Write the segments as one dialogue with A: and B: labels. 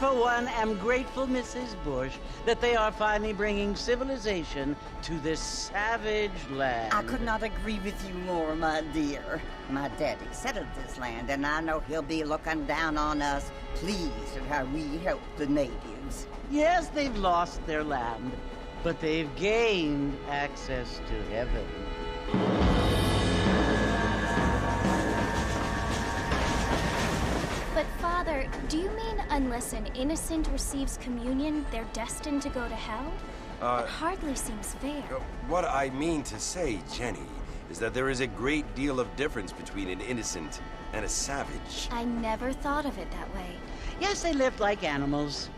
A: For one, am grateful, Mrs. Bush, that they are finally bringing civilization to this savage land.
B: I could not agree with you more, my dear. My daddy settled this land, and I know he'll be looking down on us, pleased at how we help the natives.
A: Yes, they've lost their land, but they've gained access to heaven.
C: But, Father, do you mean unless an innocent receives communion, they're destined to go to hell? That hardly seems fair.
D: What I mean to say, Jenny, is that there is a great deal of difference between an innocent and a savage.
C: I never thought of it that way.
A: Yes, they lived like animals,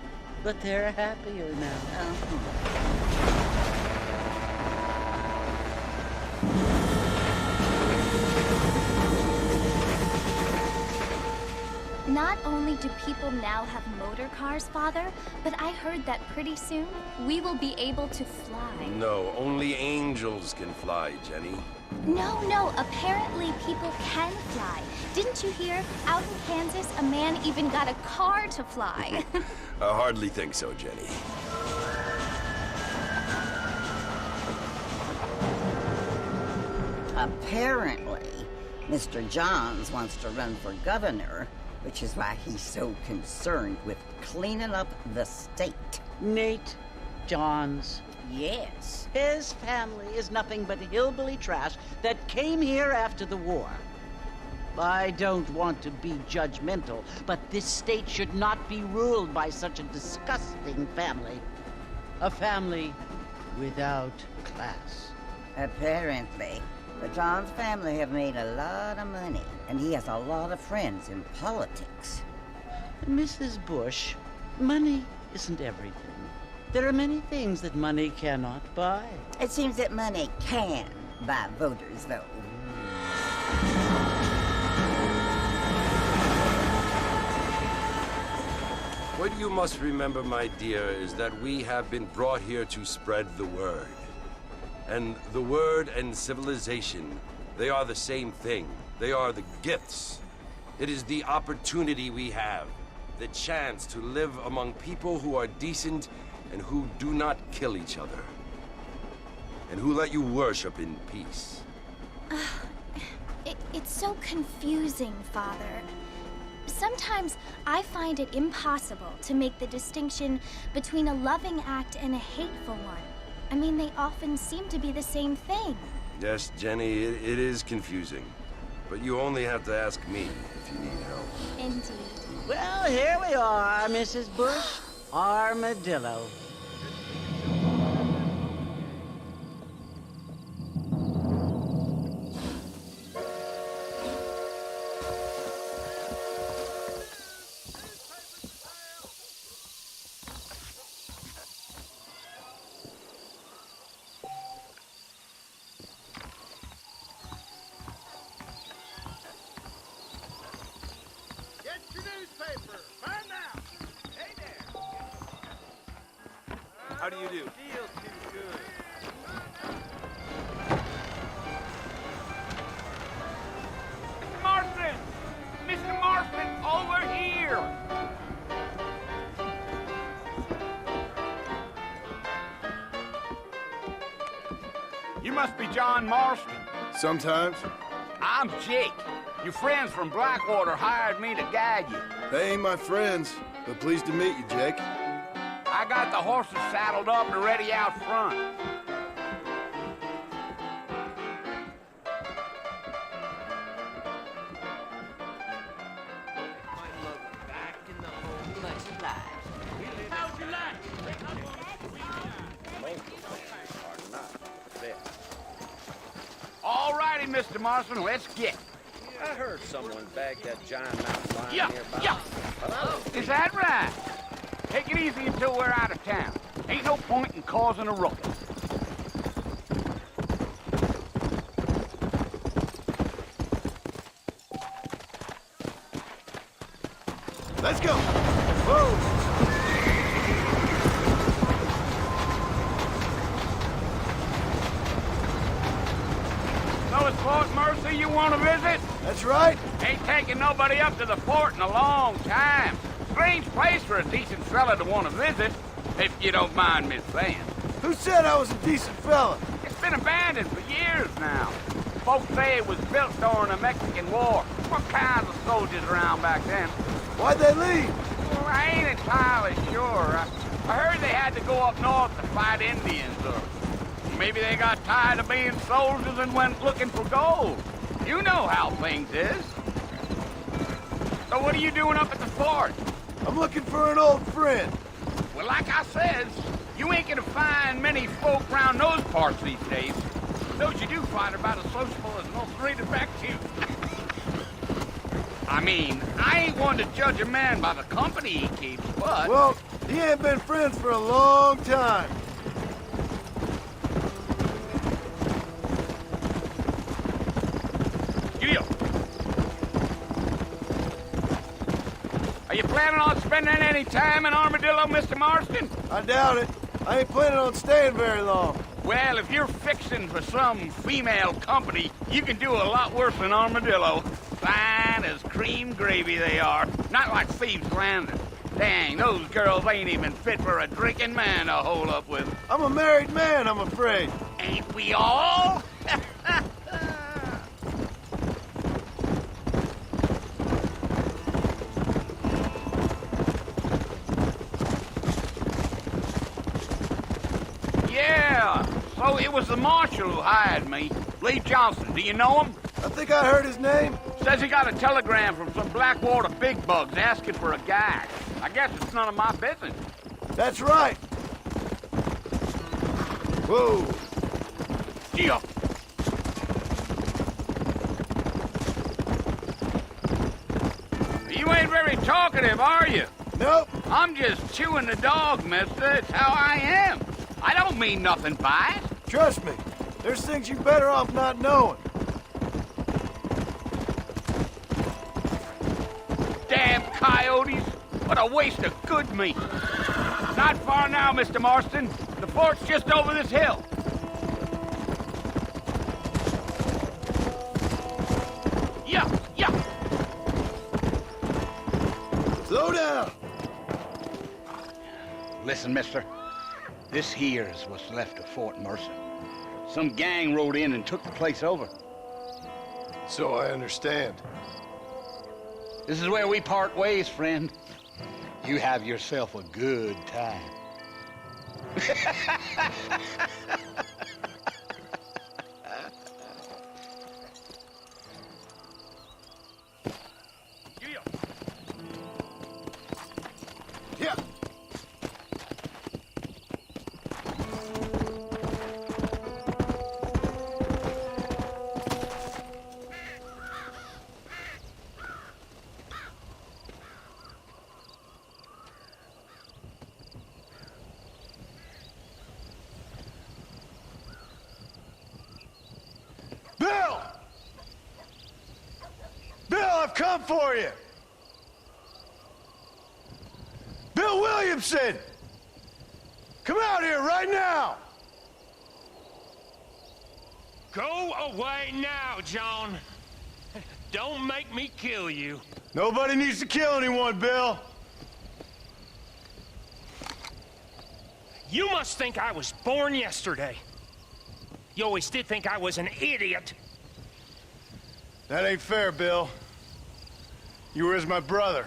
A: but they're happier now.
C: Not only do people now have motor cars, Father, but I heard that pretty soon we will be able to fly.
D: No, only angels can fly, Jenny.
C: No, apparently people can fly. Didn't you hear? Out in Kansas, a man even got a car to fly.
D: I hardly think so, Jenny.
B: Apparently, Mr. Johns wants to run for governor, which is why he's so concerned with cleaning up the state.
A: Nate Johns.
B: Yes.
A: His family is nothing but hillbilly trash that came here after the war. I don't want to be judgmental, but this state should not be ruled by such a disgusting family. A family without class.
B: Apparently. The Johns family have made a lot of money, and he has a lot of friends in politics.
A: Mrs. Bush, money isn't everything. There are many things that money cannot buy.
B: It seems that money can buy voters, though.
D: What you must remember, my dear, is that we have been brought here to spread the word. And the word and civilization, they are the same thing. They are the gifts. It is the opportunity we have, the chance to live among people who are decent and who do not kill each other. And who let you worship in peace.
C: It's so confusing, Father. Sometimes I find it impossible to make the distinction between a loving act and a hateful one. I mean, they often seem to be the same thing.
D: Yes, Jenny, it is confusing. But you only have to ask me if you need help.
C: Indeed.
A: Well, here we are, Mrs. Bush. Armadillo.
E: How do you do?
F: Feel too good.
E: Mr. Marston! Mr. Marston, over here! You must be John Marston.
F: Sometimes.
E: I'm Jake. Your friends from Blackwater hired me to guide you.
F: They ain't my friends, but pleased to meet you, Jake.
E: I got the horses saddled up and ready out front. All righty, Mr. Marston, let's get.
G: I heard someone bagged that giant mountain lion
E: Yeah,
G: nearby.
E: yeah.
G: But I don't
E: Is that right? Take it easy until we're out of town. Ain't no point in causing a ruckus.
F: Let's go! Whoa!
E: So it's Fort Mercy you want to visit?
F: That's right.
E: Ain't taking nobody up to the fort in a long time. Strange place for a decent fella to want to visit, if you don't mind me saying.
F: Who said I was a decent fella?
E: It's been abandoned for years now. Folks say it was built during the Mexican War. What kinds of soldiers around back then?
F: Why'd they leave?
E: Well, I ain't entirely sure. I heard they had to go up north to fight Indians, or maybe they got tired of being soldiers and went looking for gold. You know how things is. So what are you doing up at the fort?
F: I'm looking for an old friend.
E: Well, like I says, you ain't gonna find many folk around those parts these days. Those you do find are about as sociable as most read back to you. I mean, I ain't one to judge a man by the company he keeps, but...
F: Well, he ain't been friends for a long time.
E: Giddy up. Are you planning on spending any time in Armadillo, Mr. Marston?
F: I doubt it. I ain't planning on staying very long.
E: Well, if you're fixing for some female company, you can do a lot worse than Armadillo. Fine as cream gravy they are. Not like Thieves' Landing. Dang, those girls ain't even fit for a drinking man to hole up with.
F: I'm a married man, I'm afraid.
E: Ain't we all? Yeah, so it was the marshal who hired me. Lee Johnson, do you know him?
F: I think I heard his name.
E: Says he got a telegram from some Blackwater big bugs asking for a guy. I guess it's none of my business.
F: That's right. Whoa.
E: Yeah. You ain't very talkative, are you?
F: Nope.
E: I'm just chewing the dog, mister. It's how I am. I don't mean nothing by it.
F: Trust me. There's things you're better off not knowing.
E: Damn coyotes. What a waste of good meat. Not far now, Mr. Marston. The fort's just over this hill. Yeah.
F: Slow down.
E: Listen, mister. This here's what's left of Fort Mercer. Some gang rode in and took the place over.
F: So I understand.
E: This is where we part ways, friend. You have yourself a good time.
F: Yeah. Bill! Bill, I've come for you! Bill Williamson! Come out here right now!
H: Go away now, John. Don't make me kill you.
F: Nobody needs to kill anyone, Bill.
H: You must think I was born yesterday. You always did think I was an idiot.
F: That ain't fair, Bill. You were as my brother.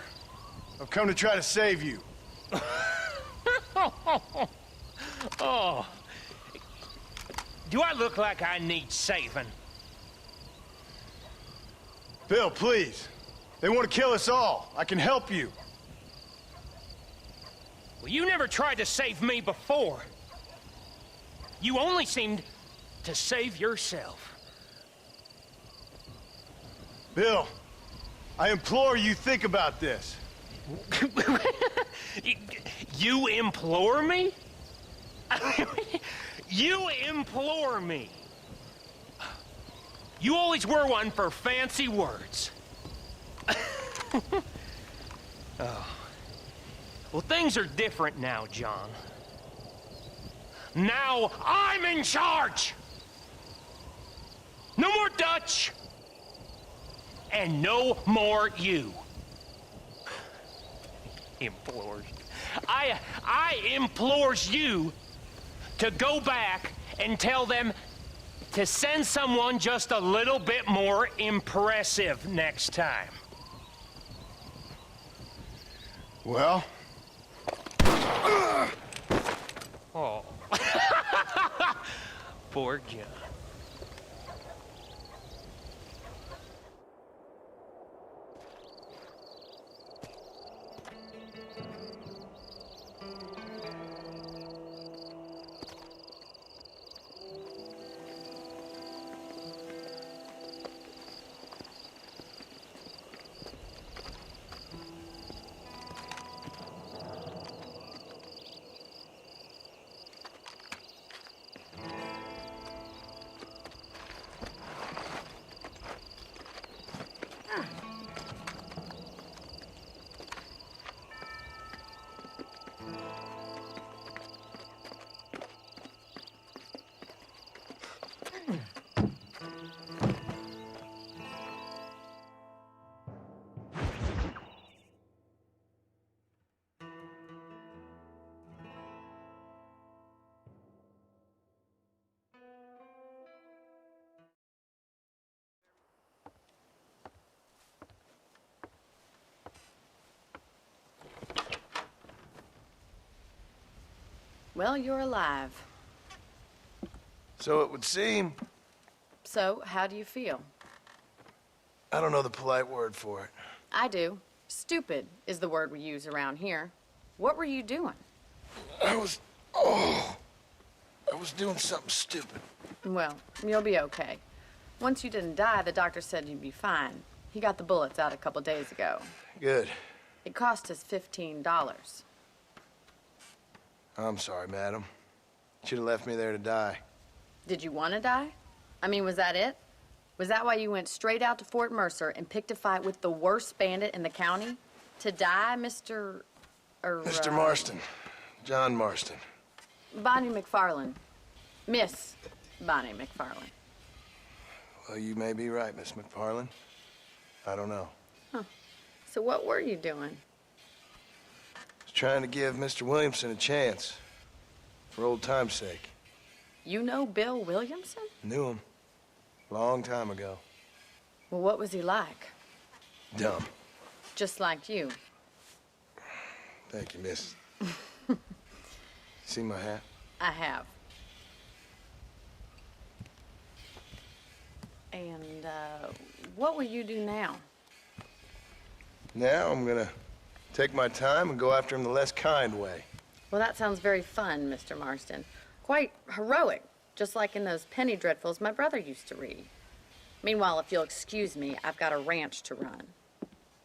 F: I've come to try to save you.
H: Oh. Do I look like I need saving?
F: Bill, please. They want to kill us all. I can help you.
H: Well, you never tried to save me before. You only seemed to save yourself.
F: Bill, I implore you think about this.
H: You implore me? You implore me. You always were one for fancy words. Oh. Well, things are different now, John. Now I'm in charge! No more Dutch! And no more you. Implores. I implores you to go back and tell them to send someone just a little bit more impressive next time.
F: Well?
H: Oh. Poor John.
I: Well, you're alive.
F: So it would seem.
I: So, how do you feel?
F: I don't know the polite word for it.
I: I do. Stupid is the word we use around here. What were you doing?
F: I was doing something stupid.
I: Well, you'll be okay. Once you didn't die, the doctor said you'd be fine. He got the bullets out a couple days ago.
F: Good.
I: It cost us $15.
F: I'm sorry, madam. Should have left me there to die.
I: Did you want to die? I mean, was that it? Was that why you went straight out to Fort Mercer and picked a fight with the worst bandit in the county? To die, Mr.
F: Mr. Marston. John Marston.
I: Bonnie McFarland. Miss Bonnie McFarland.
F: Well, you may be right, Miss McFarland. I don't know.
I: Huh. So what were you doing?
F: I was trying to give Mr. Williamson a chance. For old time's sake.
I: You know Bill Williamson?
F: Knew him. Long time ago.
I: Well, what was he like?
F: Dumb.
I: Just like you.
F: Thank you, miss. See my hat?
I: I have. And, what will you do now?
F: Now I'm gonna take my time and go after him the less kind way.
I: Well, that sounds very fun, Mr. Marston. Quite heroic, just like in those penny dreadfuls my brother used to read. Meanwhile, if you'll excuse me, I've got a ranch to run.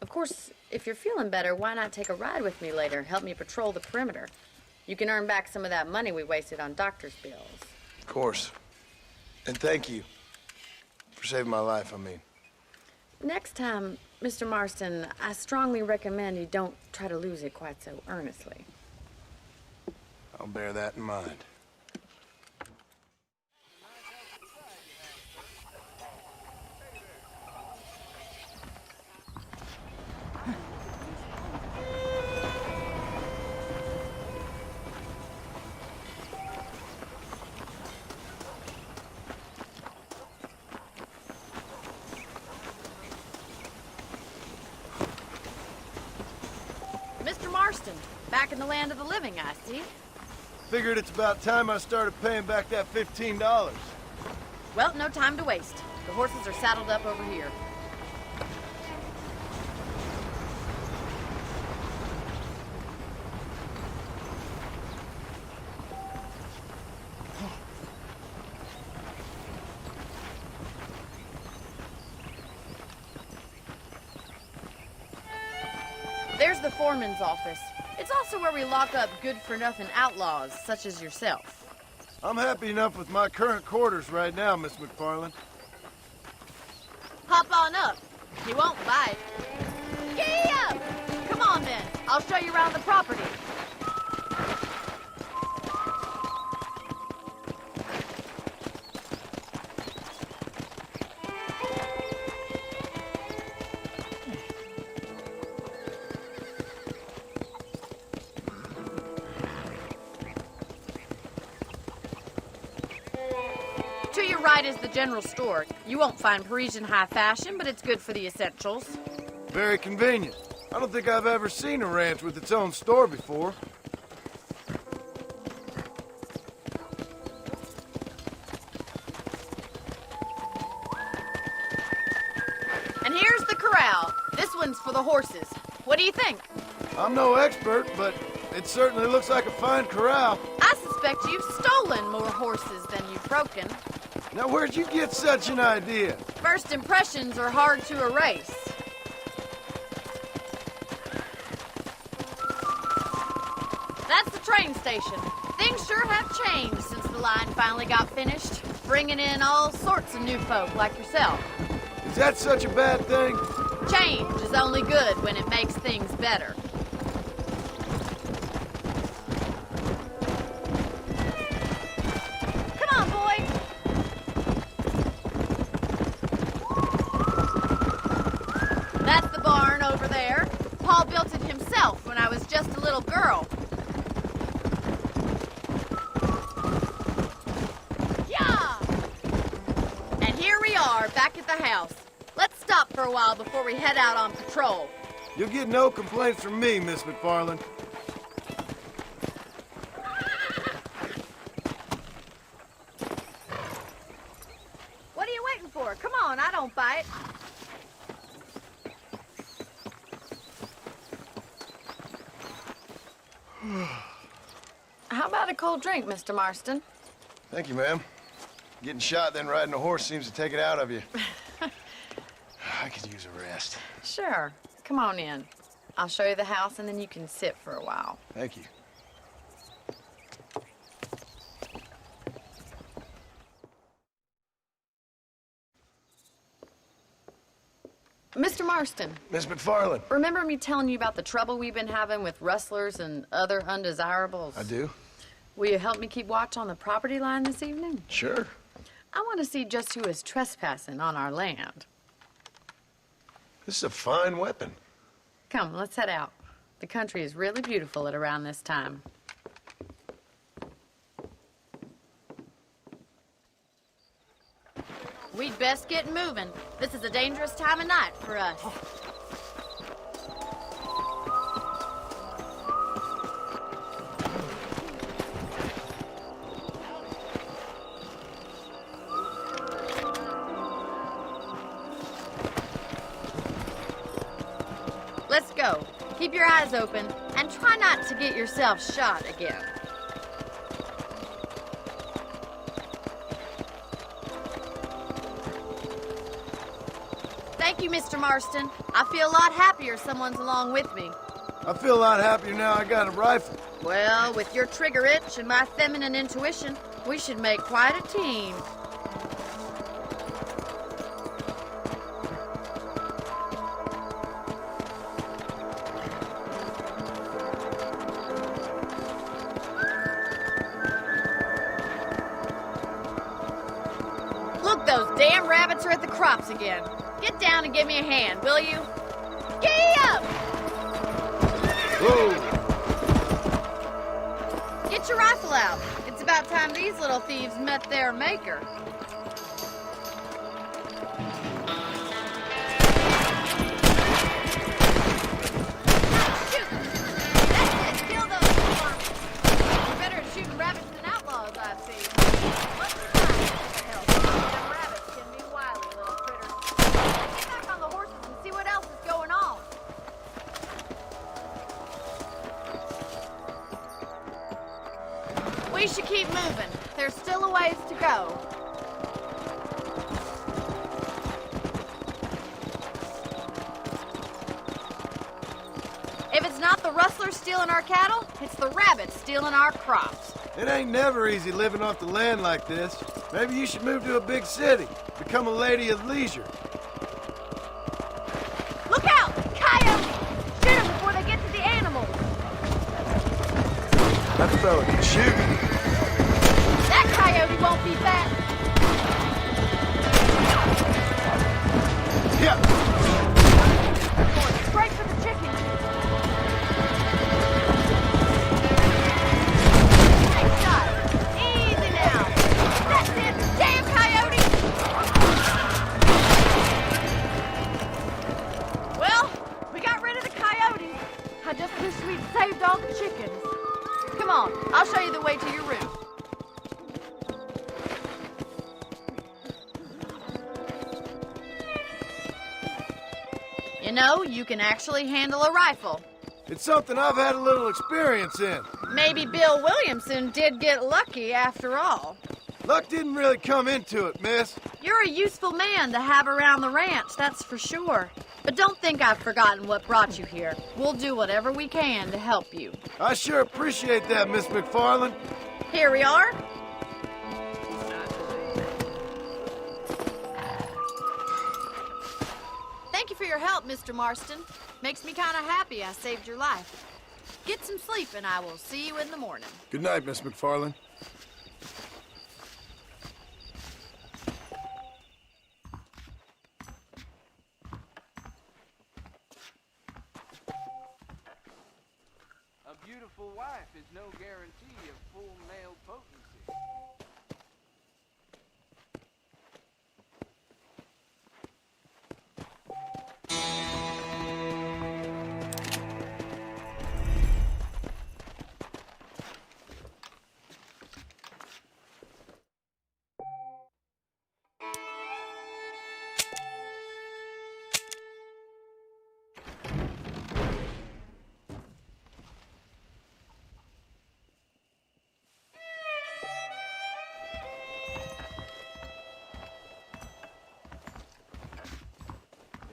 I: Of course, if you're feeling better, why not take a ride with me later? Help me patrol the perimeter. You can earn back some of that money we wasted on doctor's bills.
F: Of course. And thank you. For saving my life, I mean.
I: Next time, Mr. Marston, I strongly recommend you don't try to lose it quite so earnestly.
F: I'll bear that in mind.
I: Mr. Marston, back in the land of the living, I see.
F: Figured it's about time I started paying back that $15.
I: Well, no time to waste. The horses are saddled up over here. There's the foreman's office. It's also where we lock up good-for-nothing outlaws, such as yourself.
F: I'm happy enough with my current quarters right now, Miss McFarland.
I: Hop on up. He won't bite. Giddy up! Come on, then. I'll show you around the property. To your right is the general store. You won't find Parisian high fashion, but it's good for the essentials.
F: Very convenient. I don't think I've ever seen a ranch with its own store before.
I: And here's the corral. This one's for the horses. What do you think?
F: I'm no expert, but it certainly looks like a fine corral.
I: I suspect you've stolen more horses than you've broken.
F: Now, where'd you get such an idea?
I: First impressions are hard to erase. That's the train station. Things sure have changed since the line finally got finished, bringing in all sorts of new folk like yourself.
F: Is that such a bad thing?
I: Change is only good when it makes things better. Come on, boy. That's the barn over there. Paul built it himself when I was just a little girl. Yeah! And here we are, back at the house. Let's stop for a while before we head out on patrol.
F: You'll get no complaints from me, Miss McFarland.
I: What are you waiting for? Come on, I don't bite. How about a cold drink, Mr. Marston?
F: Thank you, ma'am. Getting shot then riding a horse seems to take it out of you. I could use a rest.
I: Sure. Come on in. I'll show you the house and then you can sit for a while.
F: Thank you.
I: Mr. Marston.
F: Miss McFarland.
I: Remember me telling you about the trouble we've been having with rustlers and other undesirables?
F: I do.
I: Will you help me keep watch on the property line this evening?
F: Sure.
I: I want to see just who is trespassing on our land.
F: This is a fine weapon.
I: Come, let's head out. The country is really beautiful at around this time.
J: We'd best get moving. This is a dangerous time of night for us. Let's go. Keep your eyes open and try not to get yourself shot again. Thank you, Mr. Marston. I feel a lot happier someone's along with me.
F: I feel a lot happier now I got a rifle.
J: Well, with your trigger itch and my feminine intuition, we should make quite a team. Look, those damn rabbits are at the crops again. Get down and give me a hand, will you? Giddy up!
F: Whoa!
J: Get your rifle out. It's about time these little thieves met their maker. Shoot! That's it! Kill those ones! You're better at shooting rabbits than outlaws, I see. What's the time? Hell, them rabbits can be wily little critters. Get back on the horses and see what else is going on. We should keep moving. There's still a ways to go. If it's not the rustlers stealing our cattle, it's the rabbits stealing our crops.
F: It ain't never easy living off the land like this. Maybe you should move to a big city. Become a lady of leisure.
J: Look out! Coyotes! Shoot them before they get to the animals.
F: That fella can shoot.
J: That coyote won't be fat.
F: Yeah.
J: Straight for the chickens. Nice shot. Easy now. That's it. Damn coyote. Well, we got rid of the coyotes. I just wish we'd saved all the chickens. Come on, I'll show you the way to your room. You know, you can actually handle a rifle.
F: It's something I've had a little experience in.
J: Maybe Bill Williamson did get lucky after all.
F: Luck didn't really come into it, miss.
J: You're a useful man to have around the ranch, that's for sure. But don't think I've forgotten what brought you here. We'll do whatever we can to help you.
F: I sure appreciate that, Miss McFarland.
J: Here we are. Thank you for your help, Mr. Marston. Makes me kind of happy I saved your life. Get some sleep and I will see you in the morning.
F: Good night, Miss McFarland.
G: A beautiful wife is no guarantee of full male potency.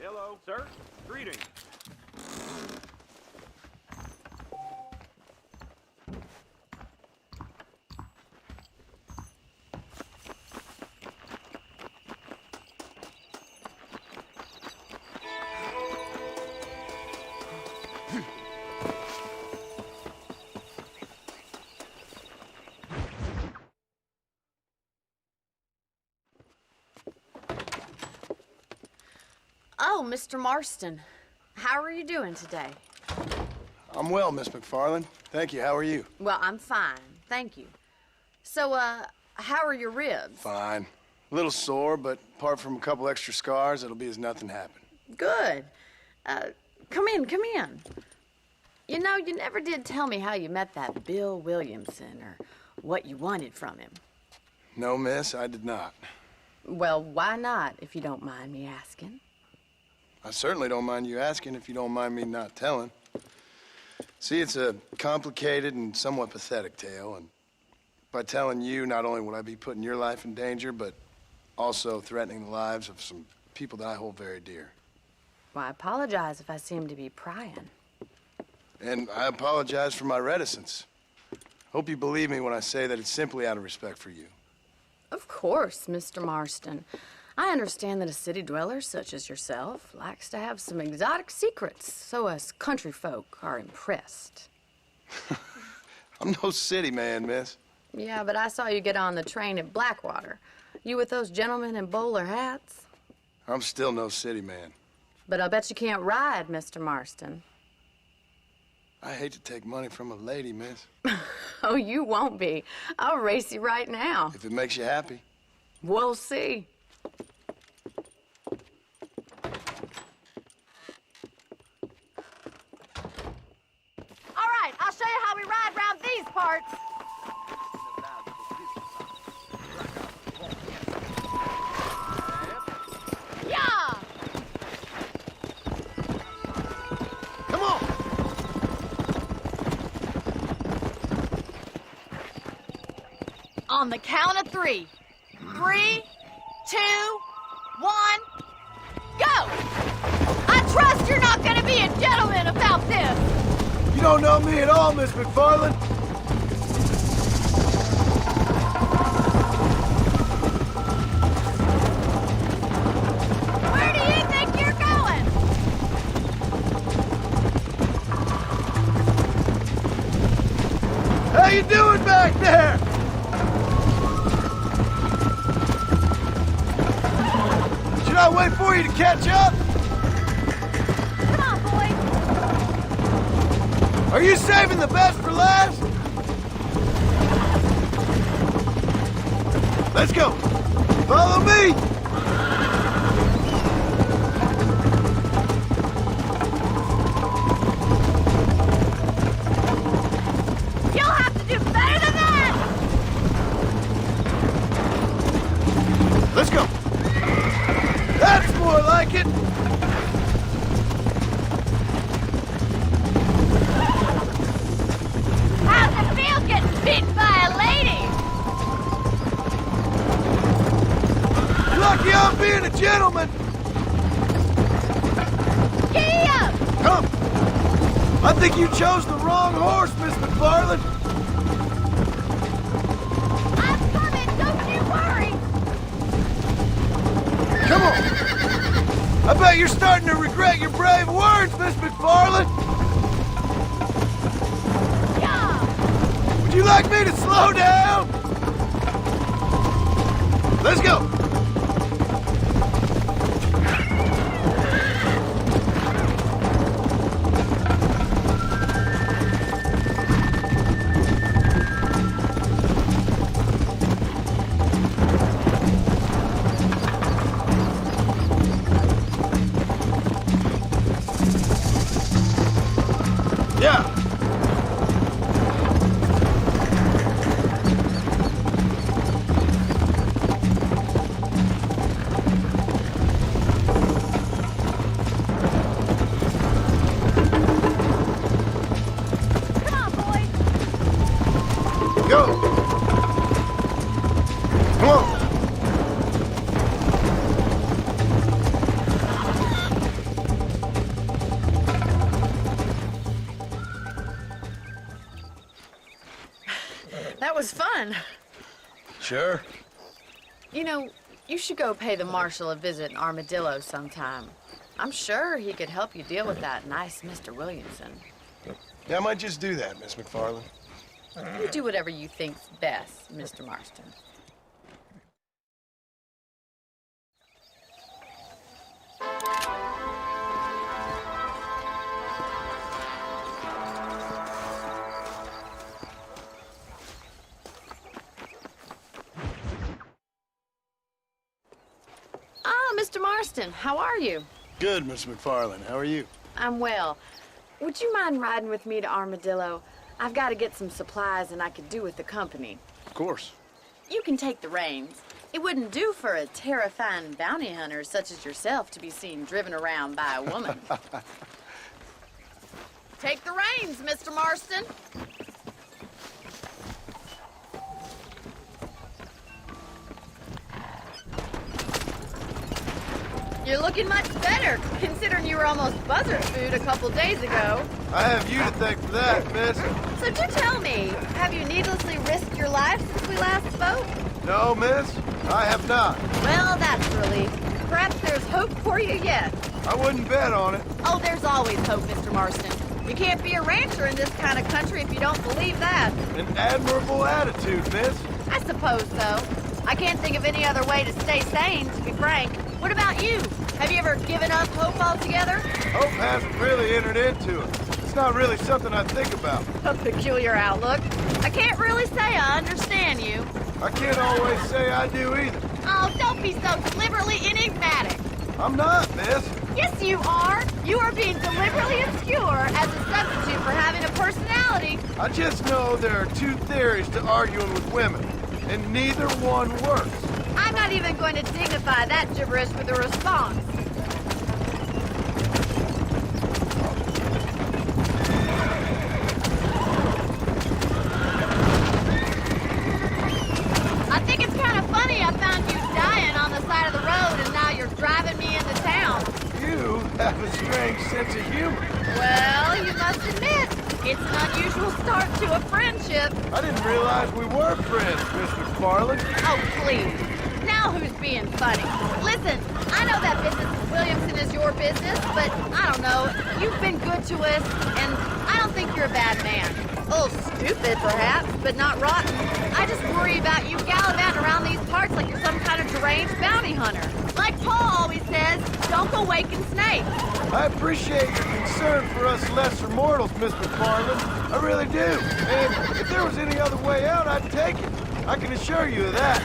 K: Hello, sir. Greetings.
I: Oh, Mr. Marston. How are you doing today?
F: I'm well, Miss McFarland. Thank you. How are you?
I: Well, I'm fine. Thank you. So, how are your ribs?
F: Fine. A little sore, but apart from a couple extra scars, it'll be as nothing happened.
I: Good. Come in, come in. You know, you never did tell me how you met that Bill Williamson or what you wanted from him.
F: No, miss, I did not.
I: Well, why not, if you don't mind me asking?
F: I certainly don't mind you asking if you don't mind me not telling. See, it's a complicated and somewhat pathetic tale, and by telling you, not only would I be putting your life in danger, but also threatening the lives of some people that I hold very dear.
I: Well, I apologize if I seem to be prying.
F: And I apologize for my reticence. Hope you believe me when I say that it's simply out of respect for you.
I: Of course, Mr. Marston. I understand that a city dweller such as yourself likes to have some exotic secrets, so us country folk are impressed.
F: I'm no city man, miss.
I: Yeah, but I saw you get on the train at Blackwater. You with those gentlemen in bowler hats?
F: I'm still no city man.
I: But I'll bet you can't ride, Mr. Marston.
F: I hate to take money from a lady, miss.
I: Oh, you won't be. I'll race you right now.
F: If it makes you happy.
I: We'll see.
J: All right, I'll show you how we ride around these parts. Yeah!
F: Come on!
J: On the count of 3. 3, 2, 1, go! I trust you're not gonna be a gentleman about this!
F: You don't know me at all, Miss McFarland.
J: Where do you think you're going?
F: How you doing back there? Should I wait for you to catch up?
J: Come on, boy!
F: Are you saving the best for last? Let's go. Follow me.
J: You'll have to do better than that!
F: Let's go. That's more like it.
J: How's it feel getting beaten by a lady?
F: You're lucky I'm being a gentleman.
J: Giddy up!
F: Come. I think you chose the wrong horse, Miss McFarland.
J: I'm coming, don't you worry!
F: Come on. I bet you're starting to regret your brave words, Miss McFarland.
J: Yeah!
F: Would you like me to slow down? Let's go. Yeah.
J: Come on, boy!
F: Go. Come on.
I: That was fun.
F: Sure.
I: You know, you should go pay the marshal a visit in Armadillo sometime. I'm sure he could help you deal with that nice Mr. Williamson.
F: Yeah, I might just do that, Miss McFarland.
I: You do whatever you think's best, Mr. Marston. Oh, Mr. Marston, how are you?
F: Good, Miss McFarland. How are you?
I: I'm well. Would you mind riding with me to Armadillo? I've got to get some supplies and I could do with the company.
F: Of course.
I: You can take the reins. It wouldn't do for a terrifying bounty hunter such as yourself to be seen driven around by a woman. Take the reins, Mr. Marston. You're looking much better, considering you were almost buzzard food a couple days ago.
F: I have you to thank for that, miss.
I: So do tell me, have you needlessly risked your life since we last spoke?
F: No, miss, I have not.
I: Well, that's a relief. Perhaps there's hope for you yet.
F: I wouldn't bet on it.
I: Oh, there's always hope, Mr. Marston. You can't be a rancher in this kind of country if you don't believe that.
F: An admirable attitude, miss.
I: I suppose so. I can't think of any other way to stay sane, to be frank. What about you? Have you ever given up hope altogether?
F: Hope hasn't really entered into it. It's not really something I think about.
I: A peculiar outlook. I can't really say I understand you.
F: I can't always say I do either.
I: Oh, don't be so deliberately enigmatic.
F: I'm not, miss.
I: Yes, you are. You are being deliberately obscure as a substitute for having a personality.
F: I just know there are two theories to arguing with women, and neither one works.
I: I'm not even going to dignify that gibberish with a response. I think it's kind of funny I found you dying on the side of the road and now you're driving me into town.
F: You have a strange sense of humor.
I: Well, you must admit, it's an unusual start to a friendship.
F: I didn't realize we were friends, Miss McFarland.
I: Oh, please. Now who's being funny? Listen, I know that business with Williamson is your business, but I don't know. You've been good to us, and I don't think you're a bad man. A little stupid, perhaps, but not rotten. I just worry about you gallivanting around these parts like you're some kind of deranged bounty hunter. Like Paul always says, don't go waking snakes.
F: I appreciate your concern for us lesser mortals, Miss McFarland. I really do. And if there was any other way out, I'd take it. I can assure you of that.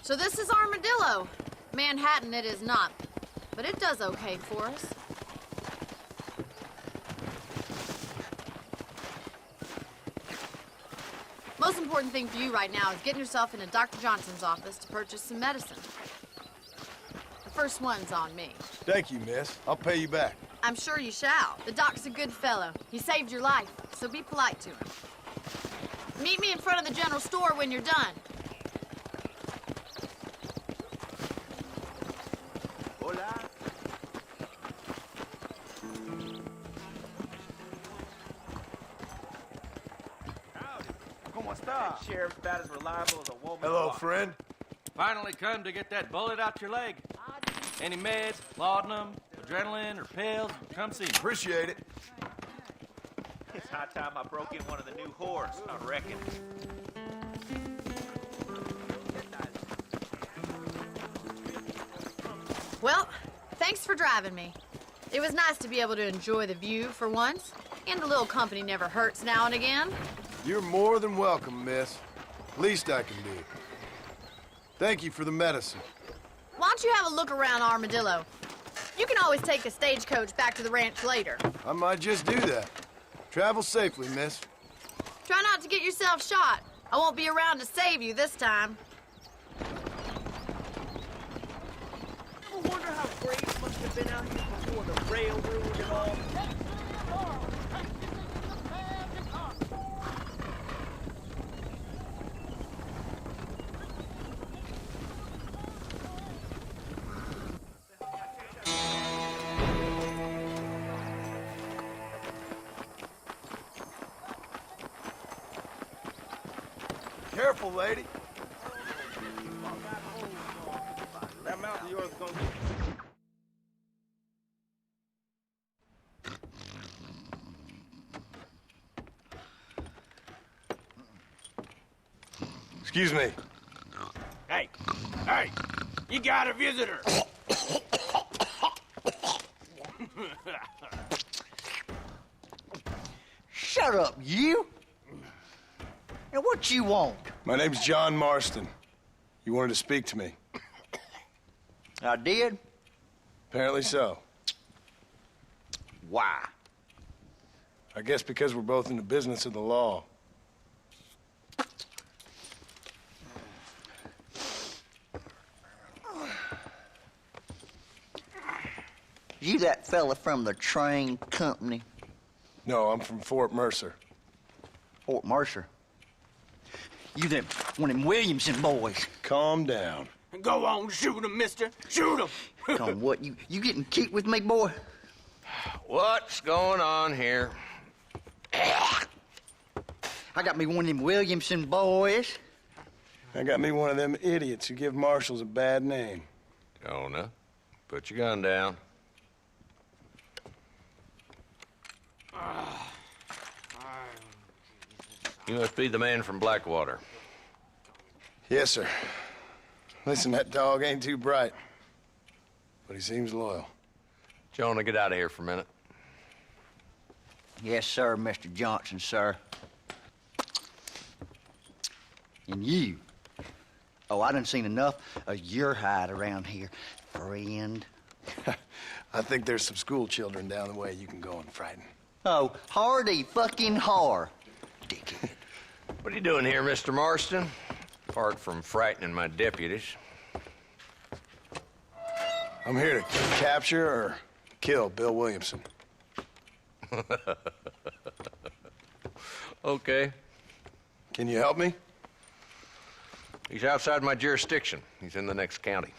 I: So this is Armadillo. Manhattan it is not, but it does okay for us. Most important thing for you right now is getting yourself into Dr. Johnson's office to purchase some medicine. The first one's on me.
F: Thank you, miss. I'll pay you back.
I: I'm sure you shall. The doc's a good fellow. He saved your life, so be polite to him. Meet me in front of the general store when you're done.
G: Hola.
K: ¿Cómo está? That sheriff's about as reliable as a woman.
F: Hello, friend.
K: Finally come to get that bullet out your leg. Any meds, laudanum, adrenaline, or pills, come see me.
F: Appreciate it.
G: It's high time I broke in one of the new whores, I reckon.
I: Well, thanks for driving me. It was nice to be able to enjoy the view for once, and a little company never hurts now and again.
F: You're more than welcome, miss. Least I can do. Thank you for the medicine.
I: Why don't you have a look around Armadillo? You can always take a stagecoach back to the ranch later.
F: I might just do that. Travel safely, miss.
I: Try not to get yourself shot. I won't be around to save you this time.
G: I wonder how great it must have been out here before the railroad and all.
F: Careful, lady.
K: That mouth of yours is gonna be...
F: Excuse me.
G: Hey, hey, you got a visitor.
L: Shut up, you! Now, what you want?
F: My name's John Marston. You wanted to speak to me.
L: I did?
F: Apparently so.
L: Why?
F: I guess because we're both in the business of the law.
L: You that fella from the train company?
F: No, I'm from Fort Mercer.
L: Fort Mercer? You them one of them Williamson boys.
F: Calm down.
G: Go on, shoot him, mister. Shoot him.
L: Come on, what, you getting kicked with me, boy?
M: What's going on here?
L: I got me one of them Williamson boys.
F: I got me one of them idiots who give marshals a bad name.
M: Jonah, put your gun down. You must be the man from Blackwater.
F: Yes, sir. Listen, that dog ain't too bright, but he seems loyal.
M: Jonah, get out of here for a minute.
L: Yes, sir, Mr. Johnson, sir. And you. Oh, I done seen enough of your hide around here, friend.
F: I think there's some school children down the way you can go and frighten.
L: Oh, hardy fucking har. Dickhead.
M: What are you doing here, Mr. Marston? Apart from frightening my deputies.
F: I'm here to capture or kill Bill Williamson.
M: Okay.
F: Can you help me?
M: He's outside my jurisdiction. He's in the next county.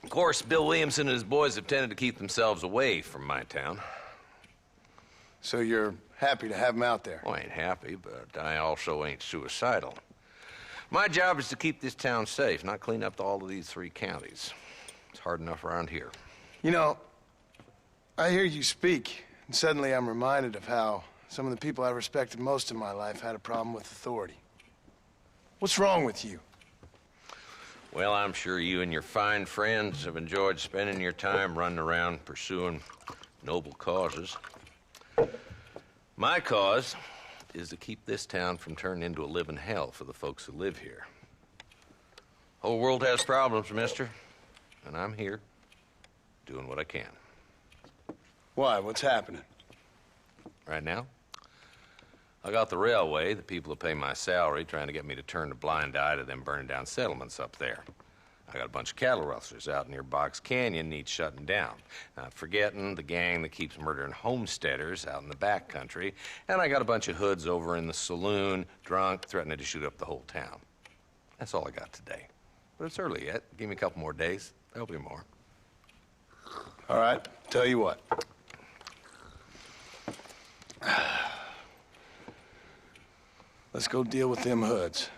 M: Of course, Bill Williamson and his boys have tended to keep themselves away from my town.
F: So you're happy to have him out there?
M: Well, I ain't happy, but I also ain't suicidal. My job is to keep this town safe, not clean up all of these 3 counties. It's hard enough around here.
F: You know, I hear you speak, and suddenly I'm reminded of how some of the people I respected most in my life had a problem with authority. What's wrong with you?
M: Well, I'm sure you and your fine friends have enjoyed spending your time running around pursuing noble causes. My cause is to keep this town from turning into a living hell for the folks who live here. Whole world has problems, mister, and I'm here doing what I can.
F: Why? What's happening?
M: Right now, I got the railway, the people who pay my salary, trying to get me to turn a blind eye to them burning down settlements up there. I got a bunch of cattle rustlers out near Box Canyon needs shutting down. Not forgetting the gang that keeps murdering homesteaders out in the back country. And I got a bunch of hoods over in the saloon, drunk, threatening to shoot up the whole town. That's all I got today. But it's early yet. Give me a couple more days. There'll be more.
F: All right, tell you what. Let's go deal with them hoods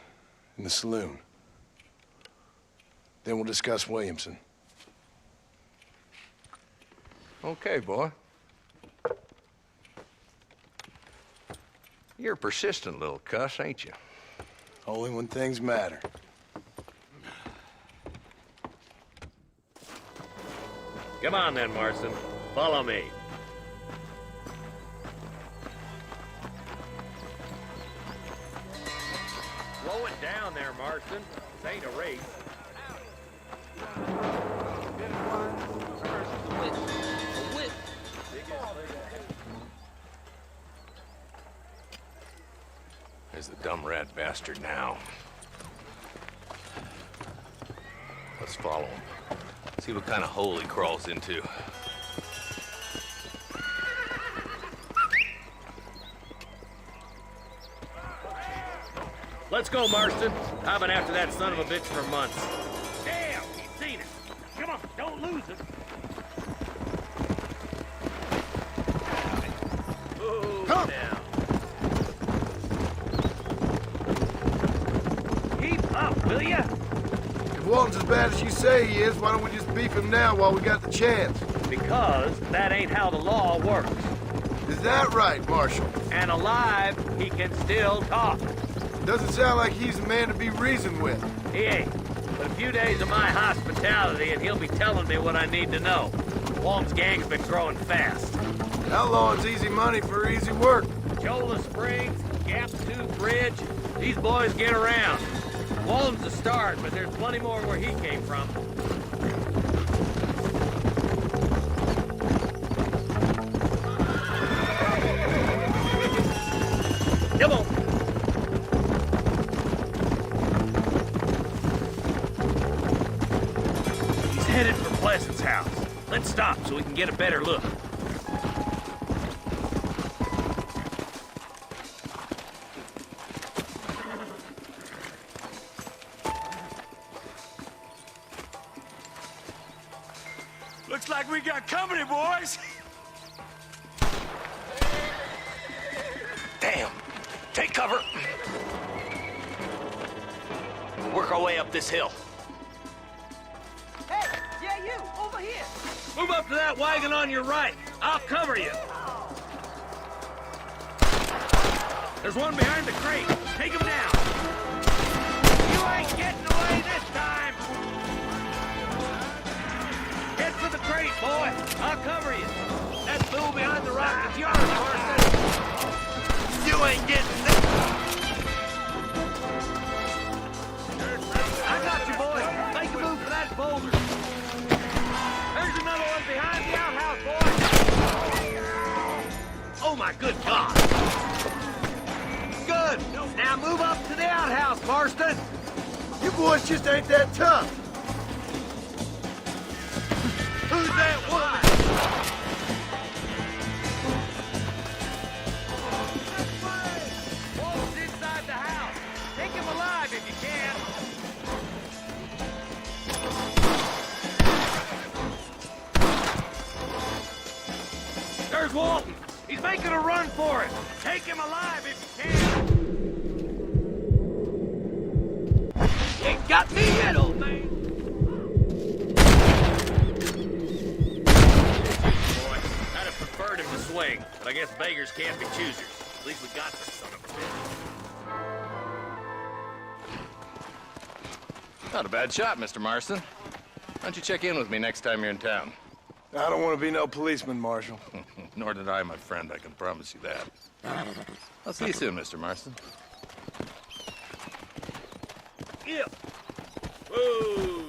F: in the saloon. Then we'll discuss Williamson.
M: Okay, boy. You're a persistent little cuss, ain't you?
F: Only when things matter.
K: Come on then, Marston. Follow me. Slow it down there, Marston. This ain't a race.
M: There's the dumb rat bastard now. Let's follow him. See what kind of hole he crawls into.
K: Let's go, Marston. I've been after that son of a bitch for months. Damn, he's seen it. Come on, don't lose it. Move down. Keep up, will ya?
F: If Walton's as bad as you say he is, why don't we just beef him now while we got the chance?
K: Because that ain't how the law works.
F: Is Is that right, Marshal?
G: And alive, he can still talk.
F: Doesn't sound like he's a man to be reasoned with.
G: He ain't. But a few days of my hospitality and he'll be telling me what I need to know. Walton's gang's been growing fast.
F: Outlawing's easy money for easy work.
G: Cholla Springs, Gap Tooth Bridge, these boys get around. Walton's the start, but there's plenty more where he came from. Come on. He's headed for Pleasant's house. Let's stop so we can get a better look.
H: Looks like we got company, boys.
G: Damn. Take cover. Work our way up this hill.
J: Hey, yeah, you, over here.
G: Move up to that wagon on your right. I'll cover you. There's one behind the crate. Take him down. You ain't getting away this time. Head for the crate, boy. I'll cover you. That fool behind the rock is yours, Marston. You ain't getting this. I got you, boy. Make a move for that boulder. There's another one behind the outhouse, boy. Oh, my good God. Good. Now move up to the outhouse, Marston.
F: You boys just ain't that tough.
G: Who's that woman? Wolf's inside the house. Take him alive if you can. There's Walton. He's making a run for it. Take him alive if you can. You got me yet, old man. I'd have preferred him to swing, but I guess beggars can't be choosers. At least we got this son of a bitch.
M: Not a bad shot, Mr. Marston. Why don't you check in with me next time you're in town?
F: I don't want to be no policeman, Marshal.
M: Nor did I, my friend, I can promise you that. I'll see you soon, Mr. Marston.
G: Yeah. Whoa.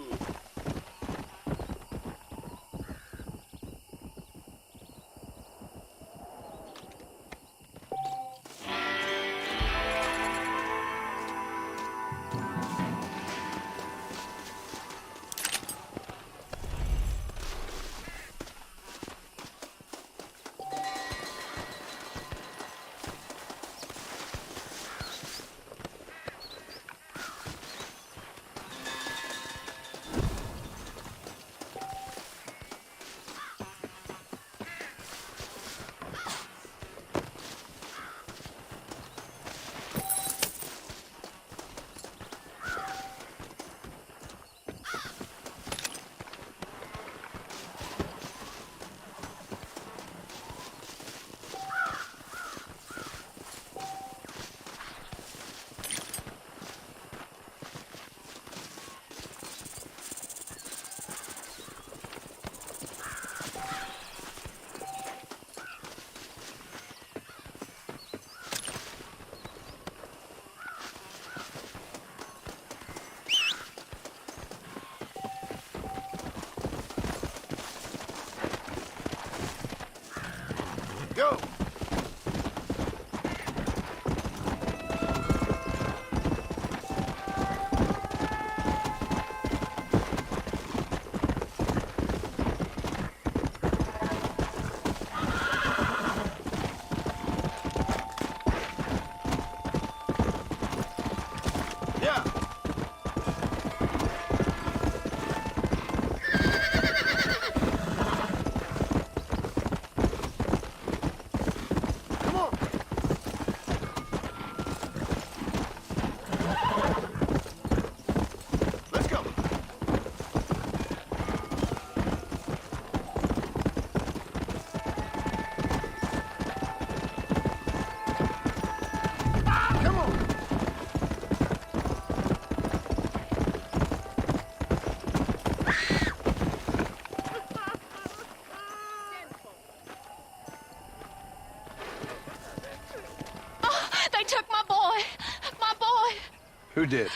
F: Who did?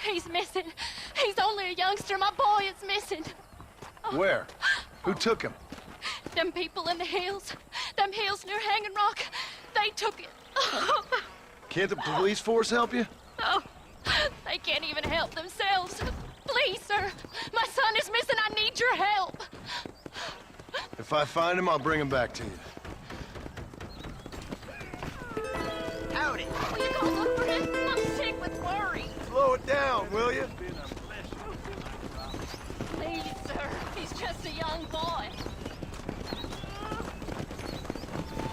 C: He's missing. He's only a youngster. My boy is missing.
F: Where? Who took him?
C: Them people in the hills. Them hills near Hanging Rock. They took it.
F: Can't the police force help you?
C: Oh, they can't even help themselves. Please, sir. My son is missing. I need your help.
F: If I find him, I'll bring him back to you.
J: Howdy.
C: Will you go look for him? I'm sick with worry.
F: Slow it down, will you?
C: Please, sir. He's just a young boy.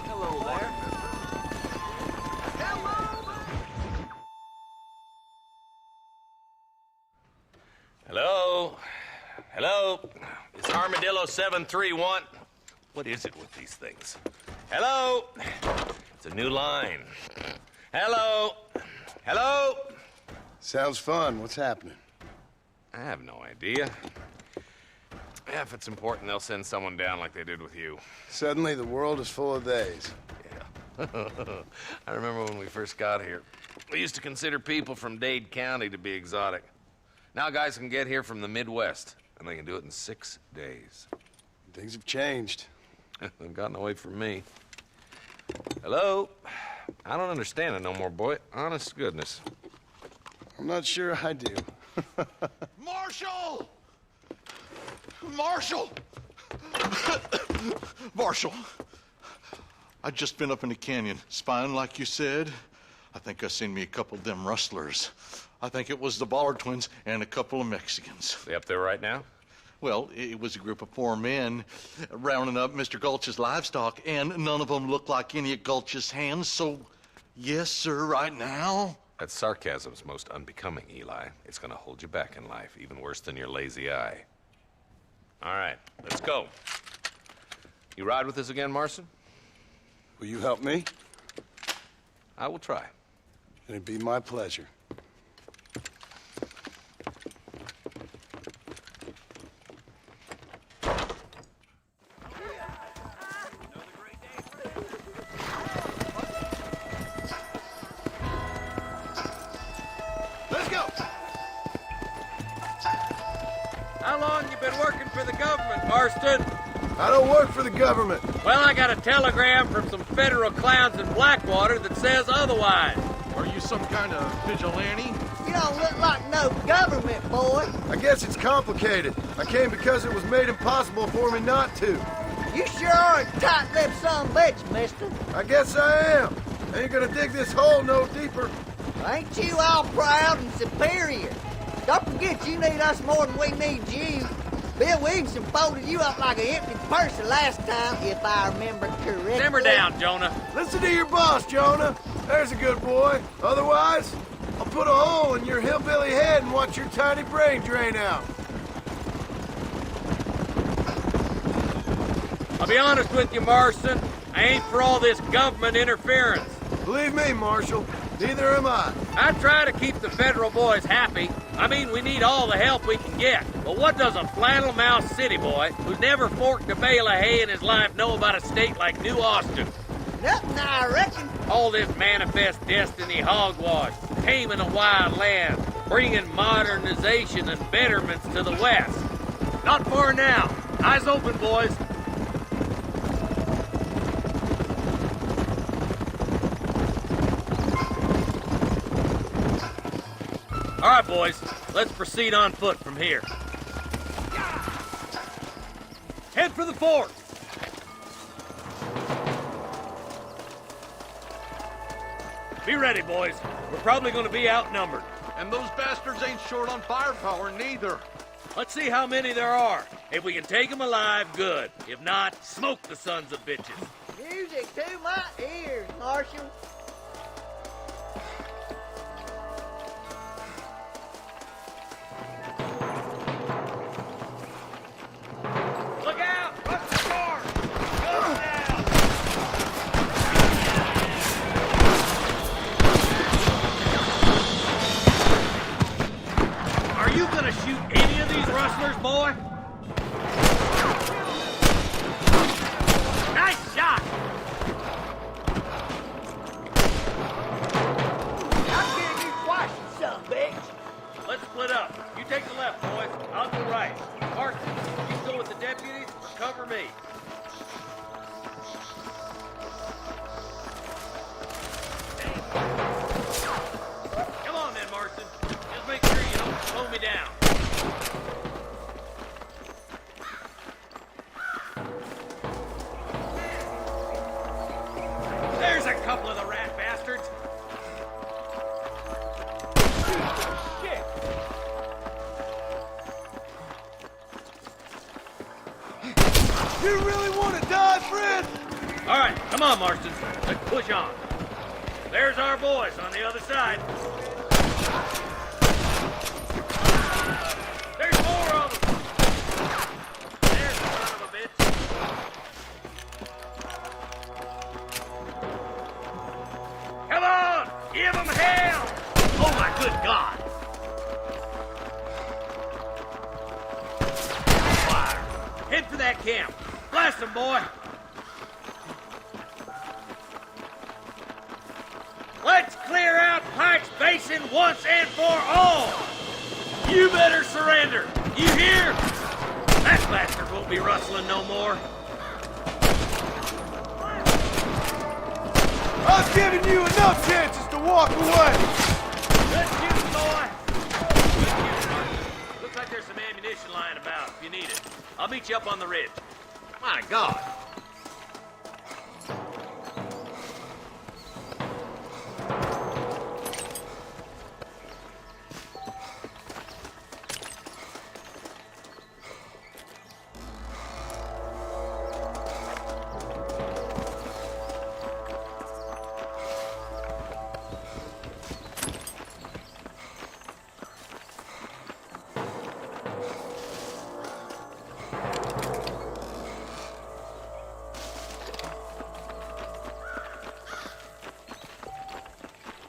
G: Hello there.
M: Hello? Hello? It's Armadillo 731. What is it with these things? Hello? It's a new line. Hello? Hello?
F: Sounds fun. What's happening?
M: I have no idea. Yeah, if it's important, they'll send someone down like they did with you.
F: Suddenly, the world is full of theys.
M: Yeah. I remember when we first got here. We used to consider people from Dade County to be exotic. Now guys can get here from the Midwest, and they can do it in 6 days.
F: Things have changed.
M: They've gotten away from me. Hello? I don't understand it no more, boy. Honest to goodness.
F: I'm not sure I do.
N: Marshal! Marshal! Marshal! I just been up in the canyon, spying like you said. I think I seen me a couple of them rustlers. I think it was the Ballard twins and a couple of Mexicans.
M: They up there right now?
N: Well, it was a group of 4 men rounding up Mr. Gulch's livestock, and none of them looked like any of Gulch's hands, so yes, sir, right now.
M: That sarcasm's most unbecoming, Eli. It's gonna hold you back in life, even worse than your lazy eye. All right, let's go. You ride with us again, Marston?
F: Will you help me?
M: I will try.
F: It'd be my pleasure. Let's go!
K: How long you been working for the government, Marston?
F: I don't work for the government.
K: Well, I got a telegram from some federal clowns in Blackwater that says otherwise.
N: Are you some kind of vigilante?
B: You don't look like no government, boy.
F: I guess it's complicated. I came because it was made impossible for me not to.
B: You sure are a tight-lipped son of a bitch, mister.
F: I guess I am. Ain't gonna dig this hole no deeper.
B: Ain't you all proud and superior? Don't forget you need us more than we need you. Bill Williamson folded you up like an empty purse the last time, if I remember correctly.
K: Simmer down, Jonah.
F: Listen to your boss, Jonah. There's a good boy. Otherwise, I'll put a hole in your hillbilly head and watch your tiny brain drain out.
K: I'll be honest with you, Marston. I ain't for all this government interference.
F: Believe me, Marshal, neither am I.
K: I try to keep the federal boys happy. I mean, we need all the help we can get. But what does a flannel-mouthed city boy who's never forked a bale of hay in his life know about a state like New Austin?
B: Nothing, I reckon.
K: All this manifest destiny hogwash, taming a wild land, bringing modernization and betterments to the West. Not far now. Eyes open, boys. All right, boys, let's proceed on foot from here. Head for the fort. Be ready, boys. We're probably going to be outnumbered.
N: And those bastards ain't short on firepower, neither.
K: Let's see how many there are. If we can take them alive, good. If not, smoke the sons of bitches.
B: Music to my ears, Marshal.
K: Look out! What's the door? Go down! Are you gonna shoot any of these rustlers, boy? Nice shot!
B: I'll kill you twice, you son of a bitch.
K: all right. Martin, you go with the deputies or cover me. Come on then, Marston. Just make sure you don't slow me down. There's a couple of the rat bastards. Shit.
G: You really want to die, Fred?
K: All right, come on, Marston. Let's push on. There's our boys on the other side. There's more of them. There's the son of a bitch. Come on! Give them hell! Oh, my good God! Fire! Head for that camp. Blast them, boy! Let's clear out Pike's Basin once and for all! You better surrender! You hear? That bastard won't be rustling no more.
G: I've given you enough chances to walk away!
K: Good shooting, boy! Looks like there's some ammunition lying about if you need it. I'll meet you up on the ridge. My God!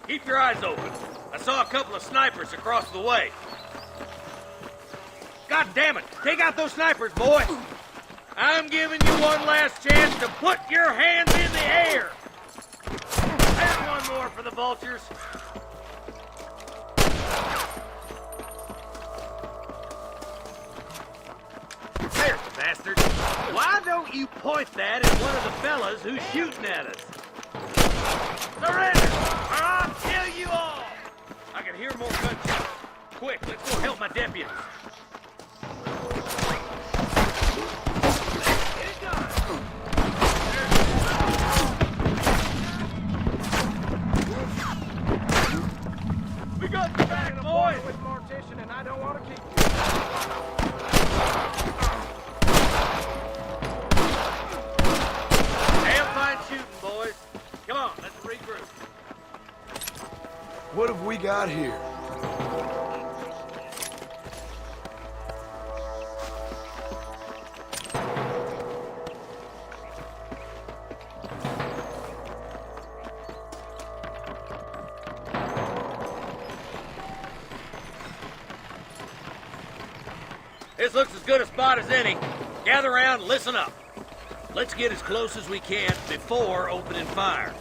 K: Keep your eyes open. I saw a couple of snipers across the way. God damn it! Take out those snipers, boy! I'm giving you one last chance to put your hands in the air! There's one more for the vultures. There's the bastard. Why don't you point that at one of the fellas who's shooting at us? Surrender, or I'll kill you all! I can hear more gunshots. Quick, let's go help my deputies. Get it done. We got the back, boys! With mortician, and I don't want to keep you. Damn fine shooting, boys. Come on, let's regroup.
F: What have we got here?
K: This looks as good a spot as any. Gather around and listen up. Let's get as close as we can before opening fire.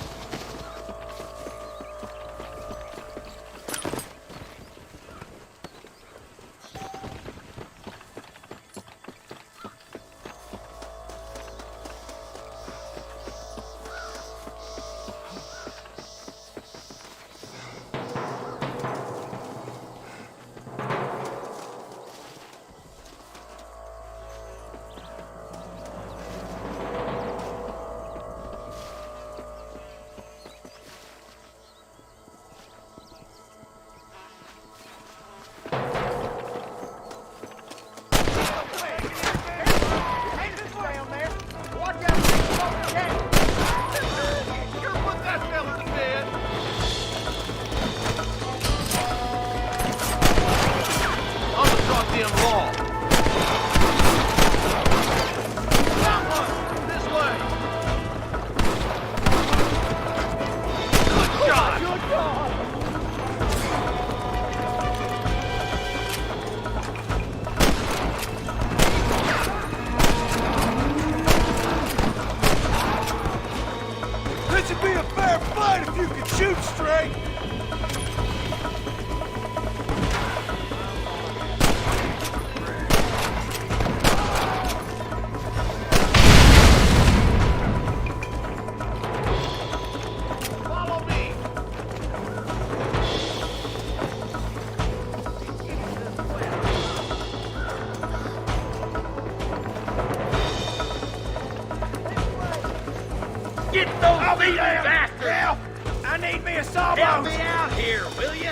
K: me a sawbones! Help me out here, will you?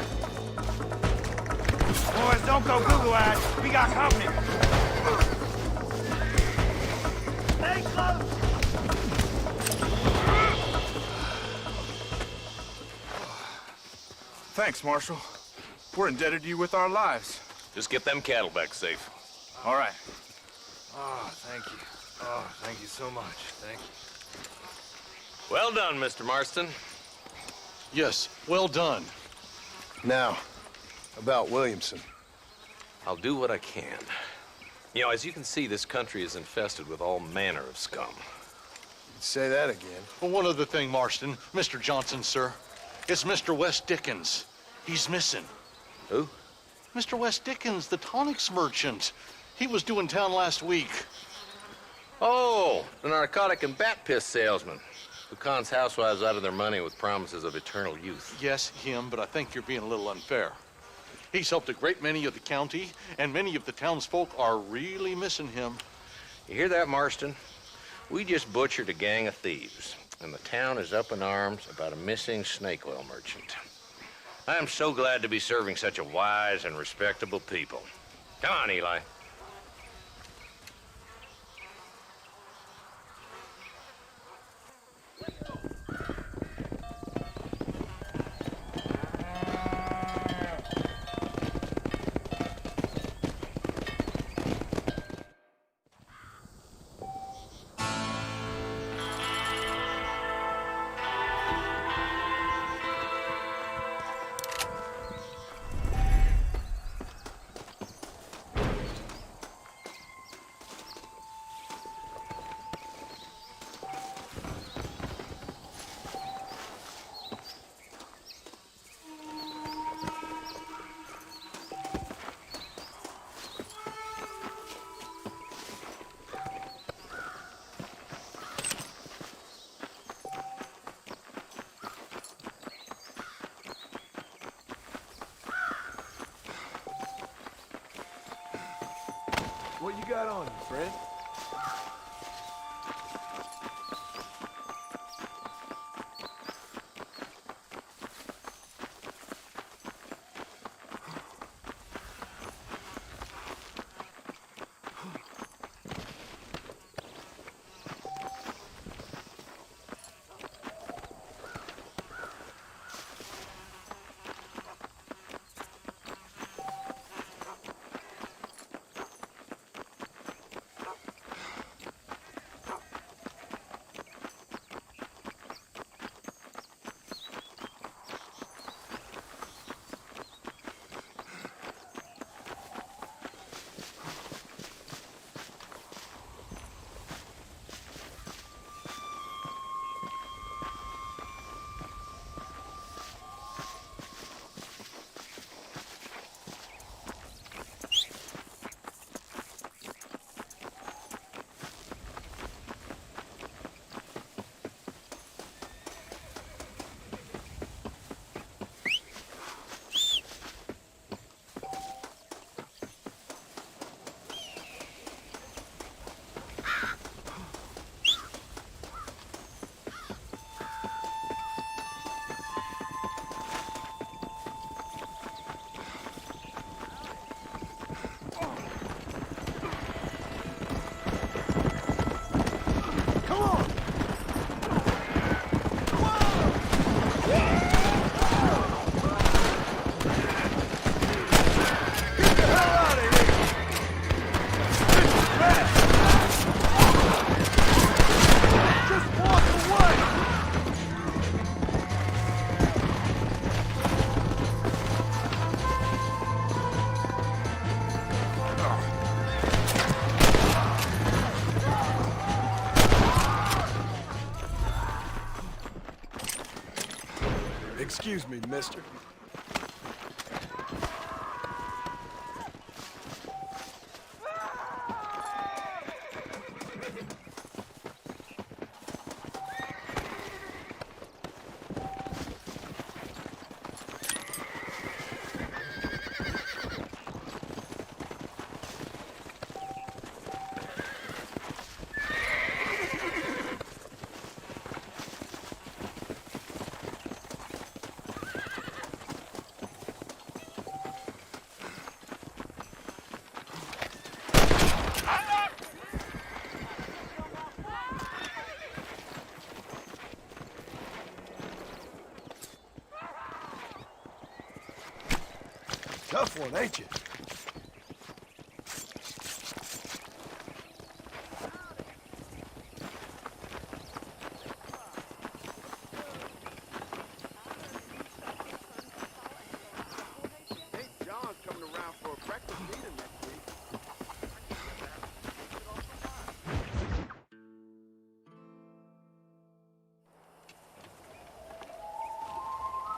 K: Boys, don't go Google-eyed. We got company. Stay close!
O: Thanks, Marshal. We're indebted to you with our lives.
M: Just get them cattle back safe.
O: All right.
G: Oh, thank you. Oh, thank you so much. Thank you.
M: Well done, Mr. Marston.
N: Yes, well done.
F: Now, about Williamson.
M: I'll do what I can. You know, as you can see, this country is infested with all manner of scum.
F: Say that again.
N: Well, one other thing, Marston. Mr. Johnson, sir. It's Mr. Wes Dickens. He's missing.
M: Who?
N: Mr. Wes Dickens, the tonics merchant. He was due in town last week.
M: Oh, the narcotic and bat piss salesman who cons housewives out of their money with promises of eternal youth.
N: Yes, him, but I think you're being a little unfair. He's helped a great many of the county, and many of the townsfolk are really missing him.
M: You hear that, Marston? We just butchered a gang of thieves, and the town is up in arms about a missing snake oil merchant. I am so glad to be serving such a wise and respectable people. Come on, Eli.
G: What you got on you, friend?
O: Excuse me, mister.
F: Tough one, ain't you?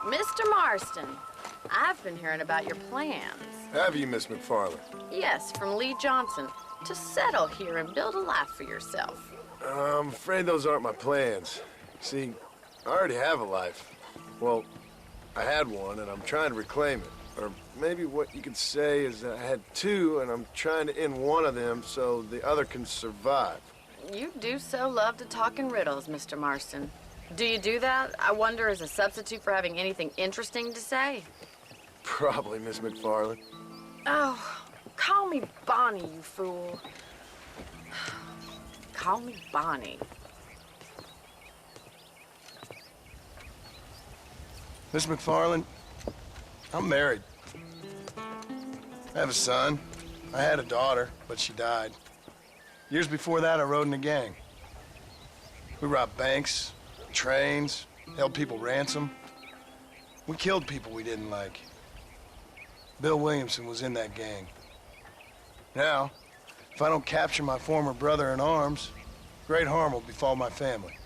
I: Mr. Marston, I've been hearing about your plans.
F: Have you, Miss McFarland?
I: Yes, from Lee Johnson, to settle here and build a life for yourself.
F: I'm afraid those aren't my plans. See, I already have a life. Well, I had one, and I'm trying to reclaim it. Or maybe what you could say is that I had two, and I'm trying to end one of them so the other can survive.
I: You do so love to talk in riddles, Mr. Marston. Do you do that, I wonder, as a substitute for having anything interesting to say?
F: Probably, Miss McFarland.
I: Oh, call me Bonnie, you fool. Call me Bonnie.
F: Miss McFarland, I'm married. I have a son. I had a daughter, but she died. Years before that, I rode in a gang. We robbed banks, trains, held people ransom. We killed people we didn't like. Bill Williamson was in that gang. Now, if I don't capture my former brother in arms, great harm will befall my family.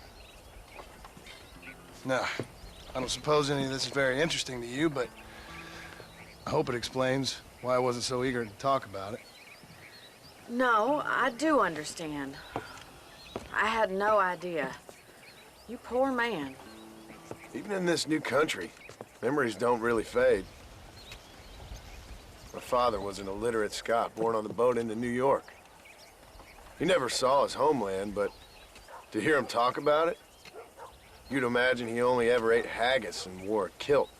F: Now, I don't suppose any of this is very interesting to you, but I hope it explains why I wasn't so eager to talk about it.
I: No, I do understand. I had no idea. You poor man.
F: Even in this new country, memories don't really fade. My father was an illiterate Scot born on the boat into New York. He never saw his homeland, but to hear him talk about it, you'd imagine he only ever ate haggis and wore a kilt.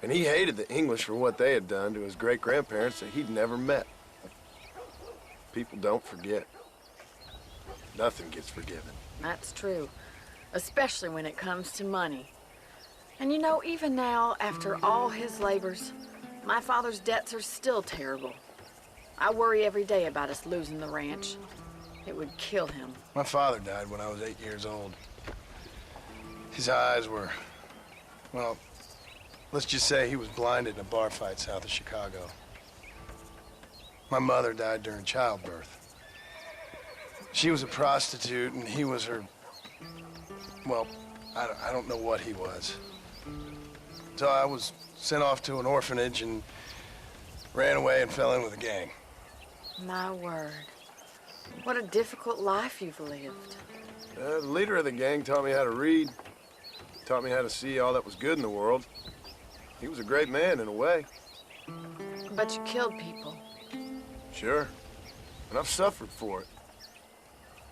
F: And he hated the English for what they had done to his great-grandparents that he'd never met. People don't forget. Nothing gets forgiven.
I: That's true, especially when it comes to money. And you know, even now, after all his labors, my father's debts are still terrible. I worry every day about us losing the ranch. It would kill him.
F: My father died when I was 8 years old. His eyes were, well, let's just say he was blinded in a bar fight south of Chicago. My mother died during childbirth. She was a prostitute, and he was her, well, I don't know what he was. So I was sent off to an orphanage and ran away and fell in with a gang.
I: My word. What a difficult life you've lived.
F: The leader of the gang taught me how to read, taught me how to see all that was good in the world. He was a great man in a way.
I: But you killed people.
F: Sure. And I've suffered for it.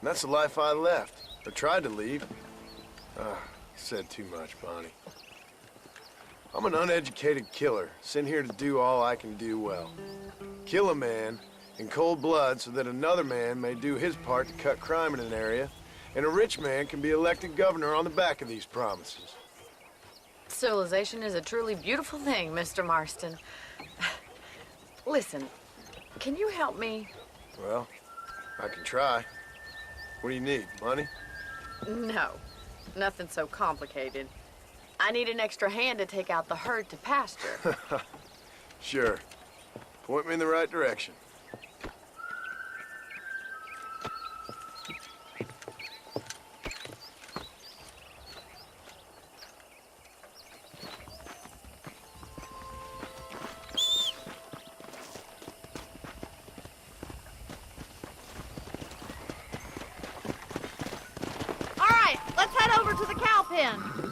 F: And that's the life I left, or tried to leave. Said too much, Bonnie. I'm an uneducated killer, sent here to do all I can do well. Kill a man in cold blood so that another man may do his part to cut crime in an area, and a rich man can be elected governor on the back of these promises.
I: Civilization is a truly beautiful thing, Mr. Marston. Listen, can you help me?
F: Well, I can try. What do you need, money?
I: No, nothing so complicated. I need an extra hand to take out the herd to pasture.
F: Sure. Point me in the right direction.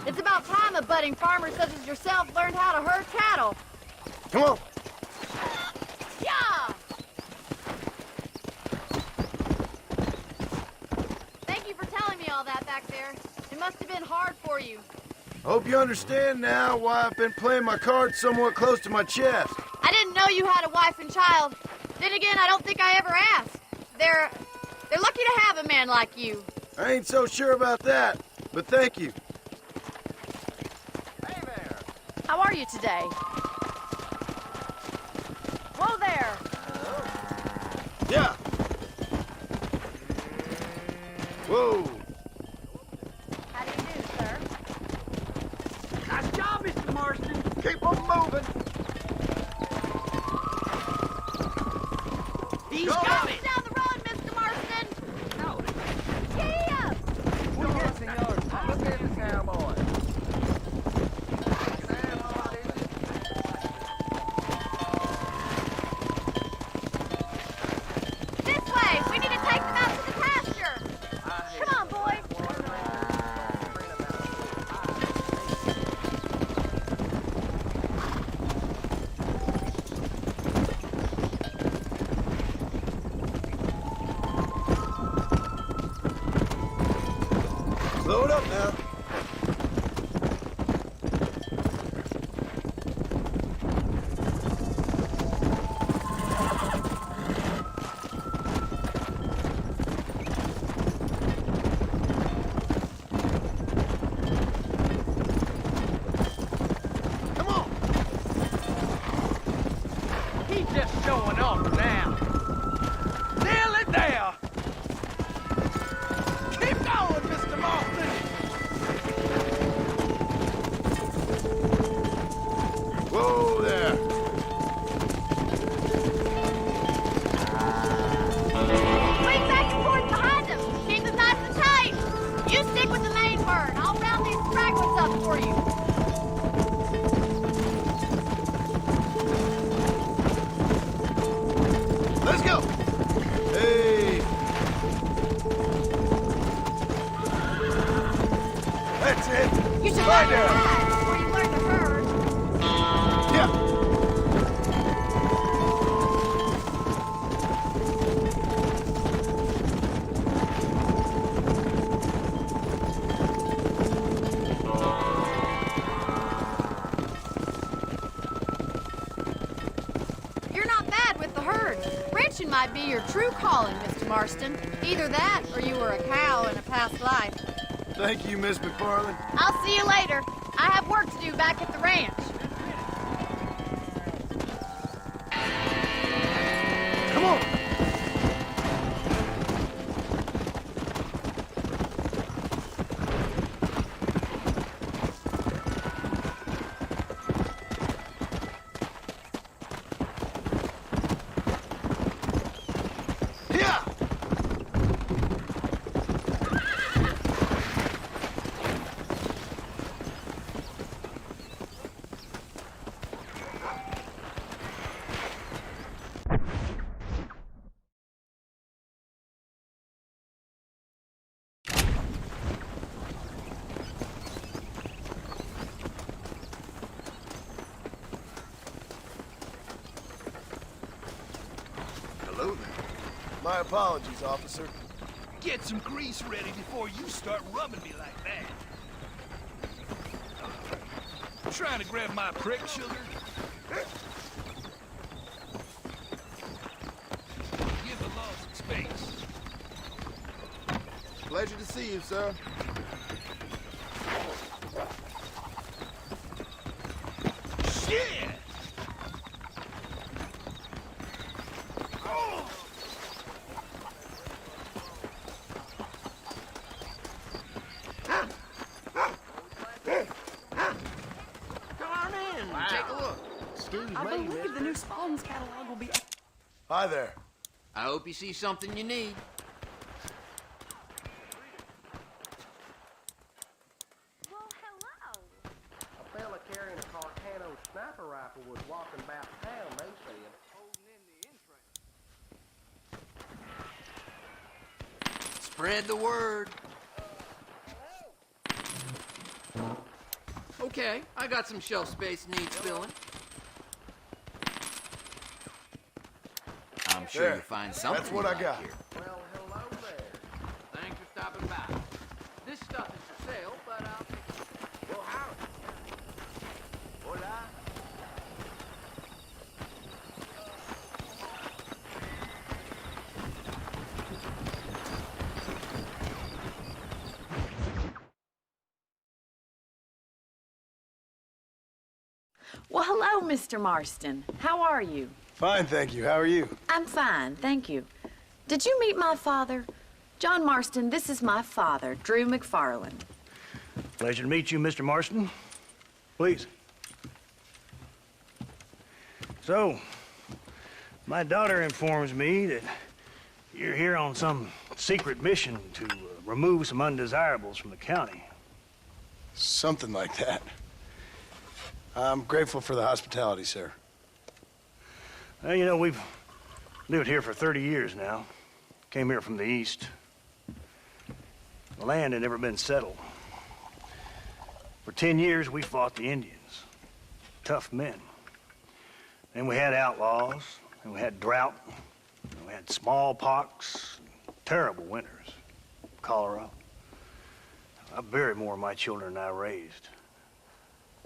J: It's about time a budding farmer such as yourself learned how to herd cattle.
F: Come on.
J: Yeah! Thank you for telling me all that back there. It must have been hard for you.
F: I hope you understand now why I've been playing my cards somewhat close to my chest.
J: I didn't know you had a wife and child. Then again, I don't think I ever asked. They're lucky to have a man like you.
F: I ain't so sure about that, but thank you.
J: How are you today?
F: Whoa!
J: How do you do, sir?
K: Nice job, Mr. Marston.
F: Keep 'em moving.
K: He's
F: Go
K: got
F: on.
K: it.
J: Down the road, Mr. Marston! Yeah!
B: Yes, senor. Look at the cowboy.
J: This way! We need to take them out to the pasture! Come on, boys!
F: Slow it up now. Come on.
K: He's just showing off now. Nearly there. Keep going, Mr. Marston.
F: Whoa there.
J: Swing back and forth behind them! Keep them nice and tight! You stick with the main bird. I'll round these fragments up for you.
F: Let's go. Hey. That's it.
J: You should
F: Lie
J: learn to
F: down.
J: ride before you learn to herd.
F: Yeah.
I: You're not bad with the herd. Ranching might be your true calling, Mr. Marston. Either that, or you were a cow in a past life.
F: Thank you, Miss McFarland.
J: I'll see you later. I have work to do back at the ranch.
F: Come on. Yeah. Hello there. My apologies, officer.
G: Get some grease ready before you start rubbing me like that. Trying to grab my prick, sugar? Give the law some space.
F: Pleasure to see you, sir.
G: Shit! Oh!
K: Come on in. Take a look.
F: Excuse
K: I believe the new Spawn's catalog will be...
F: Hi there.
K: I hope you see something you need.
J: Well, hello.
P: A fella carrying a Carcano sniper rifle was walking about town, they said.
K: Spread the word. Okay, I got some shelf space needs filling. I'm sure
F: There.
K: you'll find something.
F: That's what
K: you
F: I
K: like
F: got.
K: Here.
P: Well, hello there.
K: Thanks for stopping by. This stuff is for sale, but I'll take it. Well, howdy. Hola.
I: Well, hello, Mr. Marston. How are you?
F: Fine, thank you. How are you?
I: I'm fine, thank you. Did you meet my father? John Marston, this is my father, Drew McFarland.
Q: Pleasure to meet you, Mr. Marston. Please. So, my daughter informs me that you're here on some secret mission to remove some undesirables from the county.
F: Something like that. I'm grateful for the hospitality, sir.
Q: Well, you know, we've lived here for 30 years now. Came here from the east. The land had never been settled. For 10 years, we fought the Indians. Tough men. Then we had outlaws, and we had drought, and we had smallpox, terrible winters, cholera. I buried more of my children than I raised.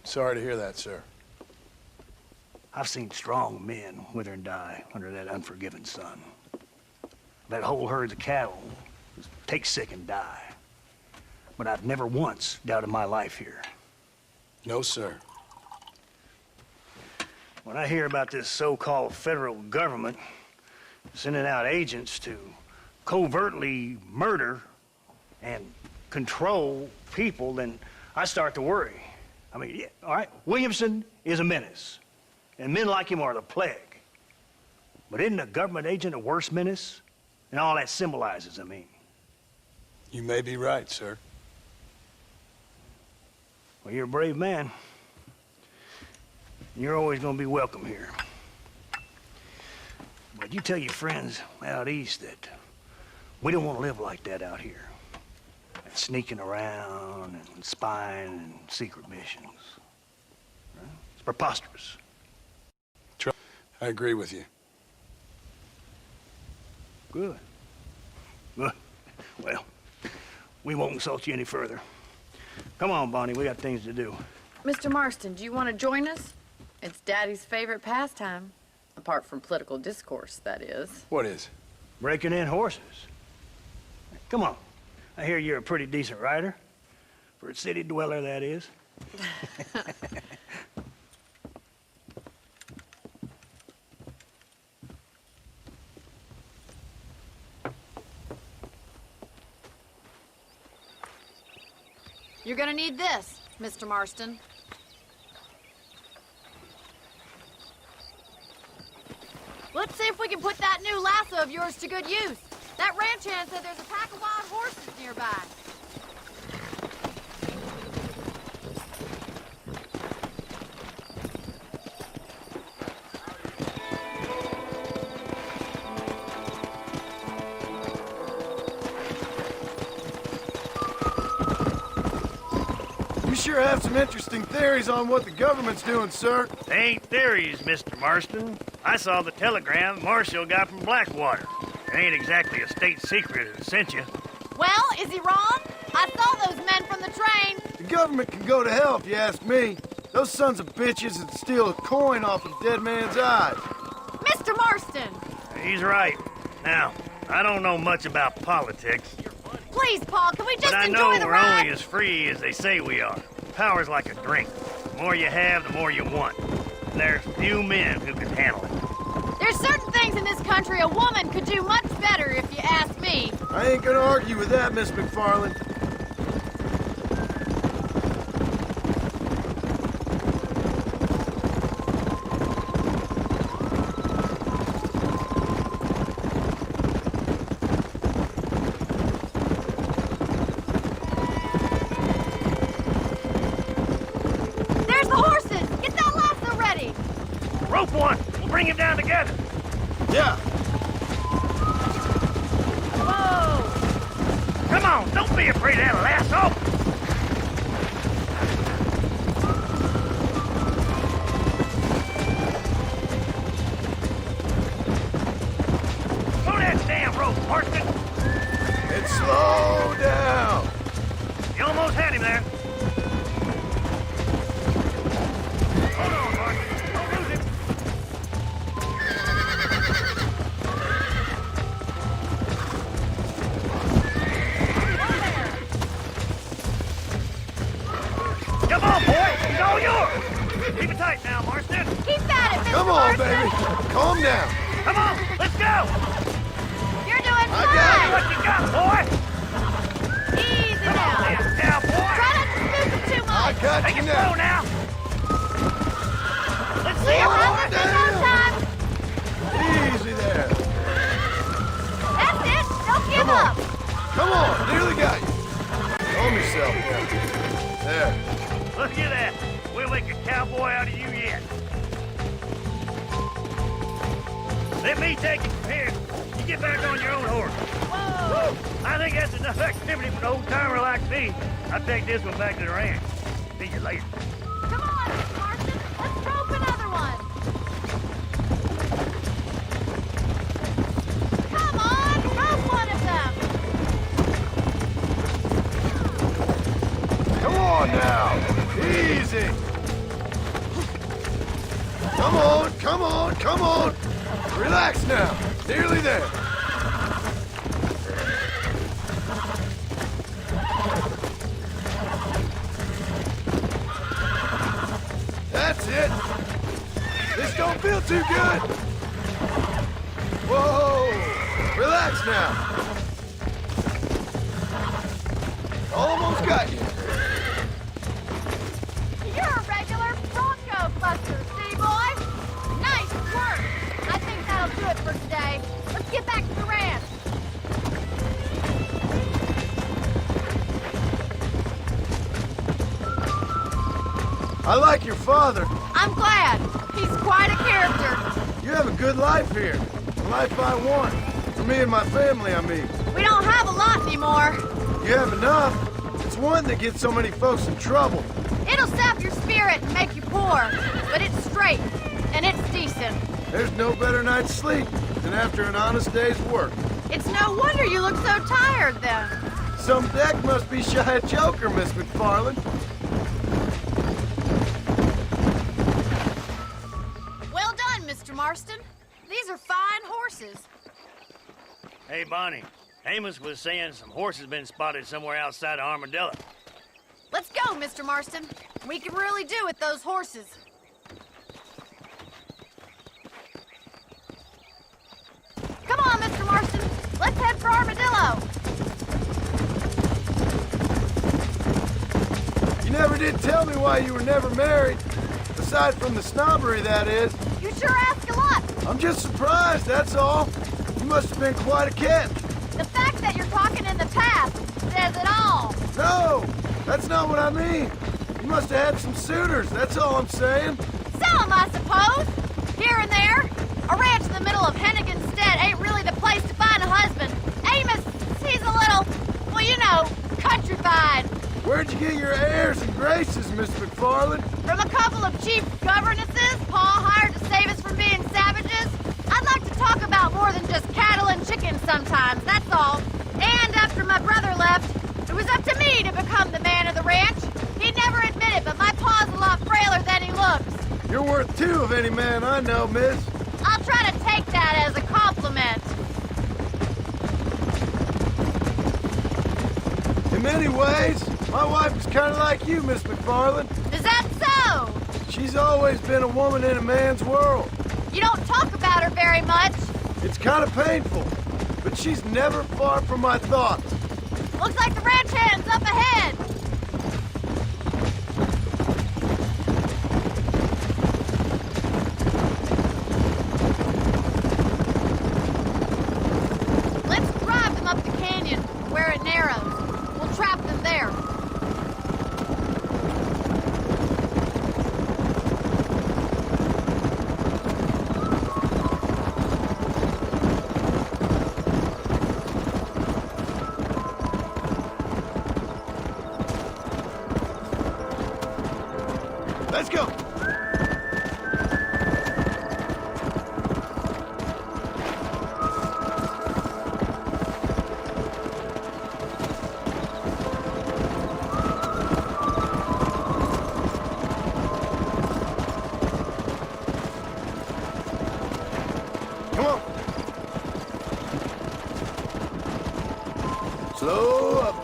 F: Sorry to hear that, sir.
Q: I've seen strong men wither and die under that unforgiving sun. I've had whole herds of cattle just take sick and die. But I've never once doubted my life here.
F: No, sir.
Q: When I hear about this so-called federal government sending out agents to covertly murder and control people, then I start to worry. I mean, yeah, all right, Williamson is a menace, and men like him are the plague. But isn't a government agent a worse menace? And all that symbolizes, I mean.
F: You may be right, sir.
Q: Well, you're a brave man. You're always going to be welcome here. But you tell your friends out east that we don't want to live like that out here. Sneaking around and spying and secret missions. Right? It's preposterous.
F: I agree with you.
Q: Good. Good. Well, we won't insult you any further. Come on, Bonnie, we got things to do.
I: Mr. Marston, do you want to join us? It's Daddy's favorite pastime. Apart from political discourse, that is.
F: What is?
Q: Breaking in horses. Come on. I hear you're a pretty decent rider. For a city dweller, that is.
J: You're gonna need this, Mr. Marston. Let's see if we can put that new lasso of yours to good use. That ranch hand said there's a pack of wild horses nearby.
F: You sure have some interesting theories on what the government's doing, sir.
Q: They ain't theories, Mr. Marston. I saw the telegram Marshall got from Blackwater. It ain't exactly a state secret that sent you.
J: Well, is he wrong? I saw those men from the train.
F: The government can go to hell if you ask me. Those sons of bitches would steal a coin off a dead man's eyes.
J: Mr. Marston!
Q: He's right. Now, I don't know much about politics.
J: Please, Paul, can we just
Q: but I
J: enjoy
Q: know
J: the
Q: we're
J: ride?
Q: only as free as they say we are. Power's like a drink. The more you have, the more you want. And there's few men who can handle it.
J: There's certain things in this country a woman could do much better, if you ask me.
F: I ain't gonna argue with that, Miss McFarland.
J: There's the horses! Get that lasso ready!
Q: Rope one! We'll bring him down together.
F: Yeah.
J: Whoa!
Q: Come on, don't be afraid of that lasso. Slow that damn rope, Marston.
F: And slow down.
Q: You almost had him there. Hold on, Marston. Don't lose him. Come on, boy. He's all yours. Keep it tight now, Marston.
J: Keep at it, Mr.
F: Come on,
J: Marston.
F: baby. Calm down.
Q: Come on, let's go.
J: You're doing fine.
K: What you got, boy?
J: Easy now.
K: Now, boy.
J: Try not to spook him too much.
F: I got
K: Take
F: you
K: it slow
F: now.
K: now. Let's see
J: You'll
K: him.
J: have this in no time.
F: Easy there.
J: That's it. Don't give
F: Come on.
J: up.
F: Come on, nearly got you. Calm yourself. There.
K: Look at that. We'll make a cowboy out of you yet. Let me take it from here. You get back on your own horse.
J: Whoa.
K: I think that's enough activity for an old-timer like me. I'll take this one back to the ranch. See you later.
J: Come on, Mr. Marston. Let's rope another one. Come on, rope one of them.
F: Come on now. Easy. Come on, come on, come on. Relax now. Nearly there. That's it. This don't feel too good. Whoa. Relax now. Almost got you.
J: You're a regular Bronco buster, see, boy? Nice work. I think that'll do it for today. Let's get back to the ranch.
F: I like your father.
J: I'm glad. He's quite a character.
F: You have a good life here. The life I want. For me and my family, I mean.
J: We don't have a lot anymore.
F: You have enough. It's one that gets so many folks in trouble.
J: It'll sap your spirit and make you poor, but it's straight, and it's decent.
F: There's no better night's sleep than after an honest day's work.
J: It's no wonder you look so tired, then.
F: Some deck must be shy of Joker, Miss McFarland.
J: Well done, Mr. Marston. These are fine horses.
Q: Hey, Bonnie. Amos was saying some horses been spotted somewhere outside of Armadillo.
J: Let's go, Mr. Marston. We can really do with those horses. Come on, Mr. Marston. Let's head for Armadillo.
F: You never did tell me why you were never married. Aside from the snobbery, that is.
J: You sure ask a lot.
F: I'm just surprised, that's all. You must have been quite a catch.
J: The fact that you're talking in the past says it all.
F: No, that's not what I mean. You must have had some suitors, that's all I'm saying.
J: Some, I suppose. Here and there. A ranch in the middle of Hennigan's Stead ain't really the place to find a husband. Amos, he's a little, well, you know, countrified.
F: Where'd you get your airs and graces, Miss McFarland?
J: From a couple of cheap governesses Pa hired to save us from being savages. I'd like to talk about more than just cattle and chickens sometimes, that's all. And after my brother left, it was up to me to become the man of the ranch. He'd never admit it, but my pa's a lot frailer than he looks.
F: You're worth two of any man I know, miss.
J: I'll try to take that as a compliment.
F: In many ways, my wife is kind of like you, Miss McFarland.
J: Is that so?
F: She's always been a woman in a man's world.
J: You don't talk about her very much.
F: It's kind of painful, but she's never far from my thoughts.
J: Looks like the ranch hand's up ahead. Let's drive them up the canyon where it narrows. We'll trap them there.
F: Let's go. Come on. Slow up.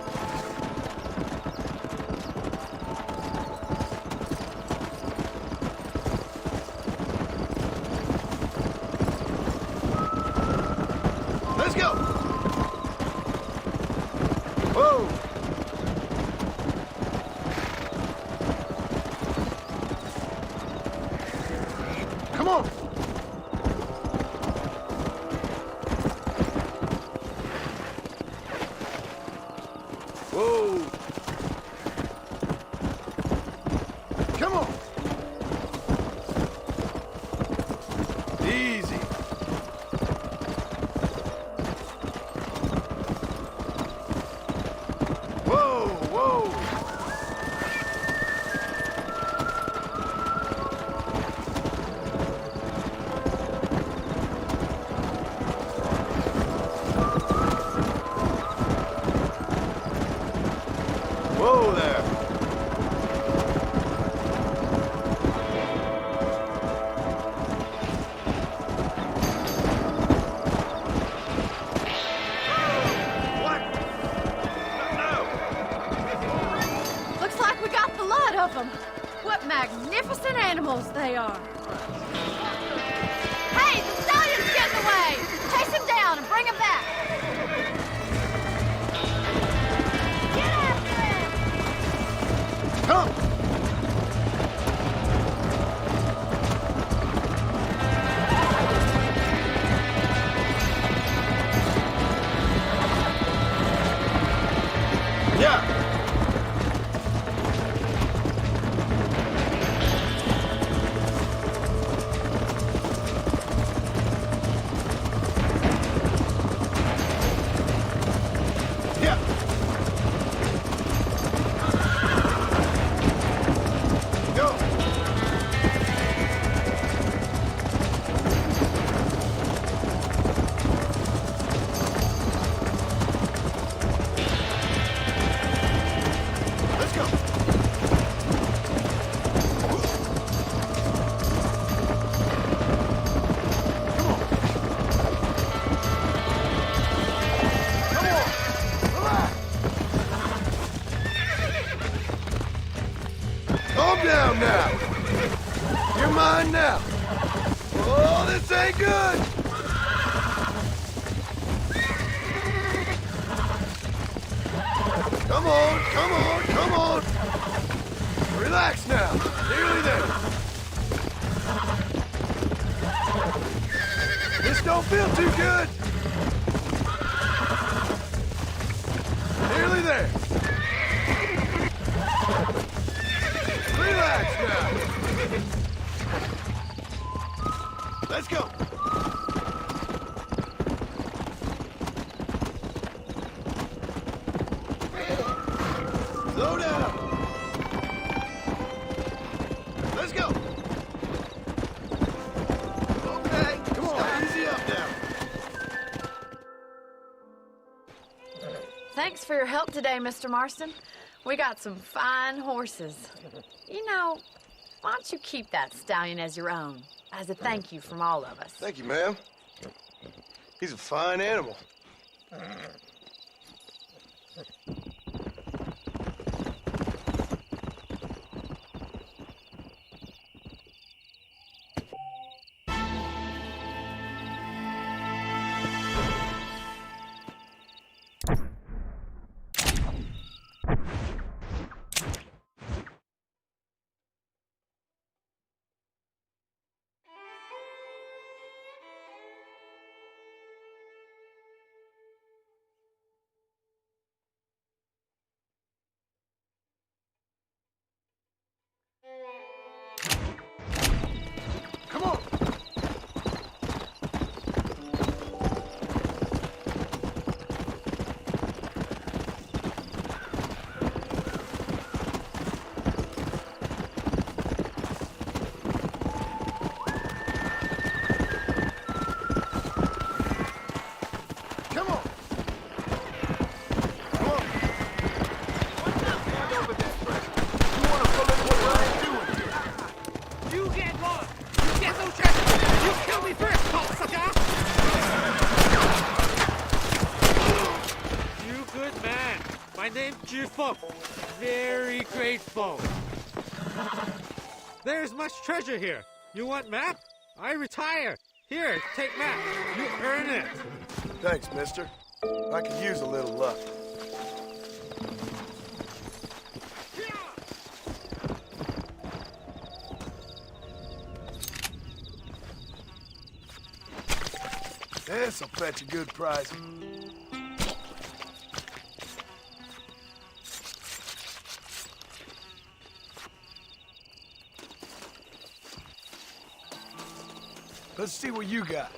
F: Come on! Whoa! Come on! Easy. Whoa, whoa! Whoa there!
J: Looks like we got the lot of them. What magnificent animals they are. Hey, the stallion's getting away. Chase him down and bring him back. Get after him.
F: Come! Yeah! Yeah! Go! Let's go! Come on! Relax! Calm down now! You're mine now! Oh, this ain't good! Come on, come on, come on! Relax now! Nearly there! This don't feel too good! Nearly there! Relax now! Let's go! Slow down! Let's go! Okay, come on, easy up now.
I: Thanks for your help today, Mr. Marston. We got some fine horses. You know, why don't you keep that stallion as your own, as a thank you from all of us?
F: Thank you, ma'am. He's a fine animal. Come on! Come on! Come on! Stand over that pressure. You want to follow what I'm doing here?
G: You get lost. You get no treasure. You kill me first, cocksucker. You good man. My name's Jifo. Very grateful. There's much treasure here. You want map? I retire. Here, take map. You earn it.
F: Thanks, mister. I could use a little luck. This'll fetch a good price. Let's see what you got.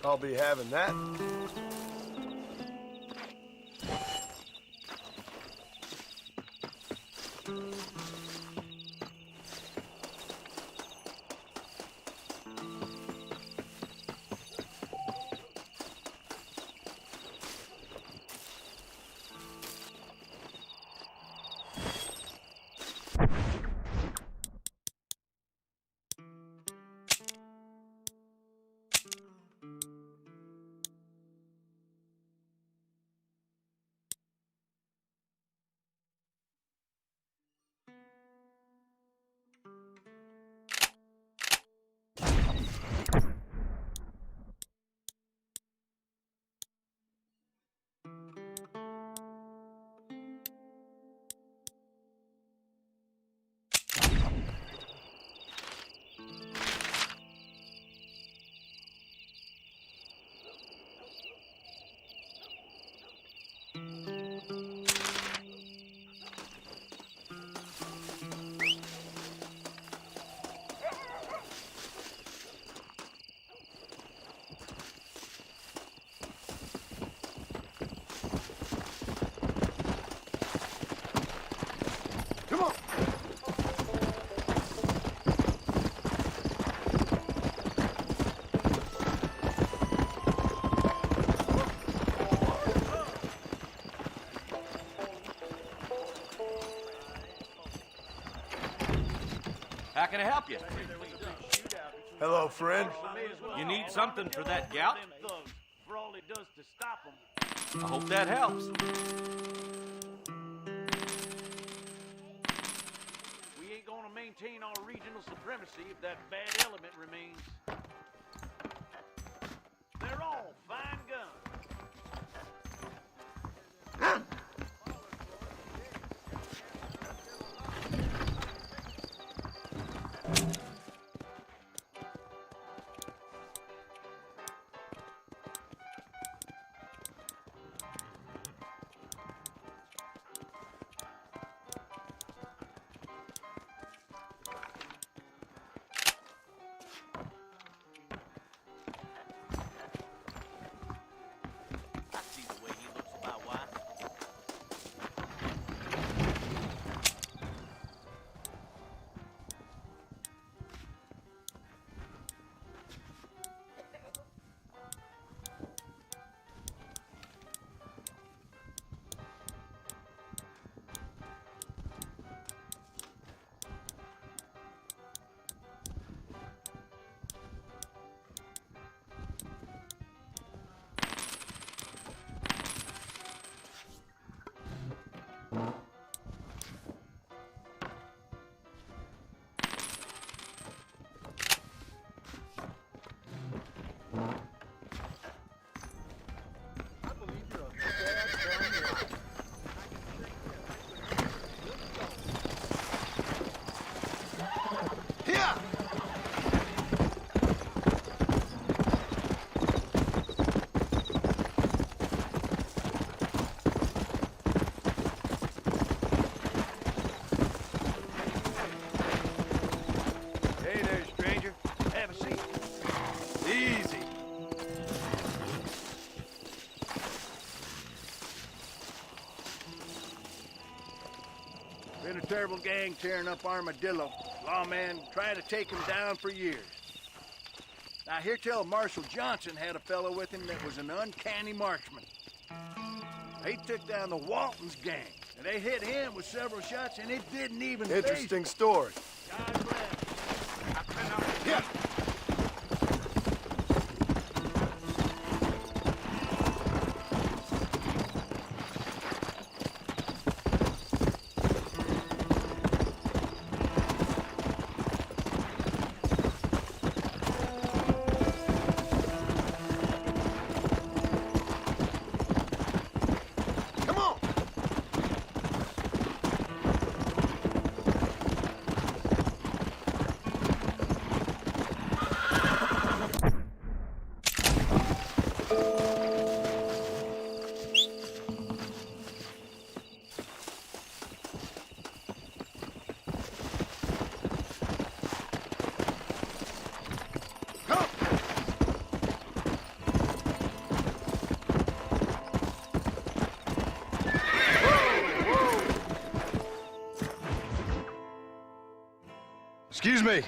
F: I'll be having that.
K: How can I help you?
F: Hello, friend.
K: You need something for that gout?
G: For all it does to stop them.
K: I hope that helps.
G: We ain't gonna maintain our regional supremacy if that bad element remains. They're all fine guns.
K: Been a terrible gang tearing up Armadillo. Lawman trying to take him down for years. I hear tell Marshal Johnson had a fellow with him that was an uncanny marksman. They took down the Walton's gang, and they hit him with several shots, and it didn't even
F: Interesting story.
K: God bless.
F: Yeah. Excuse me.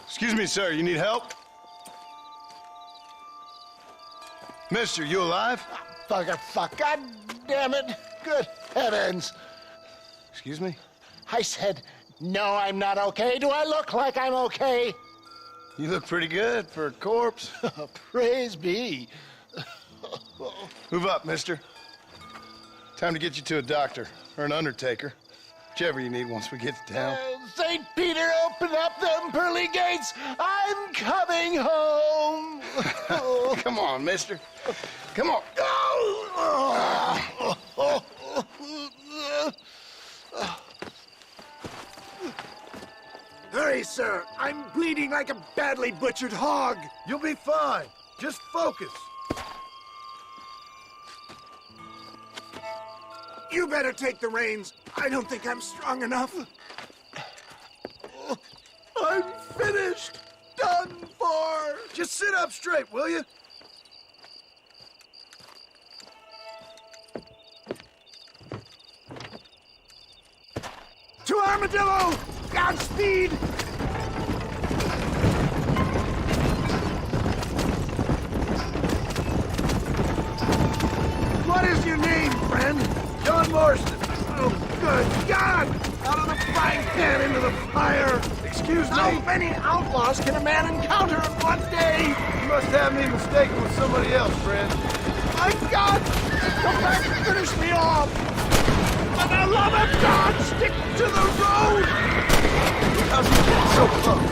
F: Excuse me, sir. You need help? Mister, you alive?
R: Fuck. God damn it. Good heavens.
F: Excuse me?
R: I said, no, I'm not okay. Do I look like I'm okay?
F: You look pretty good for a corpse.
R: Praise be.
F: Move up, mister. Time to get you to a doctor or an undertaker. Whichever you need once we get to town.
R: St. Peter, open up them pearly gates. I'm coming home.
F: Come on, mister. Come on.
R: Hurry, sir. I'm bleeding like a badly butchered hog.
F: You'll be fine. Just focus.
R: You better take the reins. I don't think I'm strong enough. I'm finished. Done for.
F: Just sit up straight, will you?
R: To Armadillo! Godspeed! What is your name, friend?
F: John Marston.
R: Oh, good God! Out of the frying pan into the fire!
F: Excuse me?
R: How many outlaws can a man encounter in one day?
F: You must have me mistaken with somebody else, friend.
R: My God! Come back and finish me off! For the love of God, stick to the road!
F: How's he getting so close?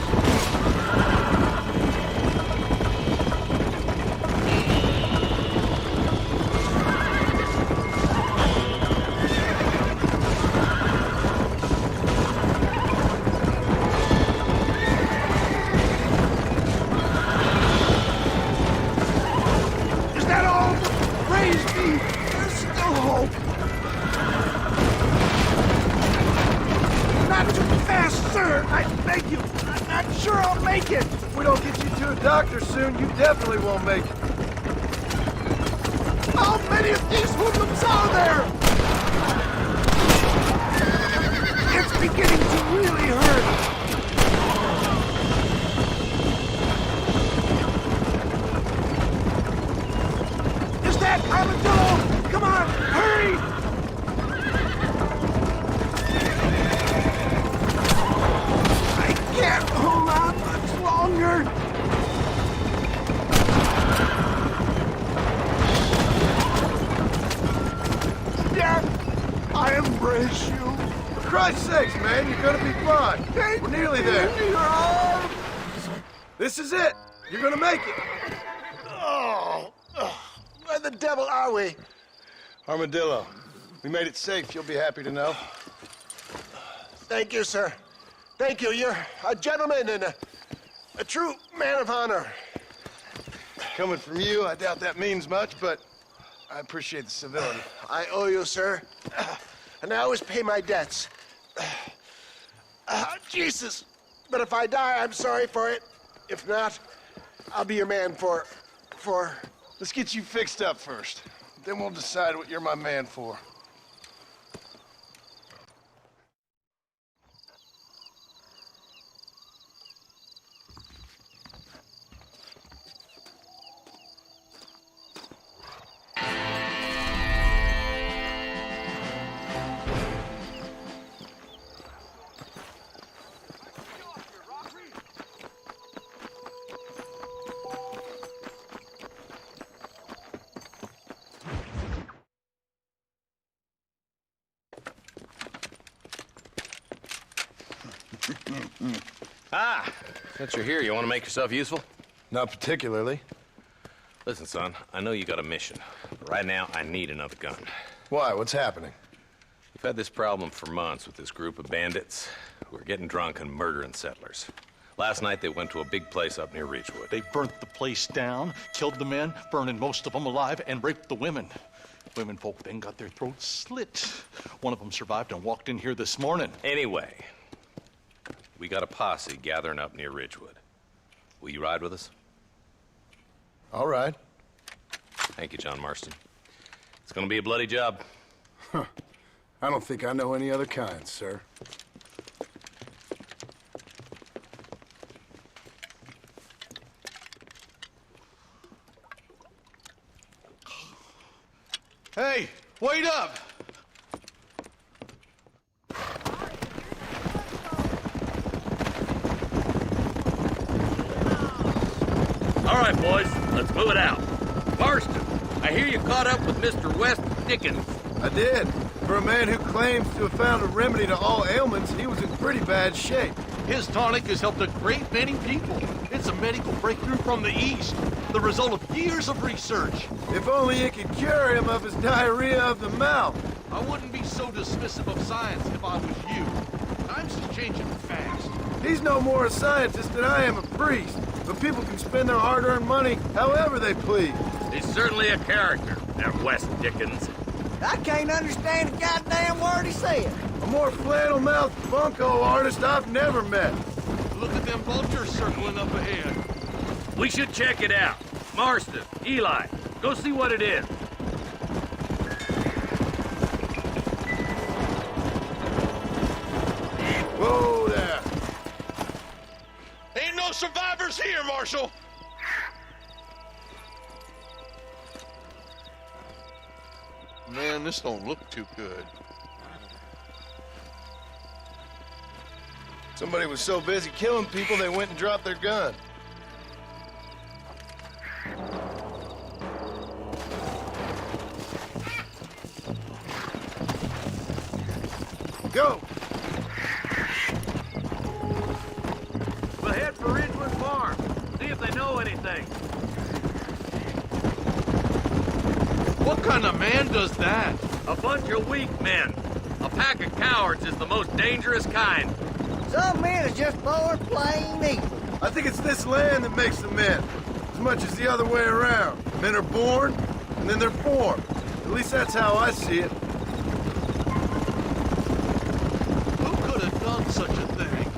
R: Is that all? Praise be! There's still hope! Not too fast, sir! I beg you! I'm not sure I'll make it!
F: If we don't get you to a doctor soon, you definitely won't make it.
R: How many of these hoodlums are there? It's beginning to really hurt! Is that Armadillo? Come on, hurry! I can't hold on much longer. Death, I embrace you.
F: For Christ's sakes, man, you're gonna be fine. We're nearly there. This is it. You're gonna make it.
R: Oh, where the devil are we?
F: Armadillo, we made it safe. You'll be happy to know.
R: Thank you, sir. Thank you. You're a gentleman and a true man of honor.
F: Coming from you, I doubt that means much, but I appreciate the civility.
R: I owe you, sir. And I always pay my debts. Jesus. But if I die, I'm sorry for it. If not, I'll be your man for...
F: Let's get you fixed up first. Then we'll decide what you're my man for.
M: Ah, since you're here, you want to make yourself useful?
F: Not particularly.
M: Listen, son, I know you got a mission, but right now I need another gun.
F: Why? What's happening?
M: We've had this problem for months with this group of bandits who are getting drunk and murdering settlers. Last night they went to a big place up near Ridgewood.
N: They burnt the place down, killed the men, burning most of them alive, and raped the women. Women folk then got their throats slit. One of them survived and walked in here this morning.
M: Anyway, we got a posse gathering up near Ridgewood. Will you ride with us?
F: All right.
M: Thank you, John Marston. It's gonna be a bloody job.
F: Huh. I don't think I know any other kind, sir.
N: Hey, wait up!
K: All right, boys, let's move it out. Marston, I hear you caught up with Mr. West Dickens.
F: I did. For a man who claims to have found a remedy to all ailments, he was in pretty bad shape.
N: His tonic has helped a great many people. It's a medical breakthrough from the East, the result of years of research.
F: If only it could cure him of his diarrhea of the mouth.
N: I wouldn't be so dismissive of science if I was you. Times is changing fast.
F: He's no more a scientist than I am a priest. But people can spend their hard-earned money however they please.
K: He's certainly a character, that West Dickens.
B: I can't understand a goddamn word he said.
F: A more flannel-mouthed bunco artist I've never met.
N: Look at them vultures circling up ahead.
K: We should check it out. Marston, Eli, go see what it is.
F: Whoa there.
N: Ain't no survivors here, Marshal. Man, this don't look too good.
F: Somebody was so busy killing people, they went and dropped their gun. Go!
K: We'll head for Ridgewood Farm. See if they know anything.
N: What kind of man does that?
K: A bunch of weak men. A pack of cowards is the most dangerous kind.
B: Some men are just born plain evil.
F: I think it's this land that makes them men, as much as the other way around. Men are born, and then they're formed. At least that's how I see it.
N: Who could have done such a thing?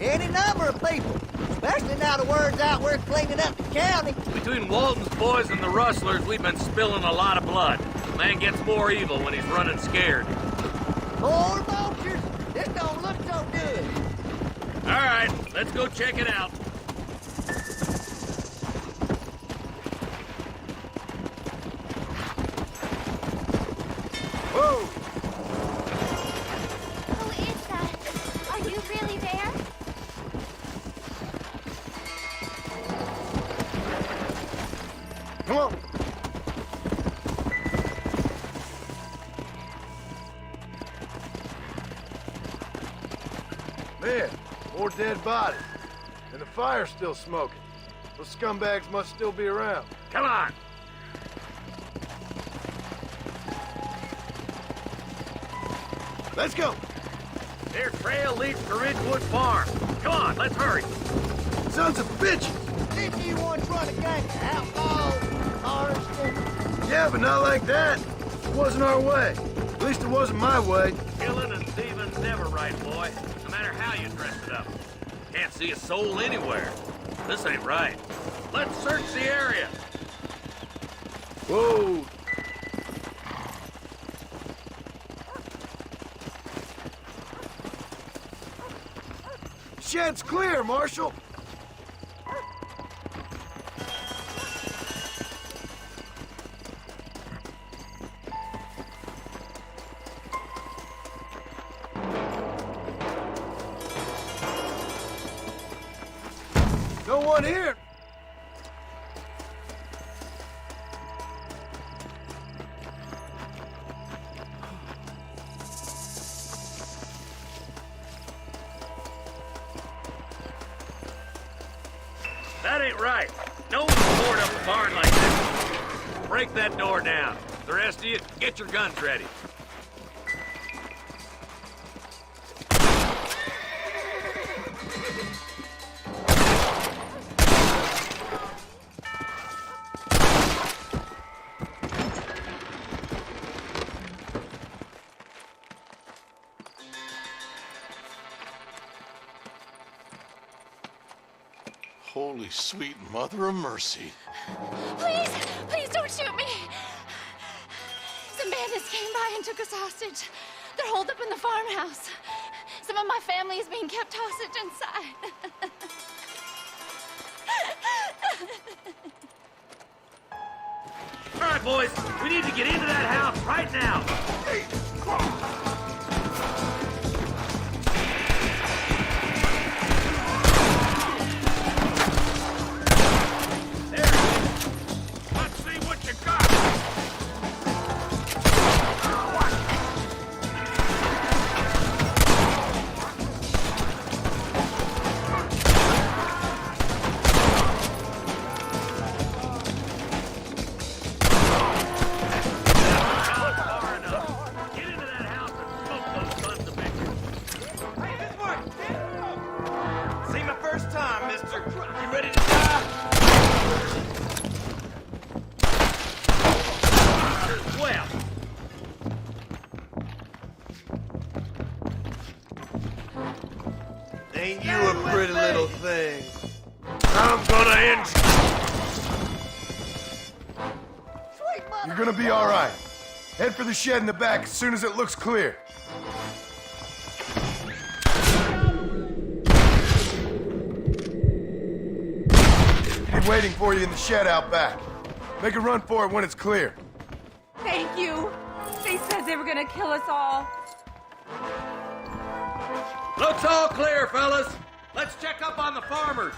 B: Any number of people. Especially now the word's out we're cleaning up the county.
K: Between Walton's boys and the rustlers, we've been spilling a lot of blood. Man gets more evil when he's running scared.
B: Poor vultures. This don't look so good.
K: All right, let's go check it out.
F: Whoa!
C: Who is that? Are you really there?
F: Come on! Man, more dead bodies. And the fire's still smoking. Those scumbags must still be around.
K: Come on.
F: Let's go!
K: Their trail leads to Ridgewood Farm. Come on, let's hurry.
F: Sons of bitches!
B: Didn't you once run a gang of outlaws, Marston?
F: Yeah, but not like that. It wasn't our way. At least it wasn't my way.
K: Killing and thieving's never right, boy. No matter how you dress it up. Can't see a soul anywhere. This ain't right. Let's search the area.
F: Whoa! Shed's clear, Marshal. No one here.
K: That ain't right. No one can board up a barn like this. Break that door down. The rest of you, get your guns ready.
N: Holy sweet mother of mercy.
J: Please, please don't shoot me. Some bandits came by and took us hostage. They're holed up in the farmhouse. Some of my family is being kept hostage inside.
K: All right, boys, we need to get into that house right now.
G: Ain't you a pretty little thing? I'm gonna end
F: You're gonna be all right. Head for the shed in the back as soon as it looks clear. He'll be waiting for you in the shed out back. Make a run for it when it's clear.
S: Thank you. They said they were gonna kill us all.
K: Looks all clear, fellas. Let's check up on the farmers.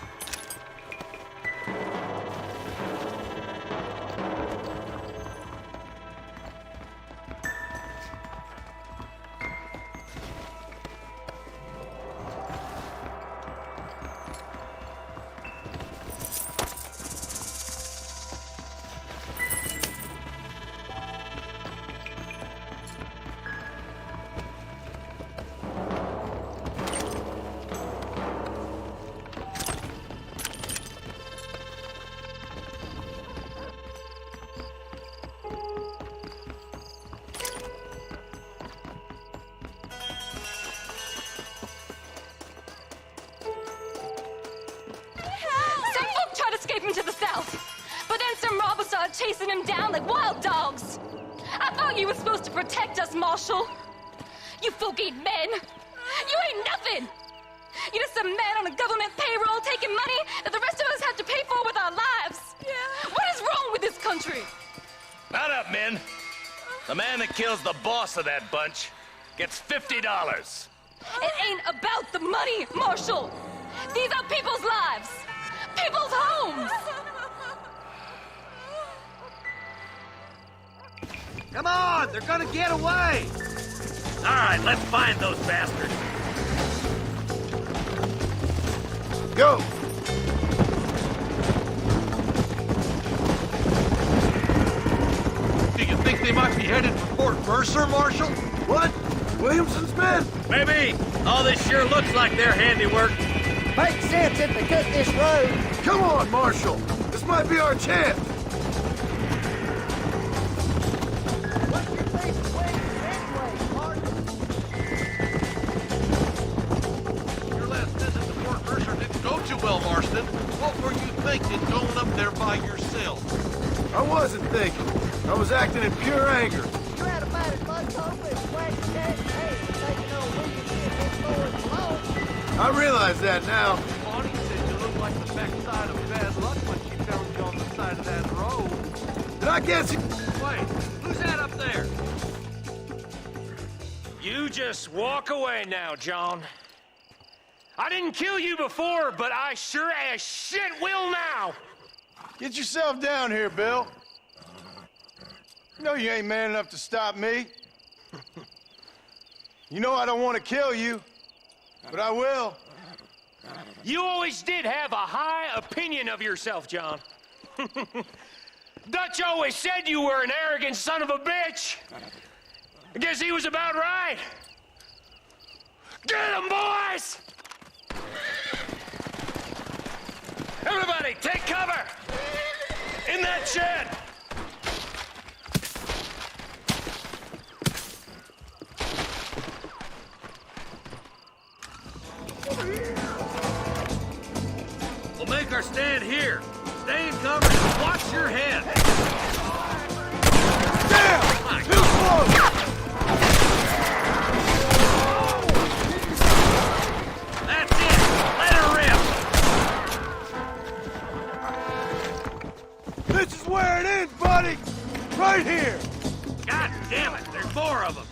S: To the south, but then some robbers started chasing him down like wild dogs. I thought you were supposed to protect us, Marshal. You folk ain't men. You ain't nothing. You're just a man on a government payroll taking money that the rest of us have to pay for with our lives. Yeah. What is wrong with this country?
K: Not up, men. The man that kills the boss of that bunch gets $50.
S: It ain't about the money, Marshal. These are people's lives. People's homes!
K: Come on, they're gonna get away! All right, let's find those bastards.
F: Go!
N: Do you think they might be headed for Fort Mercer, Marshal?
F: What? Williamson's men?
K: Maybe. All this sure looks like their handiwork.
B: Makes sense if they cut this road.
F: Come on, Marshal. This might be our chance.
B: What's your big plan anyway, Marshal?
N: Your last visit to Fort Mercer didn't go too well, Marston. What were you thinking going up there by yourself?
F: I wasn't thinking. I was acting in pure anger.
B: You had about as much hope as flashing that head taking on Williamson this Lord's alone.
F: I realize that now.
P: Bonnie said you looked like the backside of bad luck when she found you on the side of that road.
F: Did I guess you?
K: Wait, who's that up there?
H: You just walk away now, John. I didn't kill you before, but I sure as shit will now.
F: Get yourself down here, Bill. You know you ain't man enough to stop me. You know I don't want to kill you, but I will.
H: You always did have a high opinion of yourself, John. Dutch always said you were an arrogant son of a bitch. I guess he was about right. Get him, boys! Everybody, take cover! In that shed!
K: We'll make our stand here. Stay in cover and watch your head. Damn! Too close! That's it! Let her rip!
R: This is where it ends, buddy! Right here!
K: God damn it, there's more of them!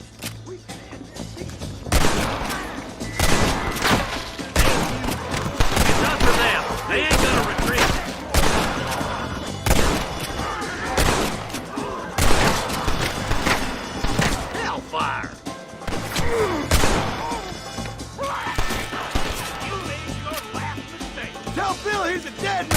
K: It's up to them. They ain't gonna retreat. Hellfire!
R: Tell Bill he's a dead man!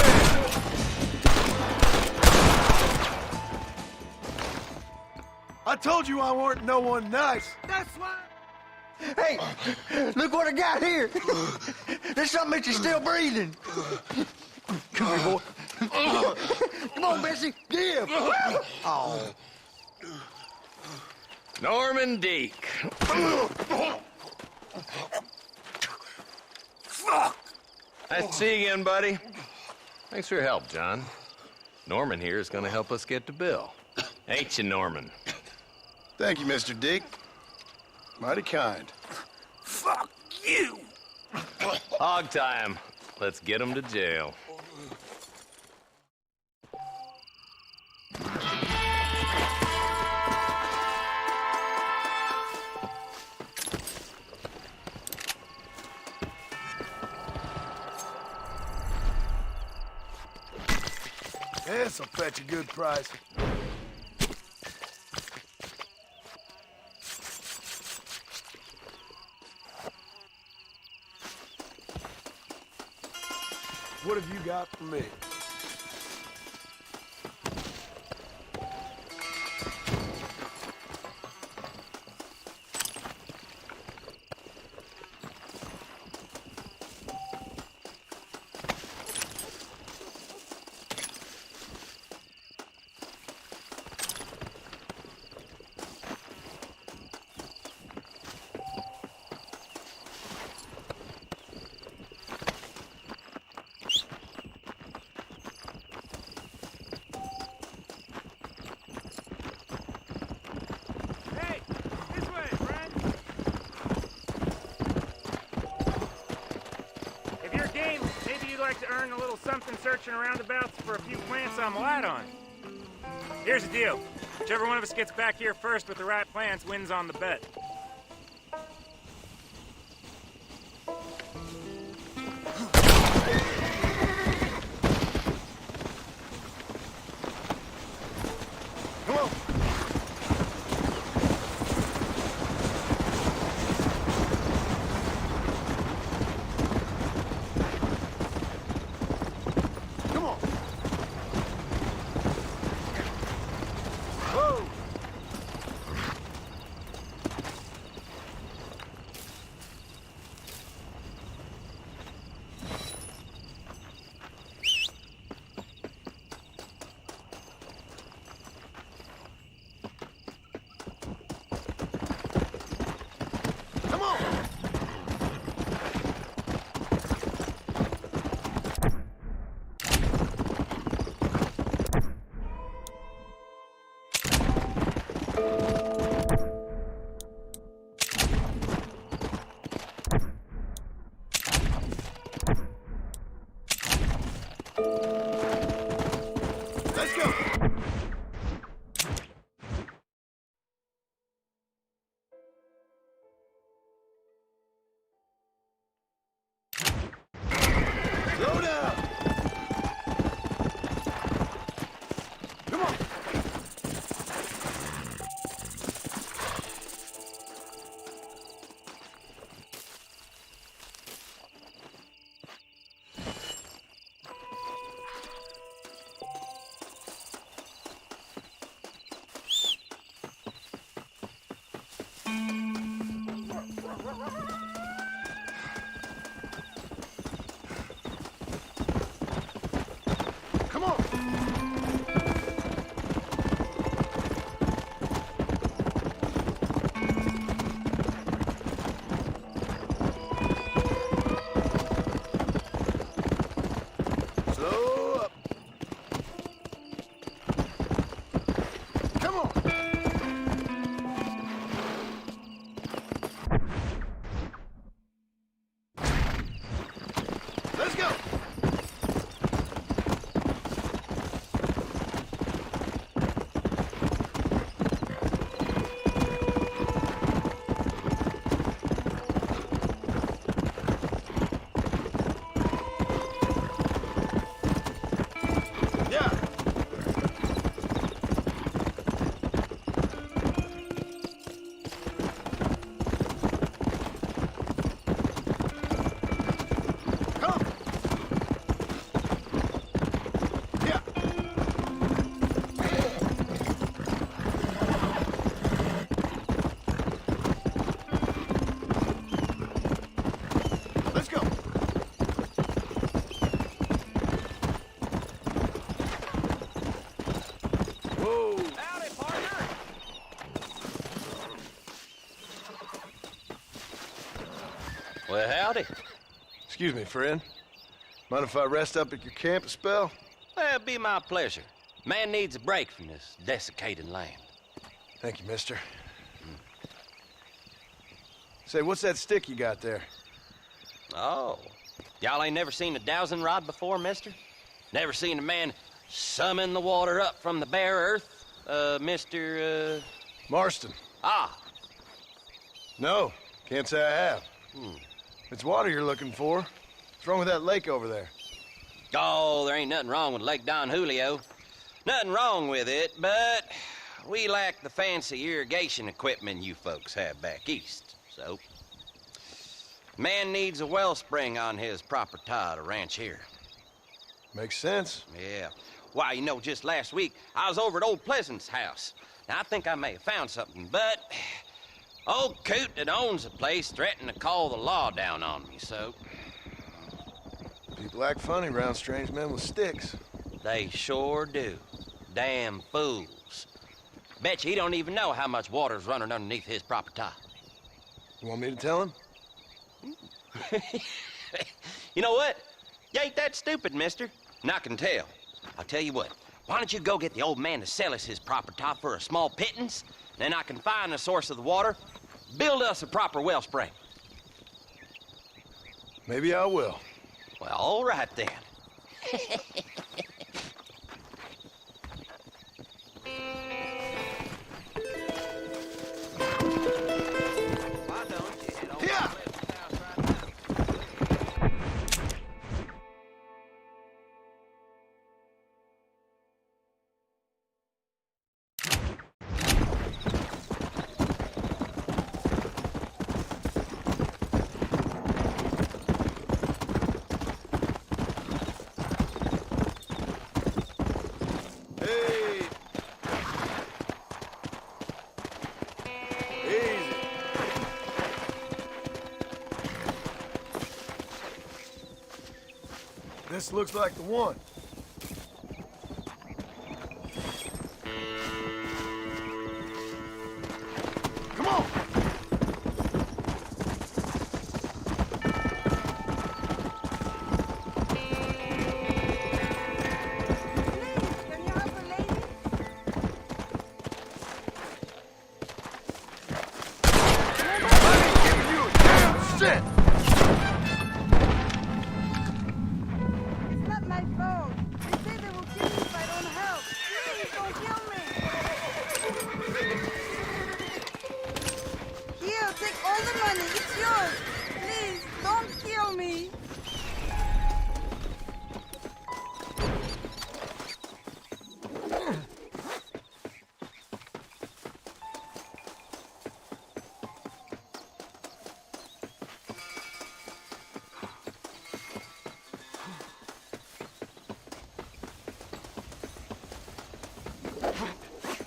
R: I told you I weren't no one nice.
B: That's why. Hey, look what I got here. There's something that you're still breathing. Come here, boy. Come on, Bessie. Give. Oh.
M: Norman Deek.
R: Fuck!
M: Nice to see you again, buddy. Thanks for your help, John. Norman here is going to help us get to Bill. Ain't you, Norman?
F: Thank you, Mr. Dick. Mighty kind.
R: Fuck you!
M: Hog time. Let's get him to jail.
R: This'll fetch a good price. What have you got for me?
T: To earn a little something searching roundabouts for a few plants I'm light on. Here's the deal. Whichever one of us gets back here first with the right plants wins on the bet.
R: Come on. Let's go. Slow down. Come on.
F: Come on. Slow up. Come on. Let's go. Yeah. Come. Yeah. Let's go. Whoa.
H: Howdy, partner.
F: Well, howdy. Excuse me, friend. Mind if I rest up at your camp a spell?
U: Well, it'd be my pleasure. Man needs a break from this desiccated land.
F: Thank you, mister. Say, what's that stick you got there?
U: Oh, y'all ain't never seen a dowsing rod before, mister? Never seen a man summon the water up from the bare earth, Mr.
F: Marston.
U: Ah.
F: No, can't say I have. It's water you're looking for. What's wrong with that lake over there?
U: Oh, there ain't nothing wrong with Lake Don Julio. Nothing wrong with it, but we lack the fancy irrigation equipment you folks have back east, so... Man needs a wellspring on his property to ranch here.
F: Makes sense.
U: Yeah. Why, you know, just last week, I was over at old Pleasant's house. Now, I think I may have found something, but... Old coot that owns the place threatened to call the law down on me, so...
F: People act funny around strange men with sticks.
U: They sure do. Damn fools. Bet you he don't even know how much water's running underneath his property.
F: You want me to tell him?
U: You know what? You ain't that stupid, mister. And I can tell. I'll tell you what. Why don't you go get the old man to sell us his property for a small pittance? Then I can find the source of the water, build us a proper wellspring.
F: Maybe I will.
U: Well, all right then.
F: This looks like the one. Come on!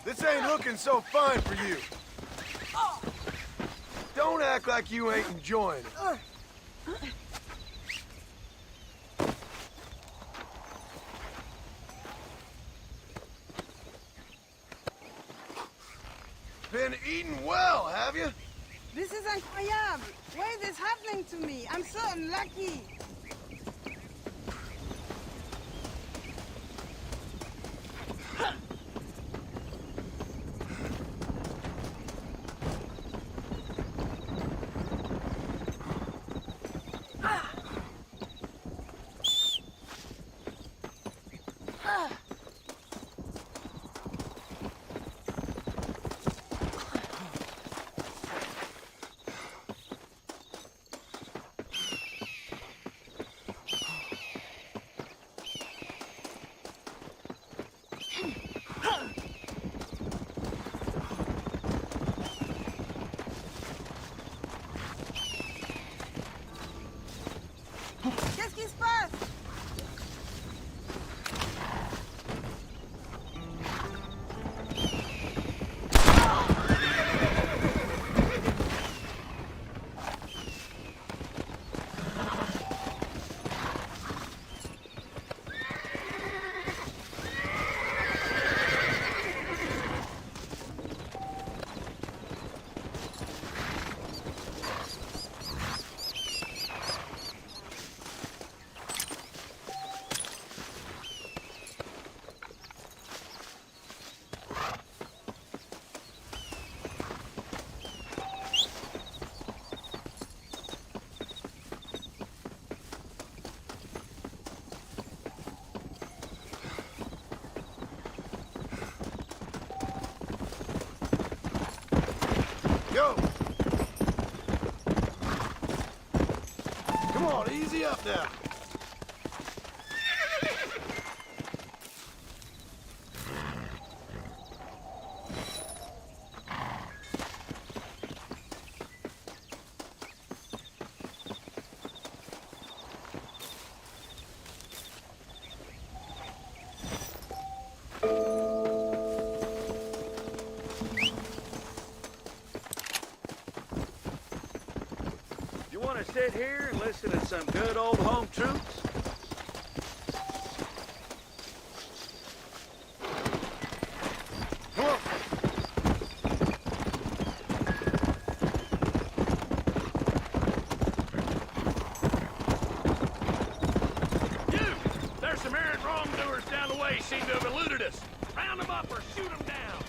F: This ain't looking so fine for you. Don't Don't act like you ain't enjoying it. Been eating well, have you?
D: This is incroyable. Why is this happening to me? I'm so unlucky. Qu'est-ce qui se passe?
F: Yo! Come on, easy up now.
K: You want to sit here and listen to some good old home troops?
F: Come on.
K: You! There's some errant wrongdoers down the way seem to have eluded us. Round them up or shoot them down.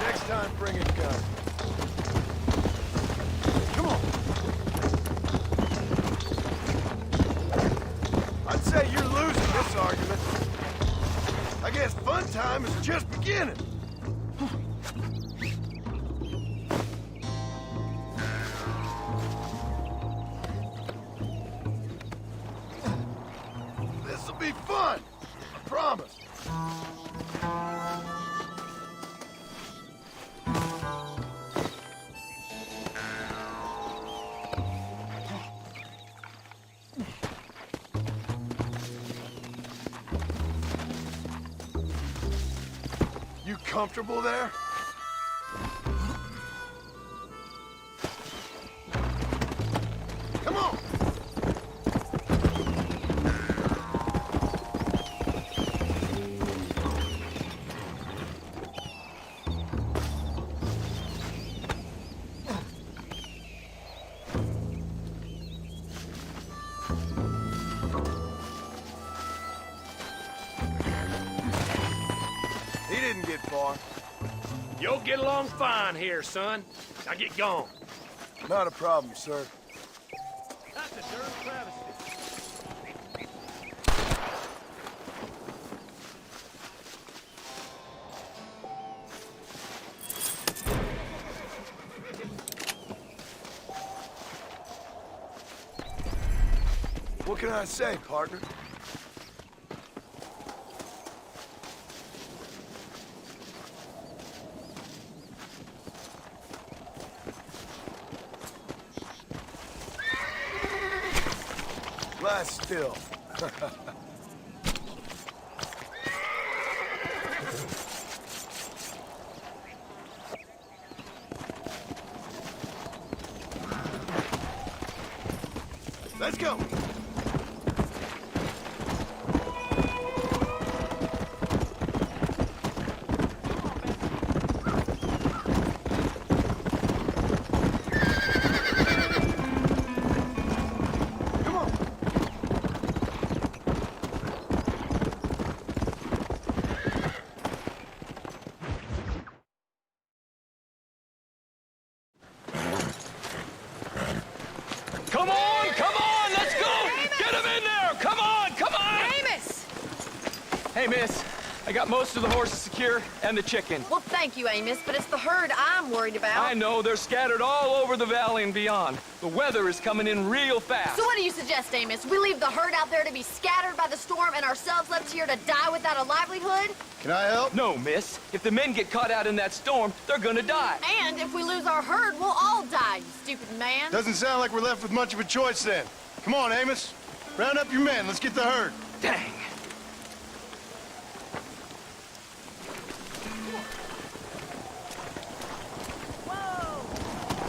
F: Next time, bring a gun. Come on. I'd say you're losing this argument. I guess fun time is just beginning. This'll be fun. I promise. You comfortable there? Come on! He didn't get far.
K: You'll get along fine here, son. Now get going.
F: Not a problem, sir.
K: That's a darn travesty.
F: What can I say, partner? Lie still. Let's go.
G: Come on, let's go! Get him in there! Come on!
J: Amos!
G: Hey, miss, I got most of the horses secure and the chicken.
J: Well, thank you, Amos, but it's the herd I'm worried about.
G: I know, they're scattered all over the valley and beyond. The weather is coming in real fast.
J: So what do you suggest, Amos? We leave the herd out there to be scattered by the storm and ourselves left here to die without a livelihood?
F: Can I help?
G: No, miss. If the men get caught out in that storm, they're gonna die.
J: And if we lose our herd, we'll all die, you stupid man.
F: Doesn't sound like we're left with much of a choice then. Come on, Amos. Round up your men. Let's get the herd.
G: Dang.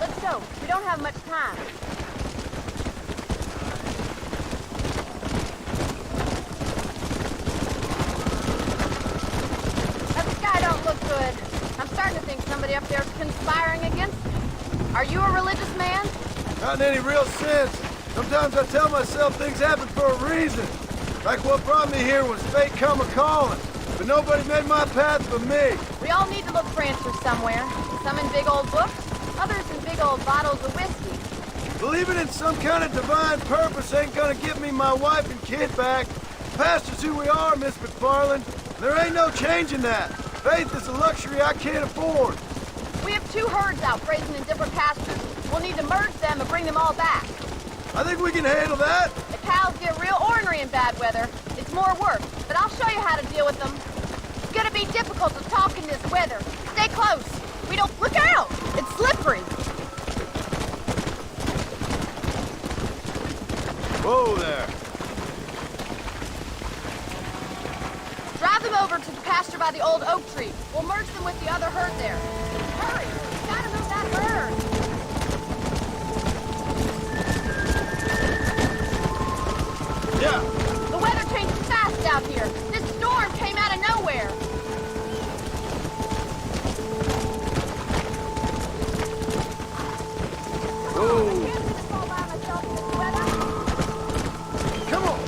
J: Let's go. We don't have much time. That sky don't look good. I'm starting to think somebody up there's conspiring against me. Are you a religious man?
F: Not in any real sense. Sometimes I tell myself things happen for a reason. Like what brought me here was fate come a-calling. But nobody made my path but me.
J: We all need to look for answers somewhere. Some in big old books, others in big old bottles of whiskey.
F: Believing in some kind of divine purpose ain't gonna get me my wife and kid back. Past is who we are, Miss McFarland. There ain't no changing that. Faith is a luxury I can't afford.
J: We have 2 herds out grazing in different pastures. We'll need to merge them and bring them all back.
F: I think we can handle that.
J: The cows get real ornery in bad weather. It's more work, but I'll show you how to deal with them. It's gonna be difficult to talk in this weather. Stay close. We don't... Look out! It's slippery.
F: Whoa there.
J: Drive them over to the pasture by the old oak tree. We'll merge them with the other herd there. Hurry! We gotta move that herd!
F: Yeah.
J: The weather changes fast out here. This storm came out of nowhere.
F: Whoa. Come on.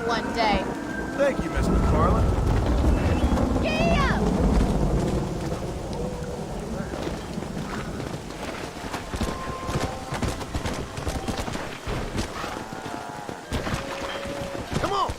J: one day.
F: Thank you, Miss McFarland.
J: Giddy up!
F: Come on!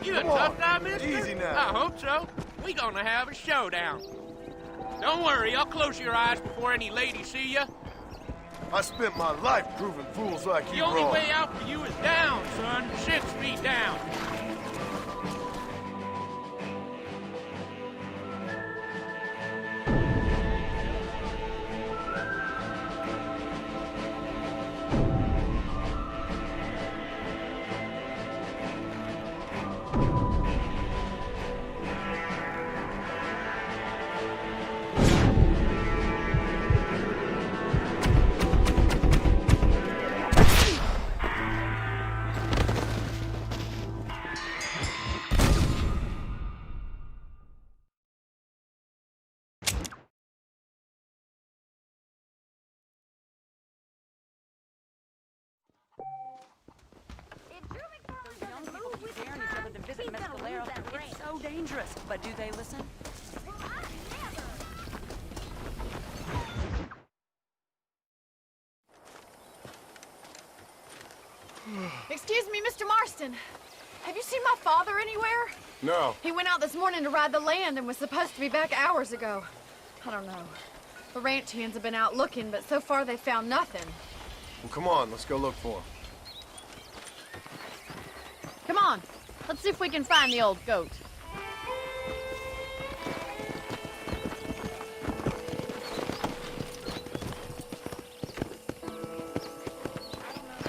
G: You a tough guy, mister?
F: Easy now.
G: I hope so. We gonna have a showdown. Don't worry, I'll close your eyes before any ladies see you.
F: I spent my life proving fools like you
G: The only
F: wrong.
G: way out for you is down, son. 6 feet down.
A: It's so dangerous, but do they listen?
J: Excuse me, Mr. Marston. Have you seen my father anywhere?
F: No.
J: He went out this morning to ride the land and was supposed to be back hours ago. I don't know. The ranch hands have been out looking, but so far they found nothing.
F: Well, come on, let's go look for him.
J: Come on, let's see if we can find the old goat.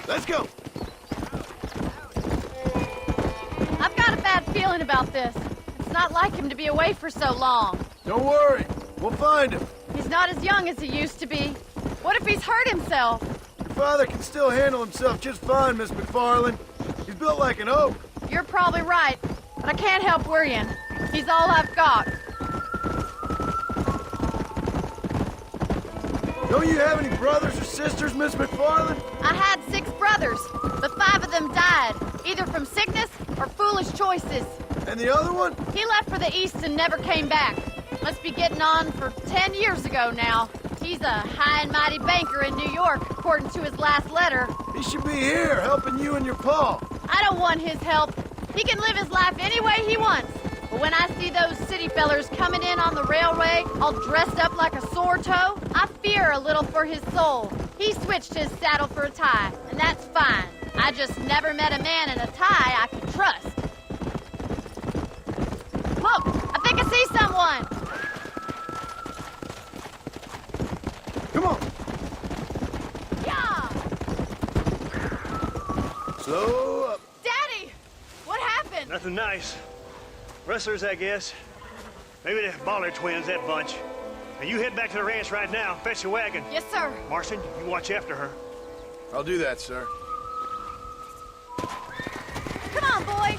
F: Let's go!
J: I've got a bad feeling about this. It's not like him to be away for so long.
F: Don't worry, we'll find him.
J: He's not as young as he used to be. What if he's hurt himself?
F: Your father can still handle himself just fine, Miss McFarland. He's built like an oak.
J: You're probably right, but I can't help worrying. He's all I've got.
F: Don't you have any brothers or sisters, Miss McFarland?
J: I had 6 brothers, but 5 of them died, either from sickness or foolish choices.
F: And the other one?
J: He left for the east and never came back. Must be getting on for 10 years ago now. He's a high and mighty banker in New York, according to his last letter.
F: He should be here, helping you and your pa.
J: I don't want his help. He can live his life any way he wants. But when I see those city fellers coming in on the railway, all dressed up like a sore toe, I fear a little for his soul. He switched his saddle for a tie, and that's fine. I just never met a man in a tie I could trust. Look, I think I see someone.
F: Come on.
J: Yeah!
F: Slow up.
J: Daddy! What happened?
Q: Nothing nice. Rustlers, I guess. Maybe the Baller twins, that bunch. Now you head back to the ranch right now. Fetch a wagon.
J: Yes, sir.
Q: Marston, you watch after her.
F: I'll do that, sir.
J: Come on, boy.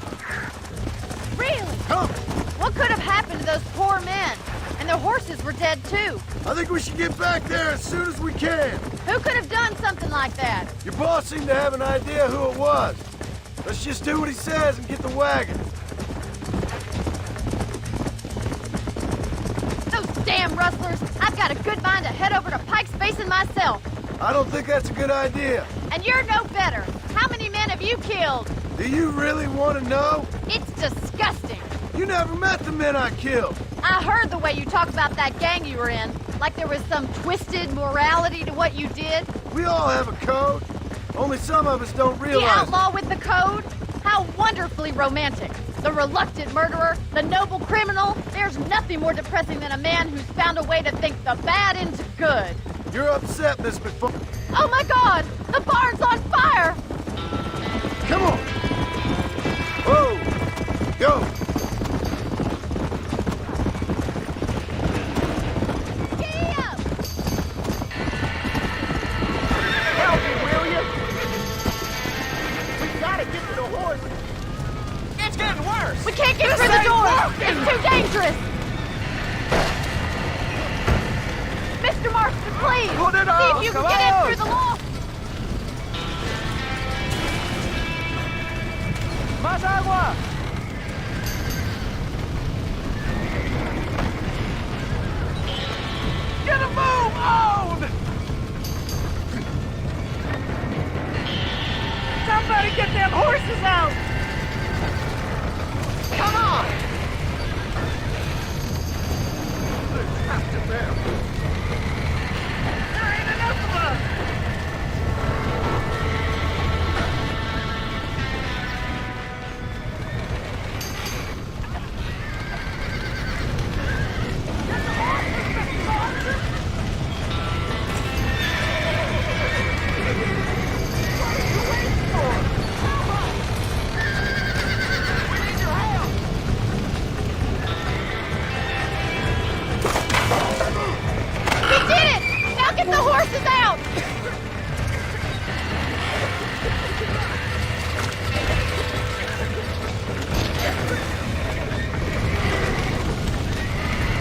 J: Really?
F: Come.
J: What could have happened to those poor men? And their horses were dead, too.
F: I think we should get back there as soon as we can.
J: Who could have done something like that?
F: Your boss seemed to have an idea who it was. Let's just do what he says and get the wagon.
J: Those damn rustlers! I've got a good mind to head over to Pike's Basin myself.
F: I don't think that's a good idea.
J: And you're no better. How many men have you killed?
F: Do you really want to know?
J: It's disgusting.
F: You never met the men I killed.
J: I heard the way you talk about that gang you were in, like there was some twisted morality to what you did.
F: We all have a code. Only some of us don't realize
J: The outlaw with the code? How wonderfully romantic. The reluctant murderer, the noble criminal. There's nothing more depressing than a man who's found a way to think the bad into good.
F: You're upset, Miss McFarland.
J: Oh my God! The barn's on fire!
F: Come on! Whoa! Go!
J: Giddy up!
B: Help me, will you?
J: We can't get through the door! It's too dangerous! Mr. Marston, please!
R: Put it
J: See
R: up!
J: if you can
R: Come
J: get in
R: on!
J: through the loft!
R: Más agua! Get a move on! Somebody get them horses out! Come on! There's half to bear. There ain't enough of us!
J: Get the horses out!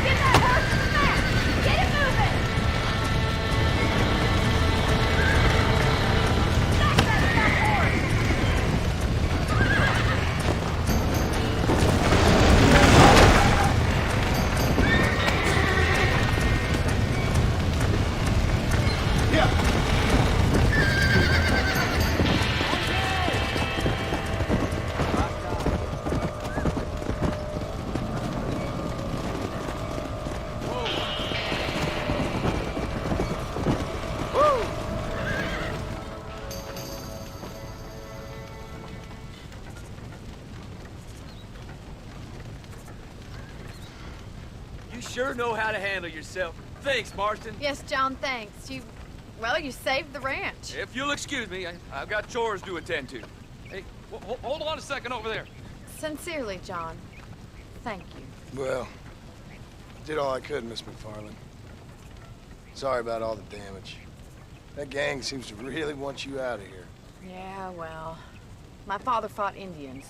J: Get that horse to the back! Get it moving! Stop that dumb horse!
K: You sure know how to handle yourself. Thanks, Marston.
J: Yes, John, thanks. You saved the ranch.
K: If you'll excuse me, I've got chores to attend to. Hey, hold on a second over there.
J: Sincerely, John. Thank you.
F: Well, did all I could, Miss McFarland. Sorry about all the damage. That gang seems to really want you out of here.
I: Yeah, well, my father fought Indians.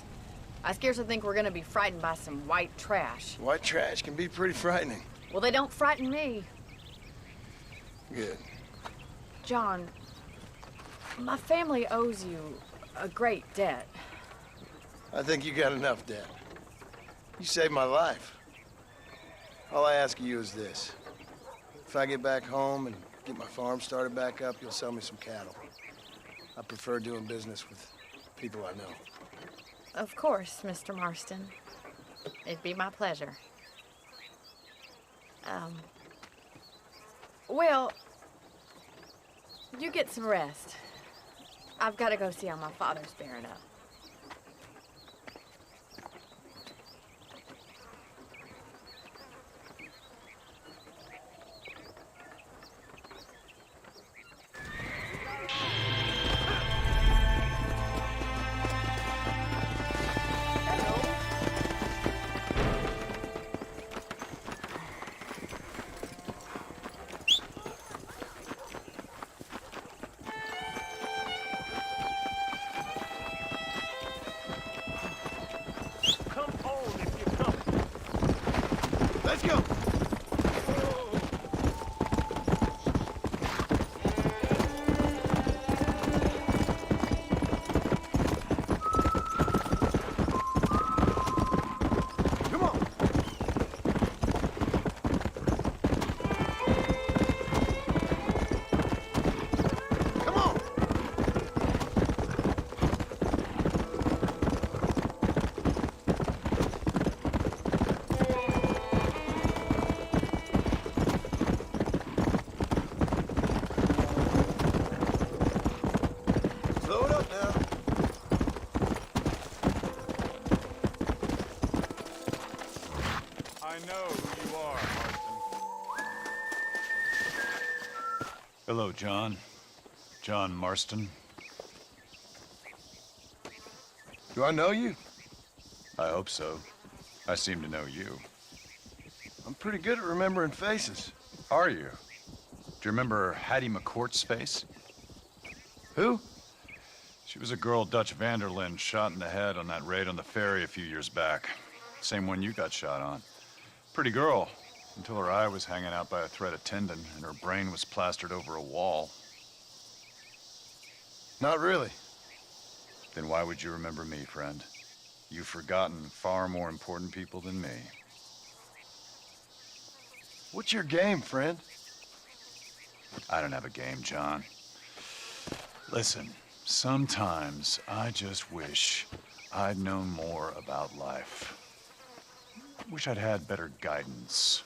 I: I scarcely think we're gonna be frightened by some white trash.
F: White trash can be pretty frightening.
I: Well, they don't frighten me.
F: Good.
I: John, my family owes you a great debt.
F: I think you got enough debt. You saved my life. All I ask of you is this. If I get back home and get my farm started back up, you'll sell me some cattle. I prefer doing business with people I know.
I: Of course, Mr. Marston. It'd be my pleasure. Well, you get some rest. I've got to go see how my father's bearing up.
F: Let's go!
E: Hello, John. John Marston.
F: Do I know you?
E: I hope so. I seem to know you.
F: I'm pretty good at remembering faces.
E: Are you? Do you remember Hattie McCourt's face?
F: Who?
E: She was a girl Dutch Vanderlyn shot in the head on that raid on the ferry a few years back. Same one you got shot on. Pretty girl, until her eye was hanging out by a thread of tendon and her brain was plastered over a wall.
F: Not really.
E: Then why would you remember me, friend? You've forgotten far more important people than me.
F: What's your game, friend?
E: I don't have a game, John. Listen, sometimes I just wish I'd known more about life. Wish I'd had better guidance.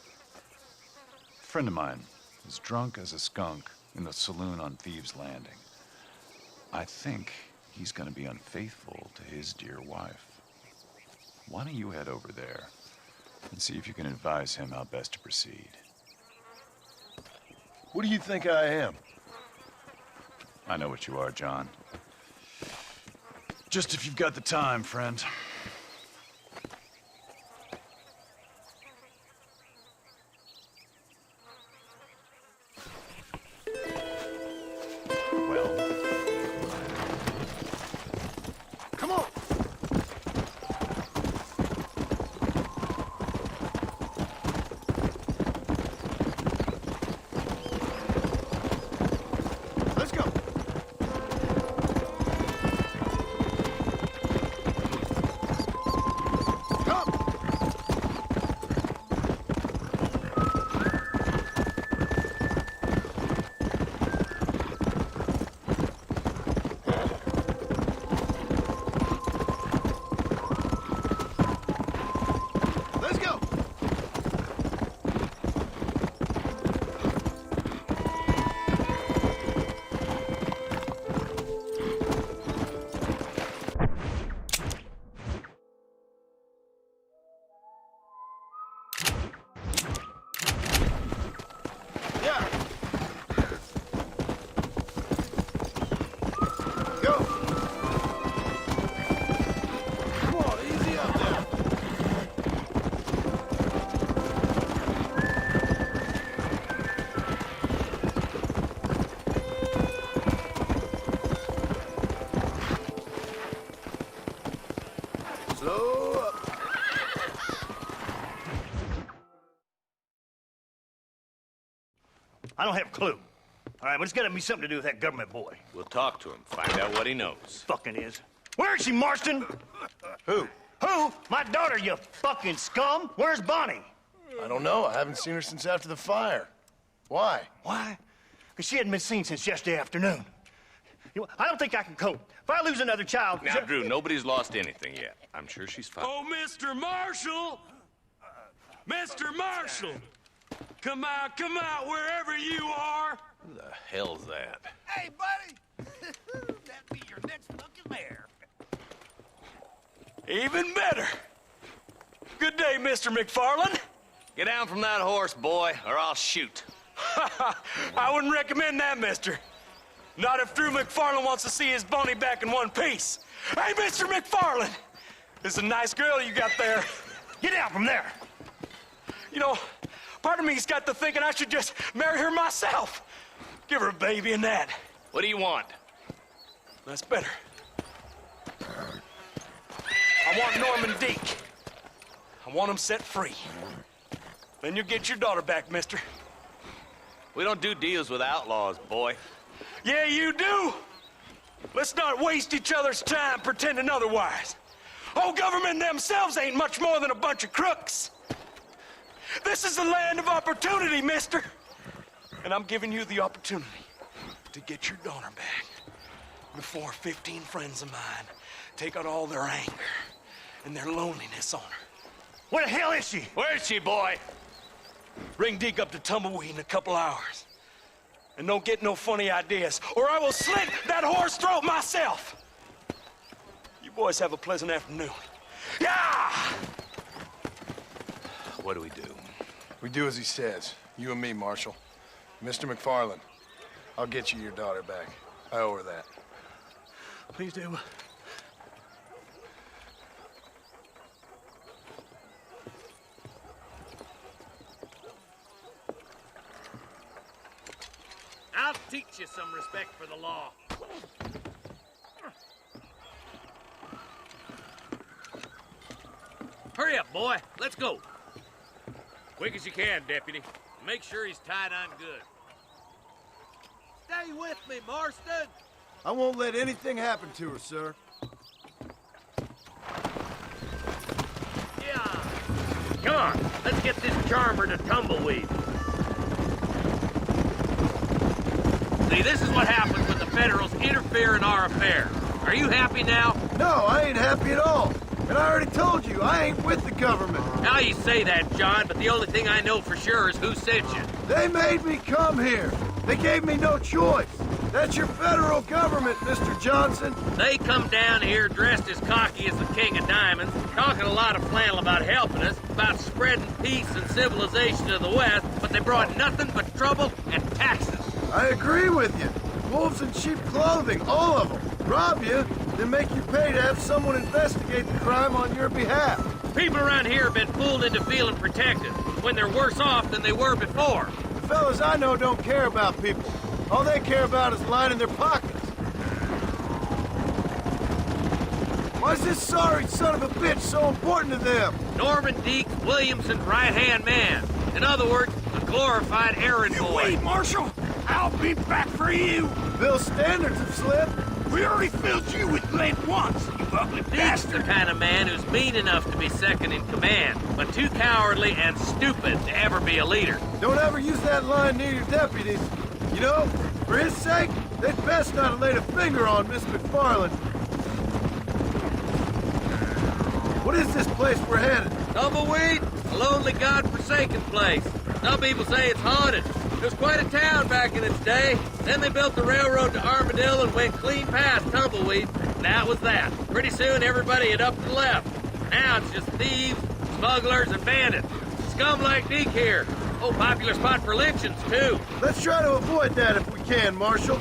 E: A friend of mine was drunk as a skunk in the saloon on Thieves' Landing. I think he's gonna be unfaithful to his dear wife. Why don't you head over there and see if you can advise him how best to proceed?
F: What do you think I am?
E: I know what you are, John. Just if you've got the time, friend.
F: Come on! Let's go!
Q: I don't have a clue. All right, but it's gotta be something to do with that government boy.
M: We'll talk to him, find out what he knows.
Q: Fucking is. Where is she, Marston?
F: Who?
Q: Who? My daughter, you fucking scum. Where's Bonnie?
F: I don't know. I haven't seen her since after the fire. Why?
Q: Why? Because she hadn't been seen since yesterday afternoon. You know, I don't think I can cope. If I lose another child...
M: Now, Drew, nobody's lost anything yet. I'm sure she's fine.
G: Oh, Mr. Marshall! Mr. Marshall! Come out, wherever you are!
M: Who the hell's that?
K: Hey, buddy! That'd be your next looking mare.
G: Even better. Good day, Mr. McFarland.
M: Get down from that horse, boy, or I'll shoot.
G: I wouldn't recommend that, mister. Not if Drew McFarland wants to see his Bonnie back in one piece. Hey, Mr. McFarland! This is a nice girl you got there.
Q: Get out from there!
G: You know, part of me's got to thinking I should just marry her myself. Give her a baby and that.
M: What do you want?
G: That's better. I want Norman Deek. I want him set free. Then you get your daughter back, mister.
M: We don't do deals with outlaws, boy.
G: Yeah, you do. Let's not waste each other's time pretending otherwise. Old government themselves ain't much more than a bunch of crooks. This is the land of opportunity, mister. And I'm giving you the opportunity to get your daughter back before 15 friends of mine take out all their anger and their loneliness on her.
Q: Where the hell is she?
M: Where is she, boy?
G: Bring Deke up to Tumbleweed in a couple hours. And don't get no funny ideas, or I will slit that horse throat myself. You boys have a pleasant afternoon. Yeah!
M: What do we do?
F: We do as he says. You and me, Marshal. Mr. McFarland, I'll get you your daughter back. I owe her that.
Q: Please do.
K: I'll teach you some respect for the law. Hurry up, boy. Let's go. Quick as you can, deputy. Make sure he's tied on good. Stay with me, Marston.
F: I won't let anything happen to her, sir.
K: Yeah. Come on, let's get this charmer to tumbleweed. See, this is what happens when the Federals interfere in our affairs. Are you happy now?
F: No, I ain't happy at all. And I already told you, I ain't with the government.
K: Now you say that, John, but the only thing I know for sure is who sent you.
F: They made me come here. They gave me no choice. That's your federal government, Mr. Johnson.
K: They come down here dressed as cocky as the King of Diamonds, talking a lot of flannel about helping us, about spreading peace and civilization to the West, but they brought nothing but trouble and taxes.
F: I agree with you. Wolves in cheap clothing, all of them. Rob you, then make you pay to have someone investigate the crime on your behalf.
K: People around here have been fooled into feeling protected, when they're worse off than they were before.
F: The fellas I know don't care about people. All they care about is lining their pockets. Why is this sorry son of a bitch so important to them?
K: Norman Deek Williamson's right-hand man. In other words, a glorified errand boy.
R: Wait, Marshal! I'll be back for you!
F: Bill's standards have slipped.
R: We already filled you with lead once, you ugly
K: Deek's the kind of man who's mean enough to be second in command, but too cowardly and stupid to ever be a leader.
F: Don't ever use that line near your deputies. You know, for his sake, they'd best not have laid a finger on Miss McFarland. What is this place we're headed?
K: Tumbleweed, a lonely, god-forsaken place. Some people say it's haunted. It was quite a town back in its day. Then they built the railroad to Armadillo and went clean past Tumbleweed. And that was that. Pretty soon, everybody had up and left. Now it's just thieves, smugglers, and bandits. Scum like Deke here. Oh, popular spot for lynchings, too.
F: Let's try to avoid that if we can, Marshal.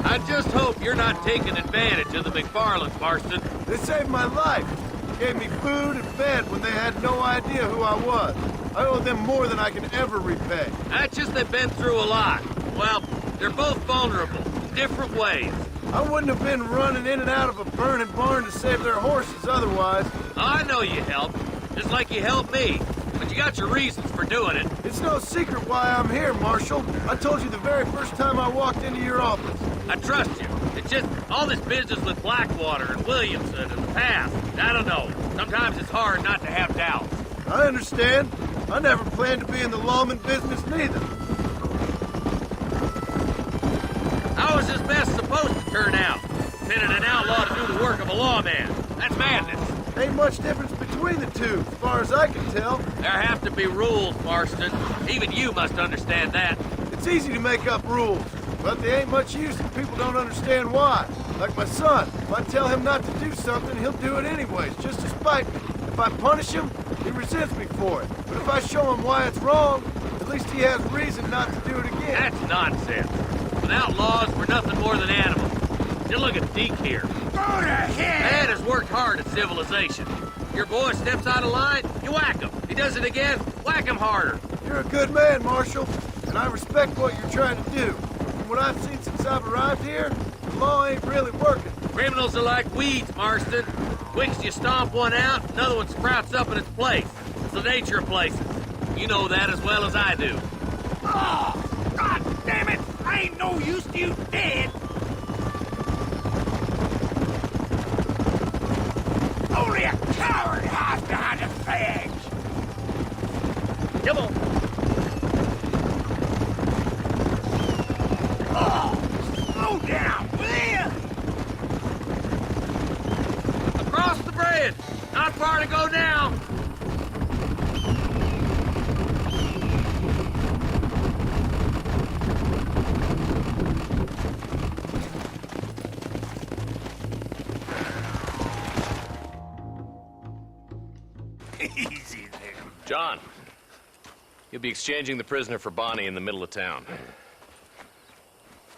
K: I just hope you're not taking advantage of the McFarlands, Marston.
F: They saved my life. Gave me food and bed when they had no idea who I was. I owe them more than I can ever repay.
K: That's just they've been through a lot. Well, they're both vulnerable, in different ways.
F: I wouldn't have been running in and out of a burning barn to save their horses otherwise.
K: I know you helped, just like you helped me. But you got your reasons for doing it.
F: It's no secret why I'm here, Marshal. I told you the very first time I walked into your office.
K: I trust you. It's just all this business with Blackwater and Williamson and the past. I don't know. Sometimes it's hard not to have doubts.
F: I understand. I never planned to be in the lawman business neither.
K: How was this mess supposed to turn out? Sending an outlaw to do the work of a lawman. That's madness.
F: Ain't much difference between the two, as far as I can tell.
K: There have to be rules, Marston. Even you must understand that.
F: It's easy to make up rules, but they ain't much use if people don't understand why. Like my son. If I tell him not to do something, he'll do it anyways, just to spite me. If I punish him, he resents me for it. But if I show him why it's wrong, at least he has reason not to do it again.
K: That's nonsense. Without laws, we're nothing more than animals. You look at Deke here.
R: Go to hell!
K: Dad has worked hard at civilization. Your boy steps out of line, you whack him. He does it again, whack him harder.
F: You're a good man, Marshal, and I respect what you're trying to do. From what I've seen since I've arrived here, the law ain't really working.
K: Criminals are like weeds, Marston. Quick as you stomp one out, another one sprouts up in its place. It's the nature of places. You know that as well as I do.
R: Oh, God damn it! I ain't no use to you dead! Only a coward hides behind a flag!
K: Come on.
R: Oh, slow down, will ya?
K: Across the bridge. Not far to go now.
R: Easy there.
M: John, you'll be exchanging the prisoner for Bonnie in the middle of town.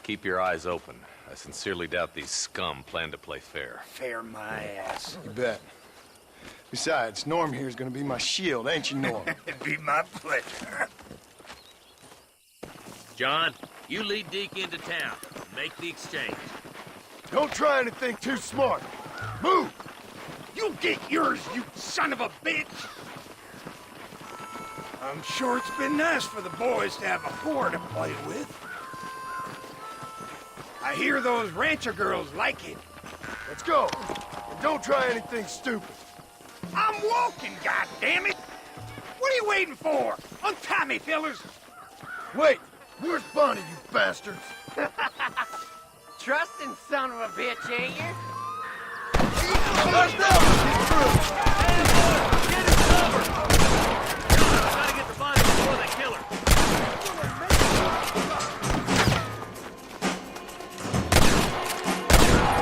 M: Keep your eyes open. I sincerely doubt these scum plan to play fair.
R: Fair my ass.
F: You bet. Besides, Norm here's gonna be my shield, ain't you, Norm?
R: It'd be my pleasure.
K: John, you lead Deke into town. Make the exchange.
F: Don't try anything too smart. Move!
R: You get yours, you son of a bitch! I'm sure it's been nice for the boys to have a whore to play with. I hear those rancher girls like it.
F: Let's go. And don't try anything stupid.
R: I'm walking, goddammit! What are you waiting for? Untie me, fellers!
F: Wait, where's Bonnie, you bastards?
J: Trusting son of a bitch, ain't you?
F: Let's go! Get through!
K: Get his cover! Gotta get the body before they kill her.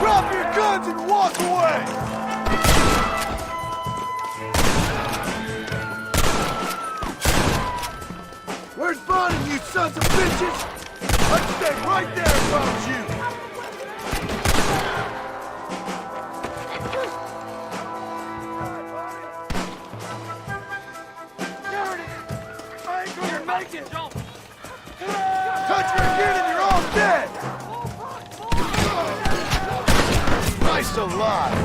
F: Drop your guns and walk away! Where's Bonnie, you sons of bitches? I'd stay right there if I was you!
R: You're making it!
F: Touch her again and you're all dead! Nice alive!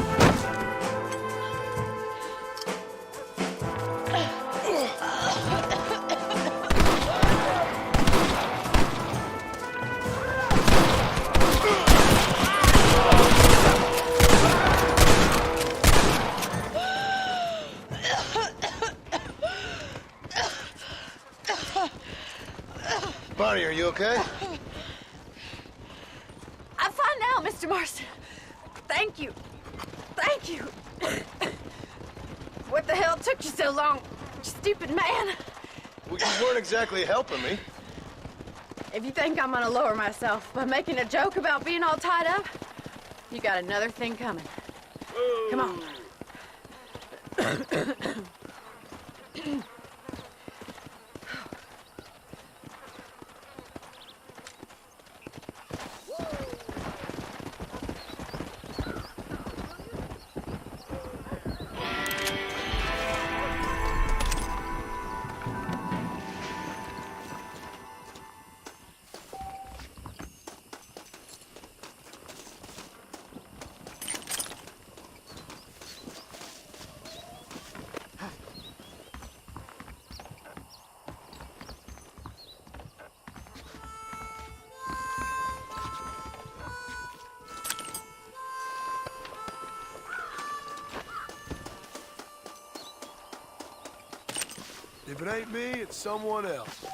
F: Bonnie, are you okay?
I: I'm fine now, Mr. Marston. Thank you. Thank you. What the hell took you so long, stupid man?
F: Well, you weren't exactly helping me.
I: If you think I'm gonna lower myself by making a joke about being all tied up, you got another thing coming. Come on.
F: If it ain't me, it's someone else.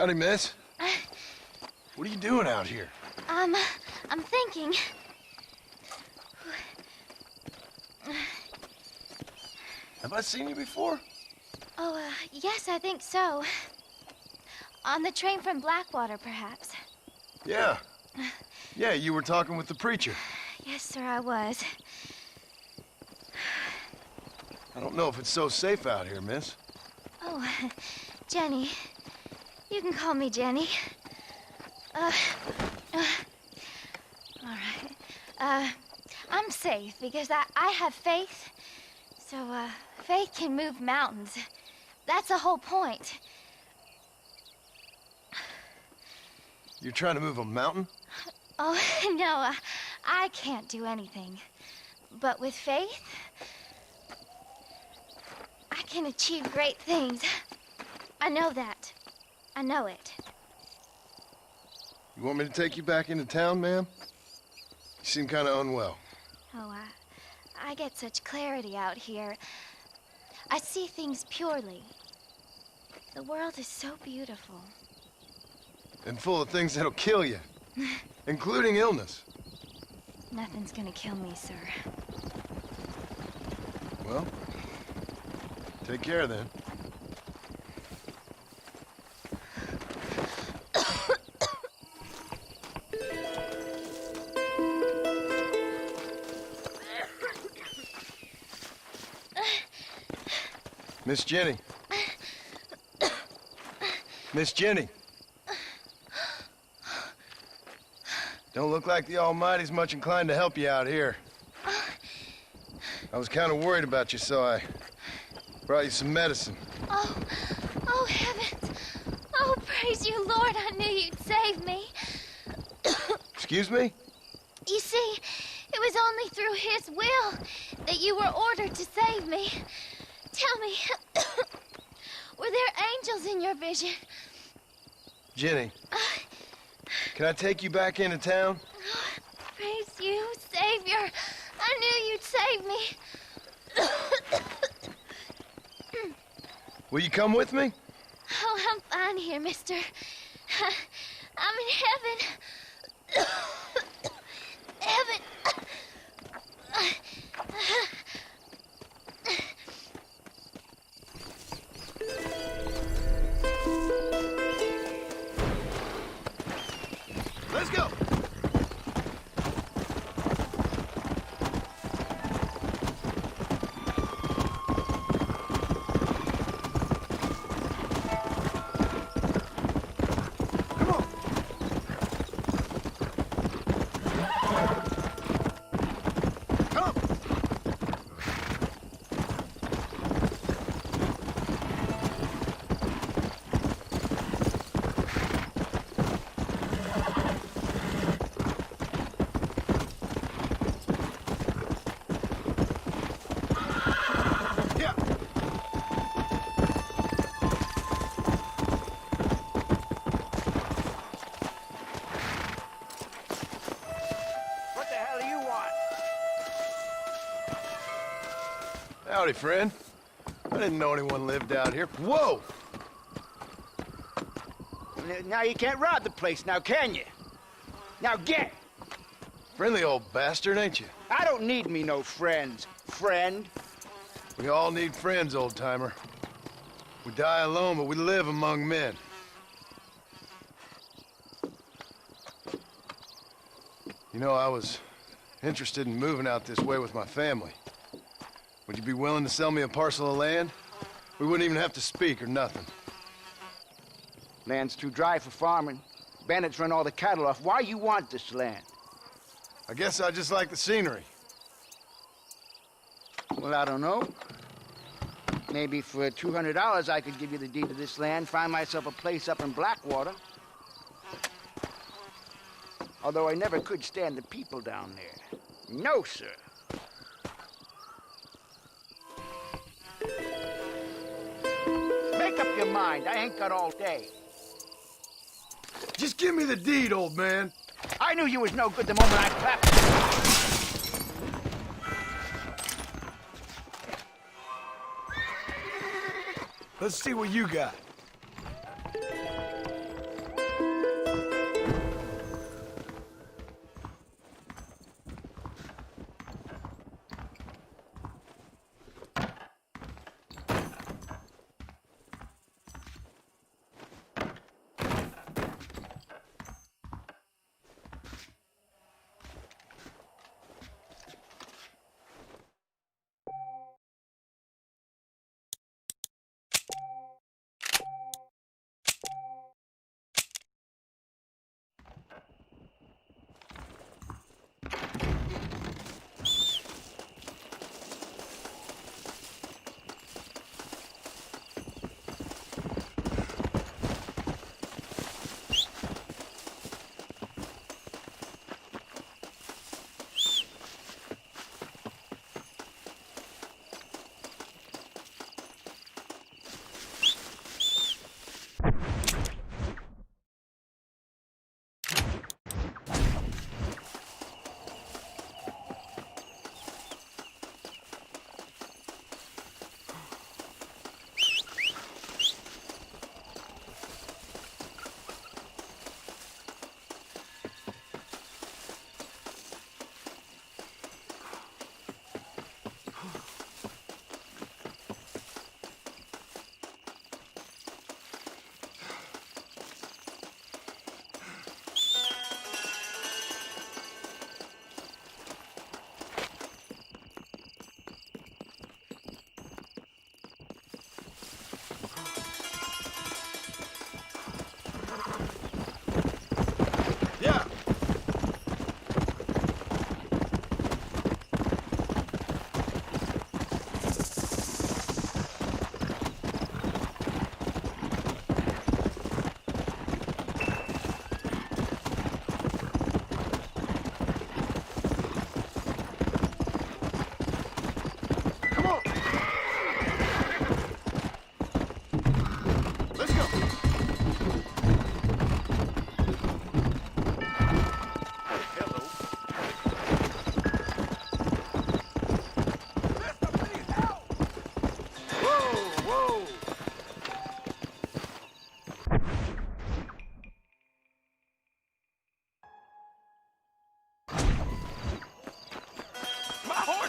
F: Howdy, miss. What are you doing out here?
C: I'm thinking.
F: Have I seen you before?
C: Oh, yes, I think so. On the train from Blackwater, perhaps.
F: Yeah. Yeah, you were talking with the preacher.
C: Yes, sir, I was.
F: I don't know if it's so safe out here, miss.
C: Oh, Jenny. You can call me Jenny. All right. I'm safe because I have faith. So, faith can move mountains. That's the whole point.
F: You're trying to move a mountain?
C: Oh, no, I can't do anything. But with faith, I can achieve great things. I know that. I know it.
F: You want me to take you back into town, ma'am? You seem kind of unwell.
C: Oh, I get such clarity out here. I see things purely. The world is so beautiful.
F: And full of things that'll kill you, including illness.
C: Nothing's gonna kill me, sir.
F: Well, take care then. Miss Jenny. Miss Jenny. Don't look like the Almighty's much inclined to help you out here. I was kind of worried about you, so I brought you some medicine.
C: Oh, heavens. Oh, praise you, Lord. I knew you'd save me.
F: Excuse me?
C: You see, it was only through his will that you were ordered to save me. Tell me, were there angels in your vision?
F: Jenny, can I take you back into town?
C: Praise you, Savior. I knew you'd save me.
F: Will you come with me?
C: Oh, I'm fine here, mister. I'm in heaven. Heaven.
F: Let's go. Howdy, friend. I didn't know anyone lived out here. Whoa!
R: Now you can't rob the place, now can you? Now get!
F: Friendly old bastard, ain't you?
R: I don't need me no friends, friend.
F: We all need friends, old-timer. We die alone, but we live among men. You know, I was interested in moving out this way with my family. Would you be willing to sell me a parcel of land? We wouldn't even have to speak or nothing.
R: Land's too dry for farming. Bandits run all the cattle off. Why you want this land?
F: I guess I just like the scenery.
R: Well, I don't know. Maybe for $200 I could give you the deed to this land, find myself a place up in Blackwater. Although I never could stand the people down there. No, sir. Make up your mind. I ain't got all day.
F: Just give me the deed, old man.
R: I knew you was no good the moment I clapped.
F: Let's see what you got.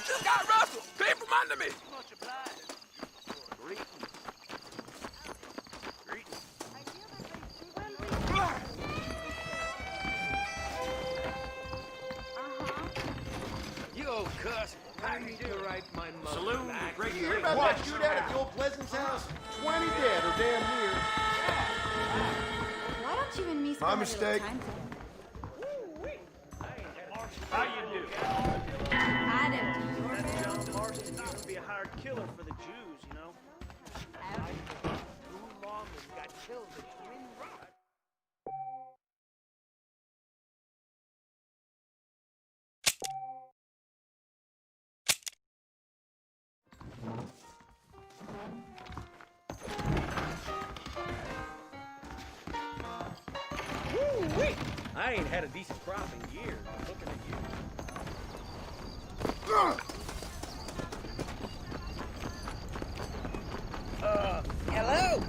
R: just got rustled. Came from under me.
T: Much obliged. Greetings. Greetings.
K: You old cuss. How do you do right, my mother?
T: Saloon, great
P: You about
T: Watch.
P: that shootout at the old Pleasance house? 20 dead or damn near.
J: Why don't you and me spend
F: My
J: a little
F: mistake.
J: time together?
T: How you do?
J: I don't do your best.
T: John Marston used to be a hired killer for the Jews, you know? Too long and got killed in twin rock.
K: Woo-wee! I ain't had a decent crop in years. I'm looking at you.
J: Hello?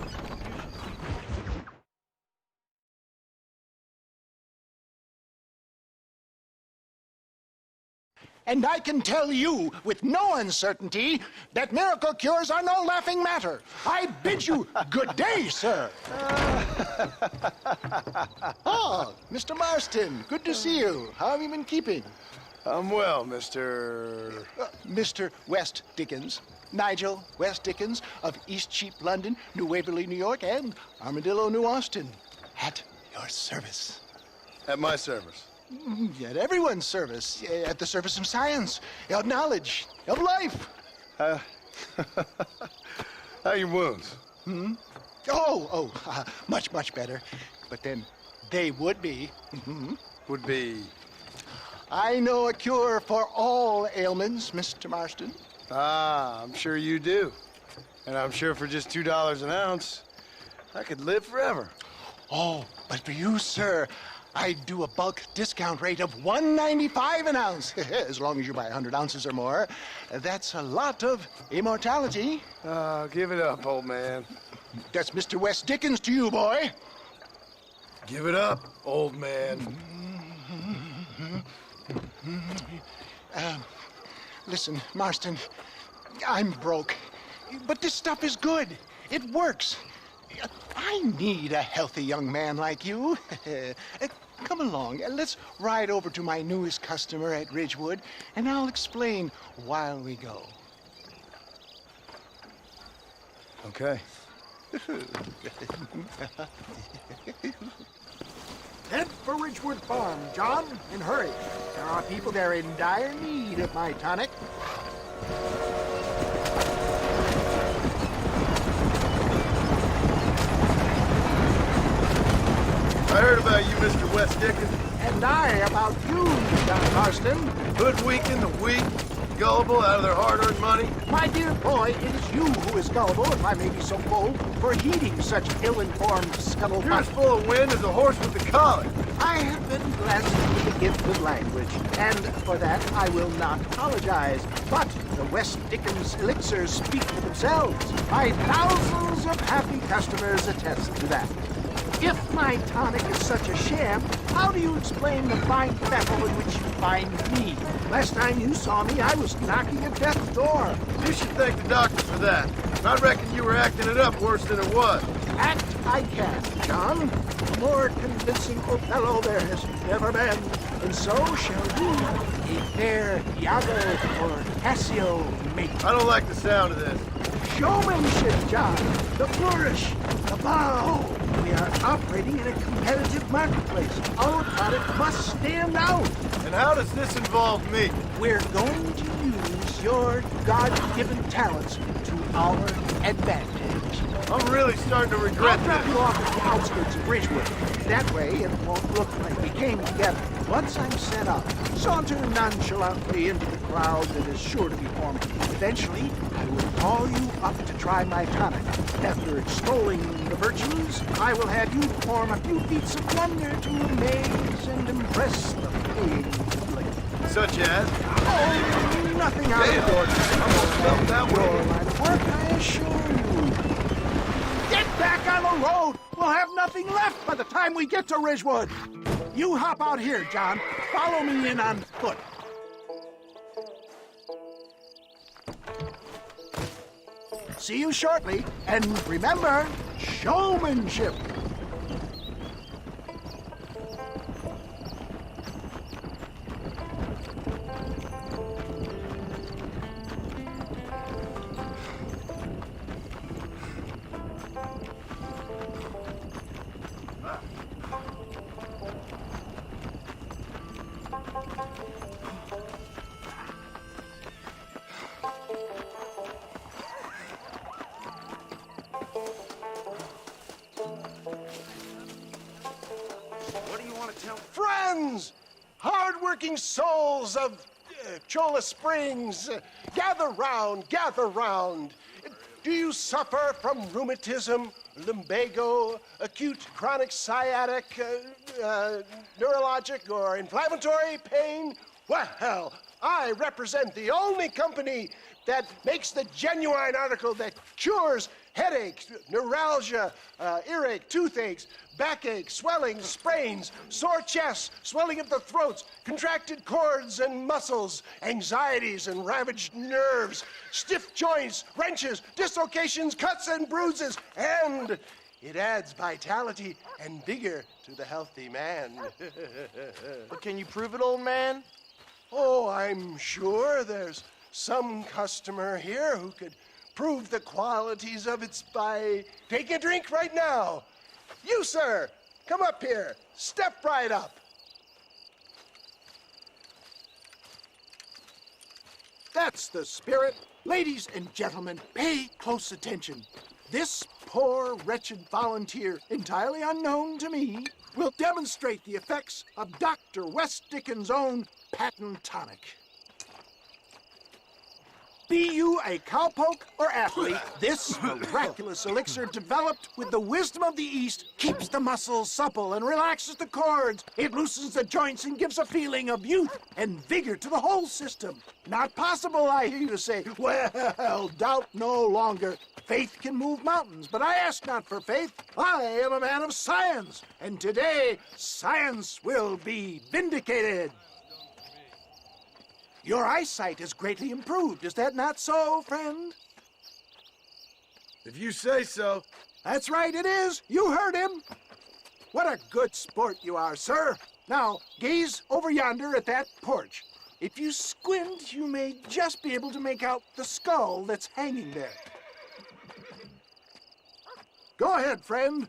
R: And I can tell you with no uncertainty that miracle cures are no laughing matter. I bid you good day, sir. Oh, Mr. Marston, good to see you. How have you been keeping?
F: I'm well, Mr.
R: Mr. West Dickens. Nigel West Dickens of East Cheap, London, New Waverly, New York, and Armadillo, New Austin. At your service.
F: At my service.
R: At everyone's service. At the service of science, of knowledge, of life.
F: How are your wounds?
R: Much, much better. But then they would be.
F: Would be?
R: I know a cure for all ailments, Mr. Marston.
F: Ah, I'm sure you do. And I'm sure for just $2 an ounce, I could live forever.
R: Oh, but for you, sir, I'd do a bulk discount rate of $1.95 an ounce, as long as you buy 100 ounces or more. That's a lot of immortality.
F: Give it up, old man.
R: That's Mr. West Dickens to you, boy.
F: Give it up, old man.
R: Listen, Marston, I'm broke, but this stuff is good. It works. I need a healthy young man like you. Come along, let's ride over to my newest customer at Ridgewood, and I'll explain while we go.
F: Okay.
R: Head for Ridgewood Farm, John, and hurry. There are people there in dire need of my tonic.
F: I heard about you, Mr. West Dickens.
R: And I about you, John Marston.
F: Hoodwinking the weak, gullible out of their hard-earned money.
R: My dear boy, it is you who is gullible, if I may be so bold, for heeding such ill-informed scuttlebutt.
F: You're as full of wind as a horse with the collar.
R: I have been blessed with the gift of language, and for that I will not apologize. But the West Dickens elixirs speak for themselves. My thousands of happy customers attest to that. If my tonic is such a sham, how do you explain the fine fettle in which you find me? Last time you saw me, I was knocking at death's door.
F: You should thank the doctor for that. I reckon you were acting it up worse than it was.
R: Act I can, John. A more convincing Othello there has never been. And so shall you, a fair Iago or Cassio mate.
F: I don't like the sound of this.
R: Showmanship, John. The flourish, the bow. We are operating in a competitive marketplace. Our product must stand out.
F: And how does this involve me?
R: We're going to use your God-given talents to our advantage.
F: I'm really starting to regret
R: I'll drop
F: this.
R: you off at the outskirts of Ridgewood. That way, it won't look like we came together. Once I'm set up, saunter nonchalantly into the crowd that is sure to be forming. Eventually, I will call you up to try my tonic. After extolling the virtues, I will have you perform a few feats of wonder to amaze and impress the paying public.
F: Such as?
R: Oh, nothing out of the ordinary.
F: Almost felt that way.
R: Your line of work, I assure you. Get back on the road! We'll have nothing left by the time we get to Ridgewood. You hop out here, John. Follow me in on foot. See you shortly. And remember, showmanship.
P: Friends! Hard-working souls of Cholla Springs, gather round, gather round. Do you suffer from rheumatism, lumbago, acute chronic sciatic, neurologic, or inflammatory pain? Well, I represent the only company that makes the genuine article that cures headaches, neuralgia, earache, toothaches, backache, swelling, sprains, sore chests, swelling of the throats, contracted cords and muscles, anxieties and ravaged nerves, stiff joints, wrenches, dislocations, cuts and bruises, and it adds vitality and vigor to the healthy man.
L: But can you prove it, old man?
P: Oh, I'm sure there's some customer here who could prove the qualities of it by taking a drink right now. You, sir, come up here. Step right up.
R: That's the spirit. Ladies and gentlemen, pay close attention. This poor, wretched volunteer, entirely unknown to me, will demonstrate the effects of Dr. West Dickens' own patent tonic. Be you a cowpoke or athlete, this miraculous elixir developed with the wisdom of the East keeps the muscles supple and relaxes the cords. It loosens the joints and gives a feeling of youth and vigor to the whole system. Not possible, I hear you say. Well, doubt no longer. Faith can move mountains, but I ask not for faith. I am a man of science, and today science will be vindicated. Your eyesight is greatly improved. Is that not so, friend?
F: If you say so.
R: That's right, it is. You heard him. What a good sport you are, sir. Now, gaze over yonder at that porch. If you squint, you may just be able to make out the skull that's hanging there. Go ahead, friend.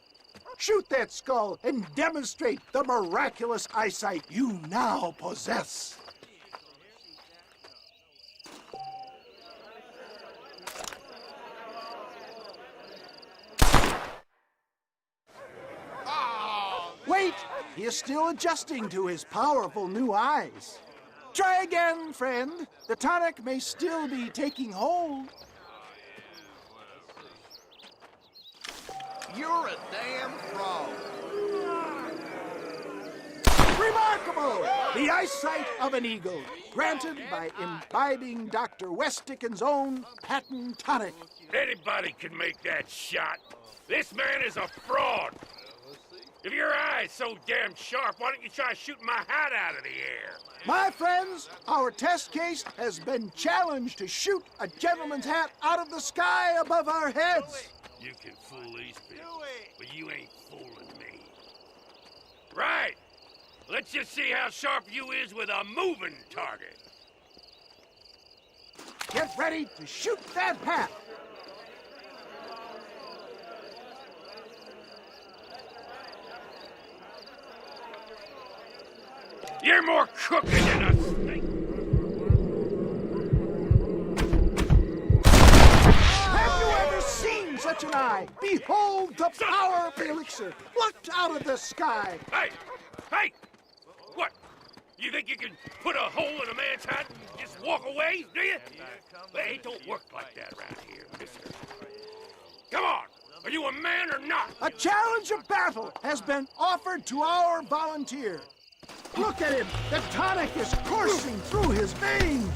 R: Shoot that skull and demonstrate the miraculous eyesight you now possess. Wait! He is still adjusting to his powerful new eyes. Try again, friend. The tonic may still be taking hold.
L: You're a damn fraud.
R: Remarkable! The eyesight of an eagle, granted by imbibing Dr. West Dickens' own patent tonic.
G: Anybody can make that shot. This man is a fraud. If your eye's so damn sharp, why don't you try shooting my hat out of the air?
R: My friends, our test case has been challenged to shoot a gentleman's hat out of the sky above our heads.
G: You can fool these people, but you ain't fooling me. Right. Let's just see how sharp you is with a moving target.
R: Get ready to shoot that hat.
G: You're more crooked than a snake.
R: Have you ever seen such an eye? Behold the power of the elixir plucked out of the sky.
G: Hey! Hey! What? You think you can put a hole in a man's hat and just walk away, do you? Hey, it don't work like that around here, mister. Come on! Are you a man or not?
R: A challenge of battle has been offered to our volunteer. Look at him! The tonic is coursing through his veins!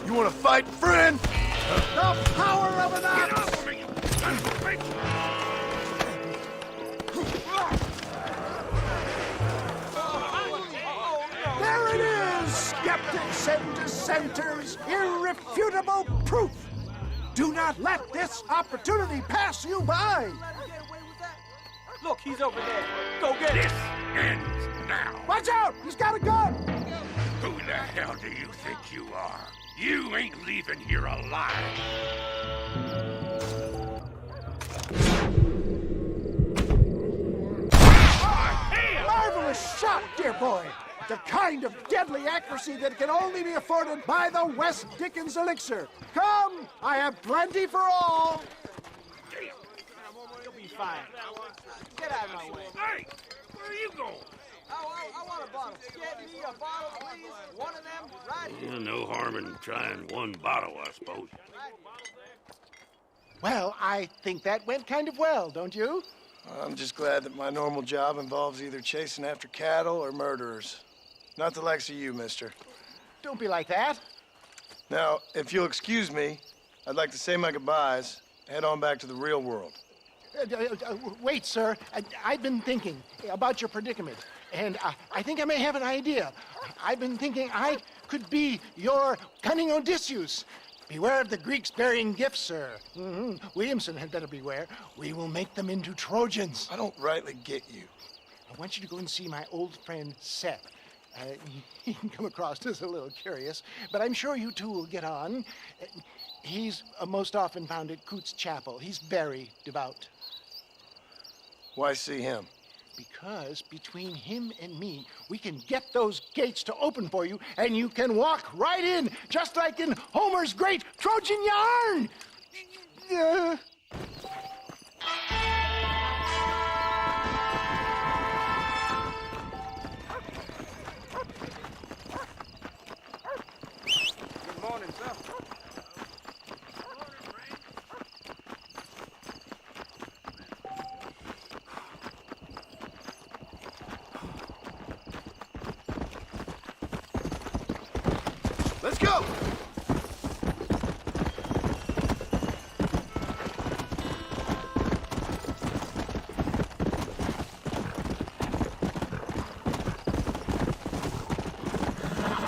F: You want to fight, friend?
R: The power of an ox!
G: Get off of me, you son of a bitch!
R: There it is! skeptics and dissenters, irrefutable proof. Do not let this opportunity pass you by.
L: Look, he's over there. Go get him.
O: This ends now.
R: Watch out! He's got a gun!
O: Who the hell do you think you are? You ain't leaving here alive.
R: Marvelous shot, dear boy. The kind of deadly accuracy that can only be afforded by the West Dickens elixir. Come, I have plenty for all.
L: You'll be fine. Get out of my way.
O: Hey, where are you going?
L: I want a bottle. Get me a bottle, please. One of them, right here.
O: No harm in trying one bottle, I suppose.
R: Well, I think that went kind of well, don't you?
F: I'm just glad that my normal job involves either chasing after cattle or murderers. Not the likes of you, mister.
R: Don't be like that.
F: Now, if you'll excuse me, I'd like to say my goodbyes, head on back to the real world.
R: Wait, sir. I've been thinking about your predicament, and I think I may have an idea. I've been thinking I could be your cunning Odysseus. Beware of the Greeks bearing gifts, sir. Williamson had better beware. We will make them into Trojans.
F: I don't rightly get you.
R: I want you to go and see my old friend Seth. He can come across as a little curious, but I'm sure you two will get on. He's most often found at Coots Chapel. He's very devout.
F: Why see him?
R: Because between him and me, we can get those gates to open for you, and you can walk right in, just like in Homer's great Trojan yarn!
L: Good morning, sir.
F: Let's go!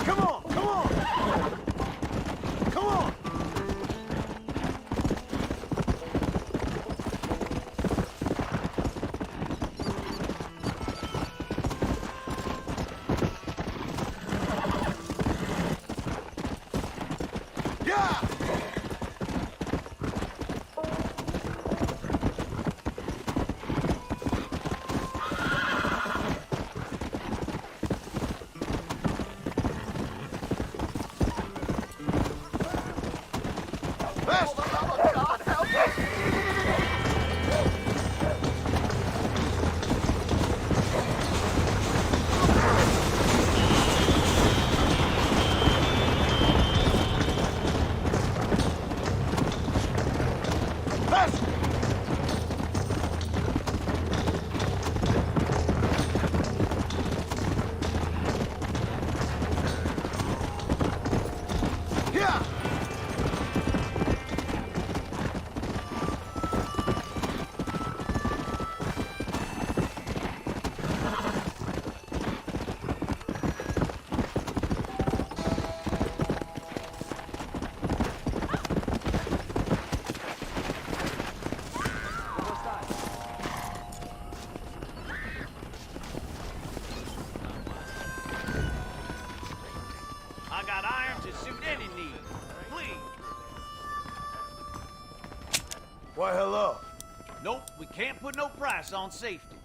L: Come on, come on! Come on!
F: Yeah!
L: God, help us!
F: Yeah!
K: I got iron to suit any need. Please.
F: Why, hello.
K: Nope, we can't put no price on safety.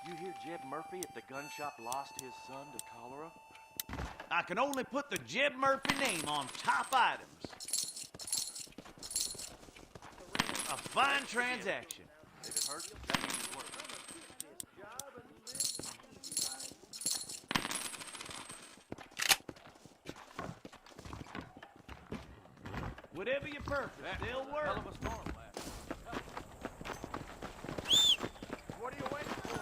L: You hear Jeb Murphy at the gun shop lost his son to cholera?
K: I can only put the Jeb Murphy name on top items. A fine transaction.
L: If it hurts, that means it works.
K: Whatever your purpose, they'll work.
L: Hell of a storm last. What are you waiting for?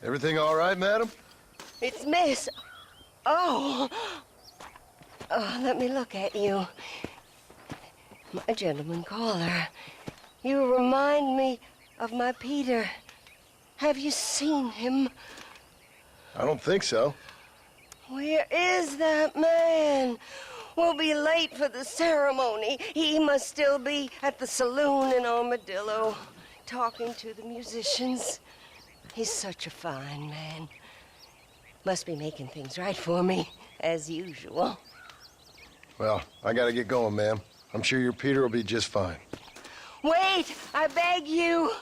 F: Everything all right, madam?
S: It's Miss. Oh. Oh, let me look at you. My gentleman caller. You remind me of my Peter. Have you seen him?
F: I don't think so.
S: Where is that man? We'll be late for the ceremony. He must still be at the saloon in Armadillo, talking to the musicians. He's such a fine man. Must be making things right for me, as usual.
F: Well, I gotta get going, ma'am. I'm sure your Peter will be just fine.
S: Wait, I beg you.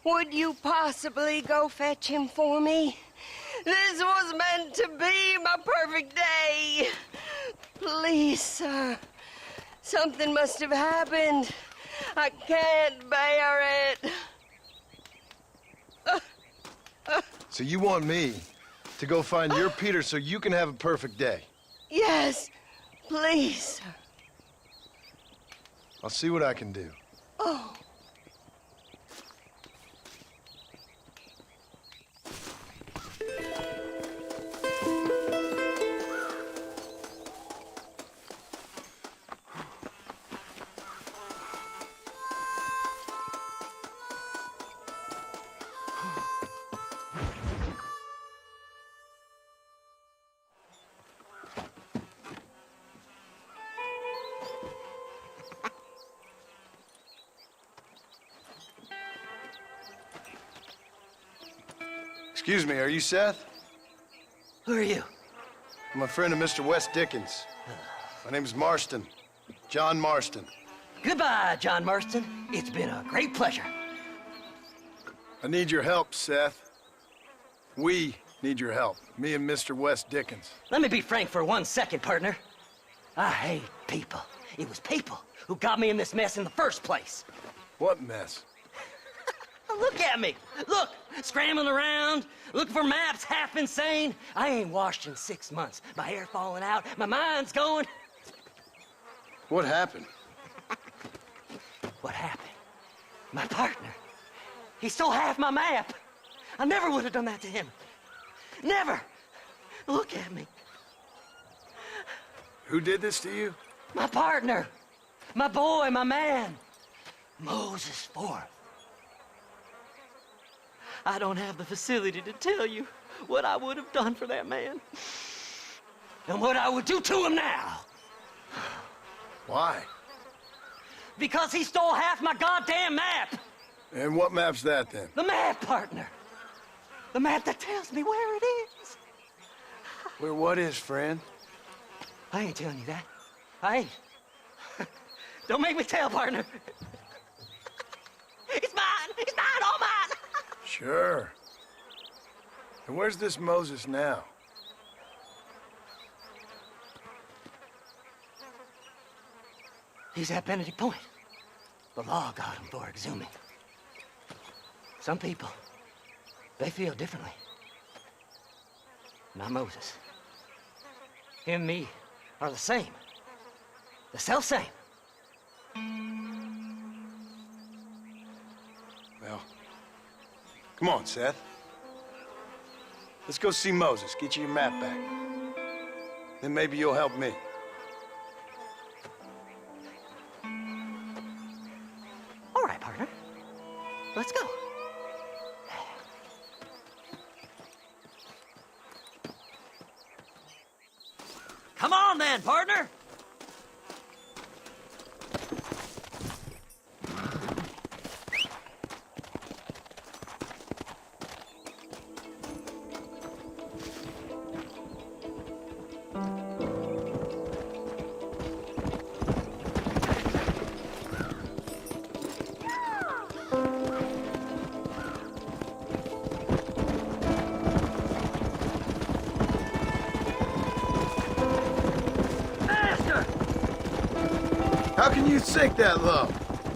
S: Would you possibly go fetch him for me? This was meant to be my perfect day. Please, sir. Something must have happened. I can't bear it.
F: So you want me to go find your Peter so you can have a perfect day?
S: Yes, please, sir.
F: I'll see what I can do.
S: Oh.
F: Excuse me, are you Seth?
V: Who are you?
F: I'm a friend of Mr. Wes Dickens. My name's Marston. John Marston.
V: Goodbye, John Marston. It's been a great pleasure.
F: I need your help, Seth. We need your help. Me and Mr. Wes Dickens.
V: Let me be frank for 1 second, partner. I hate people. It was people who got me in this mess in the first place.
F: What mess?
V: Look at me. Look, scrambling around, looking for maps, half insane. I ain't washed in 6 months. My hair falling out, my mind's going.
F: What happened?
V: What happened? My partner. He stole half my map. I never would have done that to him. Never. Look at me.
F: Who did this to you?
V: My partner. My boy, my man. Moses Ford. I don't have the facility to tell you what I would have done for that man. And what I would do to him now.
F: Why?
V: Because he stole half my goddamn map.
F: And what map's that, then?
V: The map, partner. The map that tells me where it is.
F: Where what is, friend?
V: I ain't telling you that. I ain't. Don't make me tell, partner. It's mine. It's mine, all mine.
F: Sure. And where's this Moses now?
V: He's at Benedict Point. The law got him for exhuming. Some people, they feel differently. Not Moses. Him and me are the same. The self-same.
F: Well, come on, Seth. Let's go see Moses, get you your map back. Then maybe you'll help me.
V: All right, partner. Let's go. Come on then, partner.
F: How can you sink that low?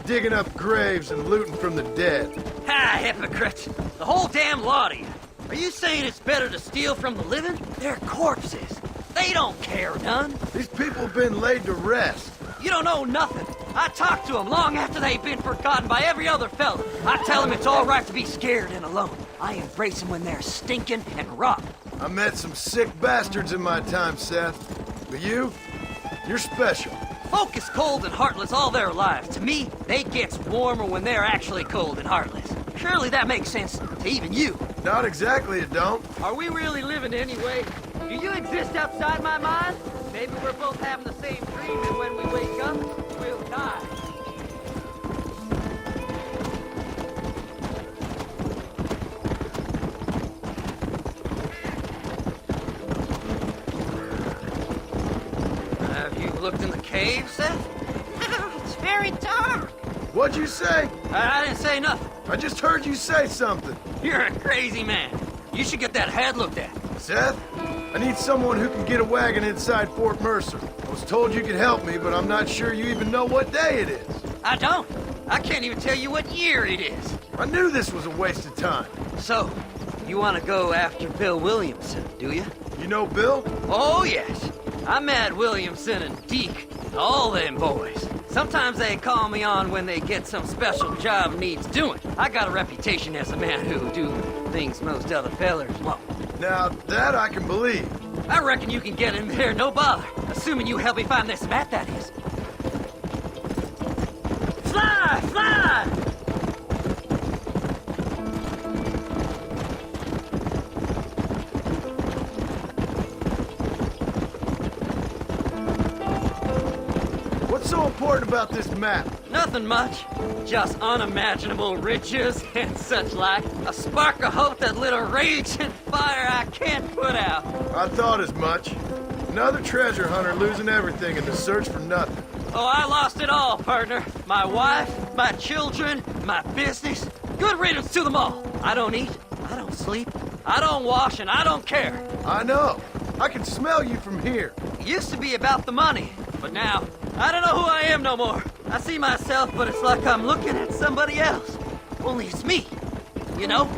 F: Digging up graves and looting from the dead.
V: Ah, hypocrite! The whole damn lot of you. Are you saying it's better to steal from the living? They're corpses. They don't care none.
F: These people have been laid to rest.
V: You don't know nothing. I talk to them long after they've been forgotten by every other fella. I tell them it's all right to be scared and alone. I embrace them when they're stinking and rotten.
F: I met some sick bastards in my time, Seth. But you're special.
V: Folk is cold and heartless all their lives. To me, they gets warmer when they're actually cold and heartless. Surely that makes sense to even you.
F: Not exactly, it don't.
V: Are we really living anyway? Do you exist outside my mind? Maybe we're both having the same dream, and when we wake up, we'll die. Have you looked in the cave, Seth?
S: It's very dark.
F: What'd you say?
V: I didn't say nothing.
F: I just heard you say something.
V: You're a crazy man. You should get that head looked at.
F: Seth, I need someone who can get a wagon inside Fort Mercer. I was told you could help me, but I'm not sure you even know what day it is.
V: I don't. I can't even tell you what year it is.
F: I knew this was a waste of time.
V: So, you want to go after Bill Williamson, do you?
F: You know Bill?
V: Oh, yes. I met Williamson and Deke, and all them boys. Sometimes they call me on when they get some special job needs doing. I got a reputation as a man who do things most other fellers won't.
F: Now, that I can believe.
V: I reckon you can get in there, no bother. Assuming you help me find this map, that is. Fly! Fly!
F: What's so important about this map?
V: Nothing much. Just unimaginable riches and such like. A spark of hope that lit a raging fire I can't put out.
F: I thought as much. Another treasure hunter losing everything in the search for nothing.
V: Oh, I lost it all, partner. My wife, my children, my business. Good riddance to them all. I don't eat, I don't sleep, I don't wash, and I don't care.
F: I know. I can smell you from here.
V: It used to be about the money, but now, I don't know who I am no more. I see myself, but it's like I'm looking at somebody else. Only it's me, you know?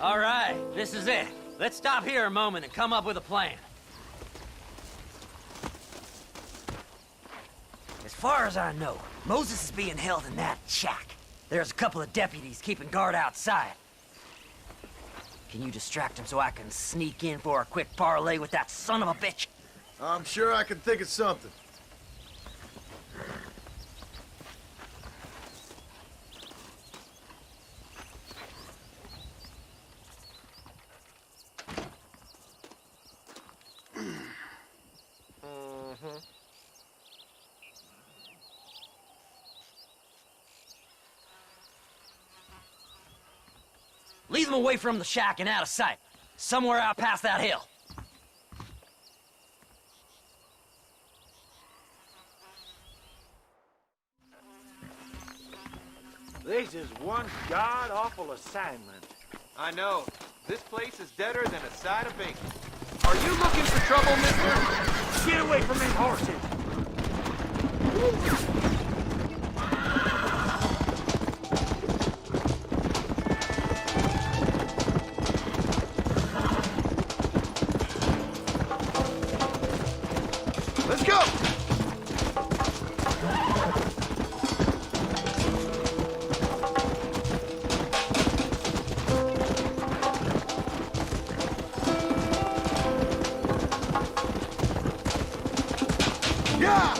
V: All right, this is it. Let's stop here a moment and come up with a plan. As far as I know, Moses is being held in that shack. There's a couple of deputies keeping guard outside. Can you distract him so I can sneak in for a quick parlay with that son of a bitch?
F: I'm sure I can think of something.
V: Lead them away from the shack and out of sight. Somewhere out past that hill.
L: This is one god-awful assignment.
H: I know. This place is deader than a side of bacon. Are you looking for trouble, mister?
L: Get away from them horses!
F: Let's go! Yeah!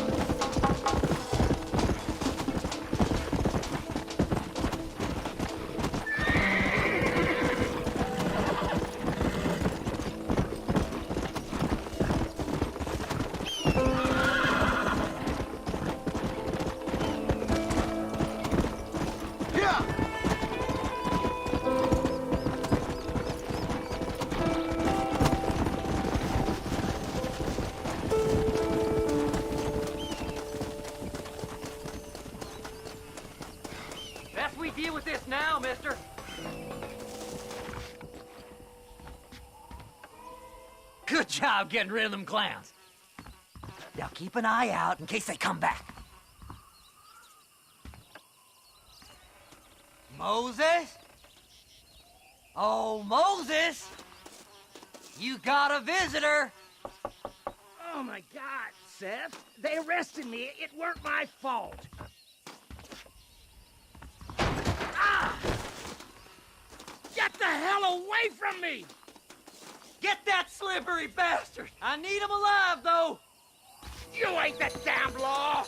V: Best we deal with this now, mister. Good job getting rid of them clowns. Now keep an eye out in case they come back. Moses? Oh, Moses! You got a visitor!
K: Oh my God, Seth. They arrested me. It weren't my fault. Ah! Get the hell away from me!
V: Get that slippery bastard! I need him alive, though!
K: You ain't the damn law!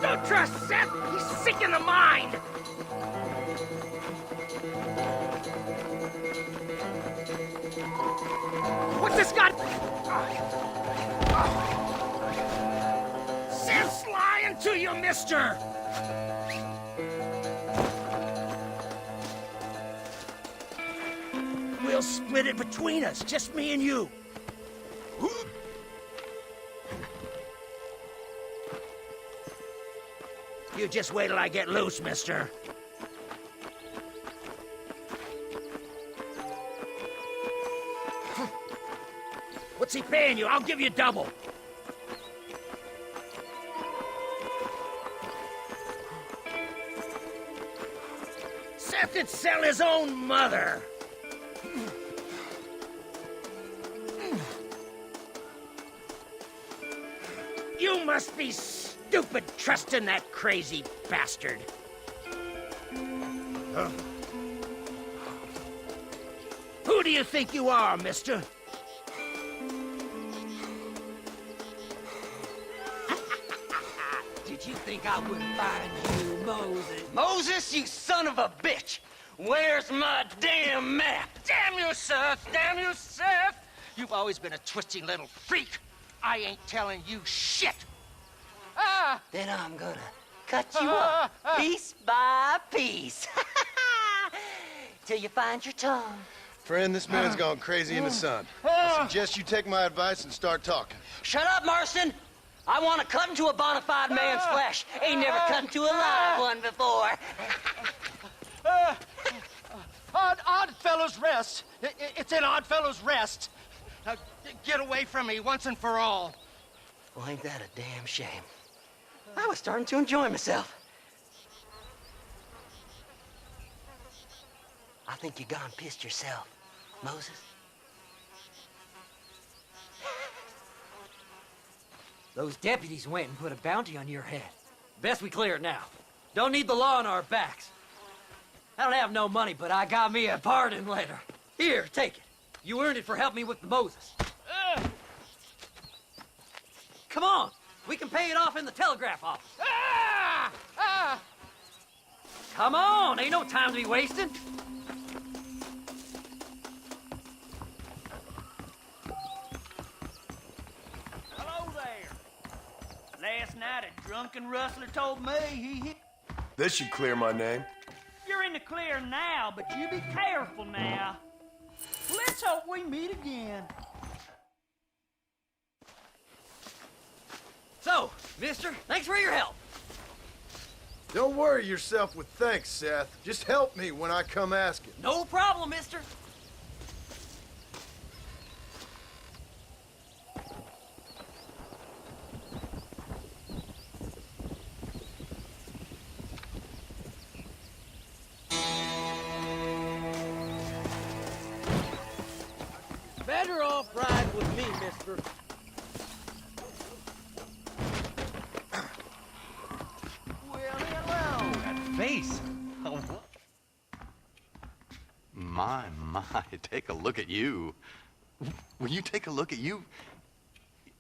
K: Don't trust Seth! He's sick in the mind! What's this got? Seth's lying to you, mister! We'll split it between us, just me and you. You just wait till I get loose, mister. What's he paying you? I'll give you double. Seth could sell his own mother. You must be stupid trusting that crazy bastard. Who do you think you are, mister?
V: Did you think I would find you, Moses? Moses, you son of a bitch! Where's my damn map?
K: Damn you, Seth! Damn you, Seth! You've always been a twisty little freak. I ain't telling you shit.
V: Then I'm gonna cut you up piece by piece. Till you find your tongue.
F: Friend, this man's gone crazy in the sun. I suggest you take my advice and start talking.
V: Shut up, Marston! I want to cut into a bona fide man's flesh. Ain't never cut into a live one before.
K: Oddfellows Rest. It's in Oddfellows Rest. Now, get away from me once and for all.
V: Well, ain't that a damn shame? I was starting to enjoy myself. I think you gone pissed yourself, Moses. Those deputies went and put a bounty on your head. Best we clear it now. Don't need the law on our backs. I don't have no money, but I got me a pardon letter. Here, take it. You earned it for helping me with the Moses. Come on. We can pay it off in the telegraph office. Come on. Ain't no time to be wasting.
L: Hello there. Last night a drunken rustler told me he...
F: This should clear my name.
L: You're in the clear now, but you be careful now. Let's hope we meet again.
V: So, mister, thanks for your help.
F: Don't worry yourself with thanks, Seth. Just help me when I come asking.
V: No problem, mister.
K: Better off ride with me, mister.
N: Face. Oh, my, take a look at you. Will you take a look at you?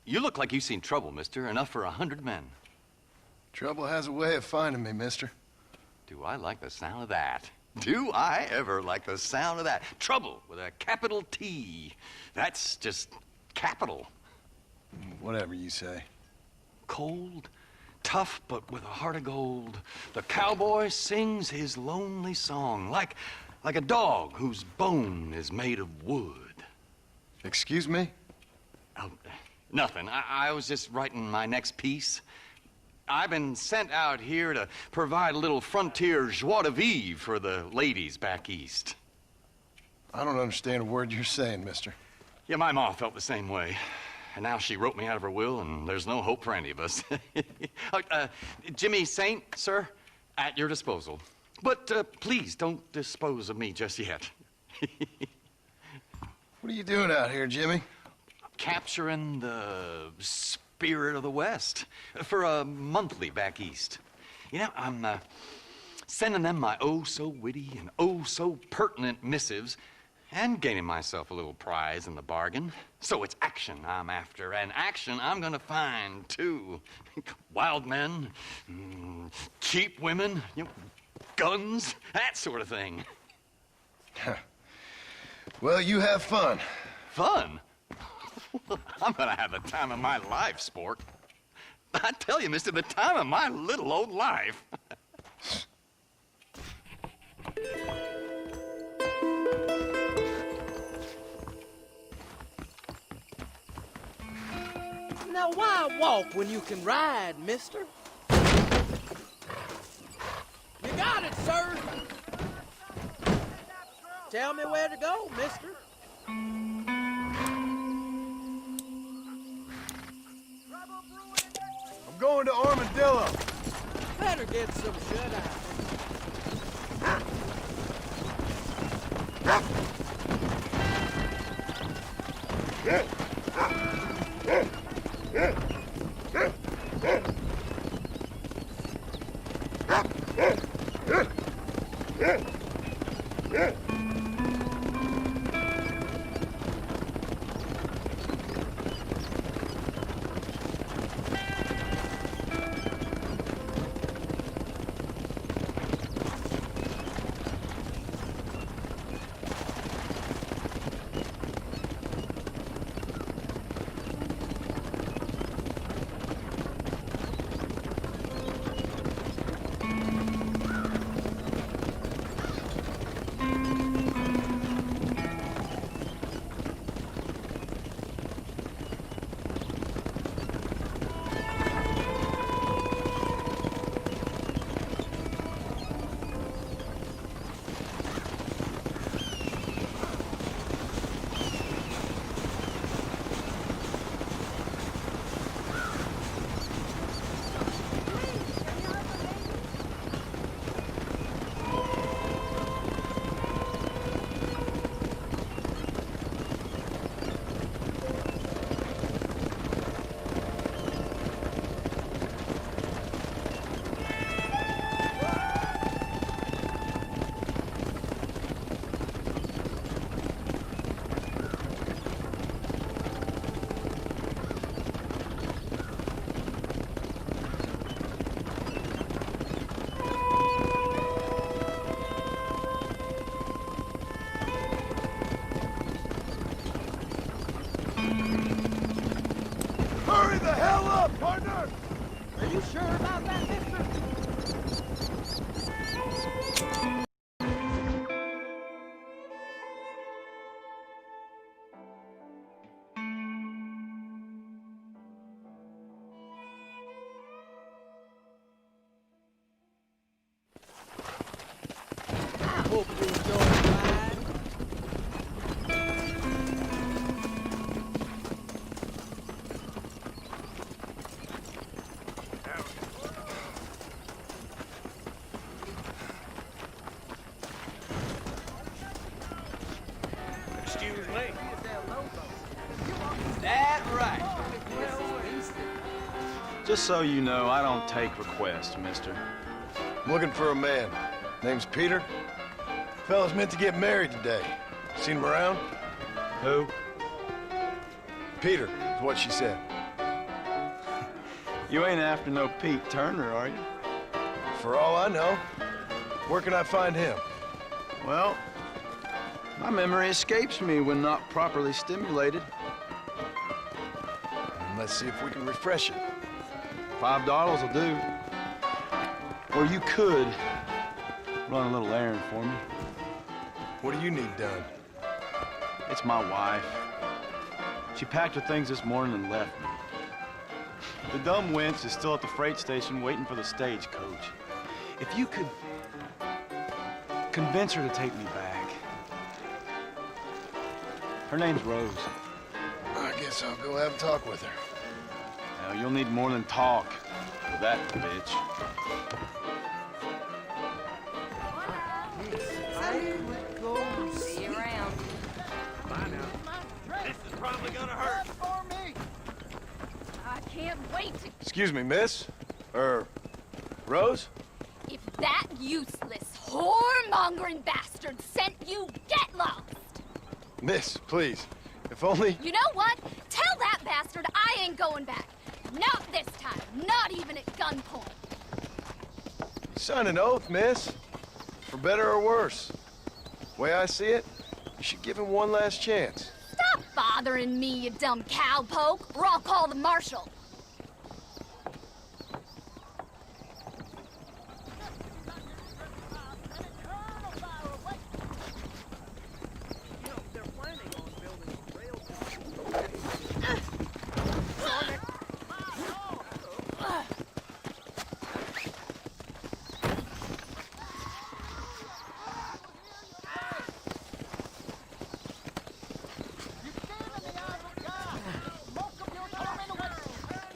N: You look like you've seen trouble, mister. Enough for 100 men.
F: Trouble has a way of finding me, mister.
N: Do I like the sound of that? Do I ever like the sound of that? Trouble with a capital T. That's just capital.
F: Whatever you say.
N: Cold, tough, but with a heart of gold. The cowboy sings his lonely song like a dog whose bone is made of wood.
F: Excuse me?
N: Oh, nothing. I was just writing my next piece. I've been sent out here to provide a little frontier joie de vivre for the ladies back east.
F: I don't understand a word you're saying, mister.
N: Yeah, my ma felt the same way. And now she wrote me out of her will, and there's no hope for any of us. Jimmy Saint, sir, at your disposal. But please don't dispose of me just yet.
F: What are you doing out here, Jimmy?
N: Capturing the spirit of the West for a monthly back east. You know, I'm sending them my oh-so-witty and oh-so-pertinent missives and gaining myself a little prize in the bargain. So it's action I'm after, and action I'm gonna find, too. Wild men, cheap women, you know, guns, that sort of thing.
F: Well, you have fun.
N: Fun? I'm gonna have the time of my life, sport. I tell you, mister, the time of my little old life.
D: Now, why walk when you can ride, mister? You got it, sir. Tell me where to go, mister.
F: I'm going to Armadillo.
D: Better get some shut-eye.
F: Hurry the hell up, partner!
D: Are you sure about that, mister? I hope you enjoy the ride.
K: Excuse me.
D: That right.
U: Just so you know, I don't take requests, mister.
F: I'm looking for a man. Name's Peter. Fella's meant to get married today. Seen him around?
U: Who?
F: Peter, is what she said.
U: You ain't after no Pete Turner, are you?
F: For all I know. Where can I find him?
U: Well, my memory escapes me when not properly stimulated.
F: Let's see if we can refresh it.
U: $5 will do. Or you could run a little errand for me.
F: What do you need done?
U: It's my wife. She packed her things this morning and left me. The dumb wench is still at the freight station waiting for the stagecoach. If you could convince her to take me back. Her name's Rose.
F: I guess I'll go have a talk with her.
U: Now, you'll need more than talk with that bitch.
A: See you around.
K: Bye now. This is probably gonna hurt.
J: I can't
B: can't wait to...
F: Excuse me, miss? Rose?
B: If that useless, whoremongering bastard sent you, get lost!
F: Miss, please. If only...
B: You know what? Tell that bastard I ain't going back. Not this time. Not even at gunpoint.
F: Sign an oath, miss. For better or worse. Way I see it, you should give him one last chance.
B: Stop bothering me, you dumb cowpoke, or I'll call the marshal.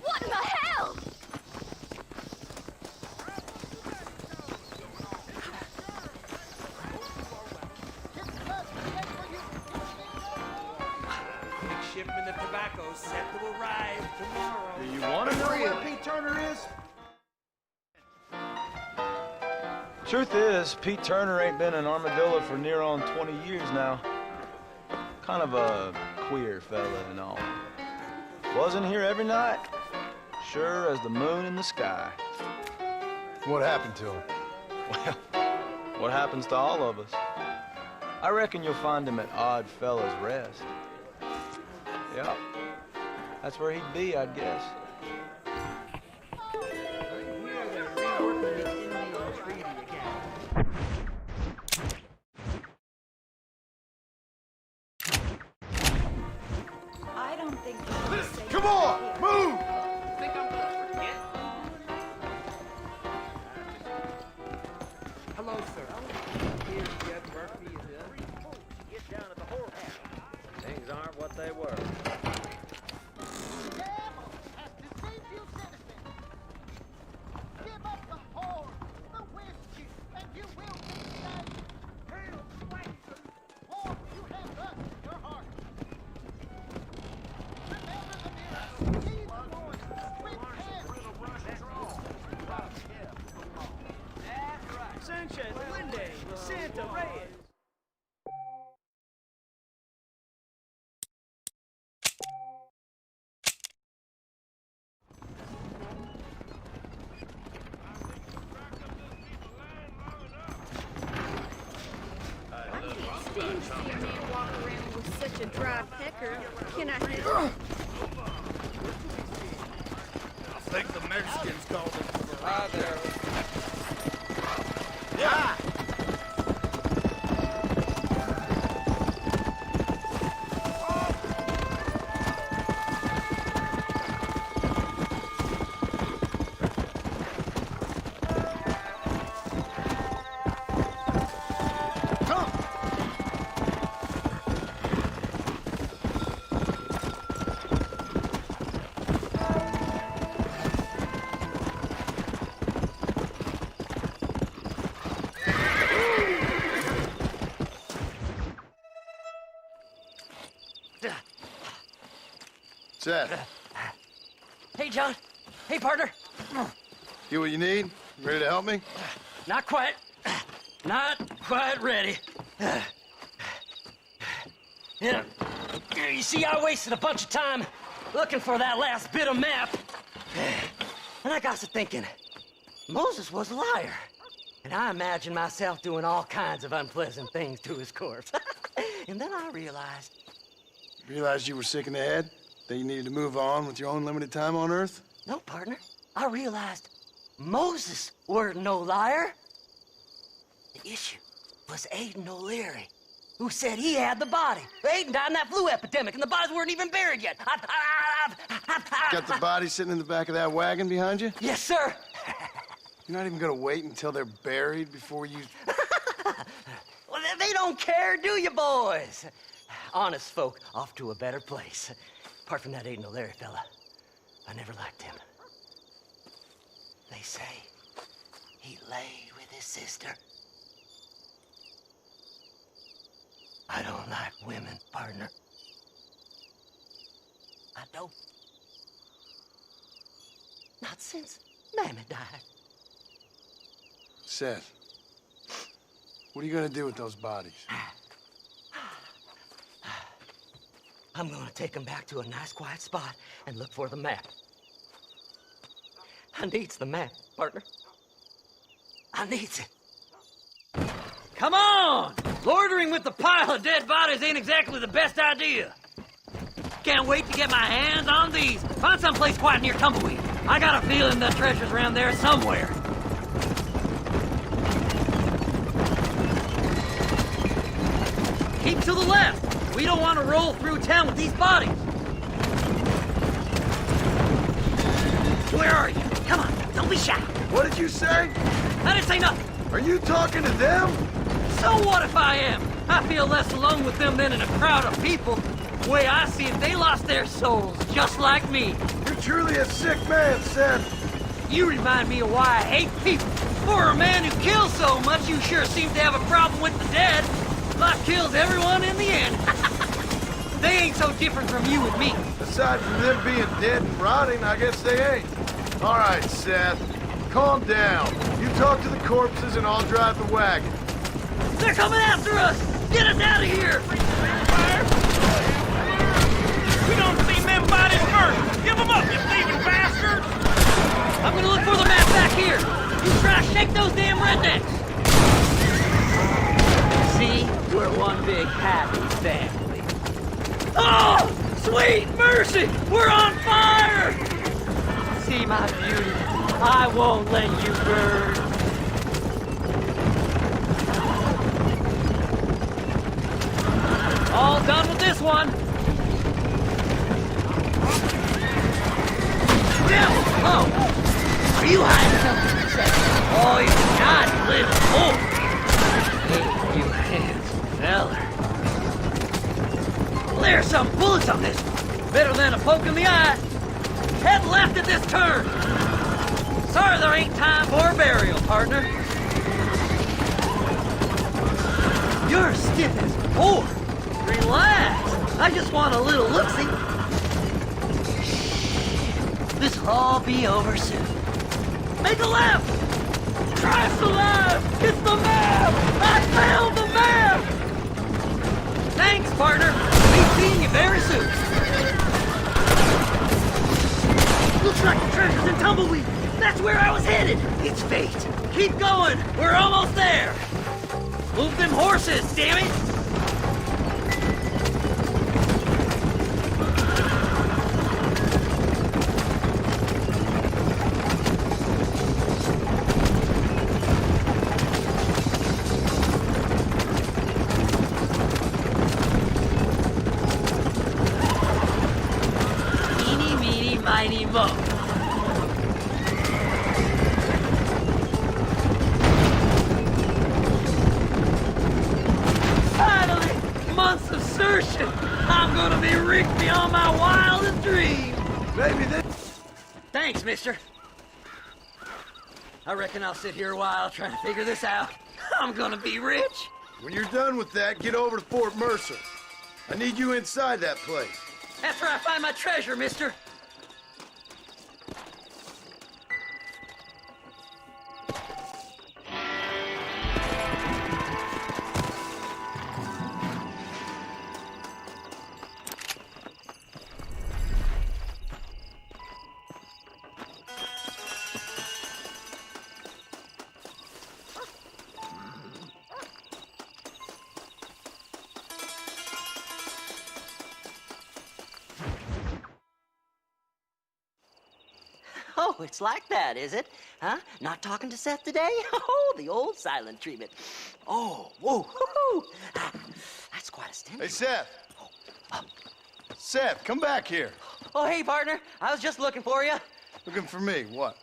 B: What in the hell?
D: Next shipment of tobacco set to arrive tomorrow.
U: Do you want to know where Pete Turner is? Truth is, Pete Turner ain't been in Armadillo for near on 20 years now. Kind of a queer fella and all. Wasn't here every night. Sure as the moon in the sky.
F: What happened to him?
U: Well, what happens to all of us? I reckon you'll find him at Odd Fella's Rest. Yep. That's where he'd be, I'd guess.
A: I don't think
F: Come on! Move!
D: Think I'm gonna forget? Hello, sir. Here's Judge Murphy.
K: Get down at the whorehouse. Things aren't what they were.
L: Sanchez, Linday, Santa Reyes.
B: Walk around with such a dry pecker. Can I help?
D: I think the Mexicans called it.
K: Hi there.
D: Yeah!
F: Seth,
V: Hey, John. Hey, partner.
F: get what you need? Ready to help me?
V: Not quite. Not quite ready. Yeah. You see, I wasted a bunch of time looking for that last bit of map. And I got to thinking, Moses was a liar. And I imagined myself doing all kinds of unpleasant things to his corpse. And then I realized...
F: Realized you were sick in the head? That you needed to move on with your own limited time on Earth?
V: No, partner. I realized Moses weren't no liar. The issue was Aiden O'Leary, who said he had the body. Aiden died in that flu epidemic, and the bodies weren't even buried yet.
F: Got the body sitting in the back of that wagon behind you?
V: Yes, sir.
F: You're not even gonna wait until they're buried before you...
V: Well, they don't care, do you, boys? Honest folk off to a better place. Apart from that Aiden O'Leary fella, I never liked him. They say he lay with his sister. I don't like women, partner. I don't.
E: Not since Mammy died.
F: Seth, what are you gonna do with those bodies?
E: I'm gonna take them back to a nice quiet spot and look for the map. I needs the map, partner. I needs it.
V: Come on! Loitering with the pile of dead bodies ain't exactly the best idea. Can't wait to get my hands on these. Find someplace quiet near Tumbleweed. I got a feeling the treasure's around there somewhere. Keep to the left. We don't want to roll through town with these bodies. Where are you? Come on, don't be shy.
F: What did you say?
V: I didn't say nothing.
F: Are you talking to them?
V: So what if I am? I feel less alone with them than in a crowd of people. The way I see it, they lost their souls, just like me.
F: You're truly a sick man, Seth.
V: You remind me of why I hate people. For a man who kills so much, you sure seem to have a problem with the dead. Life kills everyone in the end. They ain't so different from you and me.
F: Aside from them being dead and rotting, I guess they ain't. All right, Seth, calm down. You talk to the corpses and I'll drive the wagon.
V: They're coming after us! Get us out of here!
T: We don't see them bodies first! Give them up, you thieving bastard!
V: I'm gonna look for the map back here! You try to shake those damn rednecks! See? We're one big happy family. Oh! Sweet mercy! We're on fire! See my beauty? I won't let you burn. All done with this one. Devil! Oh! Are you hiding something, Seth? Oh, you naughty little whore! Hey, you handsome feller. There's some bullets on this one. Better than a poke in the eye. Head left at this turn. Sorry there ain't time for a burial, partner. You're stiff as a board. Relax. I just want a little look-see. This'll all be over soon. Make a left! Christ alive! It's the map! I found the map! Thanks, partner. Be seeing you very soon. Looks like the treasure's in Tumbleweed. That's where I was headed. It's fate. Keep going. We're almost there. Move them horses, damn it! Eeny, meeny, miny, mo. Months of searching. I'm gonna be rich beyond my wildest dreams.
F: Maybe this.
V: Thanks, mister. I reckon I'll sit here a while trying to figure this out. I'm gonna be rich.
F: When you're done with that, get over to Fort Mercer. I need you inside that place.
V: After I find my treasure, mister.
E: Oh, it's like that, is it? Huh? Not talking to Seth today? Oh, the old silent treatment. Oh, whoa, hoo-hoo. That's quite a stimulus.
F: Hey, Seth. Seth, come back here.
E: Oh, hey, partner. I was just looking for you.
F: Looking for me? What?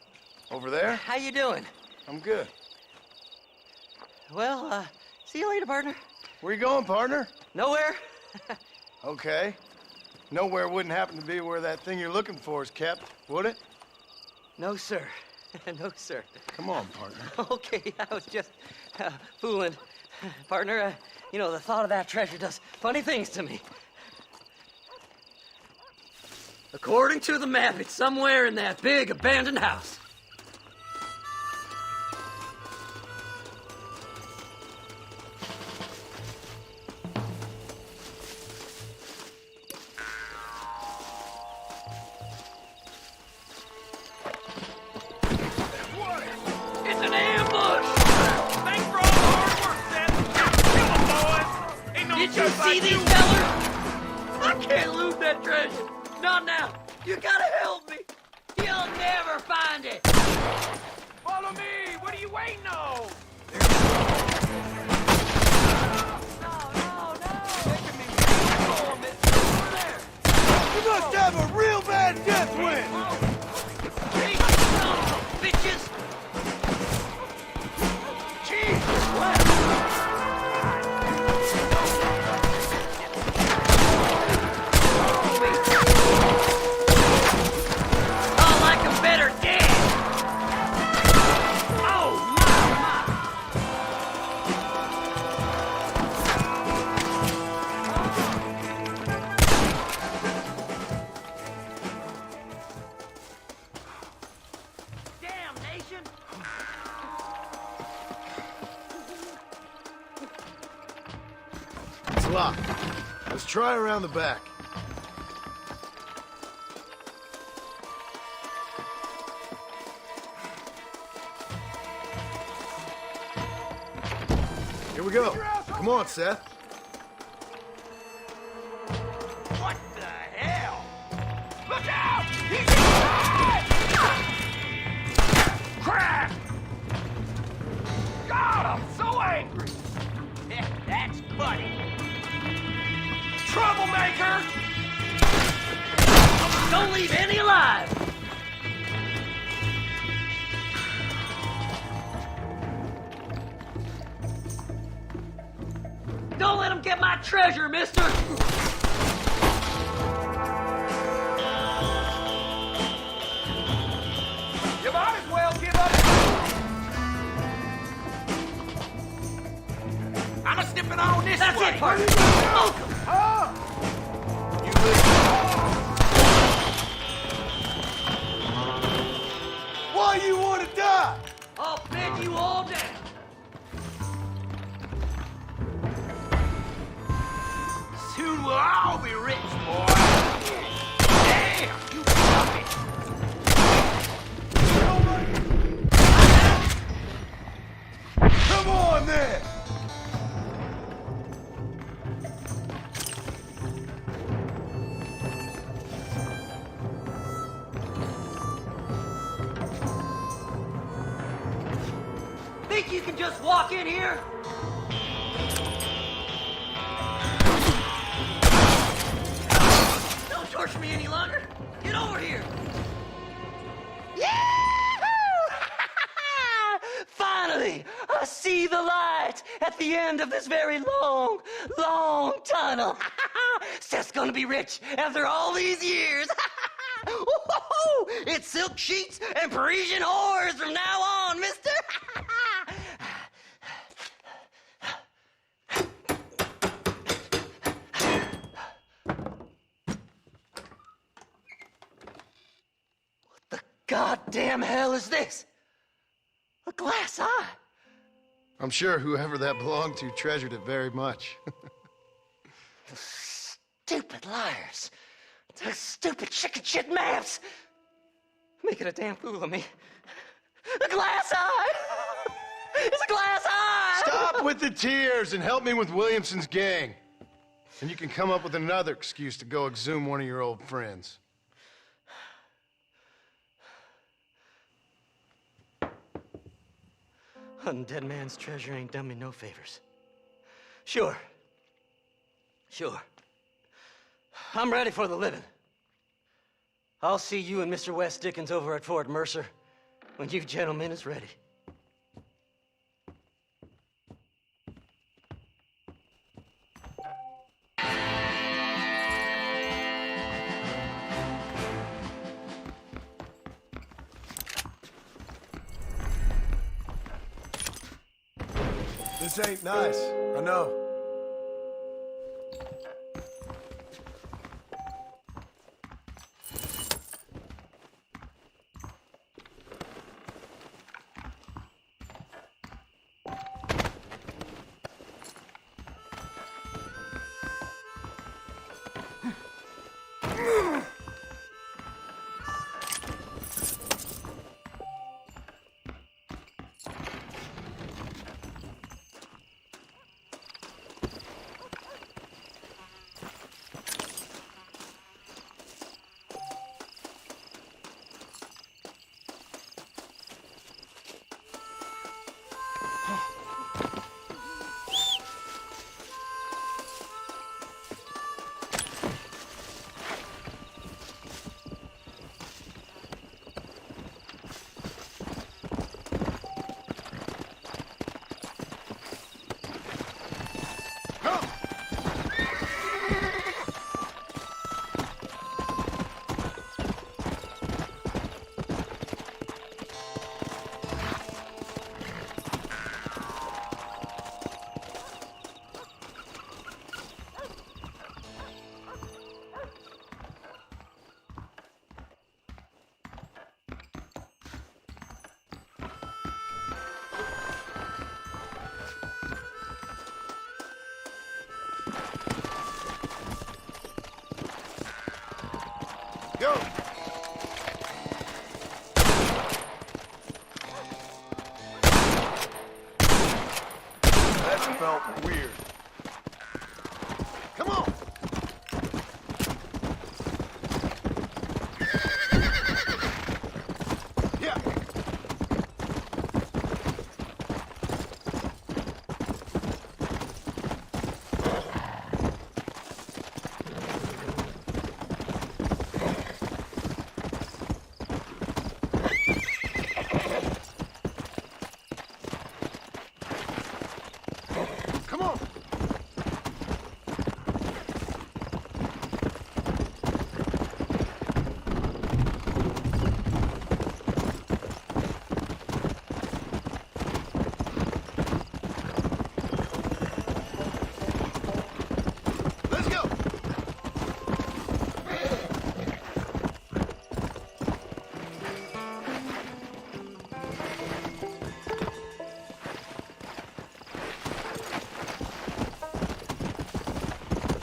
F: Over there?
E: How you doing?
F: I'm good.
E: Well, see you later, partner.
F: Where you going, partner?
E: Nowhere.
F: Okay. Nowhere wouldn't happen to be where that thing you're looking for is kept, would it?
E: No, sir. No, sir.
F: Come on, partner.
E: Okay, I was just fooling. Partner, you know, the thought of that treasure does funny things to me.
V: According to the map, it's somewhere in that big abandoned house. It's an ambush!
K: Thanks for all the hard work, Seth. Come on, boys. Ain't no
V: Did you
K: joke
V: see
K: like
V: these
K: you.
V: fellers? I can't lose that treasure. Not now. You gotta help me. You'll never find it.
K: Follow me. What are you waiting on?
G: You must have a real bad death wind!
V: Bitches! I like 'em better dead! Oh, my! Damnation!
F: It's locked. Let's try around the back. Here we go. Come on, Seth.
K: What the hell? Look out! He's inside! Crap! God, I'm so angry! That's funny. Troublemaker!
V: Don't leave any alive! Don't let him get my treasure, mister!
K: You might as well give up. I'm snipping on this
V: That's
K: way.
V: it, partner! Smoke him!
K: You listen.
G: Why you want to die?
V: I'll bend you all down!
K: Soon we'll all be rich, boy. Damn, you got it.
G: Come on, then!
V: Think you can just walk in here? Don't torture me any longer. Get over here. Finally, I see the light at the end of this very long, long tunnel. Seth's gonna be rich after all these years. Woo-hoo-hoo! It's silk sheets and Parisian whores from now on, mister. What the goddamn hell is this? A glass eye?
F: I'm sure whoever that belonged to treasured it very much.
V: Stupid liars. Those stupid chicken shit maps. Making a damn fool of me. A glass eye! It's a glass eye!
F: Stop with the tears and help me with Williamson's gang. And you can come up with another excuse to go exhume one of your old friends.
V: Hunting dead man's treasure ain't done me no favors. Sure. I'm ready for the living. I'll see you and Mr. West Dickens over at Fort Mercer when you gentlemen is ready.
F: This ain't nice, I know. Go! That felt weird. Come on!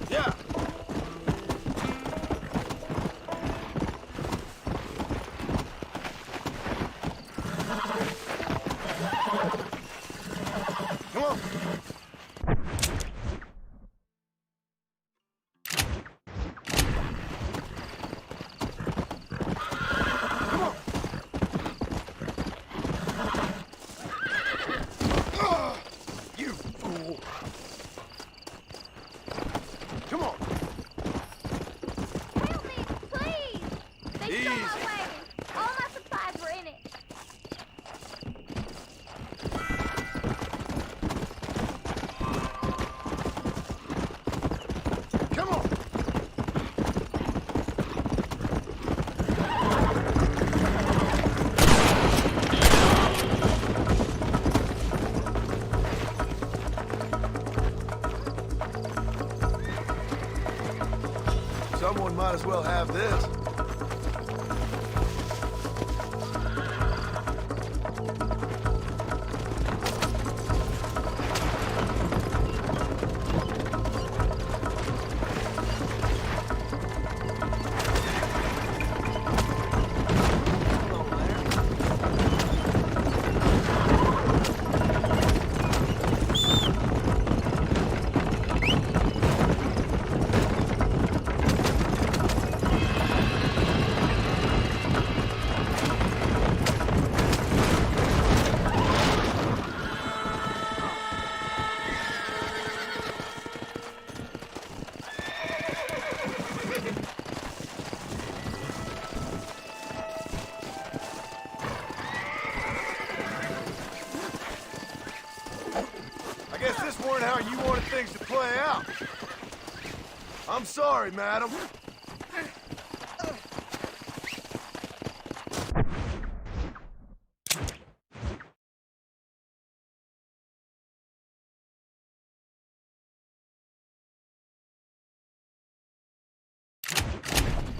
F: Yeah! Someone might as well have this. How you wanted things to play out. I'm sorry, madam.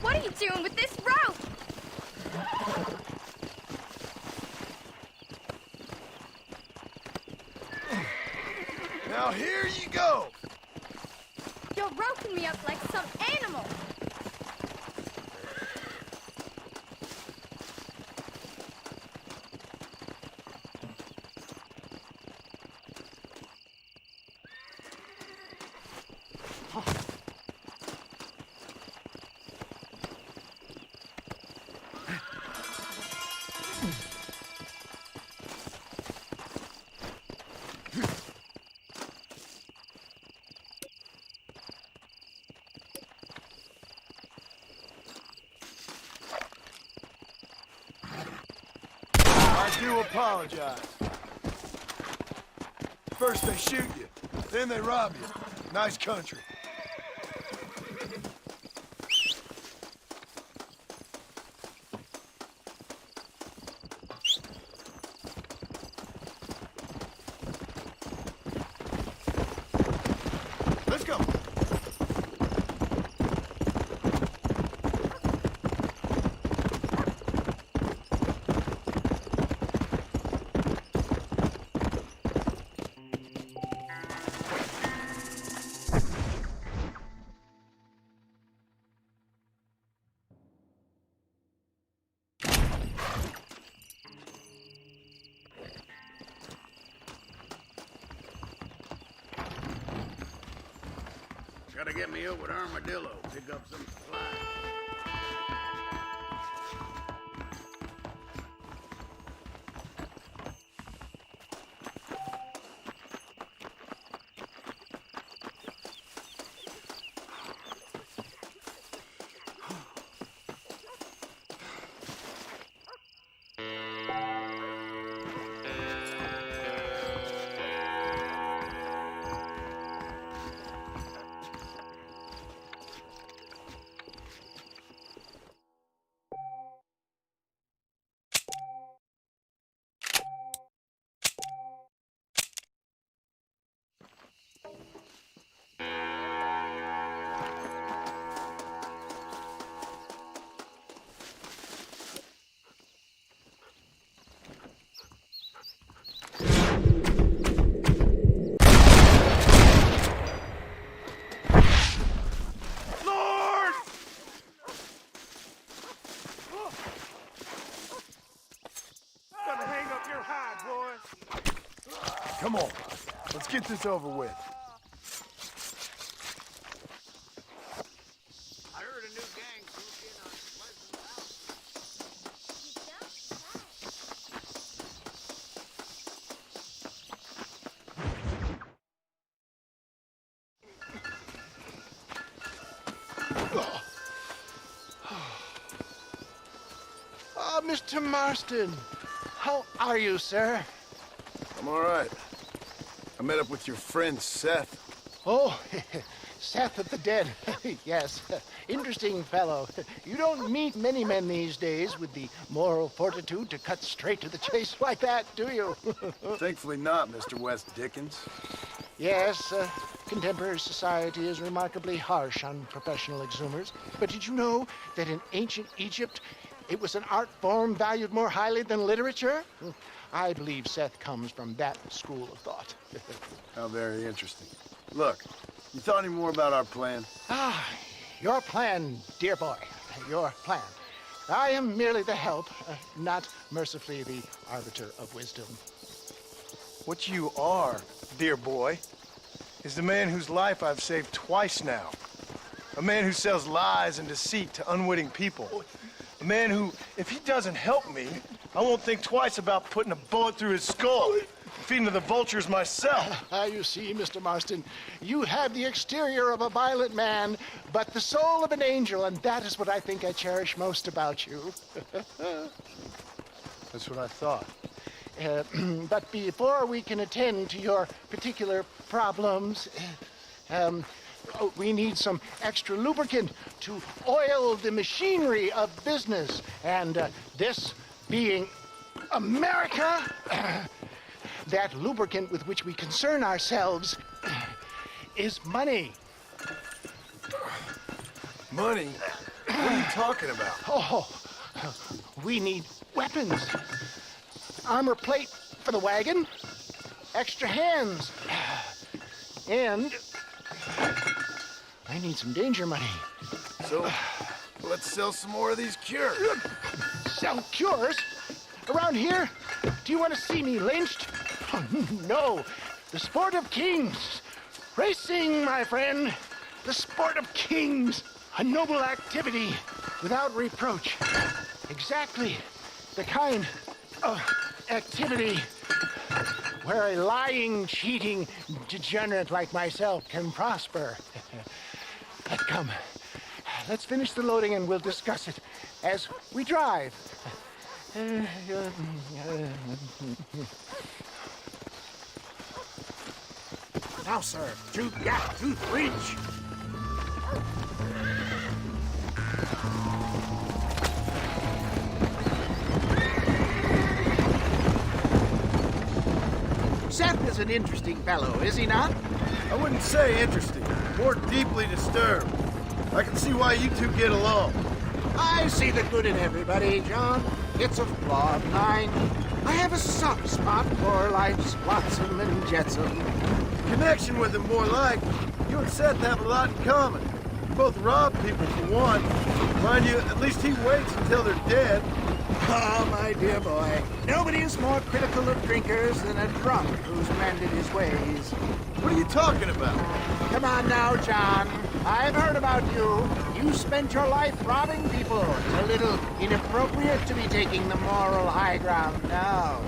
B: What are you doing with this rope?
F: Now here you go.
B: You're roping me up like some animal.
F: to apologize. First they shoot you, then they rob you. Nice country. Let's go.
O: Gotta get me over to Armadillo, pick up some supplies. Come on, let's get this over with. I heard a new gang broke in on Pleasant
R: Ah, Mr. Marston. How are you, sir?
F: I'm all right. I met up with your friend, Seth.
R: Oh, Seth of the Dead. Yes, interesting fellow. You don't meet many men these days with the moral fortitude to cut straight to the chase like that, do you?
F: Thankfully not, Mr. West Dickens.
R: Yes, contemporary society is remarkably harsh on professional exhumers. But did you know that in ancient Egypt, it was an art form valued more highly than literature? I believe Seth comes from that school of thought.
F: How very interesting. Look, you thought any more about our plan?
R: Ah, your plan, dear boy, your plan. I am merely the help, not mercifully the arbiter of wisdom.
F: What you are, dear boy, is the man whose life I've saved twice now. A man who sells lies and deceit to unwitting people. A man who, if he doesn't help me, I won't think twice about putting a bullet through his skull, feeding to the vultures myself.
R: You see, Mr. Marston, you have the exterior of a violent man, but the soul of an angel, and that is what I think I cherish most about you.
F: That's what I thought.
R: But before we can attend to your particular problems, we need some extra lubricant to oil the machinery of business. And this being America, that lubricant with which we concern ourselves is money.
F: Money? What are you talking about?
R: Oh, we need weapons. Armor plate for the wagon, extra hands, and I need some danger money.
F: So, let's sell some more of these cures.
R: Sell cures? Around here? Do you want to see me lynched? Oh, no. The sport of kings. Racing, my friend. The sport of kings. A noble activity without reproach. Exactly the kind of activity where a lying, cheating degenerate like myself can prosper. But come, let's finish the loading and we'll discuss it as we drive. Now, sir, tooth gap, tooth reach. Seth is an interesting fellow, is he not?
F: I wouldn't say interesting, more deeply disturbed. I can see why you two get along.
R: I see the good in everybody, John. It's a flaw of mine. I have a soft spot for life's flotsam and jetsam.
F: Connection with him, more like. You and Seth have a lot in common. You both rob people for one. Mind you, at least he waits until they're dead.
R: Oh, my dear boy. Nobody is more critical of drinkers than a drunk who's mended his ways.
F: What are you talking about?
R: Come on now, John. I've heard about you. You spent your life robbing people. It's a little inappropriate to be taking the moral high ground now.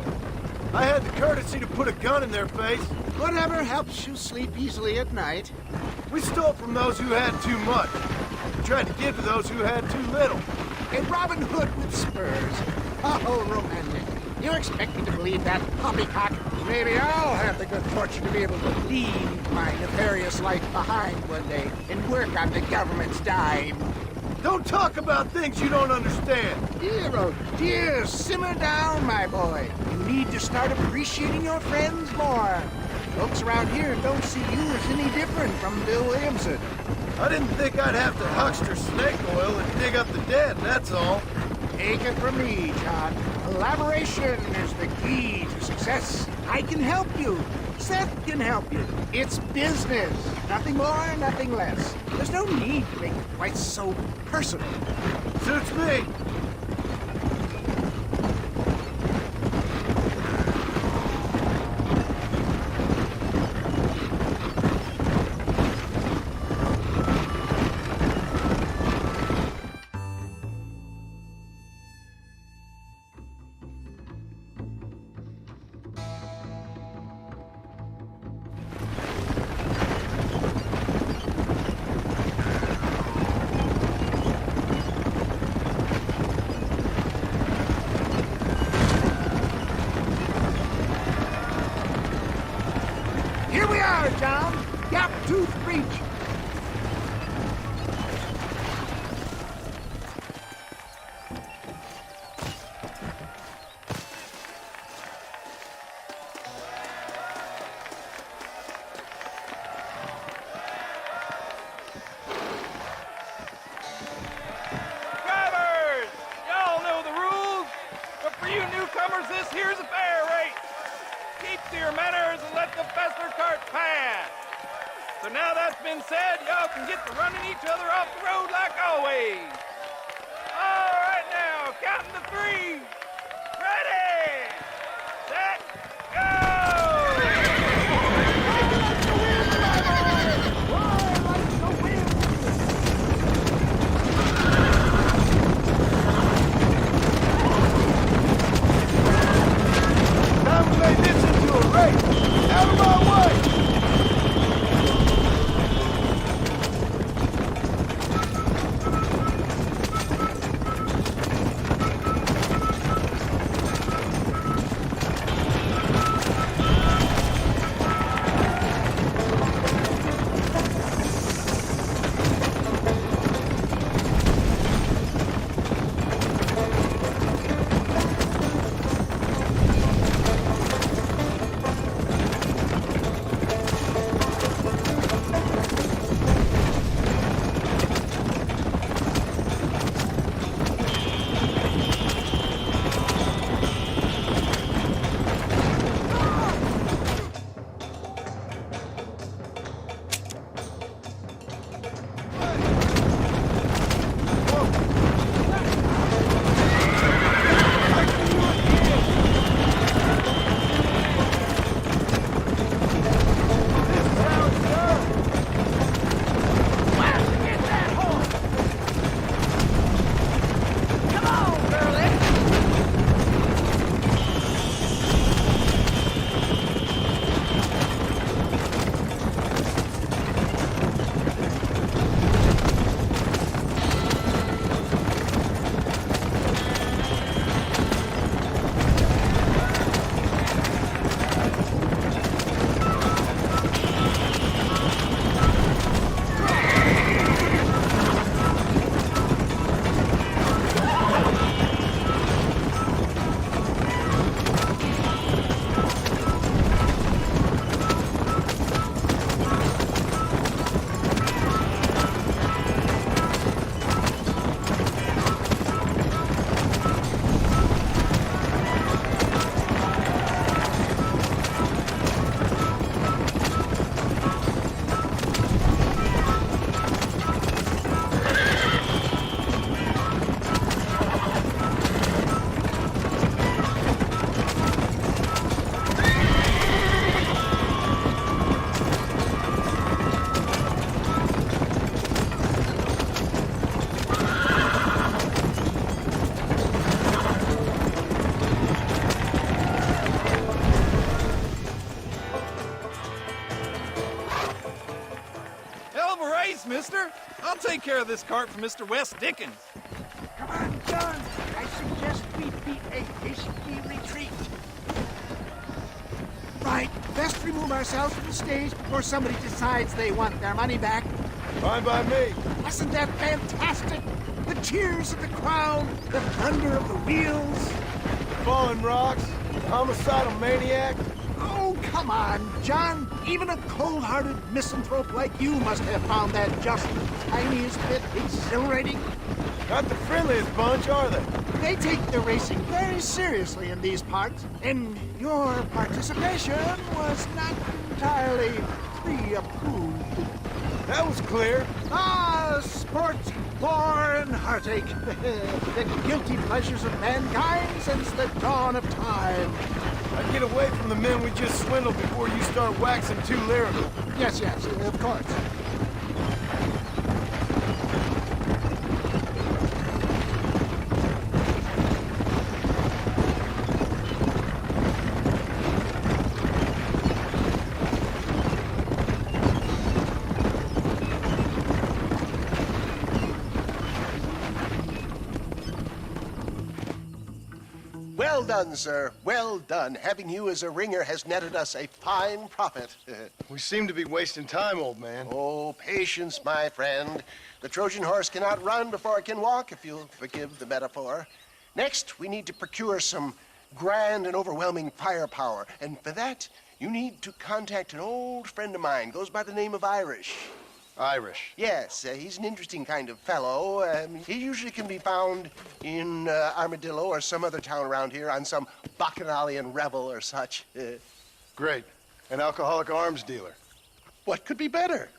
F: I had the courtesy to put a gun in their face.
R: Whatever helps you sleep easily at night.
F: We stole from those who had too much. We tried to give to those who had too little.
R: A Robin Hood with spurs. Oh, romantic. You expect me to believe that poppycock? Maybe I'll have the good fortune to be able to leave my nefarious life behind one day and work on the government's dime.
F: Don't talk about things you don't understand.
R: Dear, oh dear, simmer down, my boy. You need to start appreciating your friends more. Folks around here don't see you as any different from Bill Williamson.
F: I didn't think I'd have to huckster snake oil and dig up the dead, that's all.
R: Take it from me, John. Collaboration is the key to success. I can help you. Seth can help you. It's business. Nothing more, nothing less. There's no need to make it quite so personal.
F: Suits me.
R: Here we are, John. Gap tooth reach.
H: Drivers! Y'all know the rules, but for you newcomers, this here's a fair race. Keep to your manners and let the faster cart pass. So now that's been said, y'all can get to running each other off the road like always. All right now, counting to three. Ready, set, go!
F: Time to make this into a race. Out of my way!
H: care of this cart for Mr. West Dickens.
R: Come on, John. I suggest we beat a hasty retreat. Right. Best remove ourselves from the stage before somebody decides they want their money back.
F: Fine by me.
R: Wasn't that fantastic? The cheers of the crowd, the thunder of the wheels.
F: The falling rocks, the homicidal maniac.
R: Oh, come on, John. Even a cold-hearted misanthrope like you must have found that just the tiniest bit exhilarating.
F: Not the friendliest bunch, are they?
R: They take their racing very seriously in these parts, and your participation was not entirely pre-approved.
F: That was clear.
R: Ah, sport, war, and heartache. The guilty pleasures of mankind since the dawn of time.
F: I'd get away from the men we just swindled before you start waxing too lyrical.
R: Yes, of course.
P: Well done, sir. Well done. Having you as a ringer has netted us a fine profit.
F: We seem to be wasting time, old man.
P: Oh, patience, my friend. The Trojan horse cannot run before it can walk, if you'll forgive the metaphor. Next, we need to procure some grand and overwhelming firepower. And for that, you need to contact an old friend of mine. Goes by the name of Irish.
F: Irish?
P: Yes, he's an interesting kind of fellow. He usually can be found in Armadillo or some other town around here on some bacchanalian revel or such.
F: Great. An alcoholic arms dealer.
P: What could be better?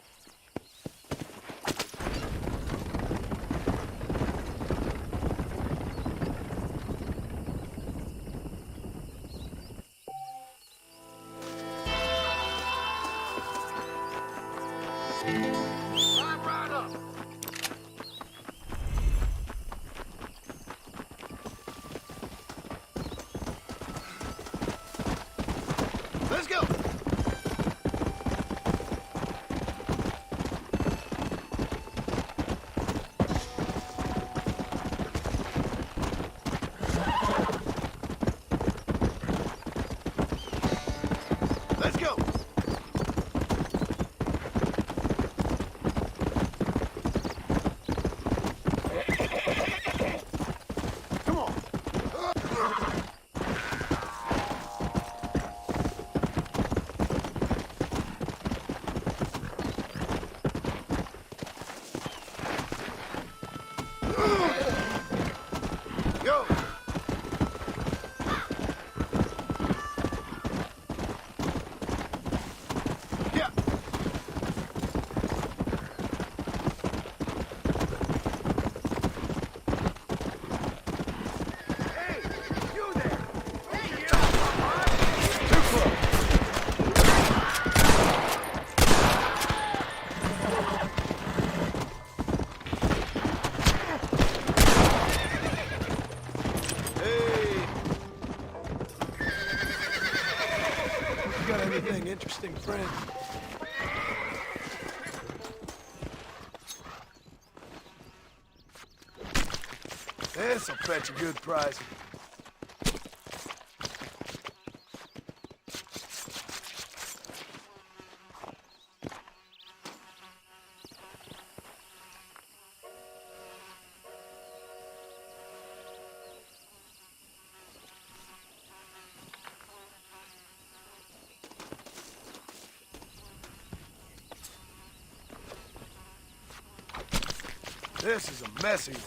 F: Let's go! Let's go! Come on! Go! Yeah! Hey, you there! Hey, you! Too close! Hey! You got anything interesting, friend? This'll fetch a good price. This is a messy one.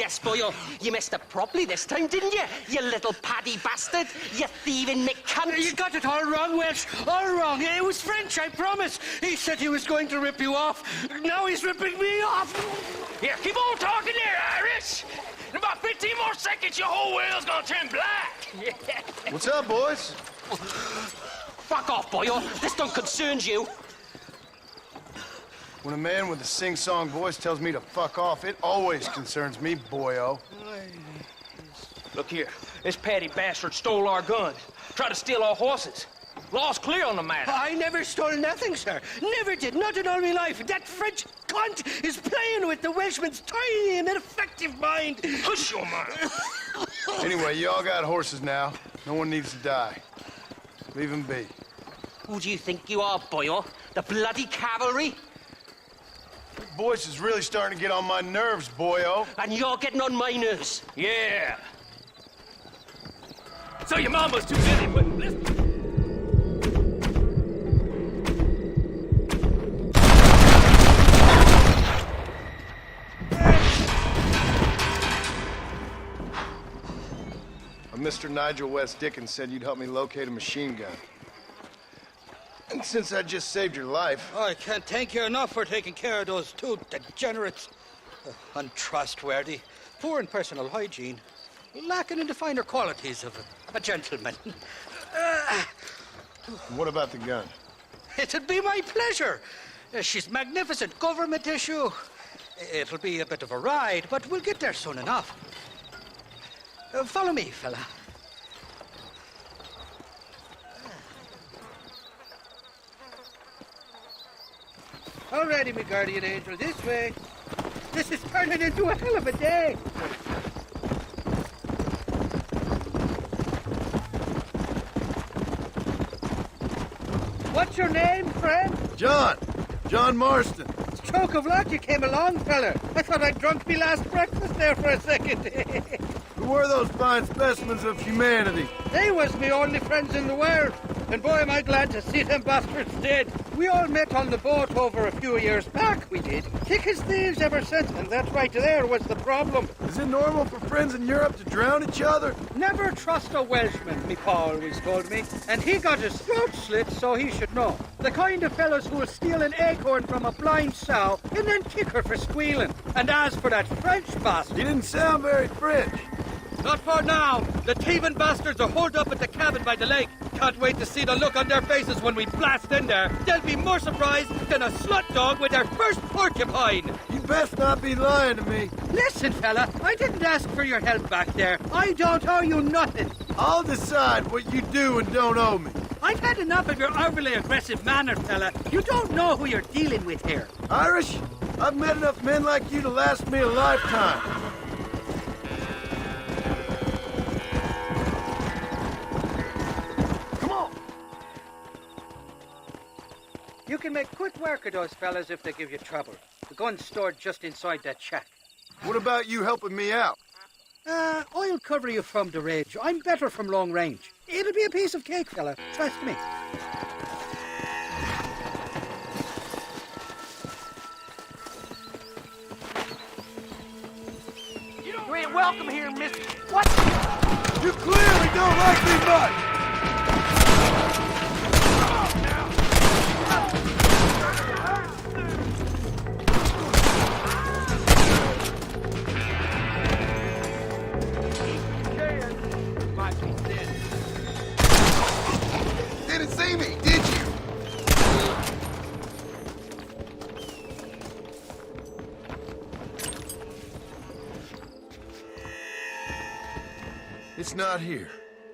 E: Yes, boyo. You messed up properly this time, didn't you? You little paddy bastard. You thieving McCunt.
M: You got it all wrong, Welsh. All wrong. It was French, I promise. He said he was going to rip you off. Now he's ripping me off.
O: Here, keep on talking there, Irish. In about 15 more seconds, your whole whale's gonna turn black.
F: What's up, boys?
E: Fuck off, boyo. This don't concern you.
F: When a man with a sing-song voice tells me to fuck off, it always concerns me, boyo.
H: Look here, this Paddy bastard stole our guns, tried to steal our horses. Law's clear on the matter.
L: I never stole nothing, sir. Never did, not in all my life. That French cunt is playing with the Welshman's tiny and ineffective mind.
O: Hush your mouth.
F: Anyway, you all got horses now. No one needs to die. Leave them be.
E: Who do you think you are, boyo? The bloody cavalry?
F: Your voice is really starting to get on my nerves, boyo.
E: And you're getting on my nerves.
H: Yeah. So your mama's too busy putting... Listen.
F: Mr. Nigel West Dickens said you'd help me locate a machine gun. And since I just saved your life...
L: I can't thank you enough for taking care of those two degenerates. Untrustworthy, poor in personal hygiene, lacking in the finer qualities of a gentleman.
F: What about the gun?
L: It'd be my pleasure. She's magnificent, government issue. It'll be a bit of a ride, but we'll get there soon enough. Follow me, fella. Alrighty, me guardian angel, this way. This is turning into a hell of a day. What's your name, friend?
F: John Marston.
L: Stroke of luck you came along, fella. I thought I'd drunk me last breakfast there for a second.
F: Who were those fine specimens of humanity?
L: They was me only friends in the world. And boy, am I glad to see them bastards dead. We all met on the boat over a few years back, we did. Thick as thieves ever since, and that right there was the problem.
F: Is it normal for friends in Europe to drown each other?
L: Never trust a Welshman, me pa always told me. And he got his throat slit, so he should know. The kind of fellows who will steal an acorn from a blind sow and then kick her for squealing. And as for that French bastard...
F: He didn't sound very French.
L: Not for now. The thieving bastards are holed up at the cabin by the lake. Can't wait to see the look on their faces when we blast in there. They'll be more surprised than a slut dog with their first porcupine.
F: You best not be lying to me.
L: Listen, fella, I didn't ask for your help back there. I don't owe you nothing.
F: I'll decide what you do and don't owe me.
L: I've had enough of your overly aggressive manner, fella. You don't know who you're dealing with here.
F: Irish, I've met enough men like you to last me a lifetime.
L: You can make quick work of those fellas if they give you trouble. The gun's stored just inside that shack.
F: What about you helping me out?
L: I'll cover you from the ridge. I'm better from long range. It'll be a piece of cake, fella. Trust me.
H: You ain't welcome here, miss... What?
F: You clearly don't like me much! Didn't see me, did you? It's not here.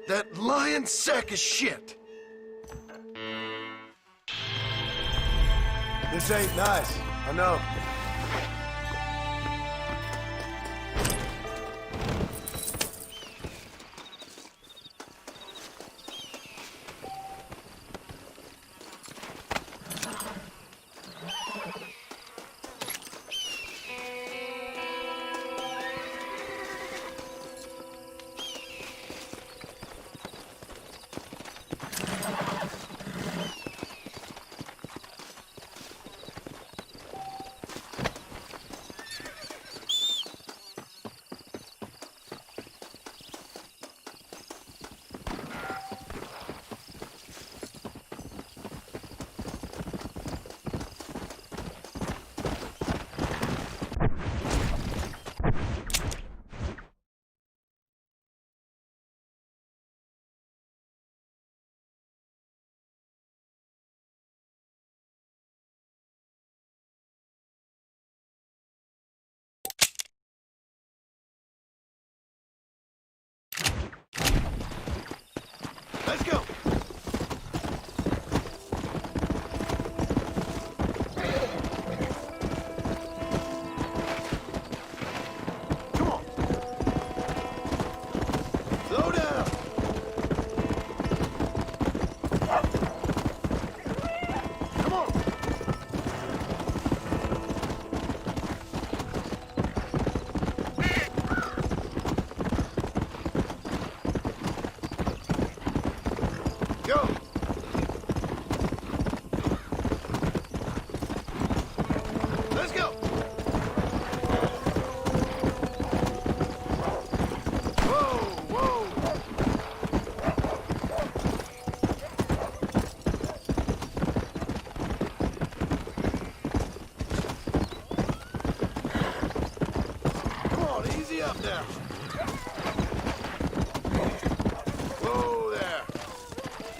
F: That lying sack of shit. This ain't nice, I know.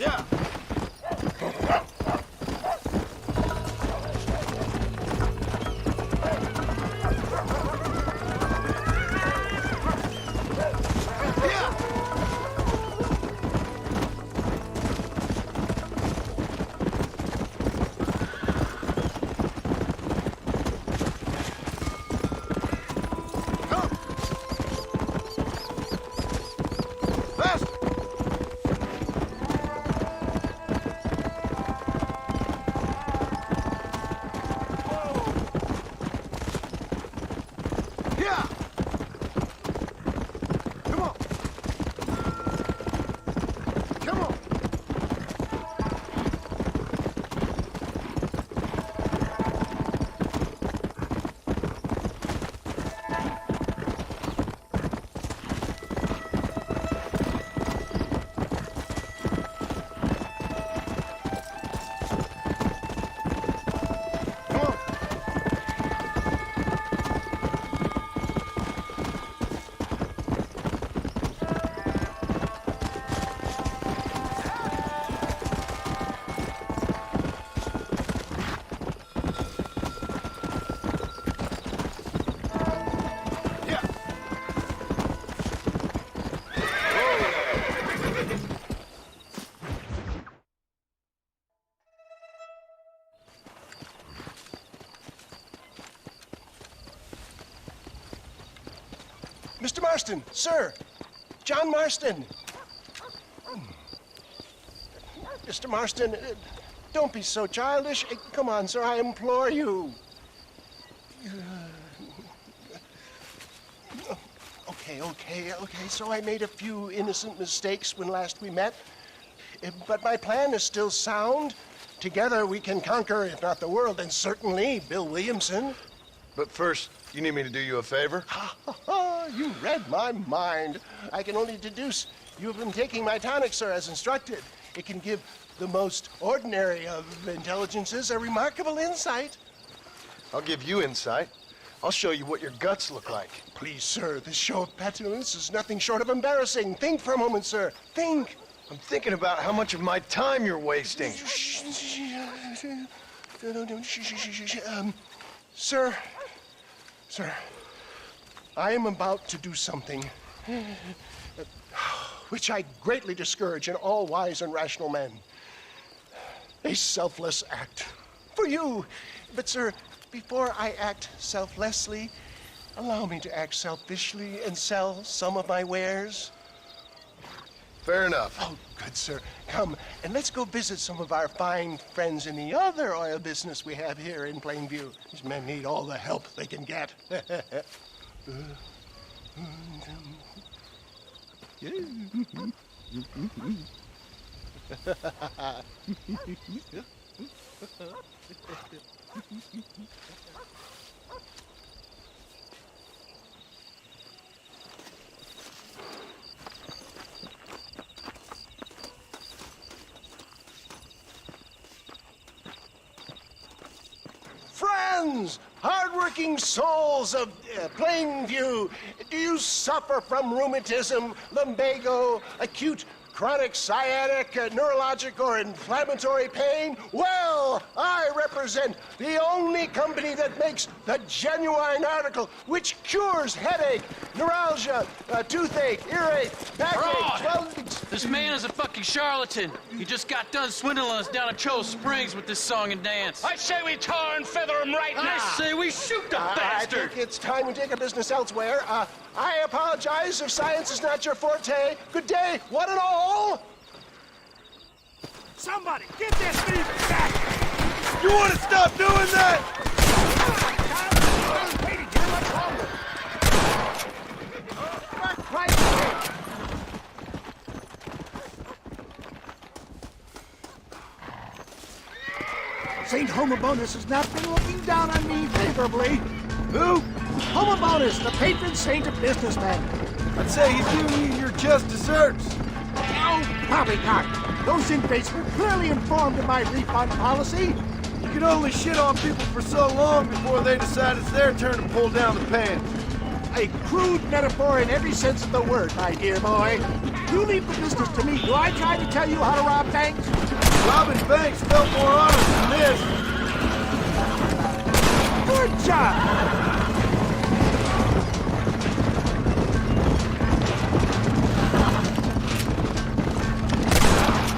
F: Yeah. Mr. Marston, sir. John Marston. Mr. Marston, don't be so childish. Come on, sir, I implore you. Okay, so I made a few innocent mistakes when last we met. But my plan is still sound. Together we can conquer, if not the world, then certainly Bill Williamson. But first, you need me to do you a favor?
P: You read my mind. I can only deduce you have been taking my tonic, sir, as instructed. It can give the most ordinary of intelligences a remarkable insight.
F: I'll give you insight. I'll show you what your guts look like.
P: Please, sir, this show of petulance is nothing short of embarrassing. Think for a moment, sir. Think.
F: I'm thinking about how much of my time you're wasting.
P: Sir, I am about to do something which I greatly discourage in all wise and rational men. A selfless act for you. But, sir, before I act selflessly, allow me to act selfishly and sell some of my wares.
F: Fair enough.
P: Oh, good, sir. Come, and let's go visit some of our fine friends in the other oil business we have here in Plainview. These men need all the help they can get. Friends, hardworking souls of Plainview, do you suffer from rheumatism, lumbago, acute chronic sciatic, neurologic, or inflammatory pain? Well, I represent the only company that makes the genuine article which cures headache, neuralgia, toothache, earache, backache,
M: This man is a fucking charlatan. He just got done swindling us down at Cho Springs with this song and dance.
O: I say we tar and feather him right now.
M: I say we shoot the bastard.
P: I think it's time we take our business elsewhere. I apologize if science is not your forte. Good day, one and all.
H: Somebody, get this thief back!
F: You want to stop doing that?
P: Waiting here much longer. Right.
R: St. Homobonus has not been looking down on me favorably. Who? Homobonus, the patron saint of businessmen.
F: I'd say he's giving you your just desserts.
R: No, probably not. Those inmates were clearly informed of my refund policy.
F: You can only shit on people for so long before they decide it's their turn to pull down the pants.
R: A crude metaphor in every sense of the word, my dear boy. You leave the business to me. Do I try to tell you how to rob banks?
F: Robbing banks felt more honest than this.
R: Good job!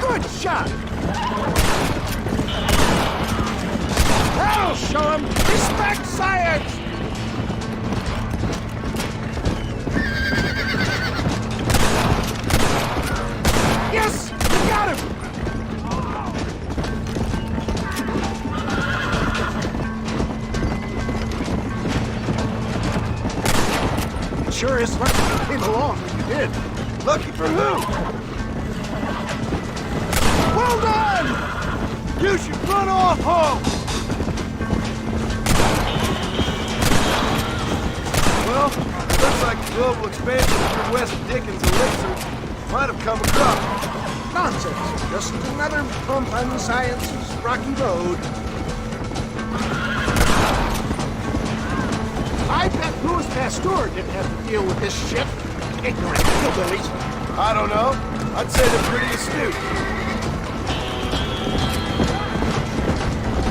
R: Good shot! That'll show him! Respect science! Yes! You got him! Sure is lucky you came along when you did.
F: Lucky for who?
R: Well done!
F: You should run off home! Well, looks like the global expansion of your West Dickens elixir might have come across.
R: Nonsense. Just another bump on science's rocky road. I bet Louis Pasteur didn't have to deal with this shit. Ignorant hillbillies.
F: I don't know. I'd say they're pretty astute.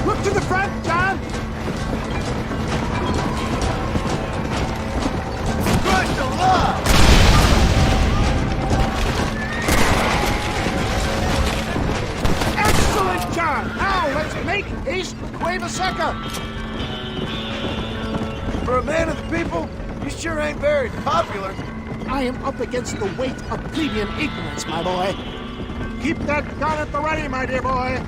R: Look to the front, John!
F: Good alive!
R: Excellent, John! Now let's make haste with Cueva Seca!
F: For a man of the people, you sure ain't very popular.
R: I am up against the weight of plebeian ignorance, my boy. Keep that gun at the ready, my dear boy.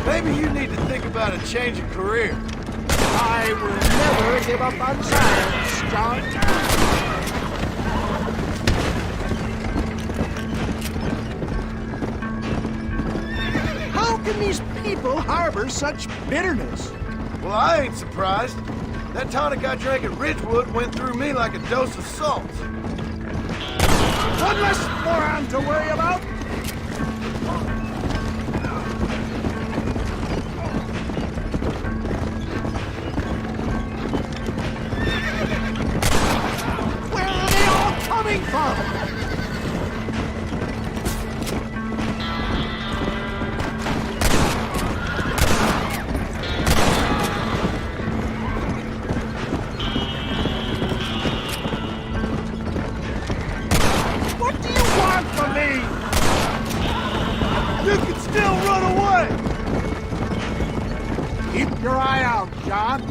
F: Maybe you need to think about a change of career.
R: I will never give up on science, John. How can these people harbor such bitterness?
F: Well, I ain't surprised. That tonic I drank at Ridgewood went through me like a dose of salt.
R: One less moron to worry about. Where are they all coming from? Keep your eye out, John.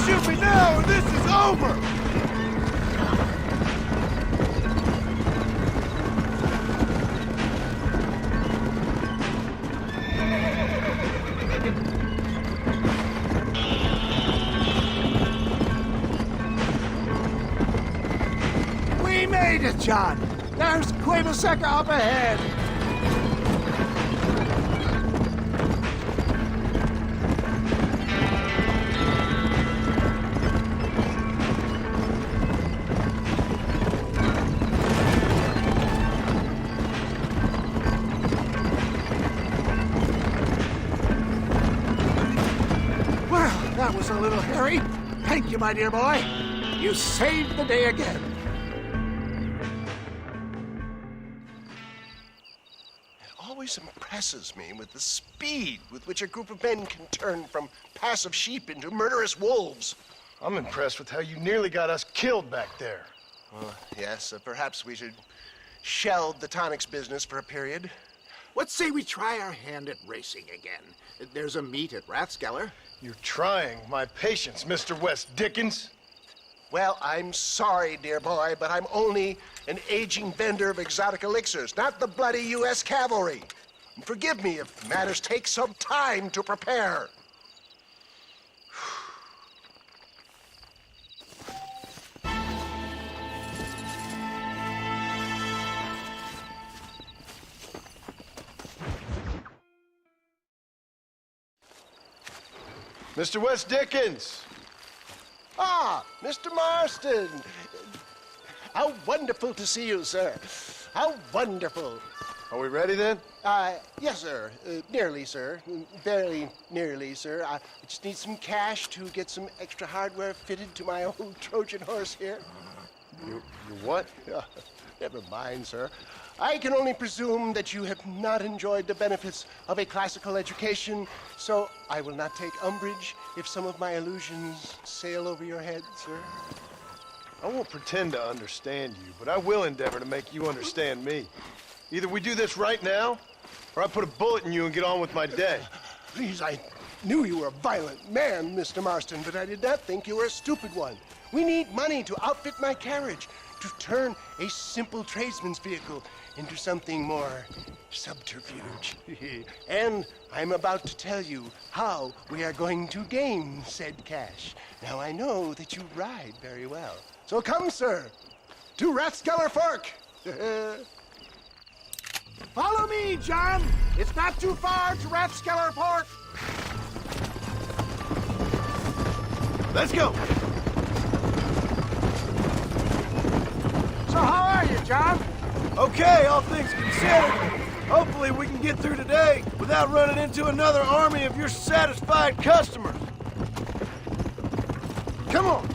F: Shoot me now or this is over!
R: We made it, John. There's Cueva Seca up ahead. That was a little hairy. Thank you, my dear boy. You saved the day again.
P: It always impresses me with the speed with which a group of men can turn from passive sheep into murderous wolves.
F: I'm impressed with how you nearly got us killed back there.
P: Yes, perhaps we should shelve the tonics business for a period.
R: Let's say we try our hand at racing again. There's a meet at Rathskeller.
F: You're trying my patience, Mr. West Dickens.
P: Well, I'm sorry, dear boy, but I'm only an aging vendor of exotic elixirs, not the bloody U.S. cavalry. Forgive me if matters take some time to prepare.
F: Mr. West Dickens!
P: Ah, Mr. Marston! How wonderful to see you, sir. How wonderful.
F: Are we ready then?
P: Yes, sir. Nearly, sir. Very nearly, sir. I just need some cash to get some extra hardware fitted to my old Trojan horse here.
F: You what?
P: Never mind, sir. I can only presume that you have not enjoyed the benefits of a classical education, so I will not take umbrage if some of my allusions sail over your head, sir.
F: I won't pretend to understand you, but I will endeavor to make you understand me. Either we do this right now, or I put a bullet in you and get on with my day.
P: Please, I knew you were a violent man, Mr. Marston, but I did not think you were a stupid one. We need money to outfit my carriage, to turn a simple tradesman's vehicle into something more subterfuge. And I'm about to tell you how we are going to gain said cash. Now, I know that you ride very well. So come, sir, to Rathskeller Fork.
R: Follow me, John. It's not too far to Rathskeller Fork.
F: Let's go.
R: So how are you, John?
U: Okay, all things considered. Hopefully we can get through today without running into another army of your satisfied customers. Come on.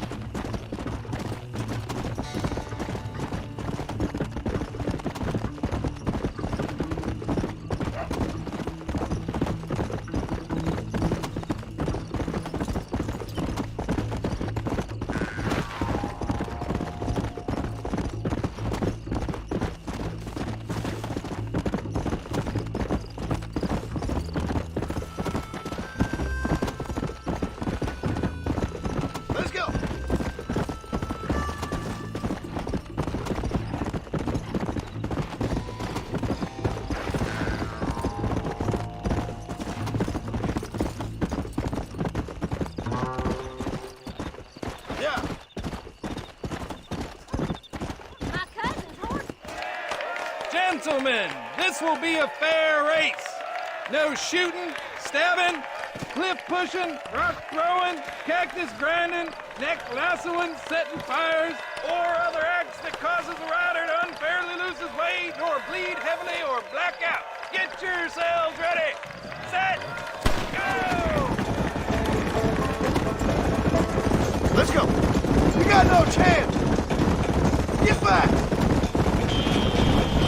H: Gentlemen, this will be a fair race. No shooting, stabbing, cliff pushing, rock throwing, cactus grinding, neck lassoing, setting fires, or other acts that causes the rider to unfairly lose his way, nor bleed heavily or black out. Get yourselves ready. Set, go!
U: Let's go. We got no chance. Get back.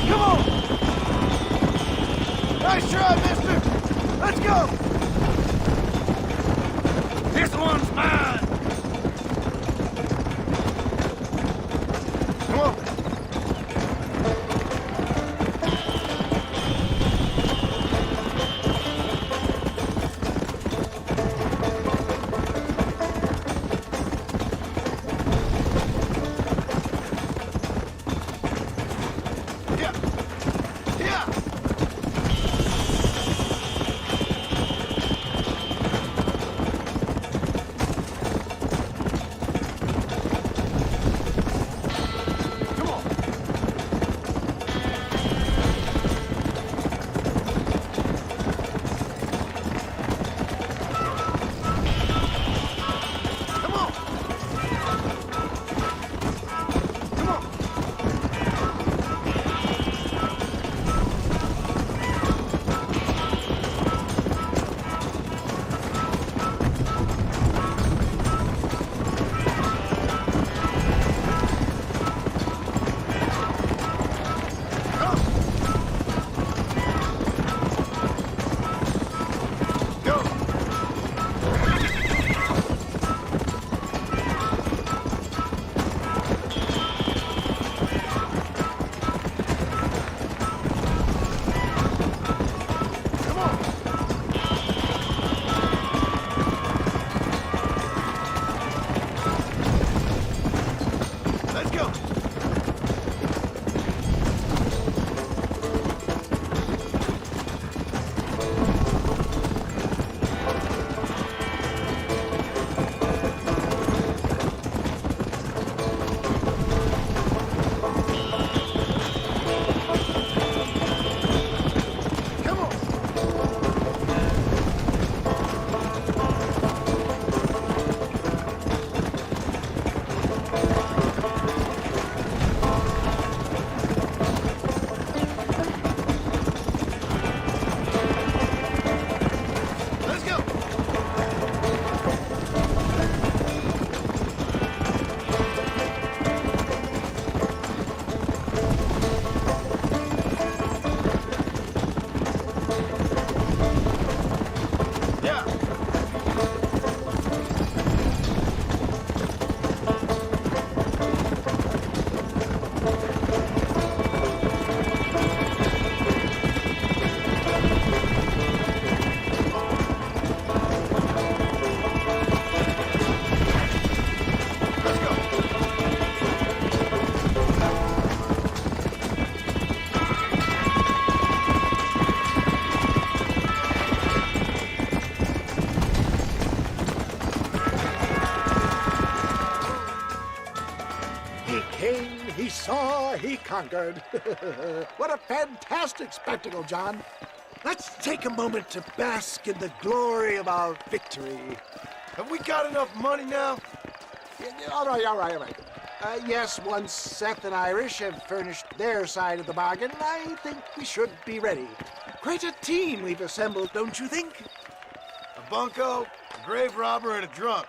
U: Come on. Nice try, mister. Let's go.
O: This one's mine.
U: Come on.
R: He saw, he conquered. What a fantastic spectacle, John. Let's take a moment to bask in the glory of our victory.
F: Have we got enough money now?
R: All right. Yes, once Seth and Irish have furnished their side of the bargain, I think we should be ready. Quite a team we've assembled, don't you think?
F: A bunco, a grave robber, and a drunk.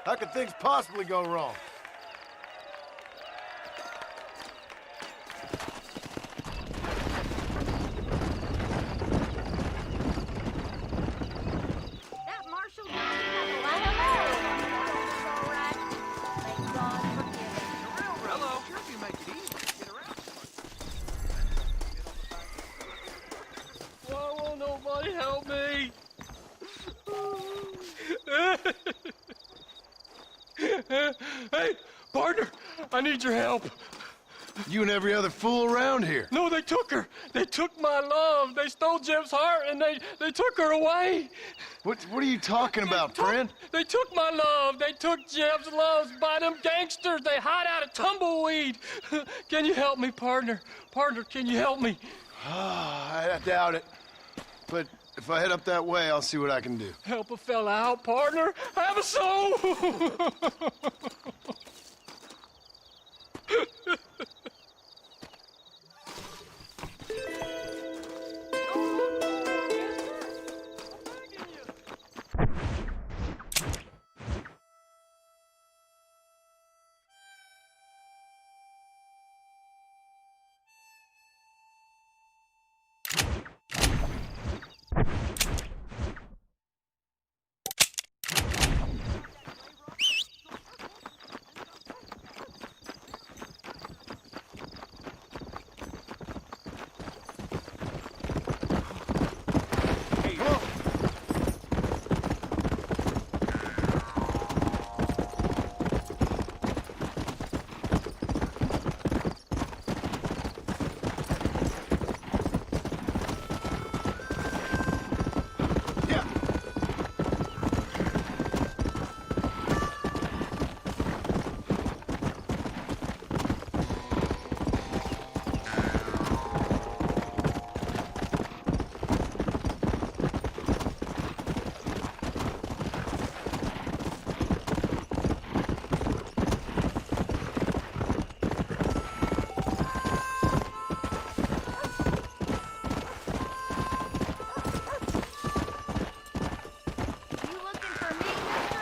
F: How could things possibly go wrong?
J: That Marshall doesn't have a lamp. All right. Thank God for giving.
H: Hello. Sure, if you make it easy to get around.
O: Why won't nobody help me? Hey, partner, I need your help.
F: You and every other fool around here.
O: No, they took her. They took my love. They stole Jeb's heart, and they took her away.
F: What are you talking about, friend?
O: They took my love. They took Jeb's loves by them gangsters. They hide out of tumbleweed. Can you help me, partner? Partner, can you help me?
F: I doubt it. But if I head up that way, I'll see what I can do.
O: Help a fella out, partner. Have a soul.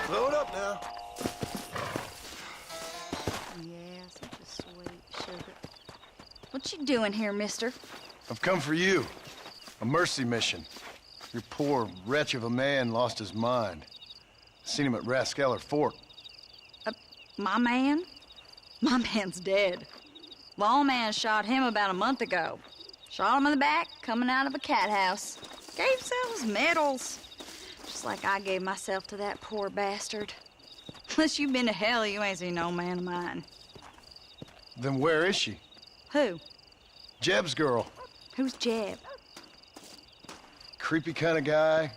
F: Load up now.
I: Yeah, such a sweet sugar. What you doing here, mister?
F: I've come for you. A mercy mission. Your poor wretch of a man lost his mind. Seen him at Raskeller Fort.
I: My man? My man's dead. Lawman shot him about a month ago. Shot him in the back, coming out of a cat house. Gave himself medals. Just like I gave myself to that poor bastard. Unless you've been to hell, you ain't seen no man of mine.
F: Then where is she?
I: Who?
F: Jeb's girl.
I: Who's Jeb?
F: Creepy kind of guy.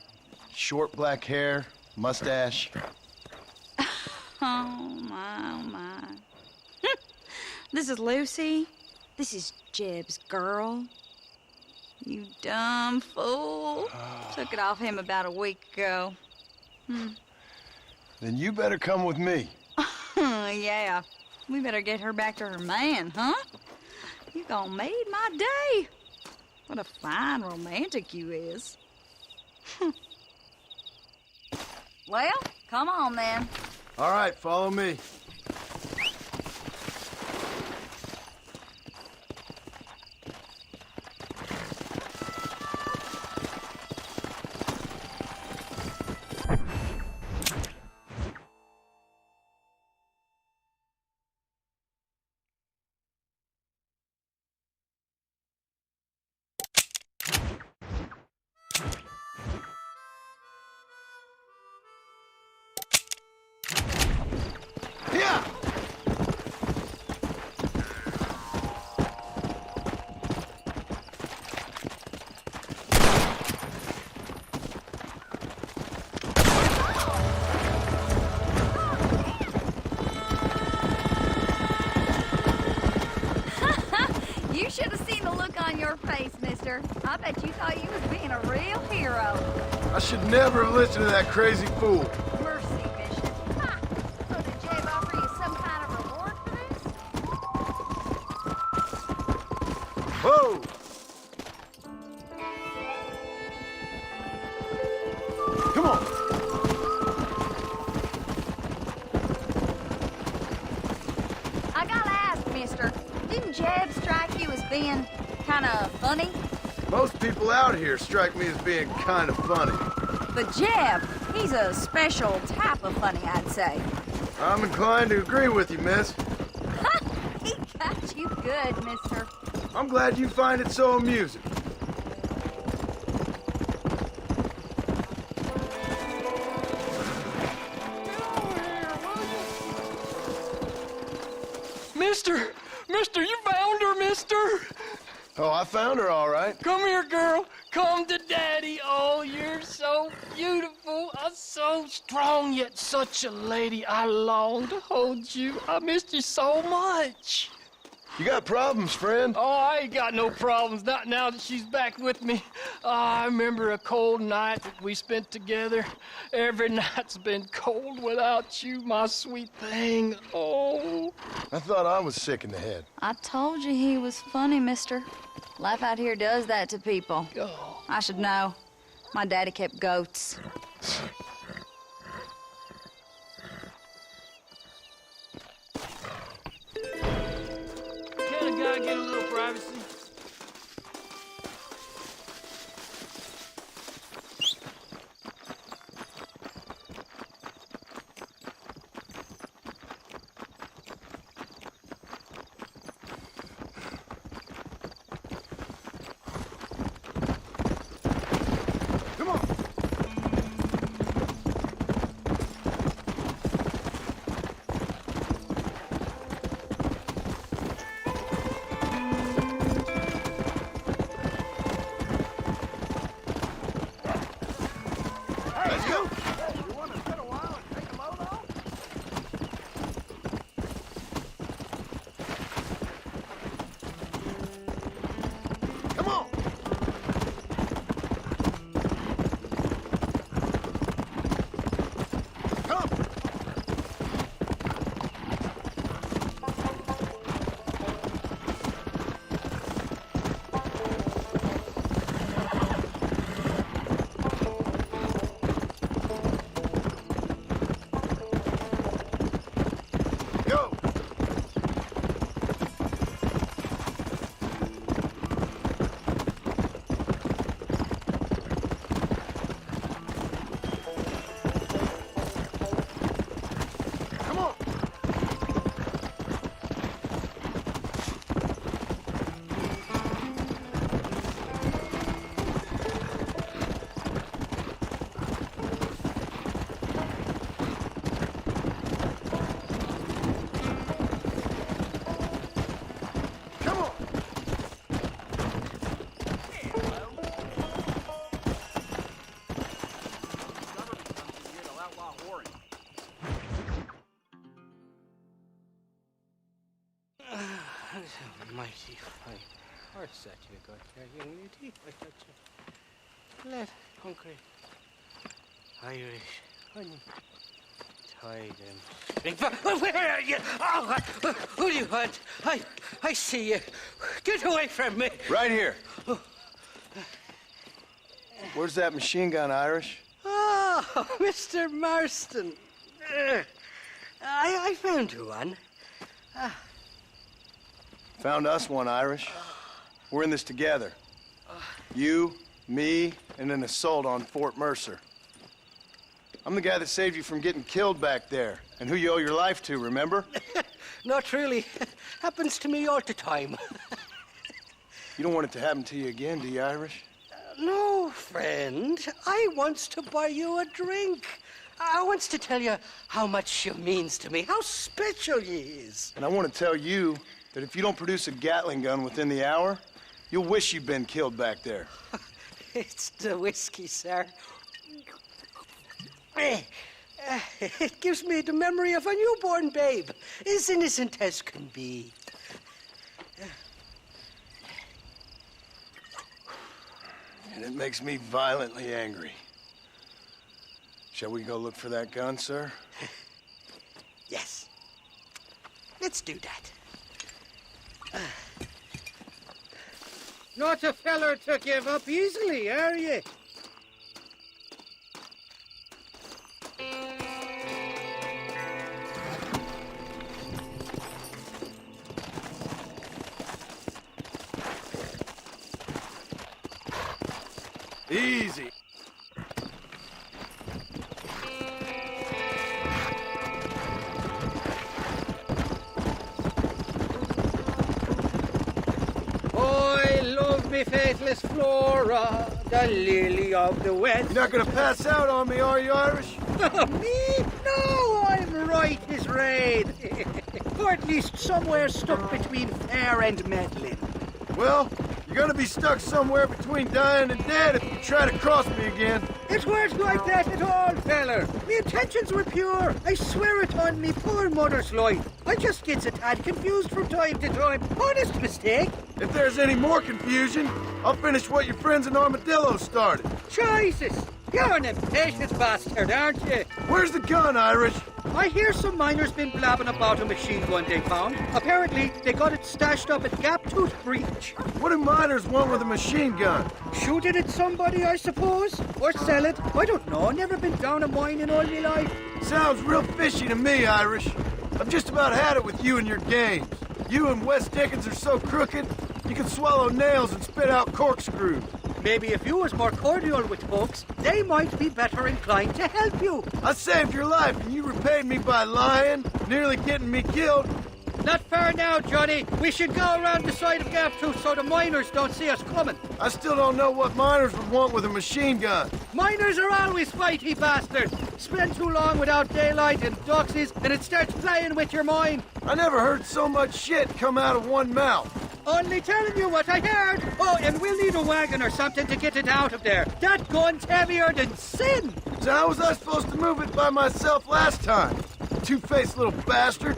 F: Short black hair, mustache.
I: Oh, my. This is Lucy. This is Jeb's girl. You dumb fool. Took it off him about a week ago.
F: Then you better come with me.
I: Yeah. We better get her back to her man, huh? You gonna made my day. What a fine romantic you is. Well, come on then.
F: All right, follow me.
I: mister. I bet you thought you was being a real hero.
F: I should never have listened to that crazy fool.
I: Mercy, Bishop.
J: Ha! So did Jeb offer you some kind of reward for this?
F: Whoa! Come on!
I: I gotta ask, mister, didn't Jeb strike you as being kind of funny?
F: Most people out here strike me as being kind of funny.
I: But Jeb, he's a special type of funny, I'd say.
F: I'm inclined to agree with you, miss.
I: He got you good, mister.
F: I'm glad you find it so amusing.
O: Mister, you found her, mister.
F: Oh, I found her all right.
O: Come here, girl. Come to Daddy. Oh, you're so beautiful. So strong, yet such a lady. I long to hold you. I missed you so much.
F: You got problems, friend?
O: Oh, I ain't got no problems, not now that she's back with me. Oh, I remember a cold night that we spent together. Every night's been cold without you, my sweet thing. Oh.
F: I thought I was sick in the head.
I: I told you he was funny, mister. Life out here does that to people.
O: Oh.
I: I should know. My daddy kept goats.
O: Can a guy get a little privacy?
M: Mighty fine hearts that you got there, young lady. I got you. Let hungry Irish honey. Tie them. Where are you? Oh, who do you want? I see you. Get away from me.
F: Right here. Where's that machine gun, Irish?
M: Oh, Mr. Marston. I found you one.
F: Found us one, Irish. We're in this together. You, me, and an assault on Fort Mercer. I'm the guy that saved you from getting killed back there, and who you owe your life to, remember?
M: Not really. Happens to me all the time.
F: You don't want it to happen to you again, do you, Irish?
M: No, friend. I wants to buy you a drink. I wants to tell you how much she means to me, how special you is.
F: And I want to tell you that if you don't produce a Gatling gun within the hour, you'll wish you'd been killed back there.
M: It's the whiskey, sir. It gives me the memory of a newborn babe, as innocent as can be.
F: And it makes me violently angry. Shall we go look for that gun, sir?
M: Yes. Let's do that.
L: Not a feller to give up easily, are you?
F: Easy.
L: I love me faithless Flora, the lily of the West.
F: You're not gonna pass out on me, are you, Irish?
L: Me? No, I'm right as rain. Or at least somewhere stuck between fair and meddling.
F: Well, you're gonna be stuck somewhere between dying and dead if you try to cross me again.
L: It weren't like that at all, feller. Me intentions were pure. I swear it on me poor mother's life. I just gets a tad confused from time to time. Honest mistake.
F: If there's any more confusion, I'll finish what your friends in Armadillo started.
L: Jesus! You're an impatient bastard, aren't you?
F: Where's the gun, Irish?
L: I hear some miners been blabbing about a machine gun they found. Apparently, they got it stashed up at Gaptooth Breach.
F: What do miners want with a machine gun?
L: Shoot it at somebody, I suppose? Or sell it? I don't know. Never been down a mine in all my life.
F: Sounds real fishy to me, Irish. I've just about had it with you and your games. You and Wes Dickens are so crooked, you can swallow nails and spit out corkscrews.
L: Maybe if you was more cordial with folks, they might be better inclined to help you.
F: I saved your life and you repaid me by lying, nearly getting me killed.
L: Not far now, Johnny. We should go around the side of Gaptooth so the miners don't see us coming.
F: I still don't know what miners would want with a machine gun.
L: Miners are always fighty bastards. Spend too long without daylight and doxies and it starts playing with your mind.
F: I never heard so much shit come out of one mouth.
L: Only telling you what I heard. Oh, and we'll need a wagon or something to get it out of there. That gun's heavier than sin.
F: So how was I supposed to move it by myself last time? Two-faced little bastard.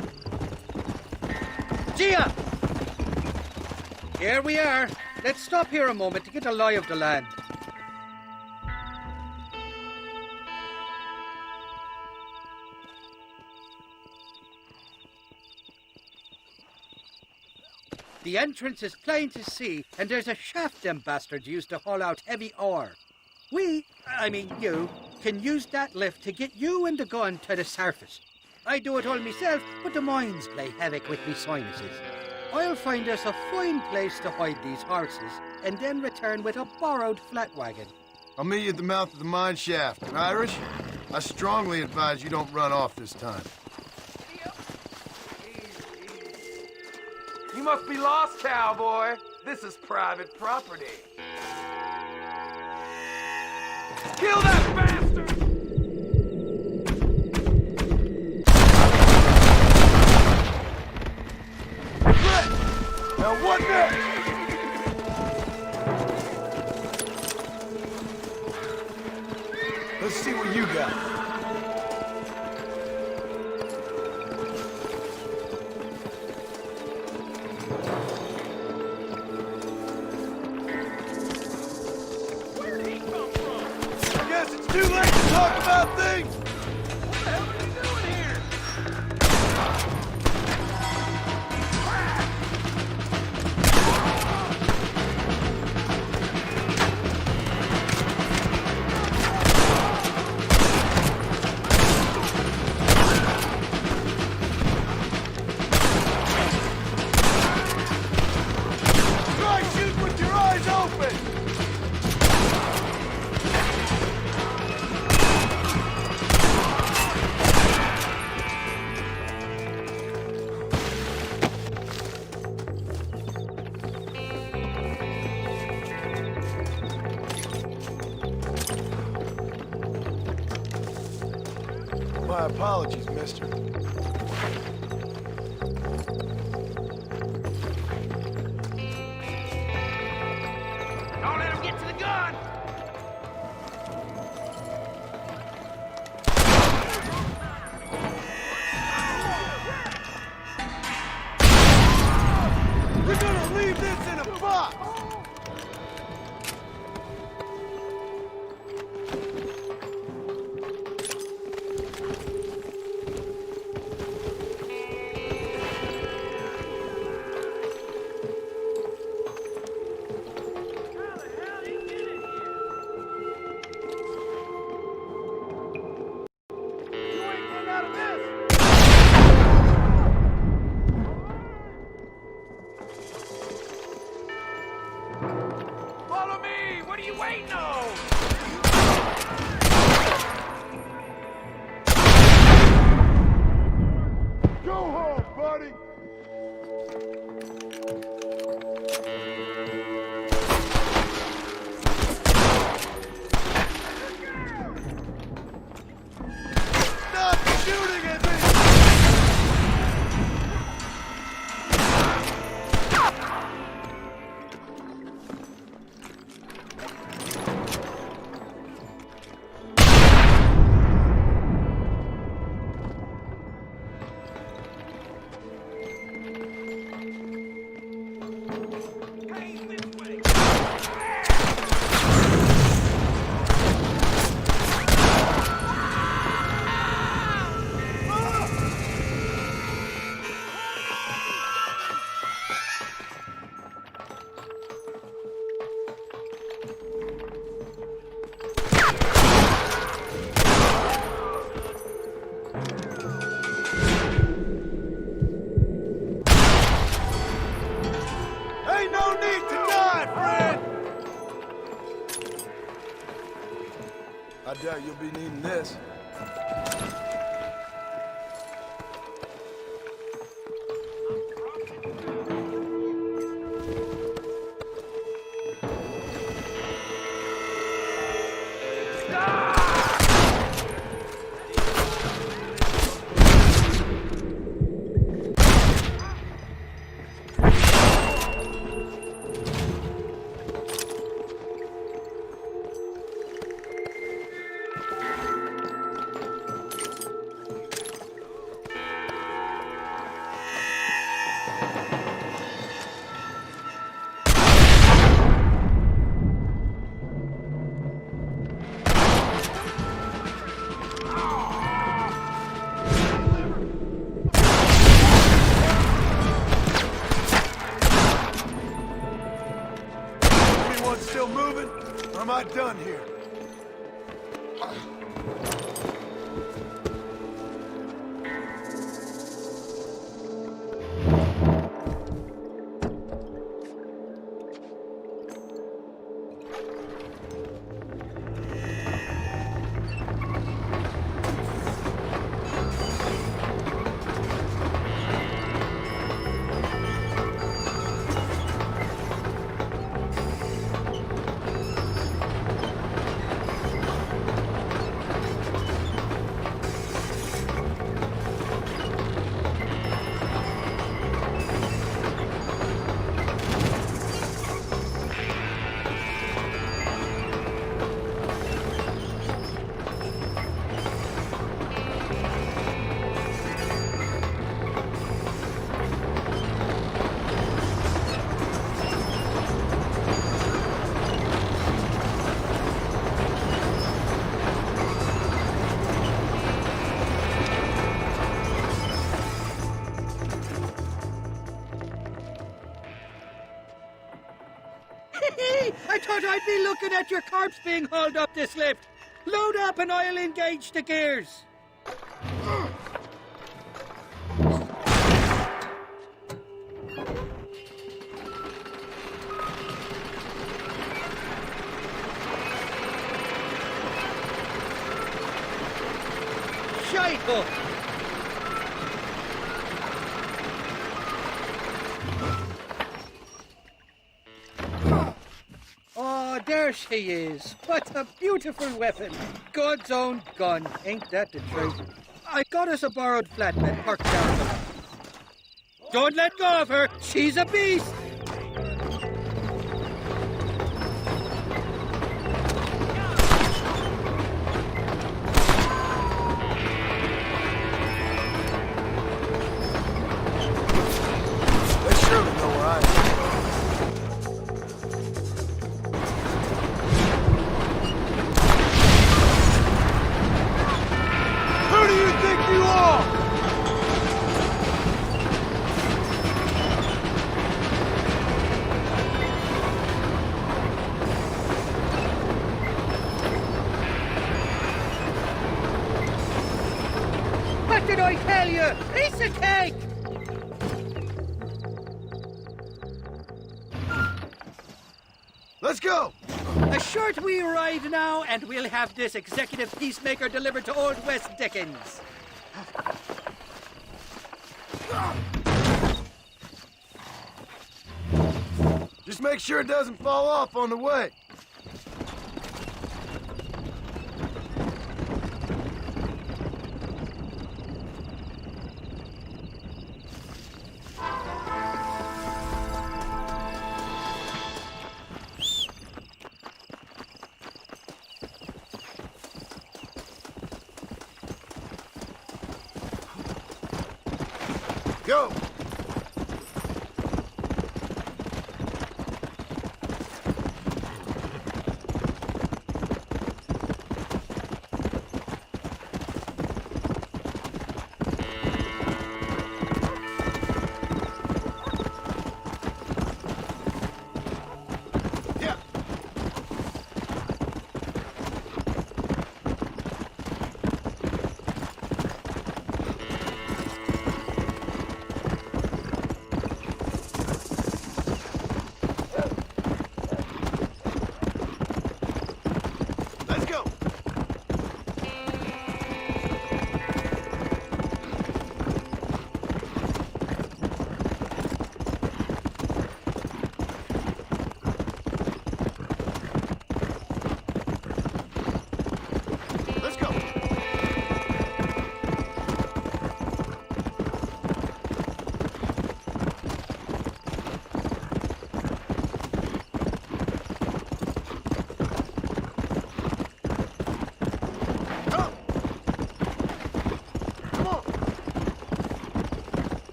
L: Gia! Here we are. Let's stop here a moment to get a lie of the land. The entrance is plain to see, and there's a shaft them bastards used to haul out heavy ore. You, can use that lift to get you and the gun to the surface. I do it all myself, but the mines play havoc with me sinuses. I'll find us a fine place to hide these horses, and then return with a borrowed flat wagon.
F: I'll meet you at the mouth of the mine shaft. Irish, I strongly advise you don't run off this time.
H: You must be lost, cowboy. This is private property. Kill that bastard!
F: Now what next? Let's see what you got. Too late to talk about things!
H: What the hell are you doing here?
F: Try shooting with your eyes open! My apologies, mister.
H: Don't let him get to the gun!
F: You're gonna leave this in a box! I doubt you'll be needing this. Still moving, or am I done here?
L: I thought I'd be looking at your corpse being hauled up this lift. Load up and I'll engage the gears. Shite up. Oh, there she is. What a beautiful weapon. God's own gun. Ain't that the truth? I got us a borrowed flatbed parked down the way. Don't let go of her. She's a beast.
F: They surely know where I am. Who do you think you are?
L: What did I tell you? Piece of cake!
F: Let's go!
L: A short wee ride now, and we'll have this executive peacemaker delivered to Old West Dickens.
F: Just make sure it doesn't fall off on the way. Go! Yeah.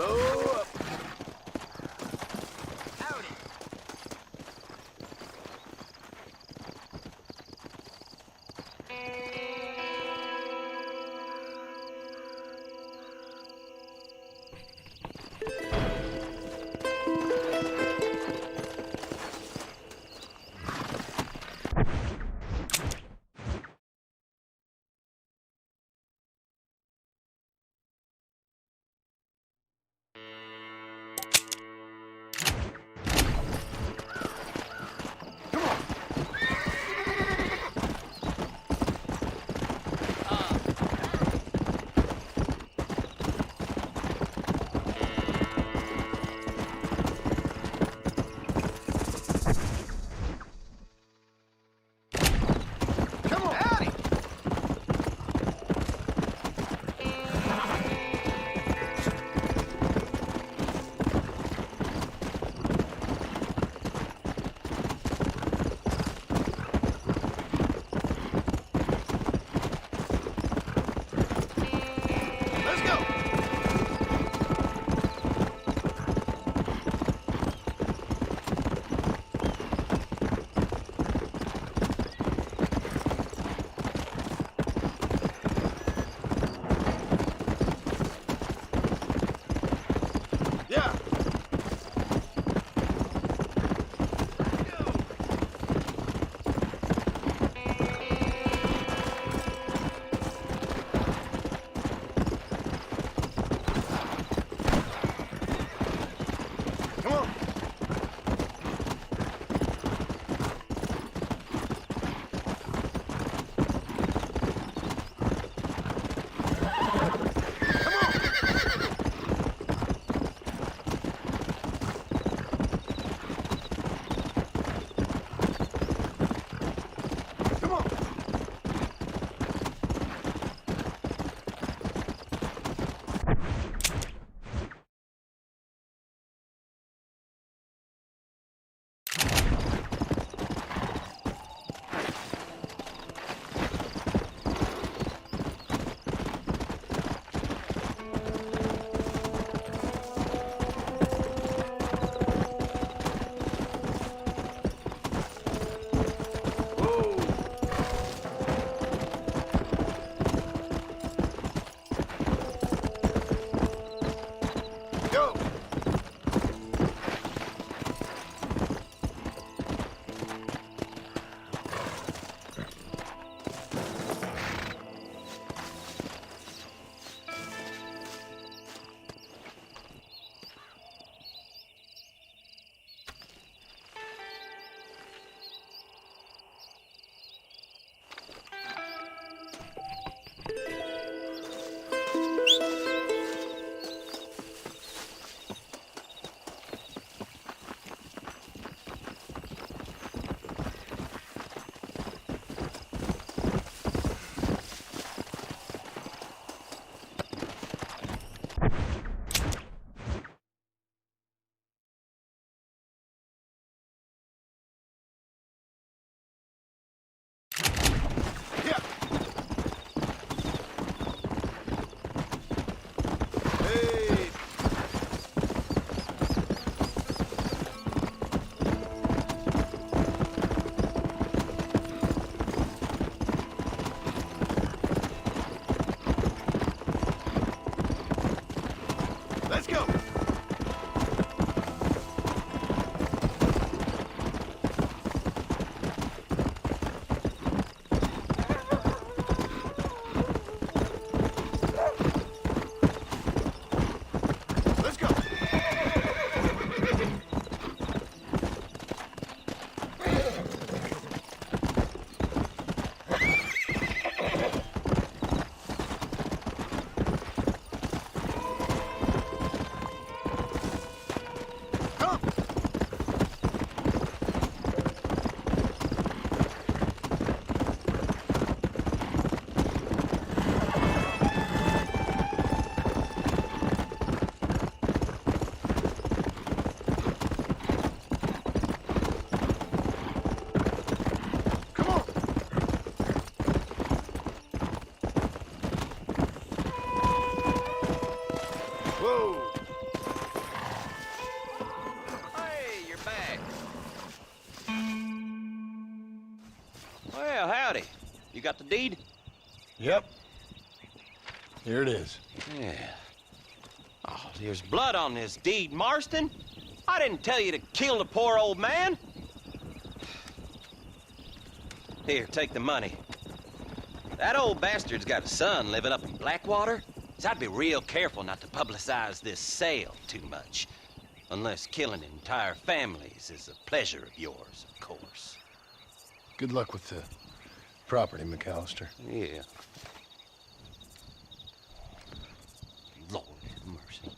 F: Blow up.
K: Well, howdy. You got the deed?
F: Yep. Here it is.
K: Yeah. Oh, there's blood on this deed, Marston. I didn't tell you to kill the poor old man. Here, take the money. That old bastard's got a son living up in Blackwater, so I'd be real careful not to publicize this sale too much. Unless killing entire families is a pleasure of yours, of course.
F: Good luck with the property, McAllister.
K: Yeah. Lord have mercy.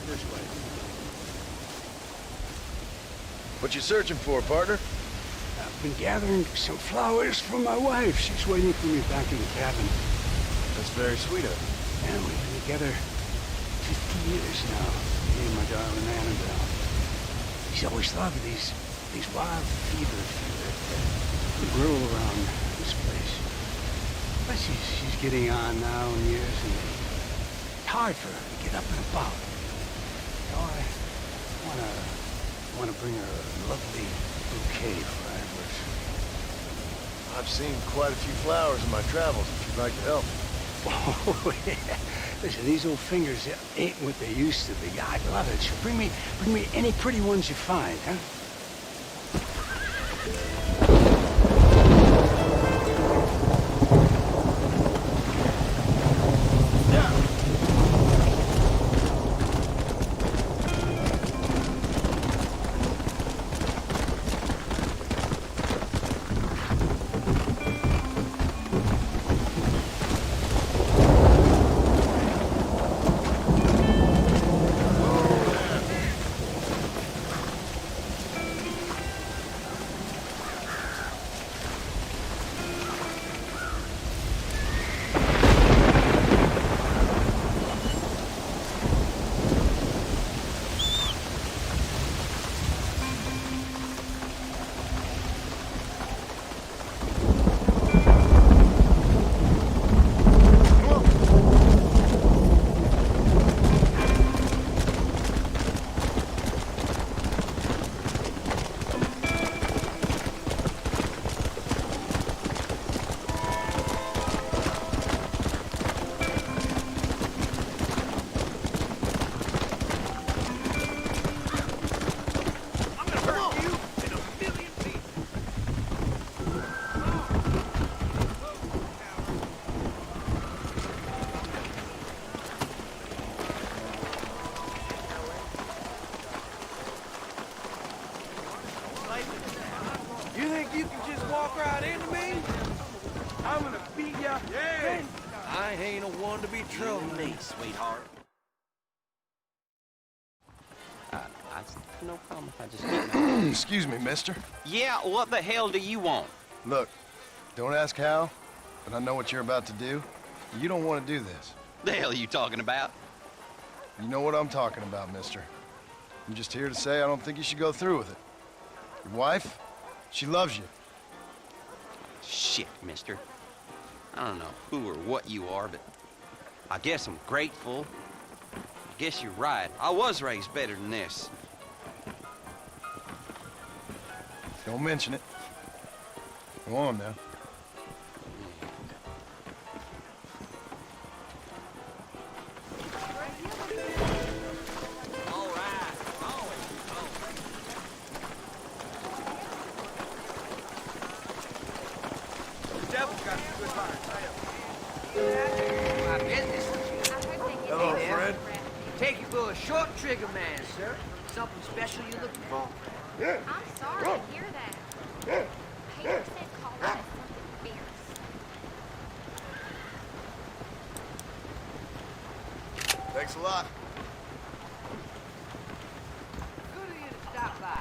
U: This way.
F: What you searching for, partner?
C: I've been gathering some flowers for my wife. She's waiting for me back in the cabin.
F: That's very sweet of you.
C: And we've been together 50 years now, me and my darling Annabelle. She's always thought of these wild fevers that grow around this place. But she's getting on now in years, and it's hard for her to get up and about. So I wanna bring her a lovely bouquet for our anniversary.
F: I've seen quite a few flowers in my travels, if you'd like to help.
C: Oh, yeah. Listen, these old fingers ain't what they used to be. I'd love it. So bring me any pretty ones you find, huh?
H: You think you can just walk right into me? I'm gonna beat ya. Yeah. I ain't a one to be troubled.
K: Me, sweetheart. No problem if I just get my...
F: Excuse me, mister.
K: Yeah, what the hell do you want?
F: Look, don't ask how, but I know what you're about to do. You don't want to do this.
K: The hell are you talking about?
F: You know what I'm talking about, mister. I'm just here to say I don't think you should go through with it. Your wife, she loves you.
Q: Shit, mister. I don't know who or what you are, but I guess I'm grateful. I guess you're right. I was raised better than this.
F: Don't mention it. Go on now.
S: My business.
F: Hello, Fred.
S: Take you for a short trigger man, sir. Something special you're looking for?
B: I'm sorry to hear that. Peter said call us something fierce.
F: Thanks a lot.
S: Good of you to stop by.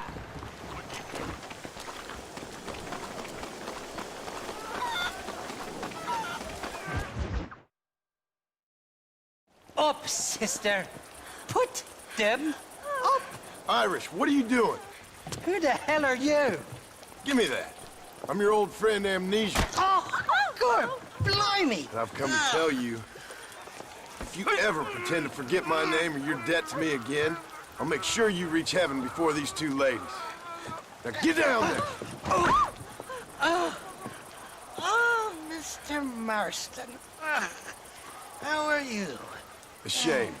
M: Up, sister. Put them up.
F: Irish, what are you doing?
M: Who the hell are you?
F: Give me that. I'm your old friend Amnesia.
M: Oh, good blimey.
F: And I've come to tell you, if you ever pretend to forget my name or your debt to me again, I'll make sure you reach heaven before these two ladies. Now get down there.
M: Oh, Mr. Marston. How are you?
F: Ashamed.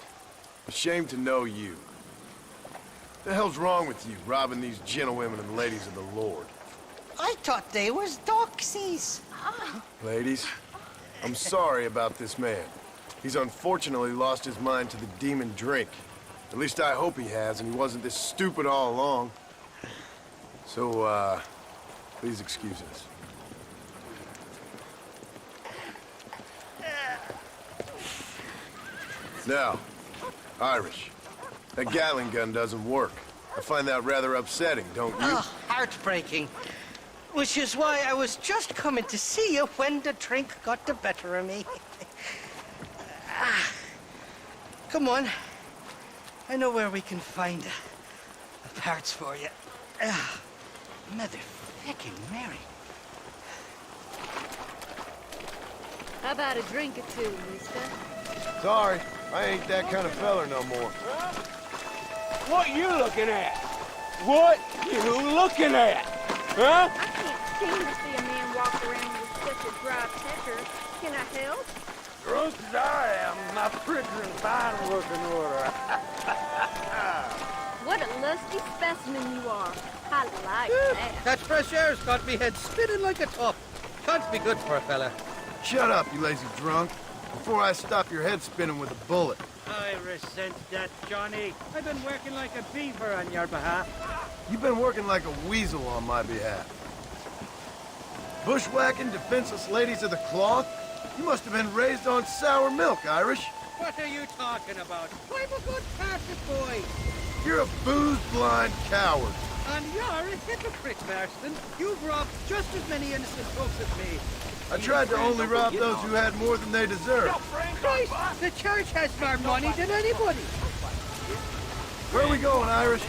F: Ashamed to know you. The hell's wrong with you, robbing these gentlewomen and ladies of the Lord?
M: I thought they was doxies.
F: Ladies, I'm sorry about this man. He's unfortunately lost his mind to the demon drink. At least I hope he has, and he wasn't this stupid all along. So, please excuse us. Now, Irish, that Gatling gun doesn't work. I find that rather upsetting, don't you?
M: Oh, heartbreaking. Which is why I was just coming to see you when the drink got the better of me. Come on. I know where we can find the parts for you. Mother-fucking Mary.
J: How about a drink or two, mister?
F: Sorry, I ain't that kind of feller no more.
K: What you looking at? What you looking at? Huh?
J: I can't stand to see a man walk around with such a dry temper. Can I help?
K: Drunk as I am, my prison in fine working order.
J: What a lusty specimen you are. I like that.
L: That fresh air's got me head spinning like a top. Can't be good for a fella.
F: Shut up, you lazy drunk, before I stop your head spinning with a bullet.
L: I resent that, Johnny. I've been working like a beaver on your behalf.
F: You've been working like a weasel on my behalf. Bushwhacking defenseless ladies of the cloth? You must have been raised on sour milk, Irish.
L: What are you talking about? I'm a good-hearted boy.
F: You're a booze-blind coward.
L: And you're a hypocrite, Marston. You've robbed just as many innocent folks as me.
F: I tried to only rob those who had more than they deserved.
L: Christ, the church has more money than anybody.
F: Where are we going, Irish?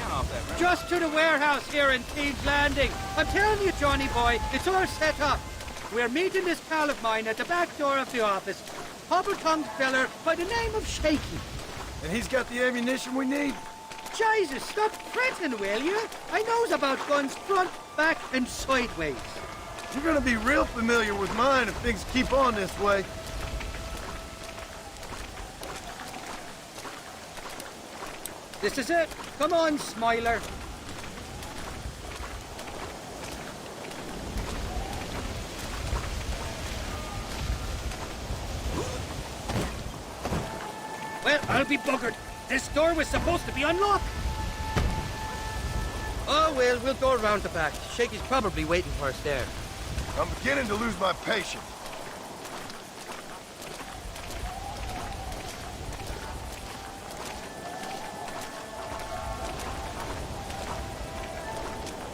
L: Just to the warehouse here in Teague's Landing. I'm telling you, Johnny boy, it's all set up. We're meeting this pal of mine at the back door of the office. Hobble-tongued feller by the name of Shaky.
F: And he's got the ammunition we need?
L: Jesus, stop fretting, will you? I knows about guns front, back, and sideways.
F: You're gonna be real familiar with mine if things keep on this way.
L: This is it. Come on, Smiler. Well, I'll be buggered. This door was supposed to be unlocked. Oh, well, we'll go around the back. Shaky's probably waiting for us there.
F: I'm beginning to lose my patience.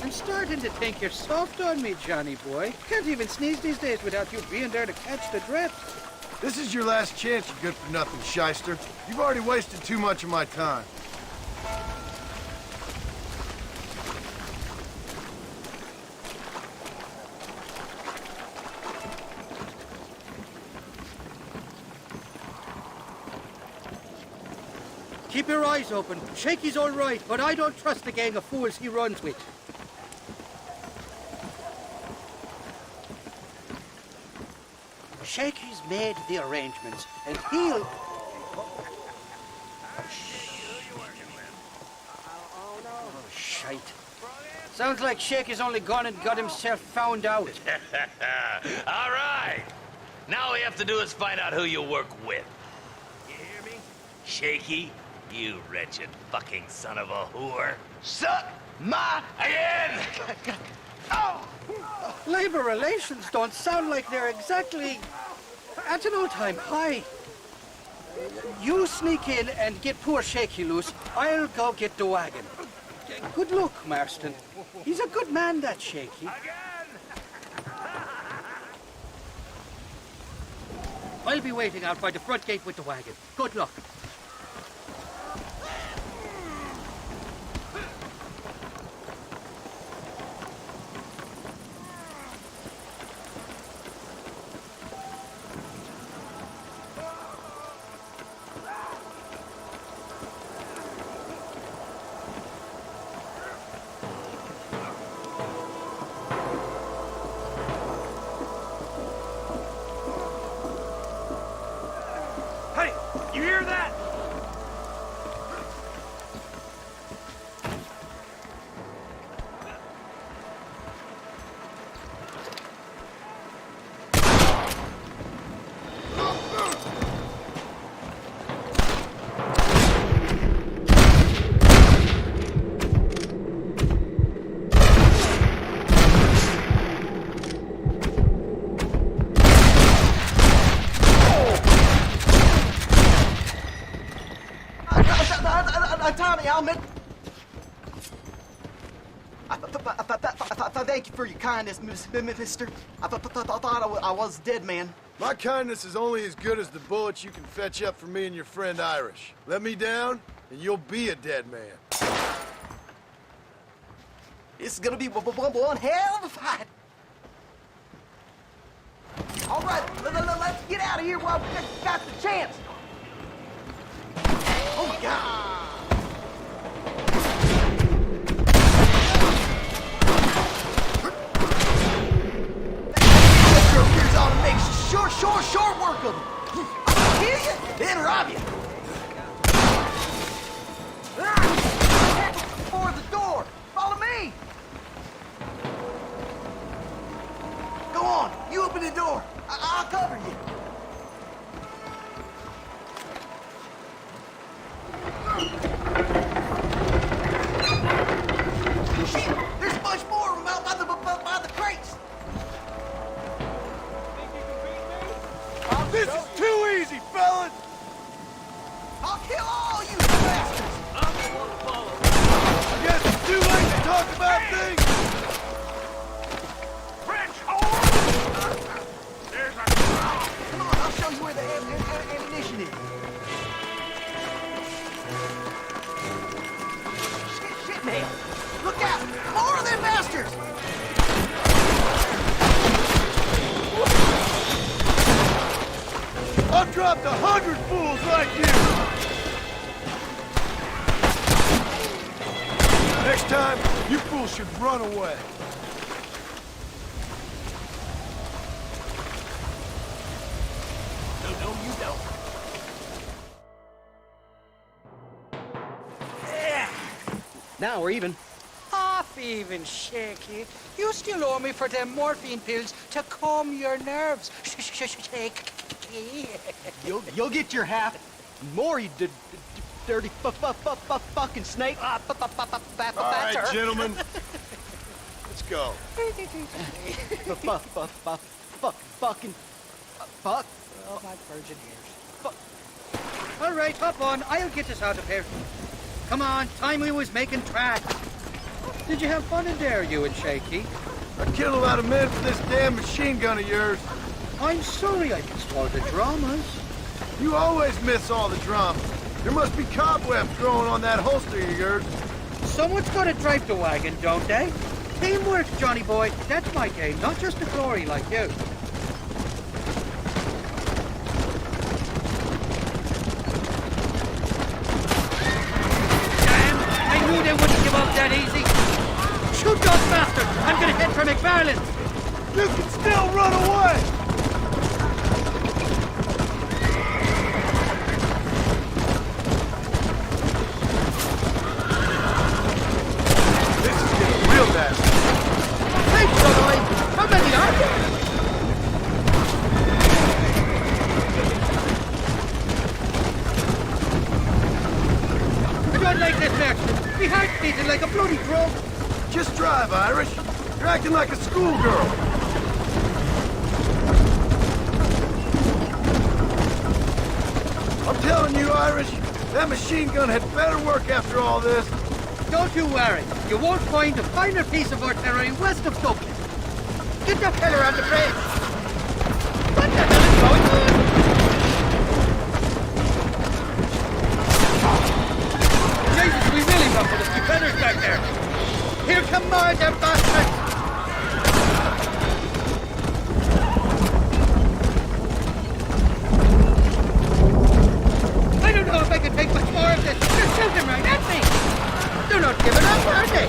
L: I'm starting to think you're soft on me, Johnny boy. Can't even sneeze these days without you being there to catch the drift.
F: This is your last chance, you good-for-nothing shyster. You've already wasted too much of my time.
L: Keep your eyes open. Shaky's all right, but I don't trust the gang of fools he runs with.
R: Shaky's made the arrangements, and he'll... Oh, shite. Sounds like Shaky's only gone and got himself found out.
K: All right. Now all we have to do is find out who you work with. You hear me? Shaky, you wretched fucking son of a whore. Suck my again!
L: Oh! Labor relations don't sound like they're exactly at an all-time high. You sneak in and get poor Shaky loose. I'll go get the wagon. Good luck, Marston. He's a good man, that Shaky. I'll be waiting out by the front gate with the wagon. Good luck.
T: You hear that?
E: Thank you for your kindness, mister. I thought I was a dead man.
F: My kindness is only as good as the bullets you can fetch up for me and your friend Irish. Let me down, and you'll be a dead man.
E: This is gonna be one hell of a fight. All right, let's get out of here while we got the chance. Oh, my God. Short work of them. I'll kill you, then rob you. For the door. Follow me. Go on, you open the door. I'll cover you. Shit, there's a bunch more of them out by the crates.
F: This is too easy, fellas!
E: I'll kill all you bastards!
K: I'm the one to follow.
F: I guess it's too late to talk about things!
T: French hole! There's a crowd!
E: Come on, I'll show you where the ammunition is. Shit, man! Look out! More of them bastards!
F: I've dropped 100 fools like you! Next time, you fools should run away.
K: No, you don't.
L: Yeah. Now we're even. Half even, Shaky. You still owe me for them morphine pills to calm your nerves. Shaky.
E: You'll get your half. More, you dirty fucking snake.
F: All right, gentlemen. Let's go.
E: Fuck.
L: Oh, my virgin ears. All right, hop on. I'll get us out of here. Come on, time we was making tracks. Did you have fun in there, you and Shaky?
F: I killed a lot of men for this damn machine gun of yours.
L: I'm sorry I missed all the dramas.
F: You always miss all the drama. There must be cobwebs growing on that holster of yours.
L: Someone's got to drive the wagon, don't they? Teamwork, Johnny boy. That's my game, not just the glory like you. Damn! I knew they wouldn't give up that easy. Shoot those bastards! I'm gonna head for McFarland's.
F: You can still run away!
L: Me heart's beating like a bloody drum.
F: Just drive, Irish. You're acting like a schoolgirl. I'm telling you, Irish, that machine gun had better work after all this.
L: Don't you worry. You won't find a finer piece of artillery west of Dublin. Get that fella on the bridge. What the hell is going on? Jesus, we really ruffled a few feathers back there. Here come more, them bastards! I don't know if I can take much more of this. They're shooting right at me. They're not giving up, are they?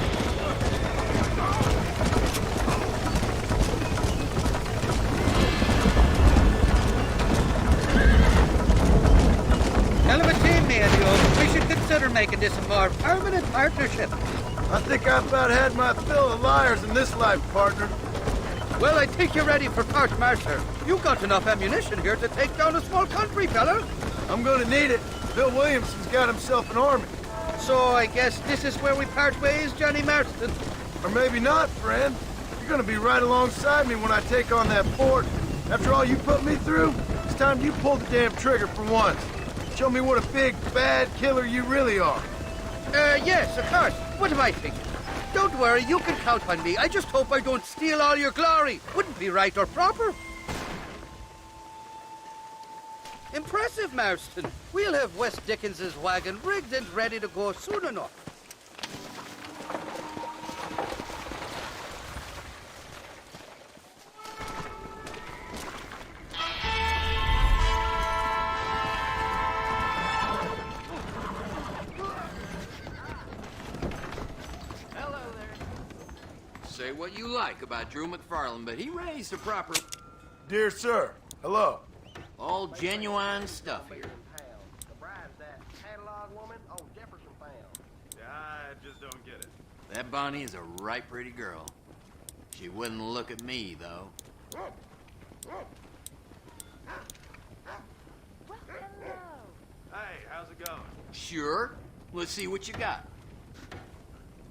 L: Hell of a team, Manuel. We should consider making this a more permanent partnership.
F: I think I've about had my fill of liars in this life, partner.
L: Well, I think you're ready for court-martial. You've got enough ammunition here to take down a small country, fella.
F: I'm gonna need it. Bill Williamson's got himself an army.
L: So I guess this is where we part ways, Johnny Marston.
F: Or maybe not, friend. You're gonna be right alongside me when I take on that fort. After all you put me through, it's time you pull the damn trigger for once. Show me what a big, bad killer you really are.
L: Yes, of course. What am I thinking? Don't worry, you can count on me. I just hope I don't steal all your glory. Wouldn't be right or proper. Impressive, Marston. We'll have West Dickens's wagon rigged and ready to go soon enough.
K: Say what you like about Drew McFarland, but he raised a proper...
F: Dear sir, hello.
K: All genuine stuff here.
H: I just don't get it.
K: That Bonnie is a right pretty girl. She wouldn't look at me, though.
H: Hey, how's it going?
K: Sure. Let's see what you got.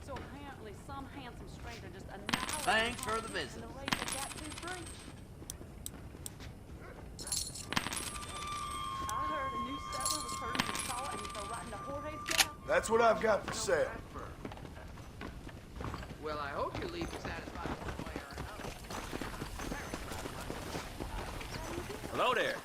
J: So apparently some handsome stranger just annihilated...
K: Thanks for the visit.
J: ...in the race of that two breach. I heard a new settler was hurting his saw and he fell right into Jorge's gap.
F: That's what I've got for sale.
K: Well, I hope you leave satisfied one way or another.
A: Hello there.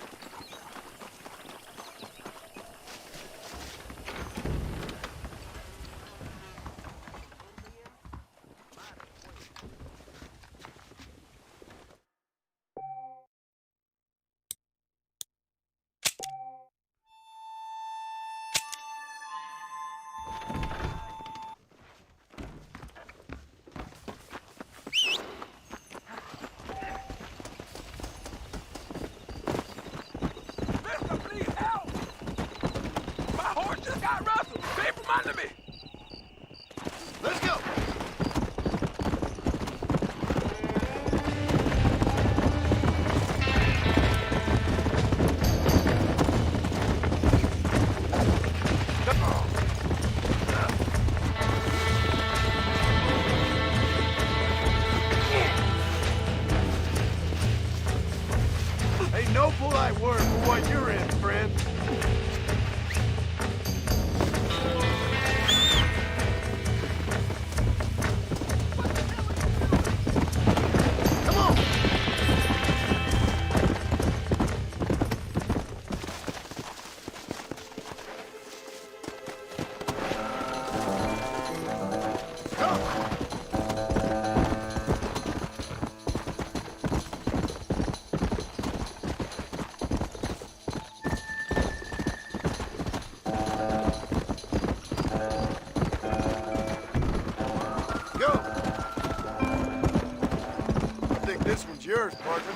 H: yours, partner.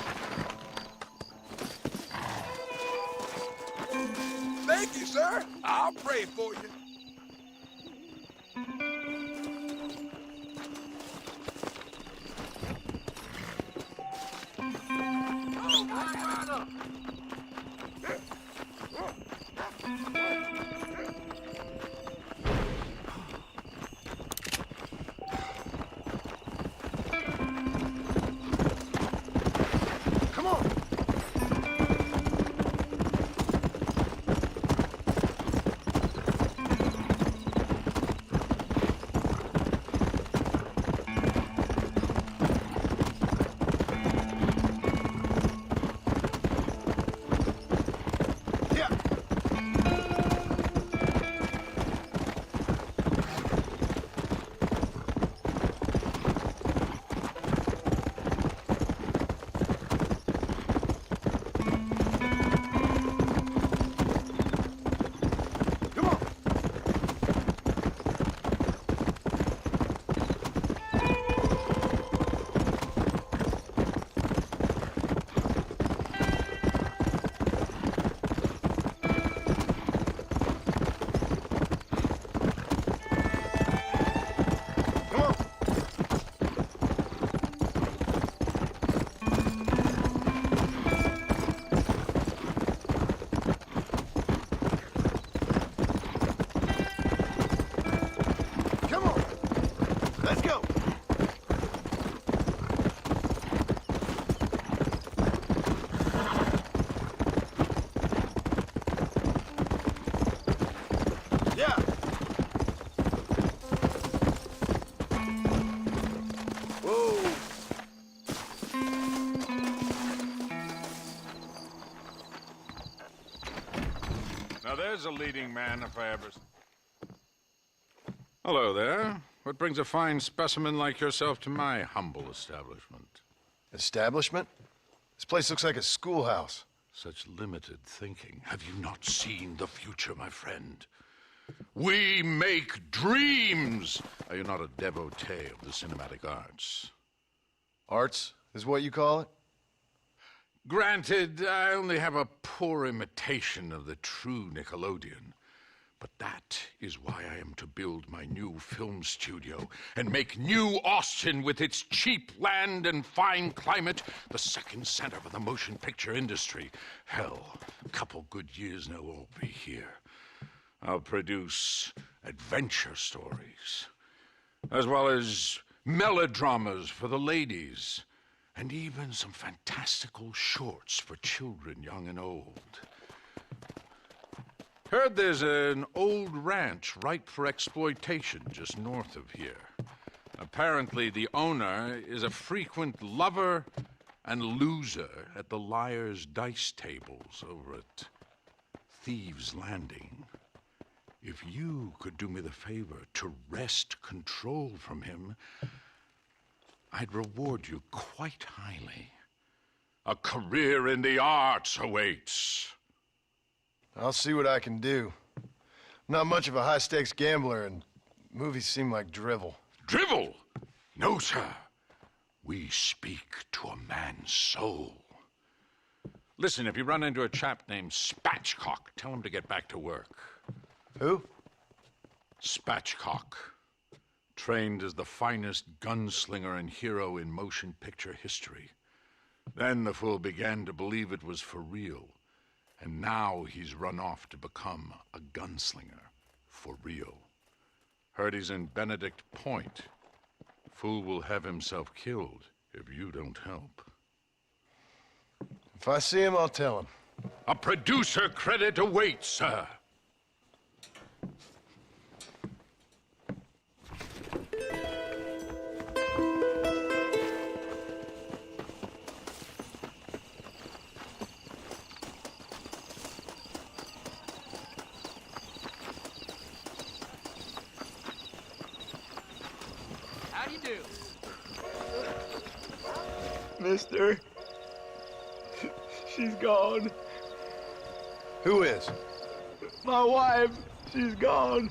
G: Thank you, sir. I'll pray for you.
H: Now there's a leading man if I ever... Hello there. What brings a fine specimen like yourself to my humble establishment?
F: Establishment? This place looks like a schoolhouse.
H: Such limited thinking. Have you not seen the future, my friend? We make dreams! Are you not a devotee of the cinematic arts?
F: Arts is what you call it?
H: Granted, I only have a poor imitation of the true Nickelodeon. But that is why I am to build my new film studio and make New Austin, with its cheap land and fine climate, the second center for the motion picture industry. Hell, a couple good years now I'll be here. I'll produce adventure stories, as well as melodramas for the ladies, and even some fantastical shorts for children young and old. Heard there's an old ranch ripe for exploitation just north of here. Apparently the owner is a frequent lover and loser at the liar's dice tables over at Thieves' Landing. If you could do me the favor to wrest control from him, I'd reward you quite highly. A career in the arts awaits.
F: I'll see what I can do. I'm not much of a high-stakes gambler, and movies seem like drivel.
H: Drivel? No, sir. We speak to a man's soul. Listen, if you run into a chap named Spatchcock, tell him to get back to work.
F: Who?
H: Spatchcock. Trained as the finest gunslinger and hero in motion picture history. Then the fool began to believe it was for real. And now he's run off to become a gunslinger for real. Heard he's in Benedict Point. Fool will have himself killed if you don't help.
F: If I see him, I'll tell him.
H: A producer credit awaits, sir.
O: Mister, she's gone.
F: Who is?
O: My wife, she's gone.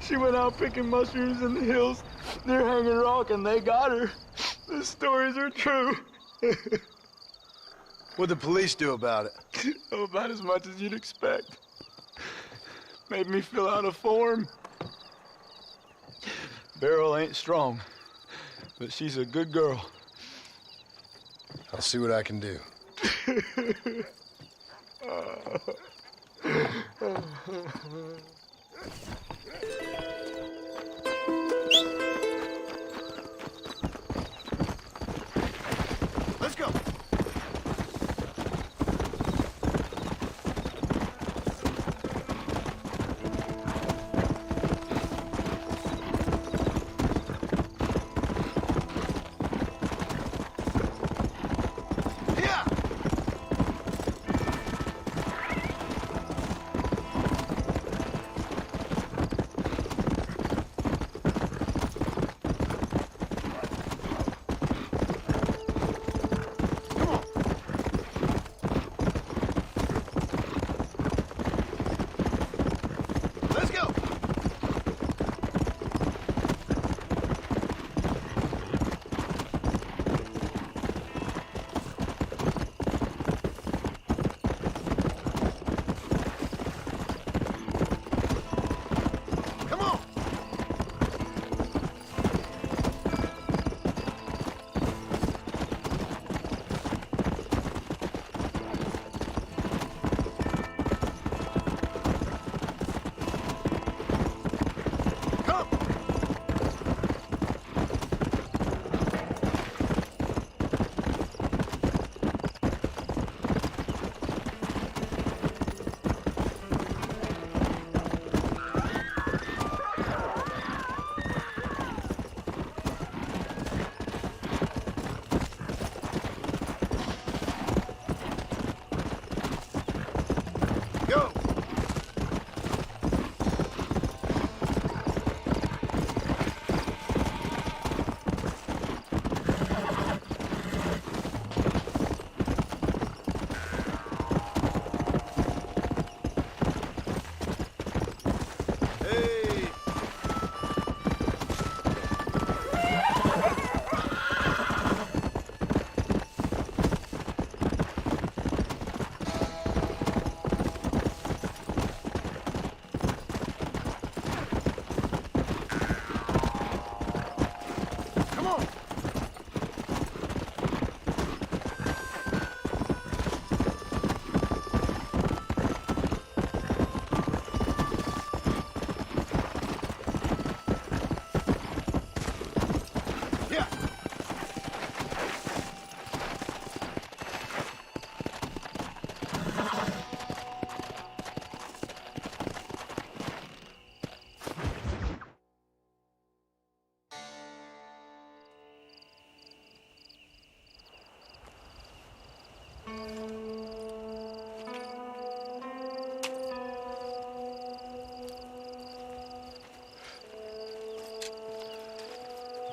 O: She went out picking mushrooms in the hills near Hanging Rock, and they got her. The stories are true.
F: What'd the police do about it?
U: Oh, about as much as you'd expect. Made me fill out a form. Beryl ain't strong, but she's a good girl.
F: I'll see what I can do.
P: Let's go.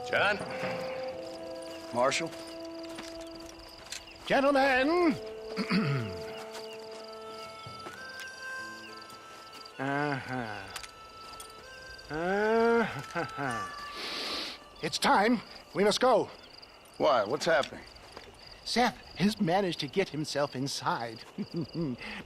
F: John? Marshal?
R: Gentlemen! It's time. We must go.
F: Why? What's happening?
R: Seth has managed to get himself inside.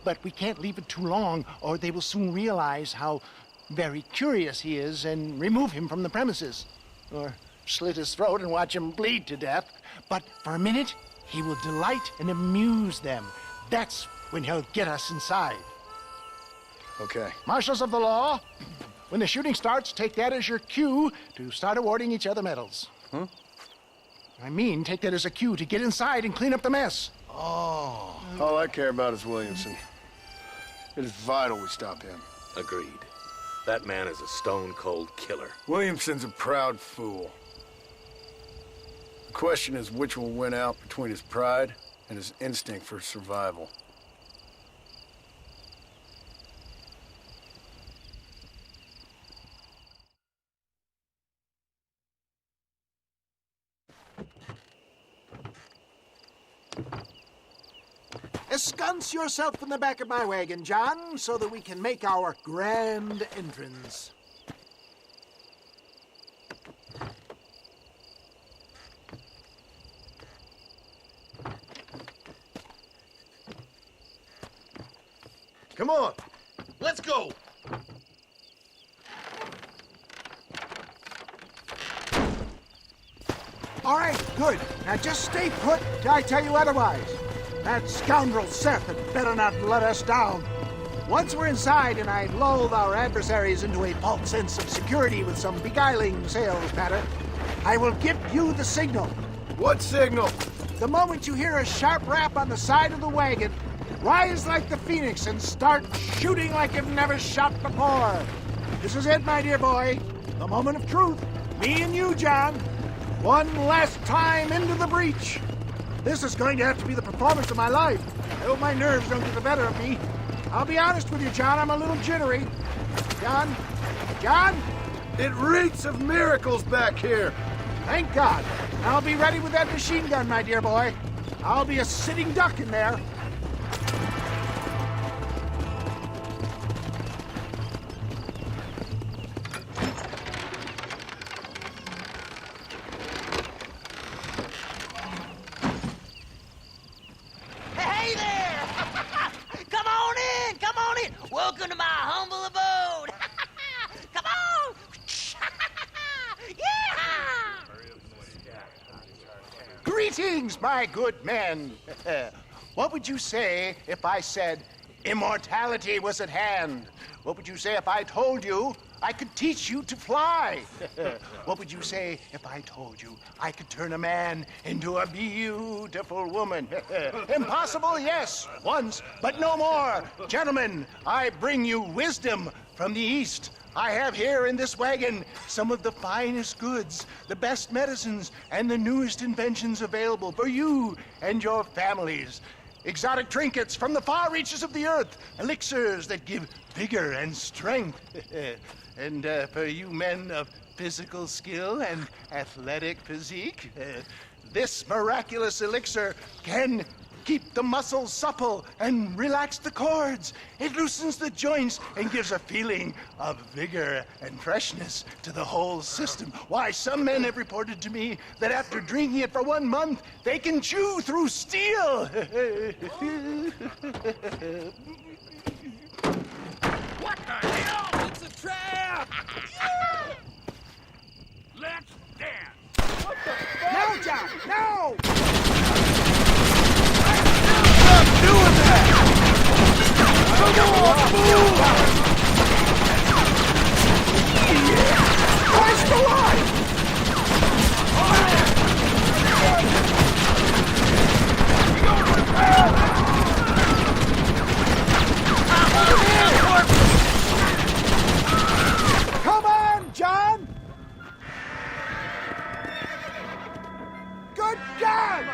R: But we can't leave it too long, or they will soon realize how very curious he is and remove him from the premises. Or slit his throat and watch him bleed to death. But for a minute, he will delight and amuse them. That's when he'll get us inside.
F: Okay.
R: Marshals of the law, when the shooting starts, take that as your cue to start awarding each other medals.
F: Huh?
R: I mean, take that as a cue to get inside and clean up the mess.
F: Oh. All I care about is Williamson. It is vital we stop him.
A: Agreed. That man is a stone-cold killer.
F: Williamson's a proud fool. The question is which will win out between his pride and his instinct for survival.
R: Ensconce yourself in the back of my wagon, John, so that we can make our grand entrance.
P: Come on, let's go.
R: All right, good. Now just stay put till I tell you otherwise. That scoundrel Seth had better not let us down. Once we're inside and I lulled our adversaries into a false sense of security with some beguiling sales matter, I will give you the signal.
F: What signal?
R: The moment you hear a sharp rap on the side of the wagon, rise like the phoenix and start shooting like you've never shot before. This is it, my dear boy. The moment of truth. Me and you, John. One last time into the breach. This is going to have to be the performance of my life. I hope my nerves don't get the better of me. I'll be honest with you, John, I'm a little jittery. John? John?
F: It reeks of miracles back here.
R: Thank God. I'll be ready with that machine gun, my dear boy. I'll be a sitting duck in there.
E: Hey there! Come on in! Come on in! Welcome to my humble abode! Come on! Yeah!
R: Greetings, my good men. What would you say if I said immortality was at hand? What would you say if I told you I could teach you to fly? What would you say if I told you I could turn a man into a beautiful woman? Impossible, yes, once, but no more. Gentlemen, I bring you wisdom from the East. I have here in this wagon some of the finest goods, the best medicines, and the newest inventions available for you and your families. Exotic trinkets from the far reaches of the earth, elixirs that give vigor and strength. And for you men of physical skill and athletic physique, this miraculous elixir can keep the muscles supple and relax the cords. It loosens the joints and gives a feeling of vigor and freshness to the whole system. Why, some men have reported to me that after drinking it for 1 month, they can chew through steel.
K: What the hell? It's a trap! Let's dance! What the fuck?
R: No, John, no!
K: Stop doing that! Come on, move!
R: Where's the line? Come on, John! Good God!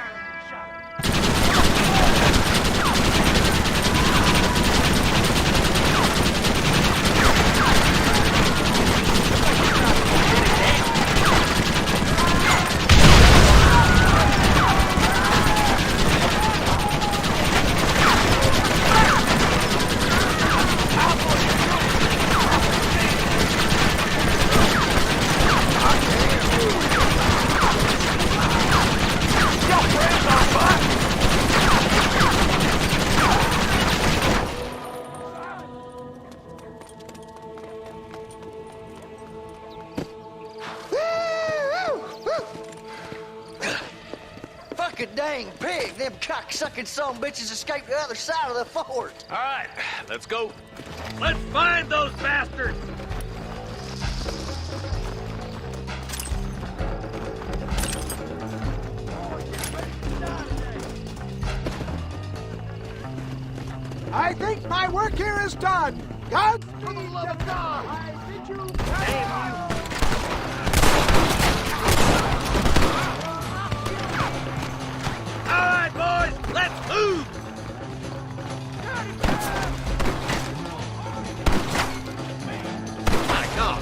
E: Fucking dang pig! Them cocksucking son-bitches escaped the other side of the fort!
K: All right, let's go. Let's find those bastards!
R: I think my work here is done. God, for the love of God, I bid you farewell.
K: All right, boys, let's move! My God!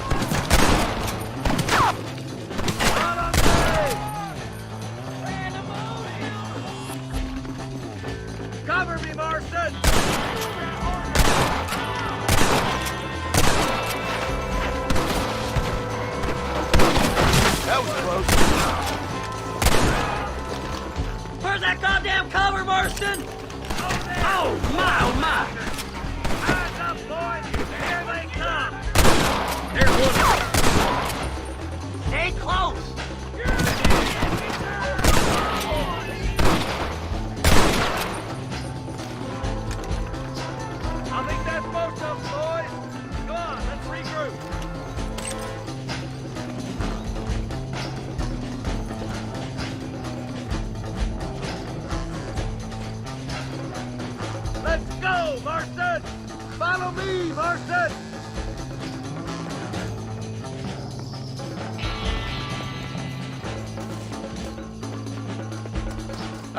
K: Not on me! Cover me, Marston!
F: That was close.
V: Where's that goddamn cover, Marston? Oh, my, oh, my.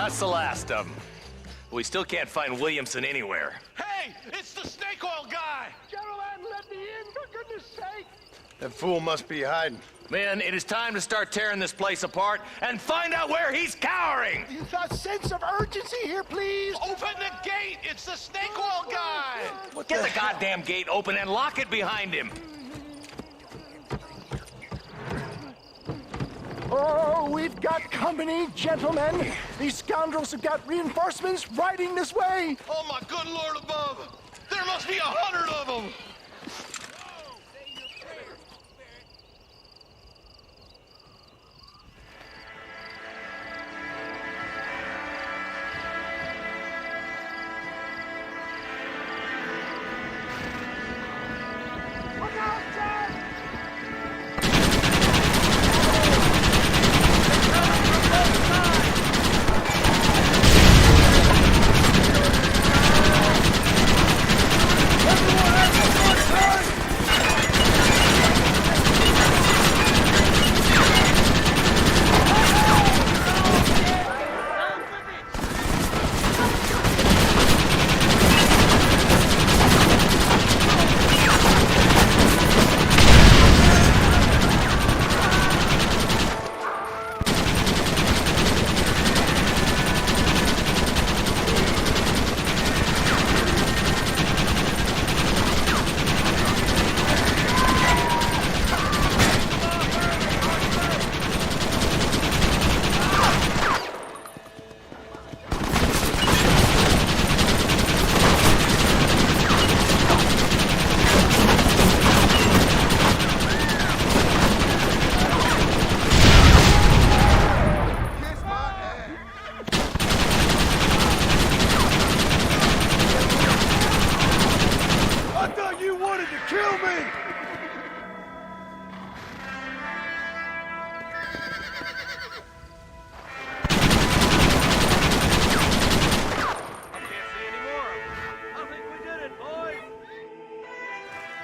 A: That's the last of them. We still can't find Williamson anywhere.
G: Hey, it's the snake oil guy!
P: Gentlemen, let me in, for goodness sake!
F: That fool must be hiding.
A: Men, it is time to start tearing this place apart and find out where he's cowering!
P: A sense of urgency here, please!
G: Open the gate! It's the snake oil guy!
A: Get the goddamn gate open and lock it behind him!
P: Oh, we've got company, gentlemen. These scoundrels have got reinforcements riding this way.
G: Oh, my good Lord above! There must be 100 of them!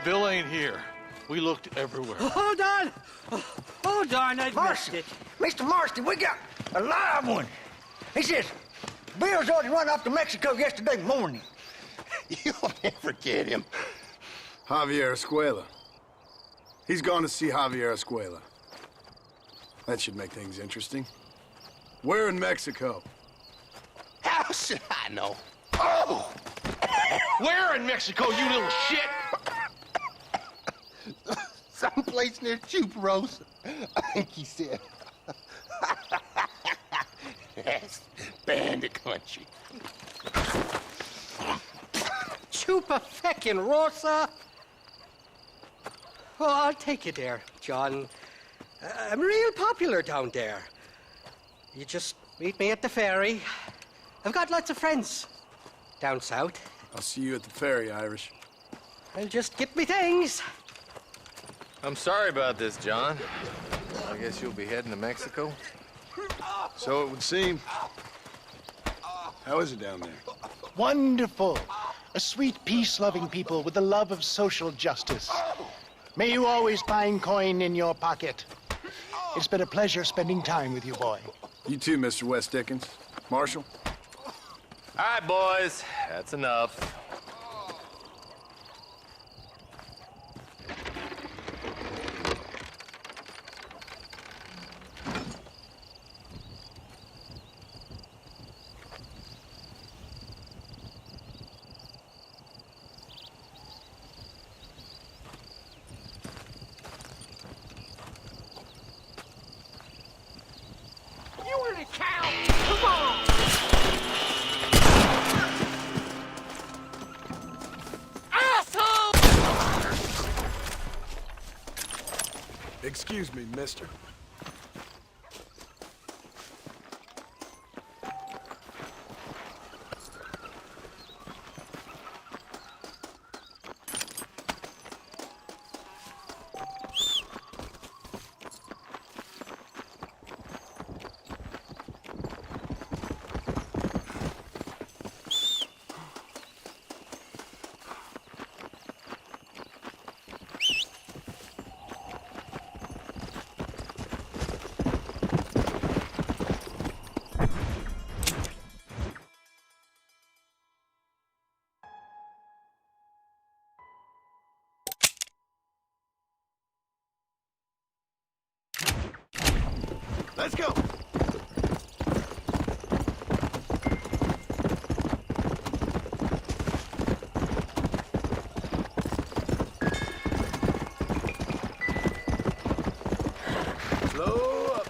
K: Bill ain't here. We looked everywhere.
M: Hold on! Oh, darn, I missed it.
D: Mr. Marston, we got a live one. He says, Bill's already run off to Mexico yesterday morning.
F: You'll never get him. Javier Escuela. He's gone to see Javier Escuela. That should make things interesting. Where in Mexico?
G: How should I know? Oh! Where in Mexico, you little shit?
F: Someplace near Chuparosa, I think he said. That's bandit country.
M: Chupa-feckin' Rosa? Well, I'll take you there, John. I'm real popular down there. You just meet me at the ferry. I've got lots of friends down south.
F: I'll see you at the ferry, Irish.
M: I'll just get me things.
N: I'm sorry about this, John. I guess you'll be heading to Mexico?
F: So it would seem. How is it down there?
P: Wonderful. A sweet, peace-loving people with the love of social justice. May you always find coin in your pocket. It's been a pleasure spending time with you, boy.
F: You too, Mr. West Dickens. Marshal?
N: All right, boys. That's enough.
F: Excuse me, mister. Let's go. Slow up.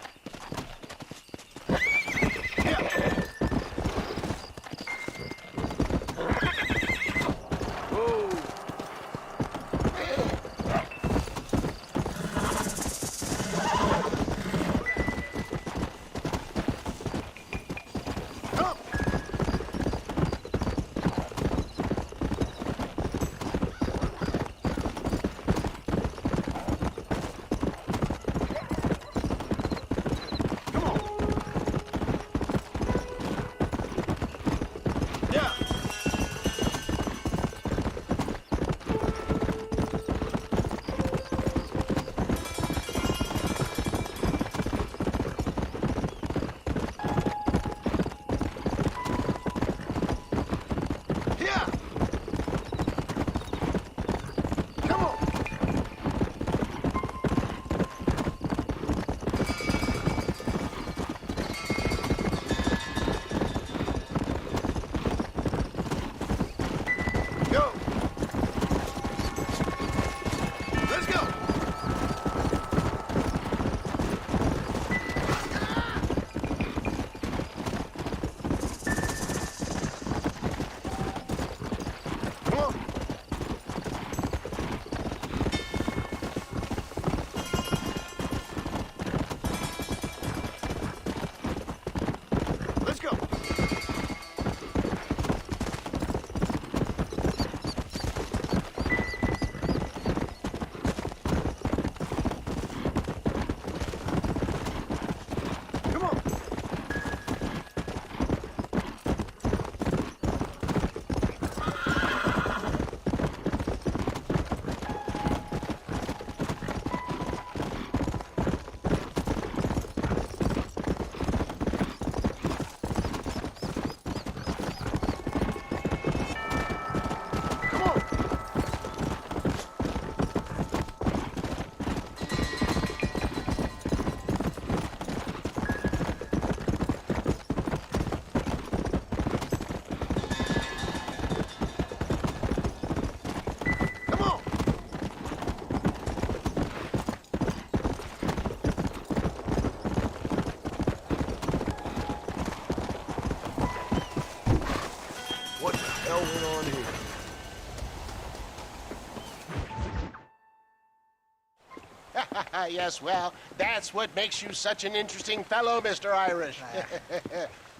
P: Yes, well, that's what makes you such an interesting fellow, Mr. Irish.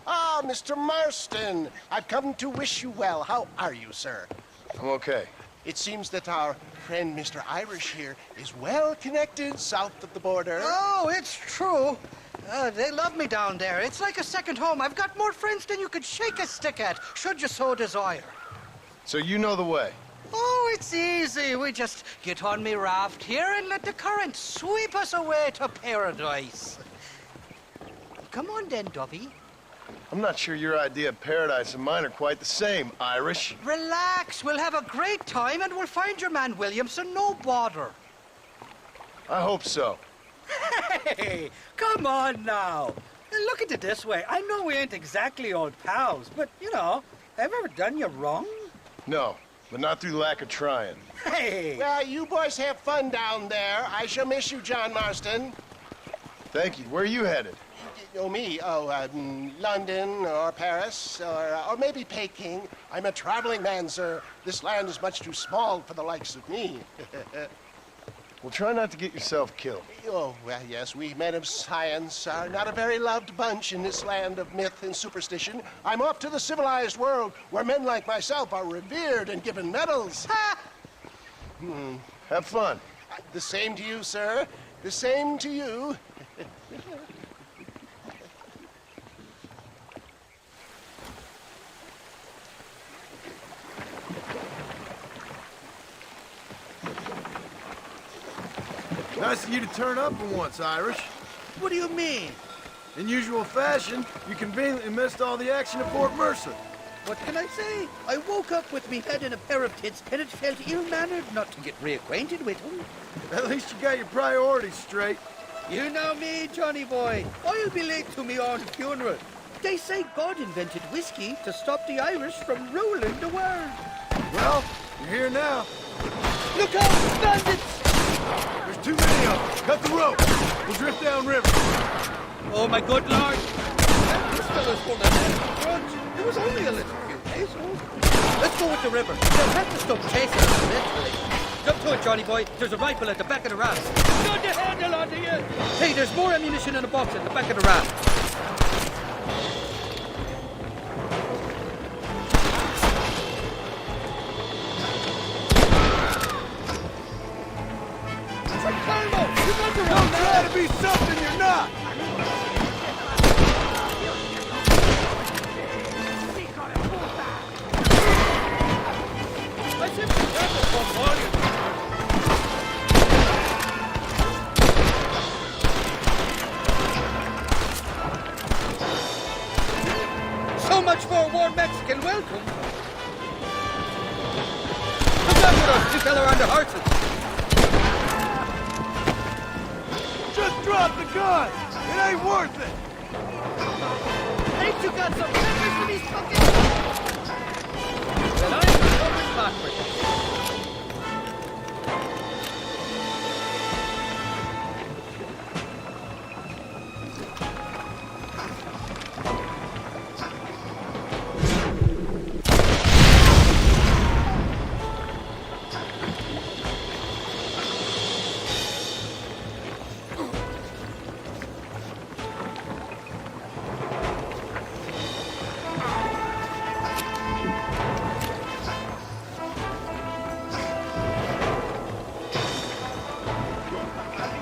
P: Ah, Mr. Marston, I've come to wish you well. How are you, sir?
F: I'm okay.
P: It seems that our friend Mr. Irish here is well connected south of the border.
L: Oh, it's true. They love me down there. It's like a second home. I've got more friends than you could shake a stick at, should you so desire.
F: So you know the way?
L: Oh, it's easy. We just get on me raft here and let the current sweep us away to paradise. Come on then, Dovey.
F: I'm not sure your idea of paradise and mine are quite the same, Irish.
L: Relax. We'll have a great time and we'll find your man Williamson, no bother.
F: I hope so.
L: Hey, come on now. Look at it this way. I know we ain't exactly old pals, but, you know, have I ever done you wrong?
F: No. But not through lack of trying.
L: Hey!
P: Well, you boys have fun down there. I shall miss you, John Marston.
F: Thank you. Where are you headed?
P: Oh, me? Oh, London or Paris or maybe Peking. I'm a traveling man, sir. This land is much too small for the likes of me.
F: Well, try not to get yourself killed.
P: Oh, well, yes, we men of science are not a very loved bunch in this land of myth and superstition. I'm off to the civilized world where men like myself are revered and given medals. Ha!
F: Have fun.
P: The same to you, sir. The same to you.
F: Nice of you to turn up for once, Irish.
K: What do you mean?
F: In usual fashion, you conveniently missed all the action at Fort Mercer.
K: What can I say? I woke up with me head in a pair of tits, and it felt ill-mannered not to get reacquainted with him.
F: At least you got your priorities straight.
L: You know me, Johnny boy. I'll be late to me own funeral. They say God invented whiskey to stop the Irish from ruling the world.
F: Well, you're here now.
L: Look out, bandits!
F: There's too many of them. Cut the rope. We'll drift downriver.
L: Oh, my good lord. This fellow's full of nasty grudge. It was only a little few days old. Let's go with the river. They'll have to stop chasing us eventually. Jump to it, Johnny boy. There's a rifle at the back of the raft. Got the handle onto you. Hey, there's more ammunition in a box at the back of the raft.
F: Don't try to be something you're not!
L: I simply travel from volume. So much for a warm Mexican welcome. Come down with us, you fella on the horses.
F: Just drop the gun! It ain't worth it!
L: Ain't you got some peppers for these fucking... Then I'm going backwards.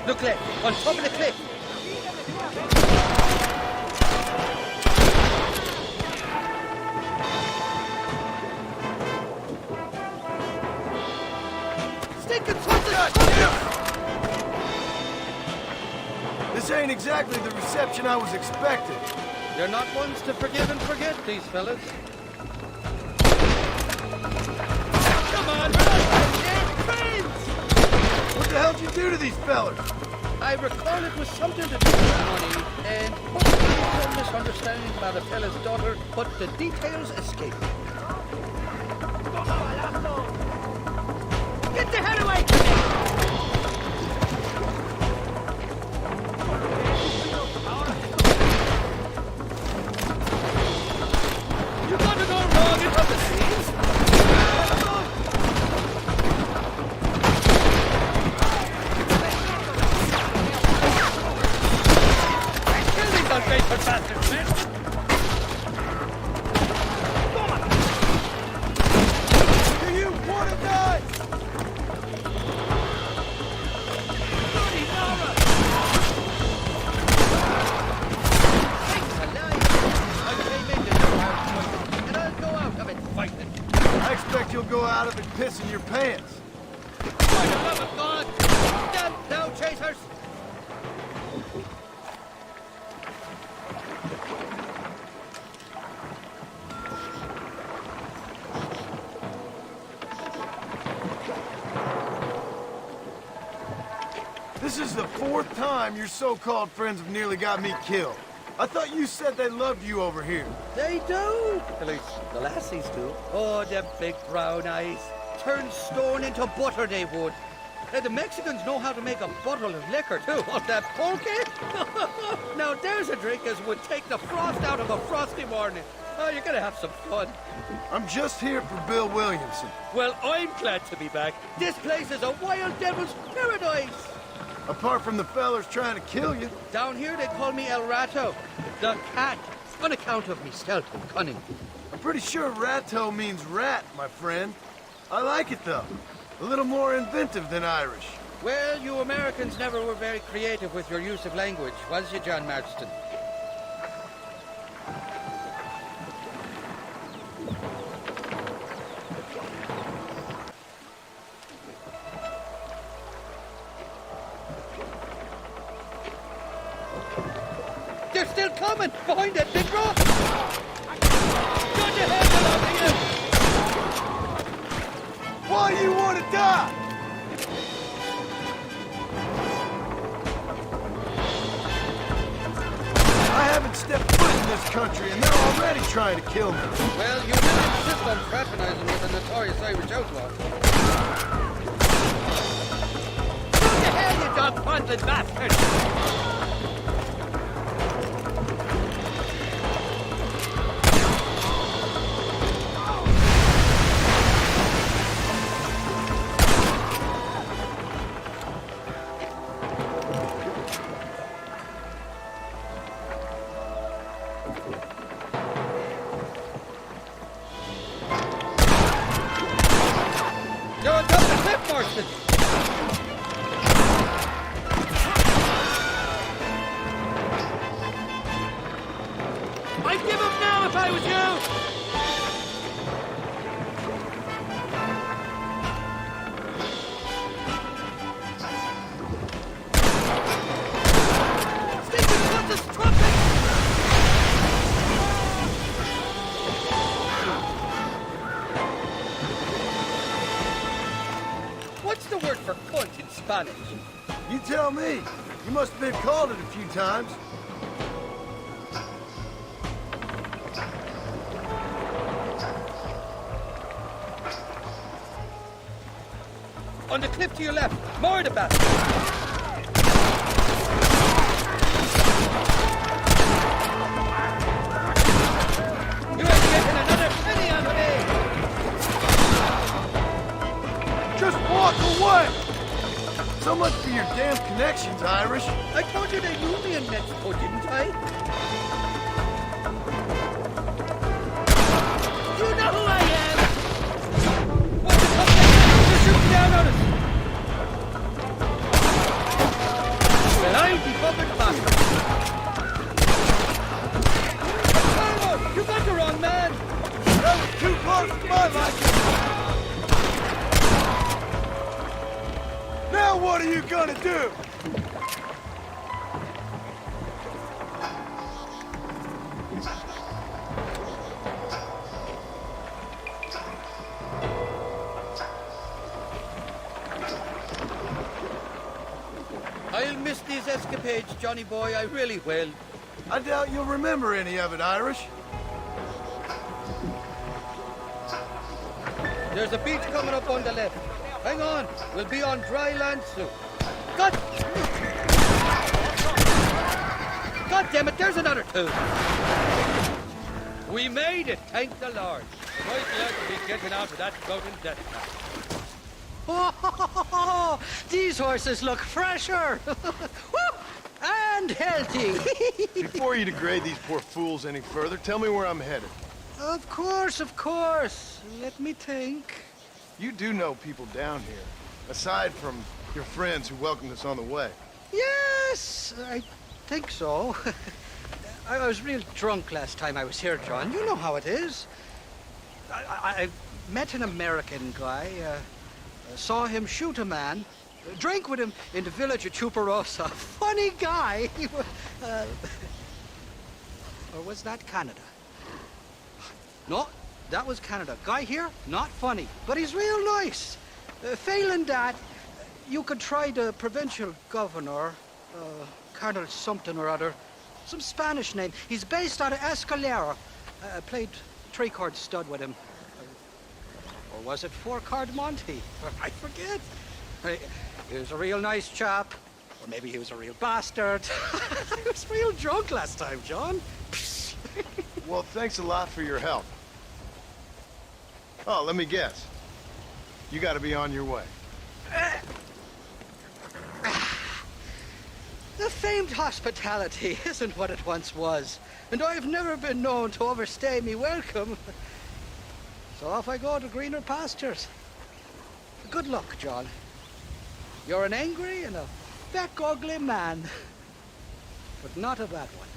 L: Look left, on top of the cliff. Stinking sausage!
F: This ain't exactly the reception I was expecting.
L: They're not ones to forgive and forget, these fellas. Come on, we're not friends!
F: What the hell did you do to these fellas?
L: I recall it was something to do with money, and possibly some misunderstanding about a fella's daughter, but the details escape. Get the hell away from me! You gotta go wrong in other scenes. Ungrateful bastards, man!
F: Do you want to die?
L: Bloody Nora! Thanks a lot. I came into the house, and I'll go out of it fighting.
F: I expect you'll go out of it pissing your pants.
L: For the love of God! Down now, chasers!
F: This is the 4th time your so-called friends have nearly got me killed. I thought you said they loved you over here.
L: They do! At least the lassies do. Oh, them big brown eyes. Turn stone into butter, they would. And the Mexicans know how to make a bottle of liquor, too. Oh, that pulque? Now, there's a drink as would take the frost out of a frosty morning. Oh, you're gonna have some fun.
F: I'm just here for Bill Williamson.
L: Well, I'm glad to be back. This place is a wild devil's paradise.
F: Apart from the fellers trying to kill you.
L: Down here, they call me El Rato, the cat, on account of me stealth and cunning.
F: I'm pretty sure Rato means rat, my friend. I like it, though. A little more inventive than Irish.
L: Well, you Americans never were very creative with your use of language, was you, John Marston? They're still coming! Behind that big rock! Got your head along here!
F: Why you want to die? even stepped foot in this country, and they're already trying to kill me.
L: Well, you did insist on fraternizing with a notorious Irish outlaw. What the hell, you dog-fondling bastard! You're on top of the cliff, Marston! I'd give up now if I was you! Stinking what's this trumpet? What's the word for cunt in Spanish?
F: You tell me. You must have been called it a few times.
L: On the cliff to your left. More the bastard. You ain't getting another penny out of me!
F: Just walk away! So much for your damn connections, Irish.
L: I told you they knew me in Mexico, didn't I? You know who I am! What the fuck? They're shooting down on us! Well, I'll be fucking bastard! Carlos, you got the wrong man!
F: That was too close to my liking! Now what are you gonna do?
L: I'll miss these escapades, Johnny boy, I really will.
F: I doubt you'll remember any of it, Irish.
L: There's a beach coming up on the left. Hang on, we'll be on dry land soon. God damn it, there's another two. We made it, thank the Lord. Quite glad to be getting out of that floating death trap.
M: Oh, these horses look fresher. And healthy.
F: Before you degrade these poor fools any further, tell me where I'm headed.
M: Of course, of course. Let me think.
F: You do know people down here, aside from your friends who welcomed us on the way.
M: Yes, I think so. I was real drunk last time I was here, John. You know how it is. I met an American guy, saw him shoot a man, drank with him in the village of Chuparosa. Funny guy. Or was that Canada? No, that was Canada. Guy here, not funny, but he's real nice. Failing that, you could try the provincial governor, Colonel something or other, some Spanish name. He's based out of Escalera. Played three-card stud with him. Or was it four-card Monty? I forget. He was a real nice chap. Or maybe he was a real bastard. I was real drunk last time, John.
F: Well, thanks a lot for your help. Oh, let me guess. You gotta be on your way.
M: The famed hospitality isn't what it once was, and I've never been known to overstay me welcome. So off I go to greener pastures. Good luck, John. You're an angry and a fat, ugly man, but not a bad one.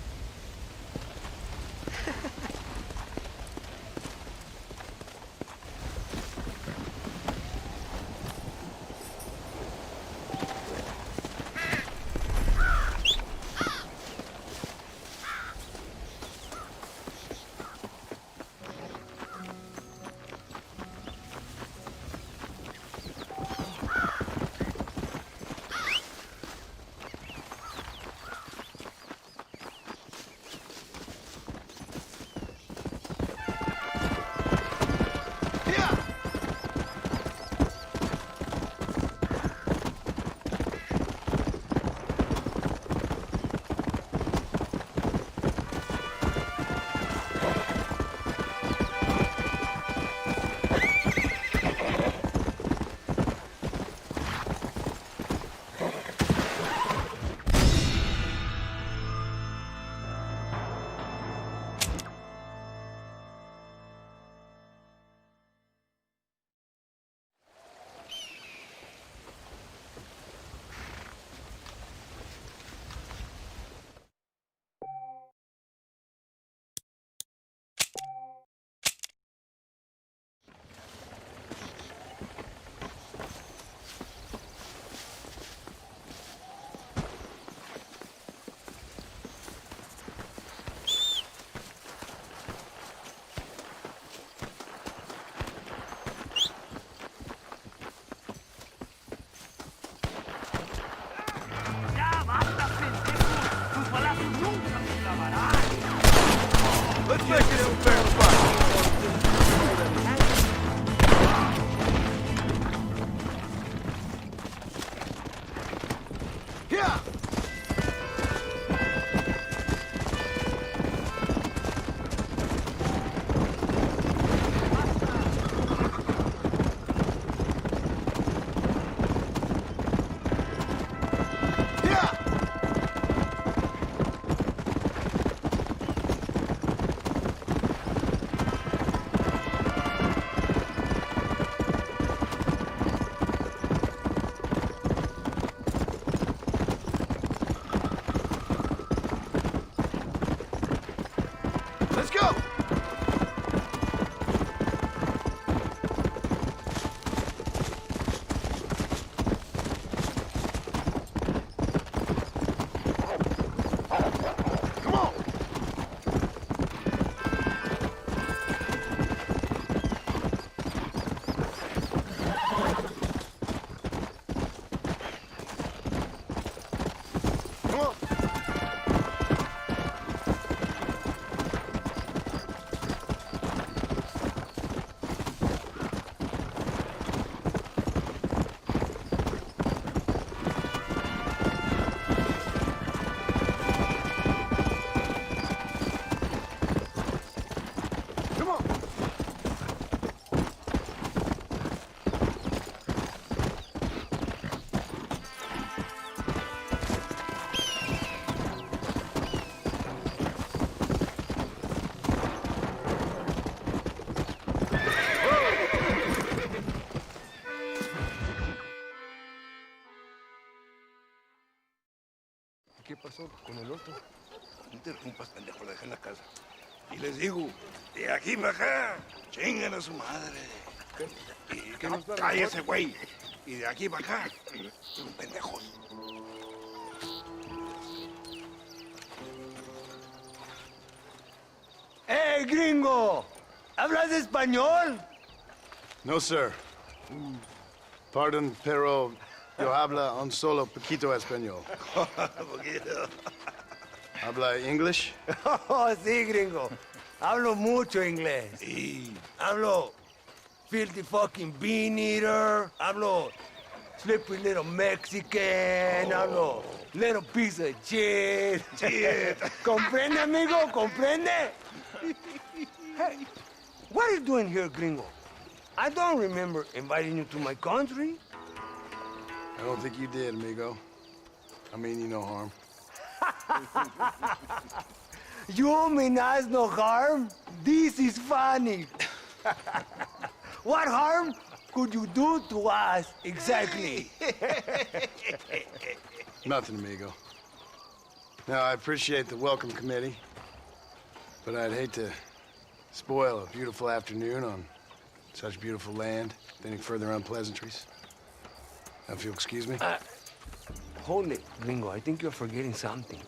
K: Especially little barrel fire.
D: Yeah. Let's go! Come on! Come on! Come on.
P: ¿Qué pasó con el otro? No interrumpas, pendejo, la dejé en la casa. Y les digo, de aquí para acá, chingan a su madre. ¿Qué no cállese, güey. Y de aquí para acá, pendejos.
K: ¡Eh, gringo! ¿Hablas español?
F: No, sir. Pardon, pero yo habla un solo poquito español.
K: Poquito.
F: ¿Habla English?
K: Oh, sí, gringo. Hablo mucho inglés.
P: Sí.
K: Hablo filthy fucking bean eater. Hablo slippery little Mexican. Hablo little piece of shit.
P: Shit.
K: ¿Comprende, amigo? ¿Comprende? Hey, what are you doing here, gringo? I don't remember inviting you to my country.
F: I don't think you did, amigo. I mean you no harm.
K: You mean us no harm? This is funny. What harm could you do to us exactly?
F: Nothing, amigo. Now, I appreciate the welcome committee, but I'd hate to spoil a beautiful afternoon on such beautiful land with any further unpleasantries. Now, if you'll excuse me.
K: Hold it, gringo. I think you're forgetting something.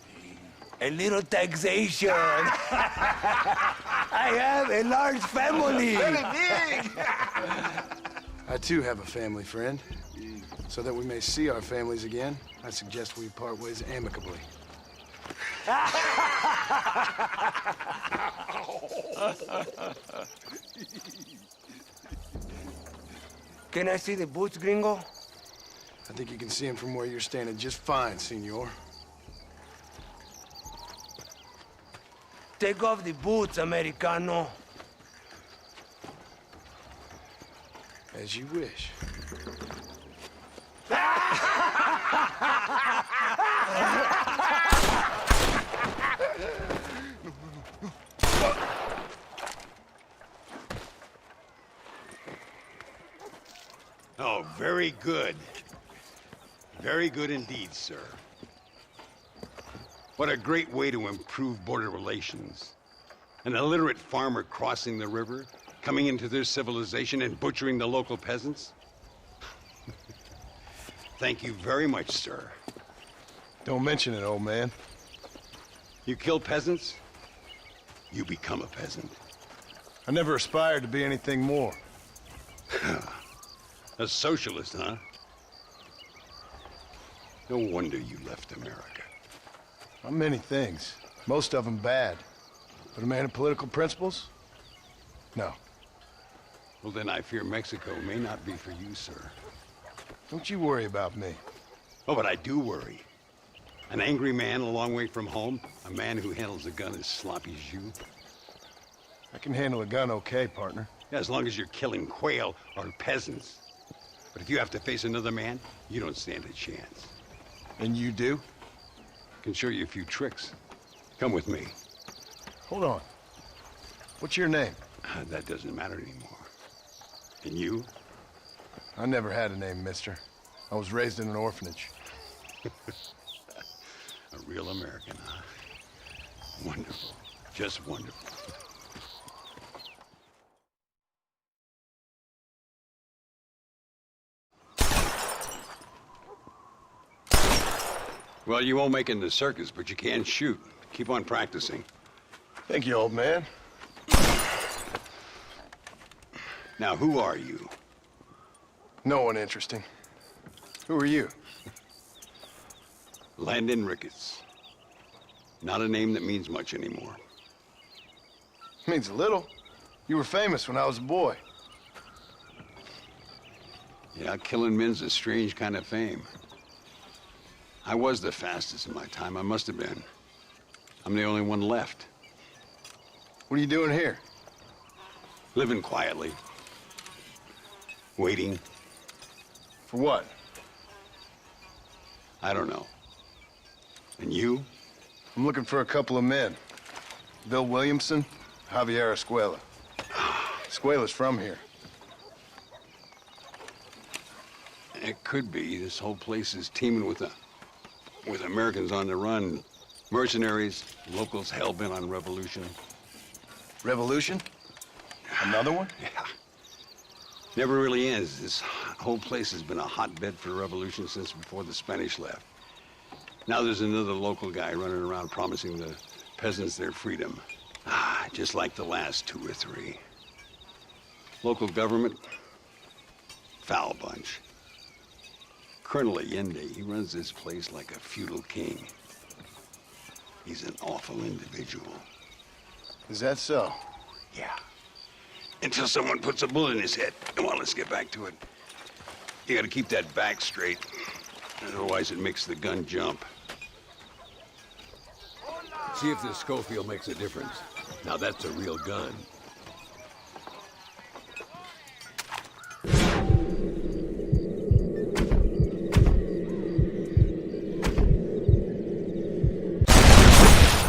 K: A little taxation. I have a large family.
P: Very big.
F: I, too, have a family friend. So that we may see our families again, I suggest we part ways amicably.
K: Can I see the boots, gringo?
F: I think you can see him from where you're standing just fine, senor.
K: Take off the boots, Americano.
F: As you wish.
C: Oh, very good. Very good indeed, sir. What a great way to improve border relations. An illiterate farmer crossing the river, coming into their civilization and butchering the local peasants? Thank you very much, sir.
F: Don't mention it, old man.
C: You kill peasants, you become a peasant.
F: I never aspired to be anything more.
C: A socialist, huh? No wonder you left America.
F: I'm many things. Most of them bad. But a man of political principles? No.
C: Well, then I fear Mexico may not be for you, sir.
F: Don't you worry about me.
C: Oh, but I do worry. An angry man a long way from home, a man who handles a gun as sloppy as you.
F: I can handle a gun okay, partner.
C: Yeah, as long as you're killing quail or peasants. But if you have to face another man, you don't stand a chance.
F: And you do?
C: I can show you a few tricks. Come with me.
F: Hold on. What's your name?
C: That doesn't matter anymore. And you?
F: I never had a name, mister. I was raised in an orphanage.
C: A real American, huh? Wonderful. Just wonderful. Well, you won't make it in the circus, but you can shoot. Keep on practicing.
F: Thank you, old man.
C: Now, who are you?
F: No one interesting. Who are you?
C: Landon Ricketts. Not a name that means much anymore.
F: Means a little. You were famous when I was a boy.
C: Yeah, killing men's a strange kind of fame. I was the fastest in my time. I must have been. I'm the only one left.
F: What are you doing here?
C: Living quietly. Waiting.
F: For what?
C: I don't know. And you?
F: I'm looking for a couple of men. Bill Williamson, Javier Escuela. Escuela's from here.
C: It could be. This whole place is teeming with Americans on the run. Mercenaries, locals hell-bent on revolution.
F: Revolution? Another one?
C: Yeah. Never really ends. This whole place has been a hotbed for revolution since before the Spanish left. Now there's another local guy running around promising the peasants their freedom. Just like the last two or three. Local government, foul bunch. Colonel Allende, he runs this place like a feudal king. He's an awful individual.
F: Is that so?
C: Yeah. Until someone puts a bullet in his head. Come on, let's get back to it. You gotta keep that back straight. Otherwise it makes the gun jump. See if this Schofield makes a difference. Now that's a real gun.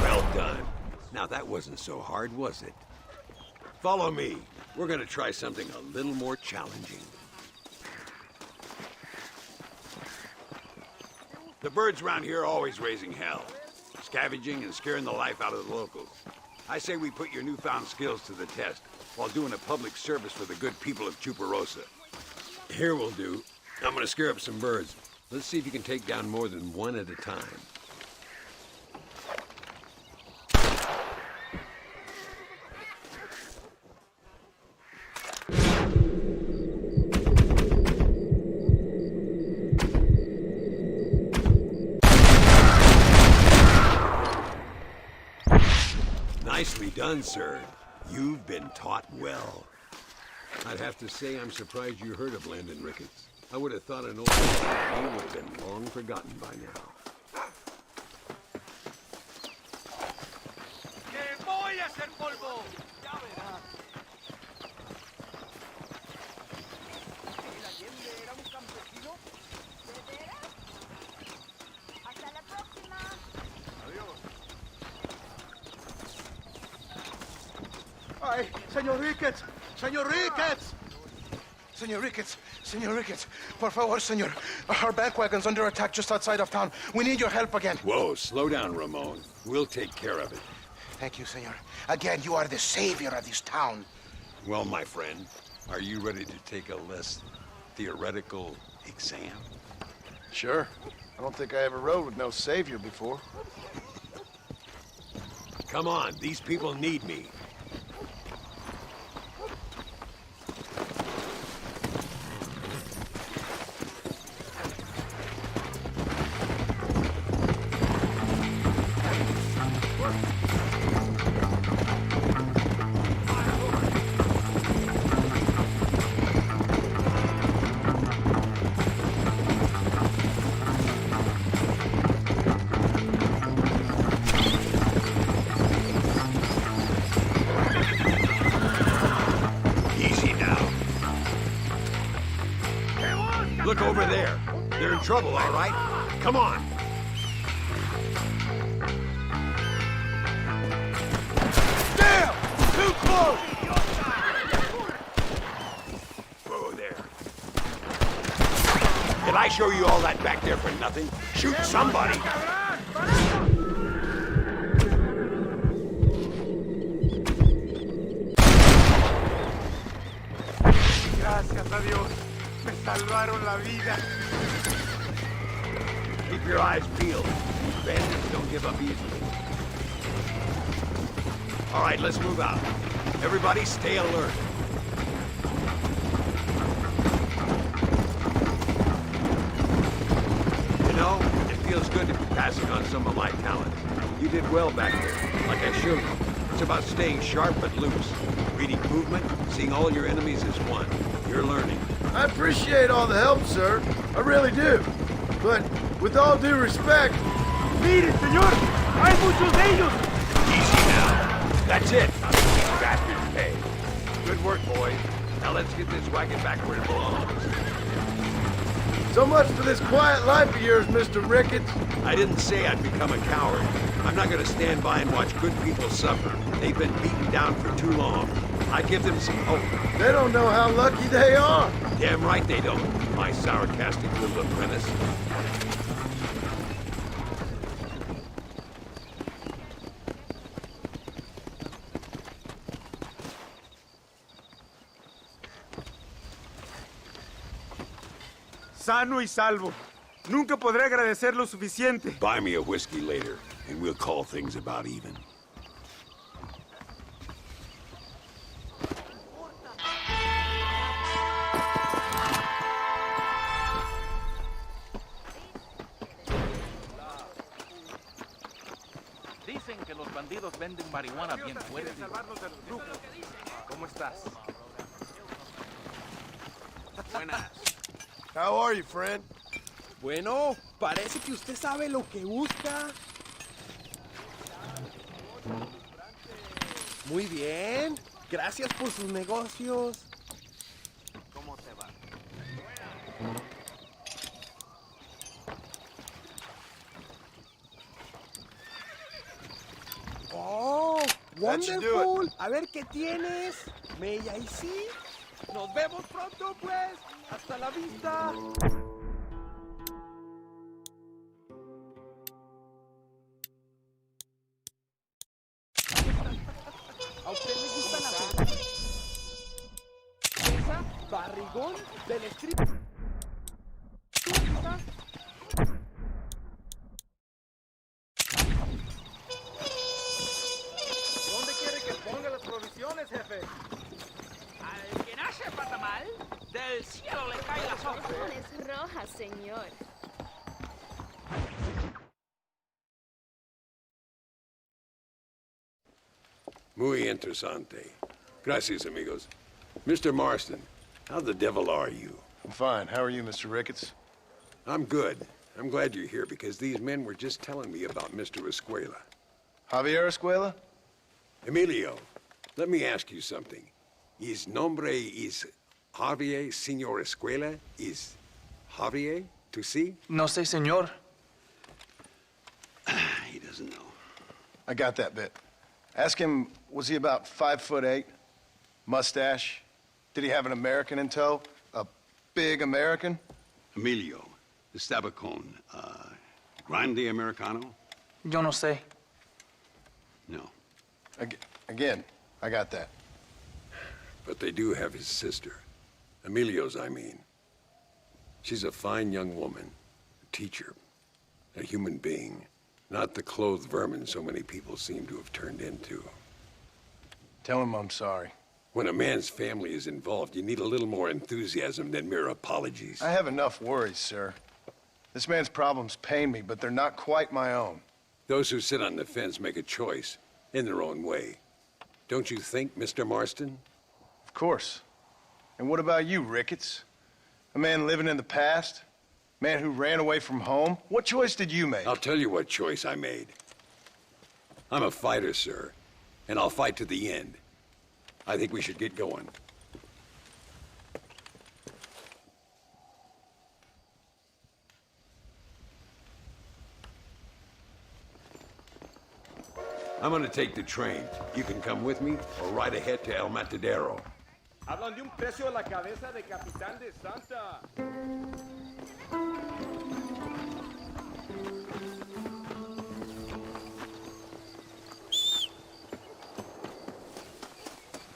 C: Well done. Now that wasn't so hard, was it? Follow me. We're gonna try something a little more challenging. The birds around here are always raising hell. Scavenging and scaring the life out of the locals. I say we put your newfound skills to the test while doing a public service for the good people of Chuparosa. Here we'll do. I'm gonna scare up some birds. Let's see if you can take down more than one at a time. Nicely done, sir. You've been taught well. I'd have to say I'm surprised you heard of Landon Ricketts. I would have thought an old man would have been long forgotten by now.
I: Ay, Señor Ricketts! Señor Ricketts! Señor Ricketts! Señor Ricketts! Por favor, señor. Our bank wagon's under attack just outside of town. We need your help again.
C: Whoa, slow down, Ramon. We'll take care of it.
I: Thank you, señor. Again, you are the savior of this town.
C: Well, my friend, are you ready to take a less theoretical exam?
F: Sure. I don't think I ever rode with no savior before.
C: Come on, these people need me. trouble, all right? Come on.
G: Damn! Too close!
C: Whoa there. Did I show you all that back there for nothing? Shoot somebody!
G: Gracias a Dios. Me salvaron la vida.
C: Keep your eyes peeled. Bandits don't give up easily. All right, let's move out. Everybody stay alert. You know, it feels good to be passing on some of my talents. You did well back there, like I showed you. It's about staying sharp but loose. Reading movement, seeing all your enemies as one. You're learning.
F: I appreciate all the help, sir. I really do. But with all due respect...
G: Mire, señor! ¡Hay muchos de ellos!
C: Easy now. That's it. These bastards pay. Good work, boys. Now let's get this wagon back where it belongs.
F: So much for this quiet life of yours, Mr. Ricketts.
C: I didn't say I'd become a coward. I'm not going to stand by and watch good people suffer. They've been beaten down for too long. I give them some hope.
F: They don't know how lucky they are.
C: Damn right they don't, my sarcastic little apprentice.
G: Sano y salvo. Nunca podré agradecer lo suficiente.
C: Buy me a whiskey later, and we'll call things about even.
B: Dicen que los bandidos venden marihuana bien fuerte. ¿Cómo estás?
F: Buenas. How are you, friend?
Q: Bueno, parece que usted sabe lo que busca. Muy bien. Gracias por sus negocios.
B: ¿Cómo te va?
Q: Oh,
F: That should do it.
Q: wonderful. A ver qué tienes. May I see? Nos vemos pronto, pues. Hasta la vista. ¿A usted le gusta la cerveza? Barrigón del strip.
K: ¿Dónde quiere que ponga las provisiones, jefe?
S: Al que nace patamal, del cielo le cae la sopa.
J: Es roja, señor.
C: Muy interesante. Gracias, amigos. Mr. Marston, how the devil are you?
F: I'm fine. How are you, Mr. Ricketts?
C: I'm good. I'm glad you're here because these men were just telling me about Mr. Escuela.
F: Javier Escuela?
C: Emilio, let me ask you something. His nombre is Javier Señor Escuela? Is Javier to see?
W: No sé, señor.
C: He doesn't know.
F: I got that bit. Ask him, was he about 5'8"? Mustache? Did he have an American in tow? A big American?
C: Emilio, the Stabacon, Grande Americano?
W: Yo no sé.
C: No.
F: Again, I got that.
C: But they do have his sister. Emilio's, I mean. She's a fine young woman, a teacher, a human being, not the clothed vermin so many people seem to have turned into.
F: Tell him I'm sorry.
C: When a man's family is involved, you need a little more enthusiasm than mere apologies.
F: I have enough worries, sir. This man's problems pain me, but they're not quite my own.
C: Those who sit on the fence make a choice in their own way. Don't you think, Mr. Marston?
F: Of course. And what about you, Ricketts? A man living in the past? Man who ran away from home? What choice did you make?
C: I'll tell you what choice I made. I'm a fighter, sir, and I'll fight to the end. I think we should get going. I'm gonna take the train. You can come with me or ride ahead to El Matadero.
Q: Hablan de un precio a la cabeza de Capitán de Santa.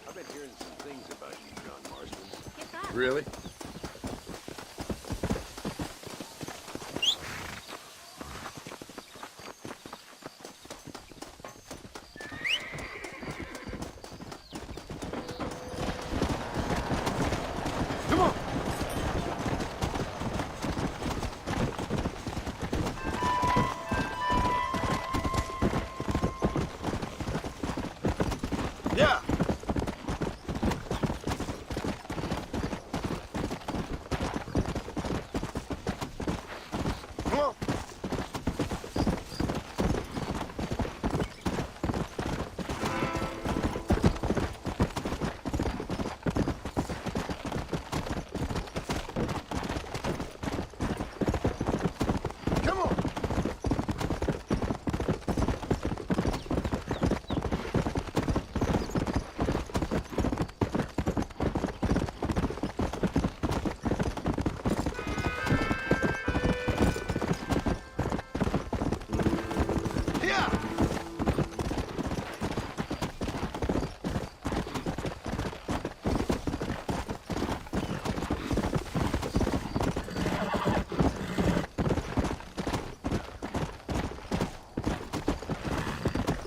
C: I've been hearing some things about you, John Marston.
J: Get back.
C: Really?
F: Yeah. Come on. Come on. Yeah.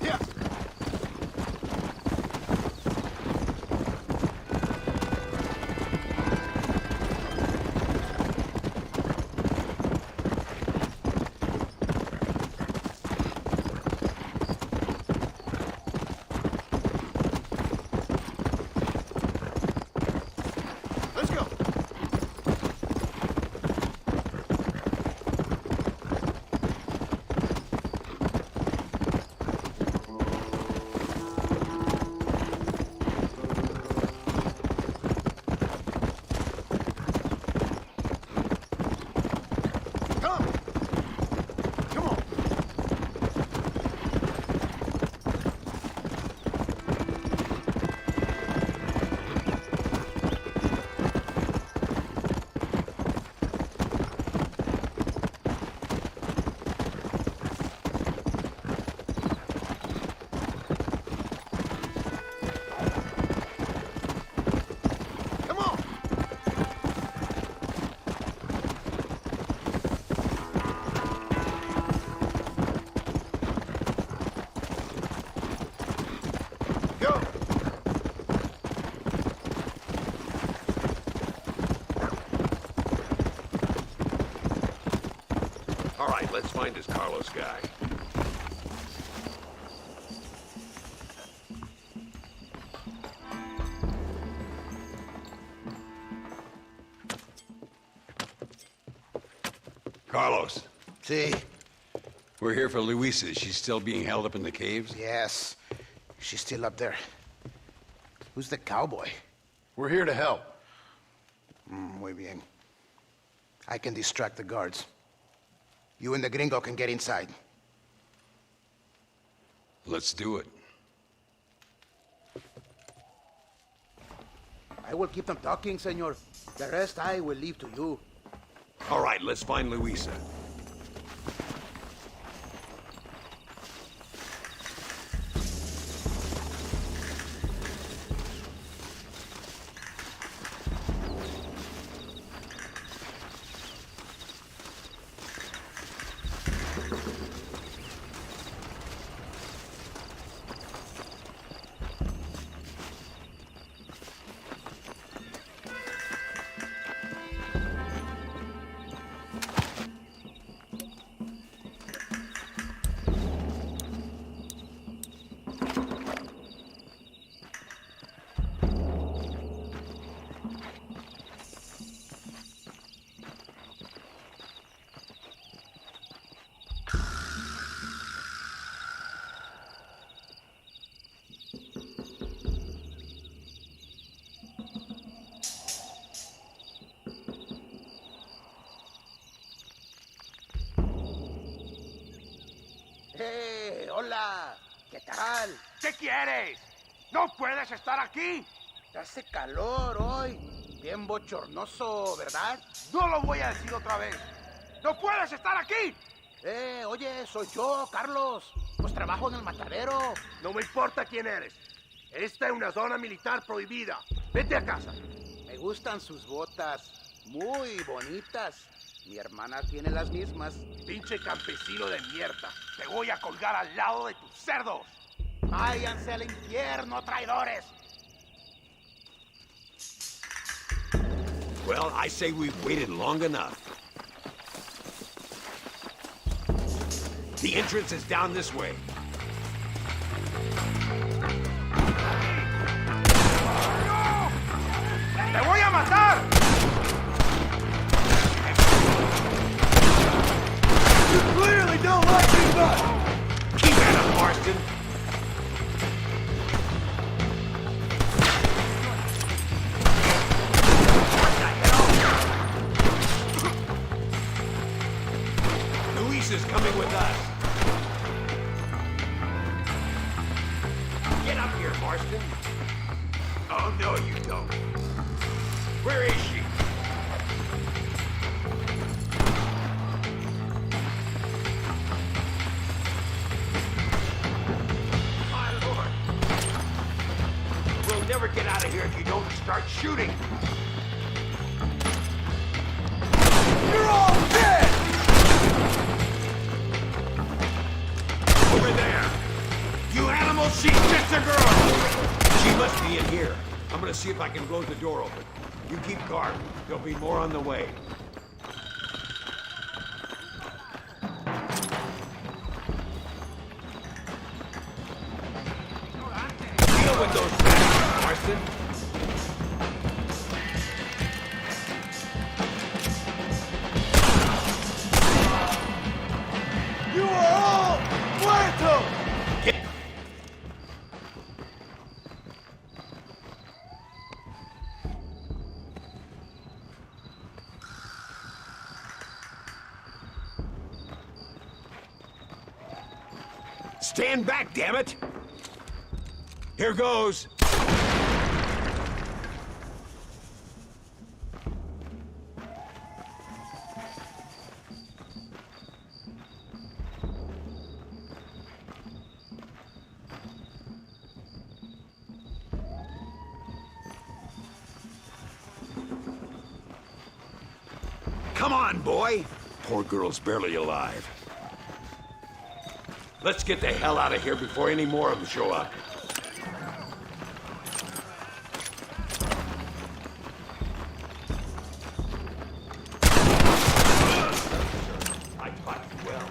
F: Yeah. Let's go. Come. Come on. Come on. Go.
C: All right, let's find this Carlos guy. Carlos.
P: See?
C: We're here for Luisa. She's still being held up in the caves?
P: Yes. She's still up there. Who's the cowboy?
F: We're here to help.
P: Muy bien. I can distract the guards. You and the gringo can get inside.
C: Let's do it.
S: I will keep them talking, senor. The rest I will leave to you.
C: All right, let's find Luisa.
S: Hey, hola.
I: ¿Qué tal?
G: ¿Qué quieres? ¿No puedes estar aquí?
I: Hace calor hoy. Bien bochornoso, ¿verdad?
G: No lo voy a decir otra vez. ¡No puedes estar aquí!
I: Oye, soy yo, Carlos. Pues trabajo en el matadero.
G: No me importa quién eres. Esta es una zona militar prohibida. Vete a casa.
I: Me gustan sus botas. Muy bonitas. Mi hermana tiene las mismas.
G: Pinche campesino de mierda. Te voy a colgar al lado de tus cerdos.
I: Váyanse al infierno, traidores.
C: Well, I say we've waited long enough. The entrance is down this way.
G: ¡Te voy a matar!
C: You clearly don't like me much! Keep at him, Marston! Luis is coming with us. Get up here, Marston. Oh, no, you don't. Where is she? My Lord. We'll never get out of here if you don't start shooting. You're all dead! Over there. You animals, she's just a girl. She must be in here. I'm gonna see if I can blow the door open. You keep guard. There'll be more on the way. Deal with those bastards, Marston. You are all muertos! Stand back, damn it! Here goes. Come on, boy! Poor girl's barely alive. Let's get the hell out of here before any more of them show up. I fought you well.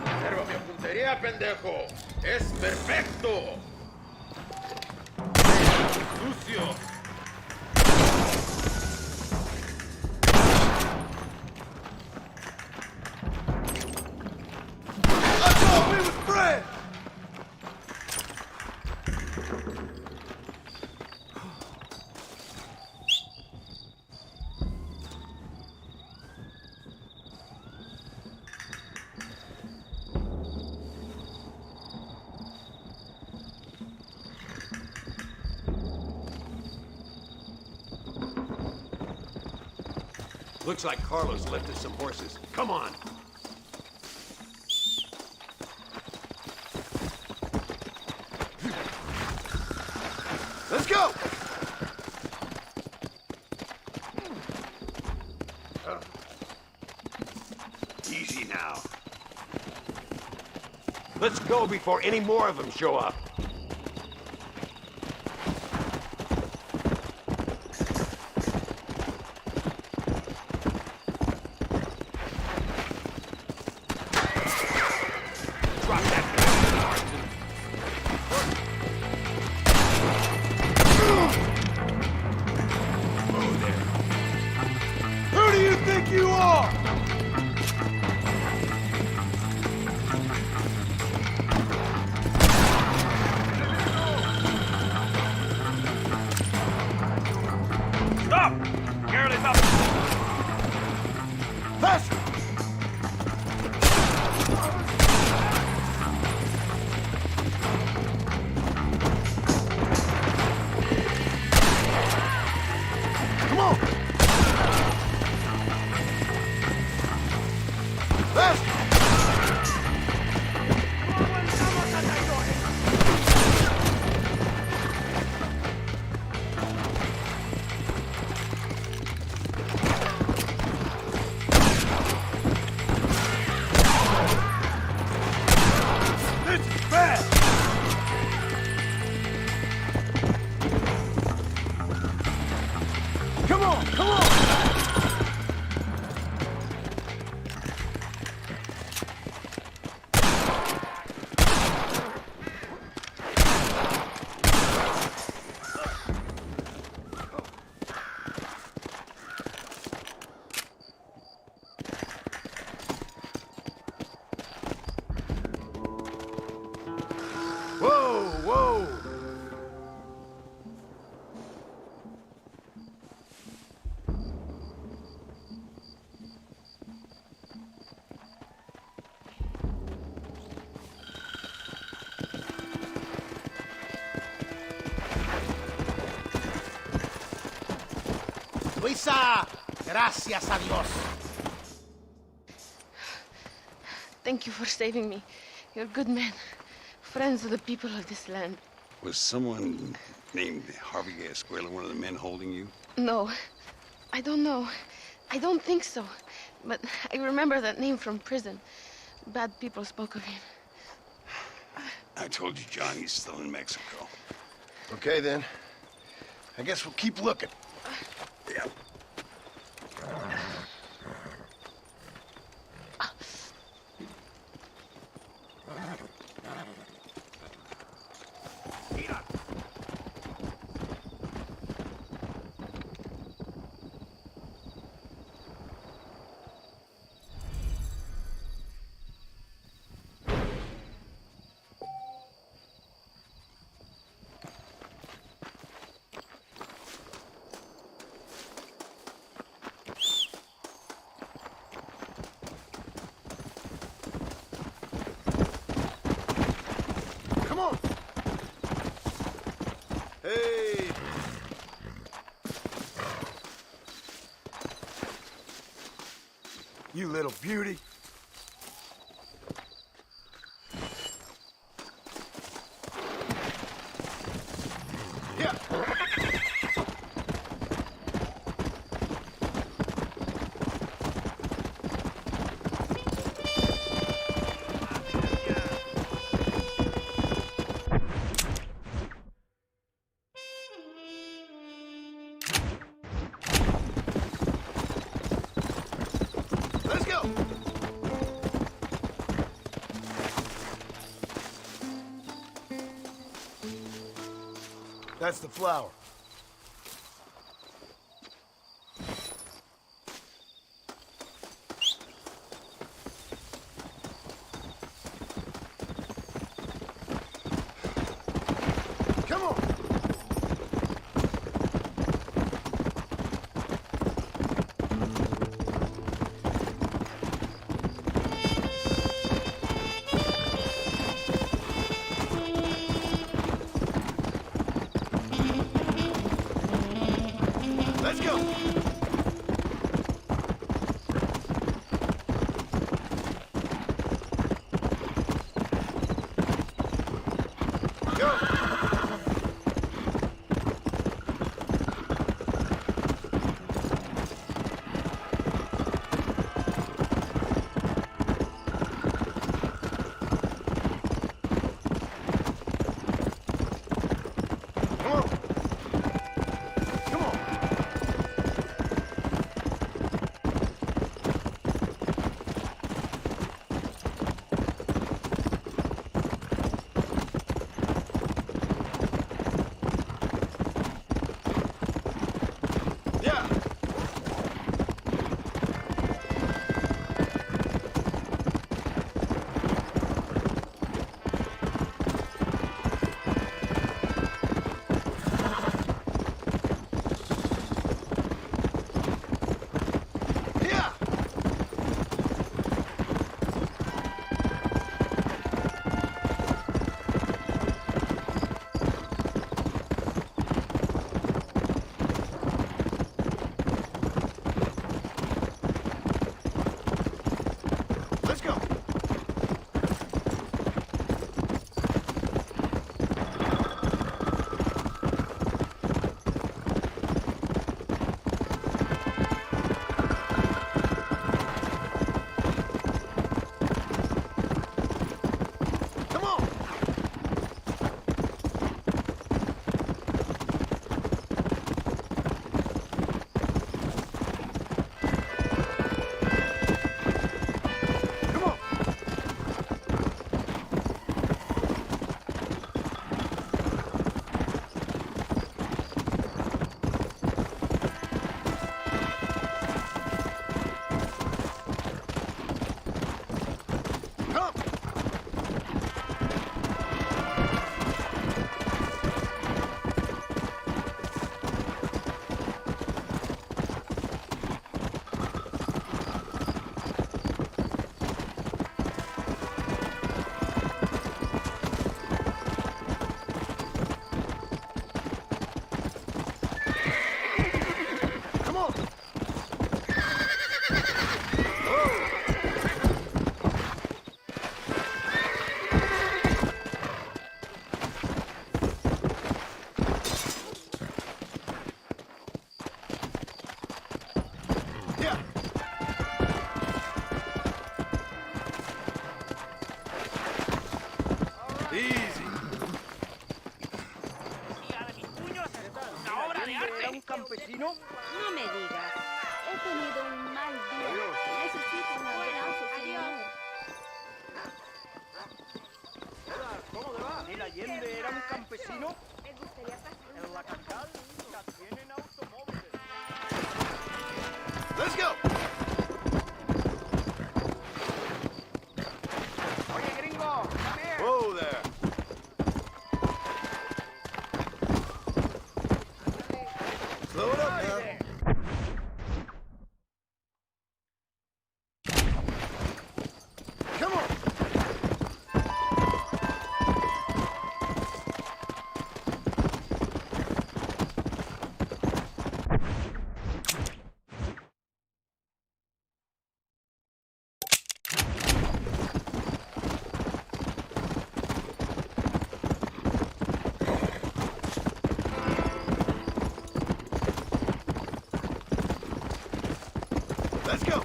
G: Observa mi puntería, pendejo. Es perfecto. Sucio.
C: Looks like Carlos left us some horses. Come on. Let's go! Easy now. Let's go before any more of them show up.
F: Whoa, whoa!
P: Luisa, gracias a Dios.
H: Thank you for saving me. You're good men. Friends of the people of this land.
C: Was someone named Harvey Escuela one of the men holding you?
H: No, I don't know. I don't think so. But I remember that name from prison. Bad people spoke of him.
C: I told you, John, he's still in Mexico.
F: Okay, then. I guess we'll keep looking.
C: Yeah.
F: Come on! Hey! You little beauty. Yeah. Let's go. That's the flower. Come on. Let's go. Go. Let's go.
J: ¿No? No me digas. He tenido un mal día. Necesito un abrazo, señor.
K: Hola, ¿cómo le va? ¿El Allende era un campesino?
J: Me gustaría pasar
K: En la capital ya tienen automóviles.
F: Let's go.
K: Oye, gringo, come here.
F: Whoa there. Slow it up now. Come on. Let's go.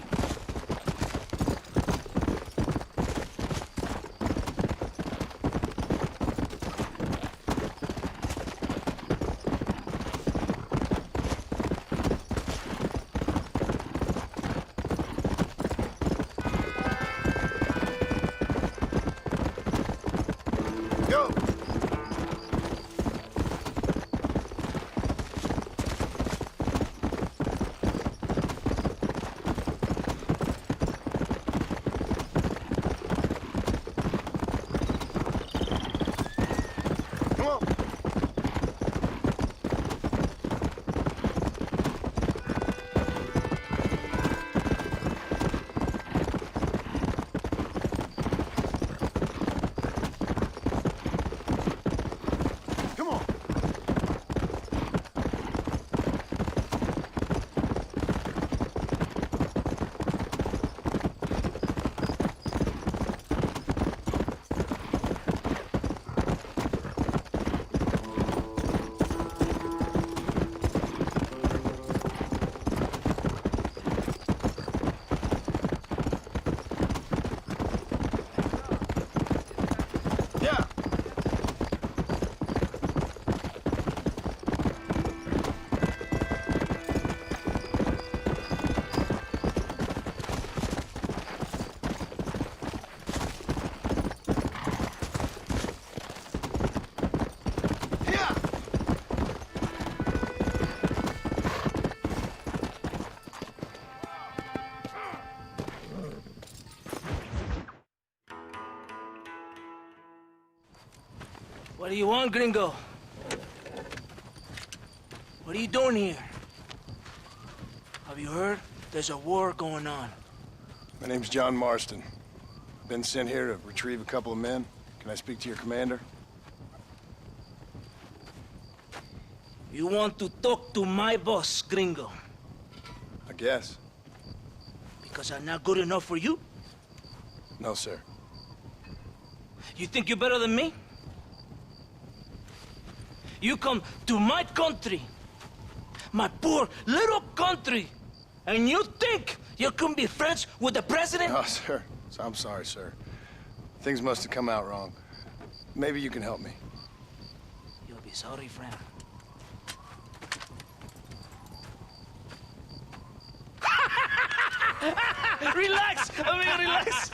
F: Go. Come on. Come on. Yeah. Yeah.
G: What do you want, gringo? What are you doing here? Have you heard? There's a war going on.
F: My name's John Marston. Been sent here to retrieve a couple of men. Can I speak to your commander?
G: You want to talk to my boss, gringo?
F: I guess.
G: Because I'm not good enough for you?
F: No, sir.
G: You think you're better than me? You come to my country, my poor little country, and you think you can be friends with the president?
F: No, sir. I'm sorry, sir. Things must have come out wrong. Maybe you can help me.
G: You'll be sorry, friend. Relax, amigo, relax.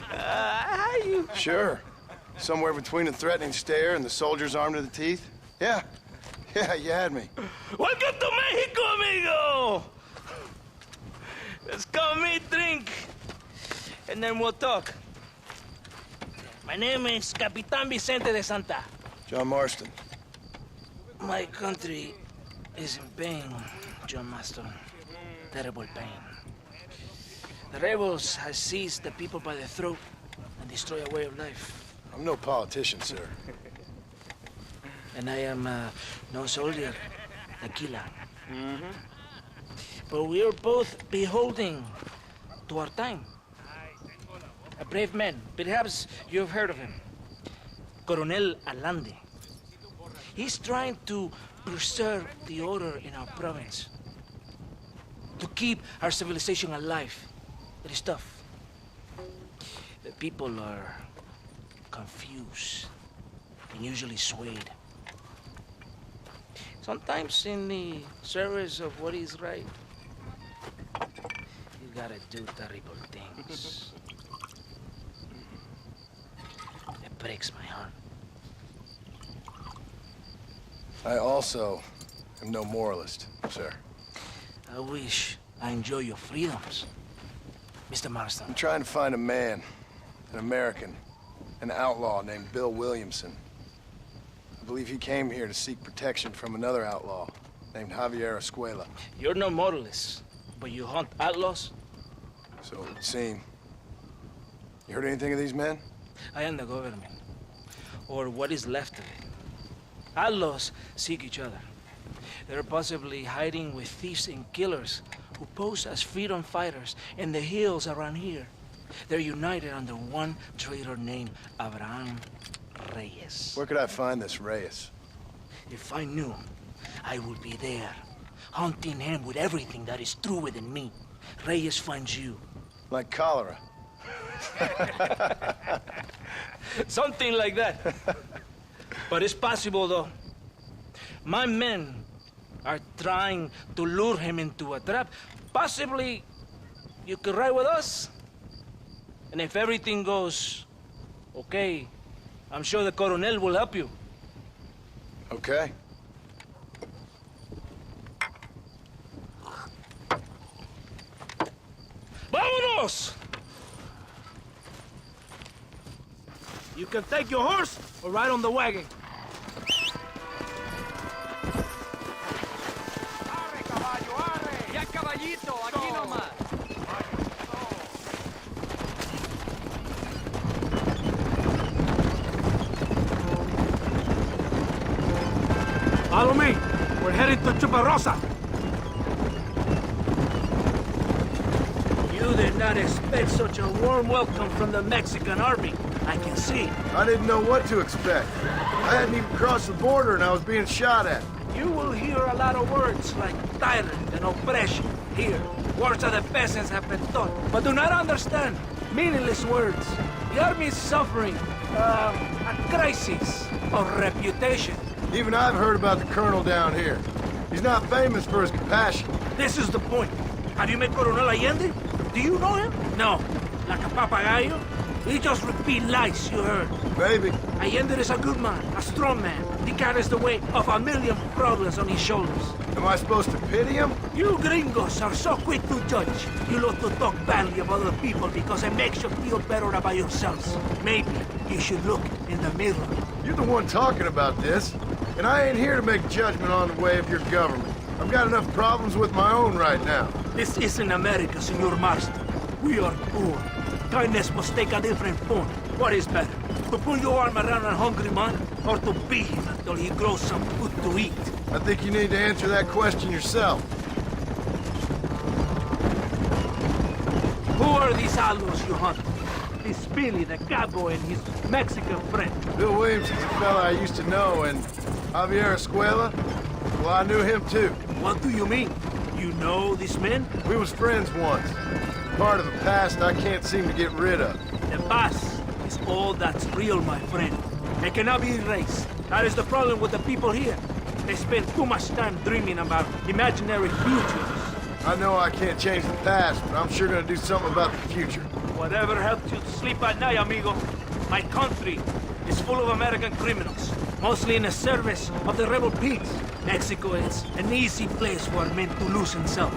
G: How you?
F: Sure. Somewhere between a threatening stare and the soldier's armed to the teeth? Yeah. Yeah, you had me.
G: Welcome to Mexico, amigo! Let's come meet, drink, and then we'll talk. My name is Capitan Vicente de Santa.
F: John Marston.
G: My country is in pain, John Marston. Terrible pain. The rebels have seized the people by the throat and destroy a way of life.
F: I'm no politician, sir.
G: And I am no soldier, a killer. But we are both beholding to our time. A brave man, perhaps you've heard of him. Coronel Allende. He's trying to preserve the order in our province. To keep our civilization alive. It is tough. The people are confused and usually swayed. Sometimes in the service of what is right, you gotta do terrible things. It breaks my heart.
F: I also am no moralist, sir.
G: I wish I enjoy your freedoms, Mr. Marston.
F: I'm trying to find a man, an American, an outlaw named Bill Williamson. I believe he came here to seek protection from another outlaw named Javier Escuela.
G: You're no moralist, but you hunt outlaws?
F: So it would seem. You heard anything of these men?
G: I am the government, or what is left of it. Outlaws seek each other. They're possibly hiding with thieves and killers who pose as freedom fighters in the hills around here. They're united under one traitor named Abraham Reyes.
F: Where could I find this Reyes?
G: If I knew, I would be there, hunting him with everything that is true within me. Reyes finds you.
F: Like cholera.
G: Something like that. But it's possible, though. My men are trying to lure him into a trap. Possibly, you could ride with us. And if everything goes okay, I'm sure the Coronel will help you.
F: Okay.
G: Vámonos! You can take your horse or ride on the wagon.
S: Ya caballito, aquí nomás.
G: Follow me. We're headed to Chuparosa. You did not expect such a warm welcome from the Mexican army. I can see.
F: I didn't know what to expect. I hadn't even crossed the border and I was being shot at.
G: You will hear a lot of words like tyrant and oppression here. Words that the peasants have been taught, but do not understand. Meaningless words. The army is suffering a crisis of reputation.
F: Even I've heard about the colonel down here. He's not famous for his compassion.
G: This is the point. Have you met Coronel Allende? Do you know him? No. Like a papagayo? He just repeat lies you heard.
F: Maybe.
G: Allende is a good man, a strong man. He carries the weight of a million problems on his shoulders.
F: Am I supposed to pity him?
G: You gringos are so quick to judge. You love to talk badly about other people because it makes you feel better about yourselves. Maybe you should look in the mirror.
F: You're the one talking about this, and I ain't here to make judgment on the way of your government. I've got enough problems with my own right now.
G: This isn't America, Senor Marston. We are poor. Kindness must take a different form. What is better, to put your arm around a hungry man, or to beat him until he grows some food to eat?
F: I think you need to answer that question yourself.
G: Who are
K: these outlaws you hunt? This Billy, the cowboy, and his Mexican friend.
F: Bill Williams is a fella I used to know, and Javier Escuela, well, I knew him too.
K: What do you mean? You know these men?
F: We was friends once. Part of the past I can't seem to get rid of.
K: The past is all that's real, my friend. It cannot be erased. That is the problem with the people here. They spend too much time dreaming about imaginary futures.
F: I know I can't change the past, but I'm sure gonna do something about the future.
K: Whatever helps you to sleep at night, amigo. My country is full of American criminals, mostly in the service of the rebel pigs. Mexico is an easy place for a man to lose himself,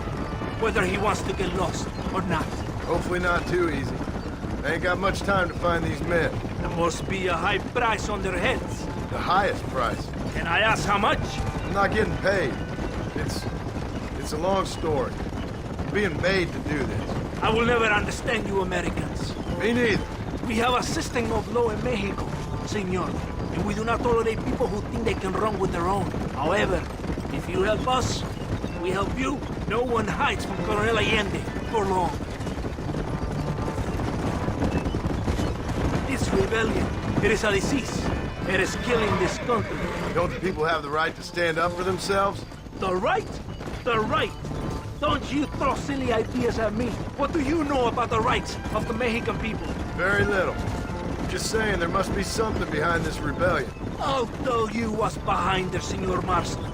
K: whether he wants to get lost or not.
F: Hopefully not too easy. I ain't got much time to find these men.
K: There must be a high price on their heads.
F: The highest price.
K: Can I ask how much?
F: I'm not getting paid. It's a long story. I'm being made to do this.
K: I will never understand you Americans.
F: Me neither.
K: We have a system of law in Mexico, senor, and we do not tolerate people who think they can run with their own. However, if you help us, we help you. No one hides from Colonel Allende for long. This rebellion, it is a disease. It is killing this country.
F: Don't the people have the right to stand up for themselves?
K: The right? The right? Don't you throw silly ideas at me. What do you know about the rights of the Mexican people?
F: Very little. Just saying there must be something behind this rebellion.
K: I'll tell you what's behind there, Senor Marston.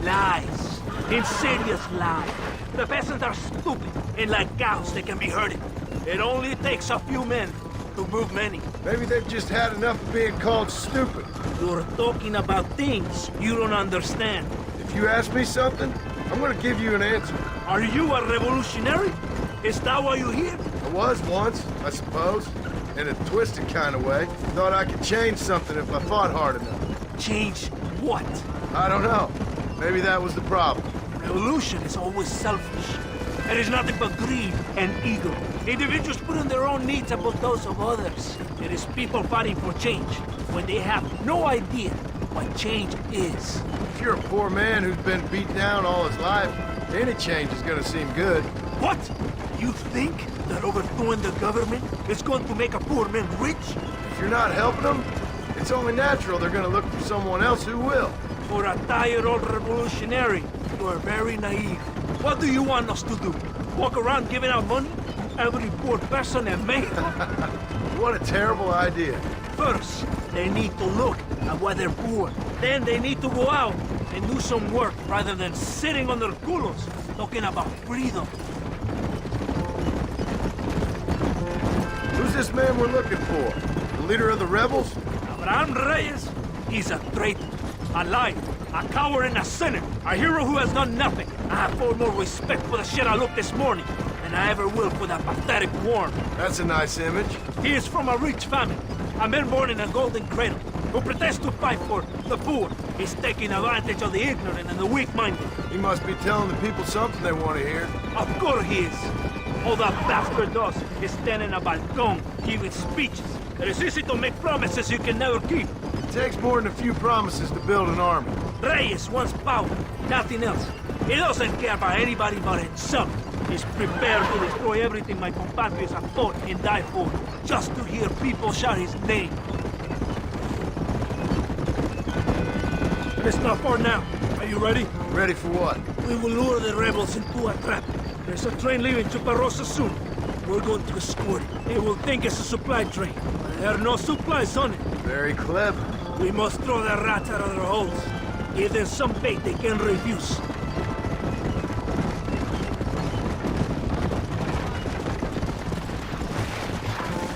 K: Lies. Insidious lies. The peasants are stupid, and like cows, they can be herded. It only takes a few men to move many.
F: Maybe they've just had enough of being called stupid.
K: You're talking about things you don't understand.
F: If you ask me something, I'm gonna give you an answer.
K: Are you a revolutionary? Is that why you're here?
F: I was once, I suppose. In a twisted kind of way. Thought I could change something if I fought hard enough.
K: Change what?
F: I don't know. Maybe that was the problem.
K: Revolution is always selfish. It is nothing but greed and ego. Individuals putting their own needs above those of others. It is people fighting for change when they have no idea what change is.
F: If you're a poor man who's been beat down all his life, any change is gonna seem good.
K: What? You think that overthrowing the government is going to make a poor man rich?
F: If you're not helping them, it's only natural they're gonna look for someone else who will.
K: For a tired old revolutionary, you are very naive. What do you want us to do? Walk around giving out money? Every poor person in Mexico?
F: What a terrible idea.
K: First, they need to look at why they're poor. Then they need to go out and do some work rather than sitting on their culos talking about freedom.
F: Who's this man we're looking for? The leader of the rebels?
K: Abraham Reyes? He's a traitor, a liar, a coward and a sinner, a hero who has done nothing. I have far more respect for the shit I looked this morning than I ever will for that pathetic worm.
F: That's a nice image.
K: He is from a rich family, a man born in a golden cradle, who pretends to fight for the poor. He's taking advantage of the ignorant and the weak-minded.
F: He must be telling the people something they want to hear.
K: Of course he is. All that bastard does is stand in a balcón giving speeches. It is easy to make promises you can never keep.
F: It takes more than a few promises to build an army.
K: Reyes wants power, nothing else. He doesn't care about anybody but himself. He's prepared to destroy everything my compatriots have fought and died for, just to hear people shout his name. It's not far now. Are you ready?
F: Ready for what?
K: We will lure the rebels into a trap. There's a train leaving Chuparosa soon. We're going to escort it. They will think it's a supply train, but there are no supplies on it.
F: Very clever.
K: We must throw the rats out of their holes. Give them some bait they can refuse.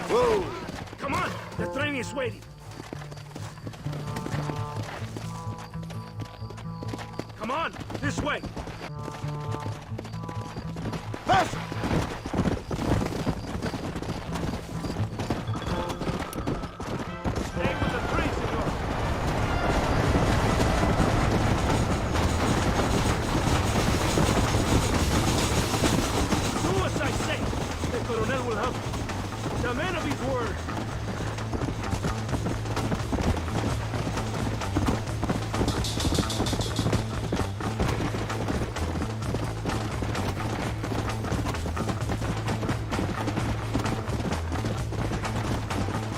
F: Whoa!
K: Come on! The train is waiting. Come on! This way!
F: Faster!
K: Stay with the train, senor. Do as I say. The Coronel will help you. He's a man of his word.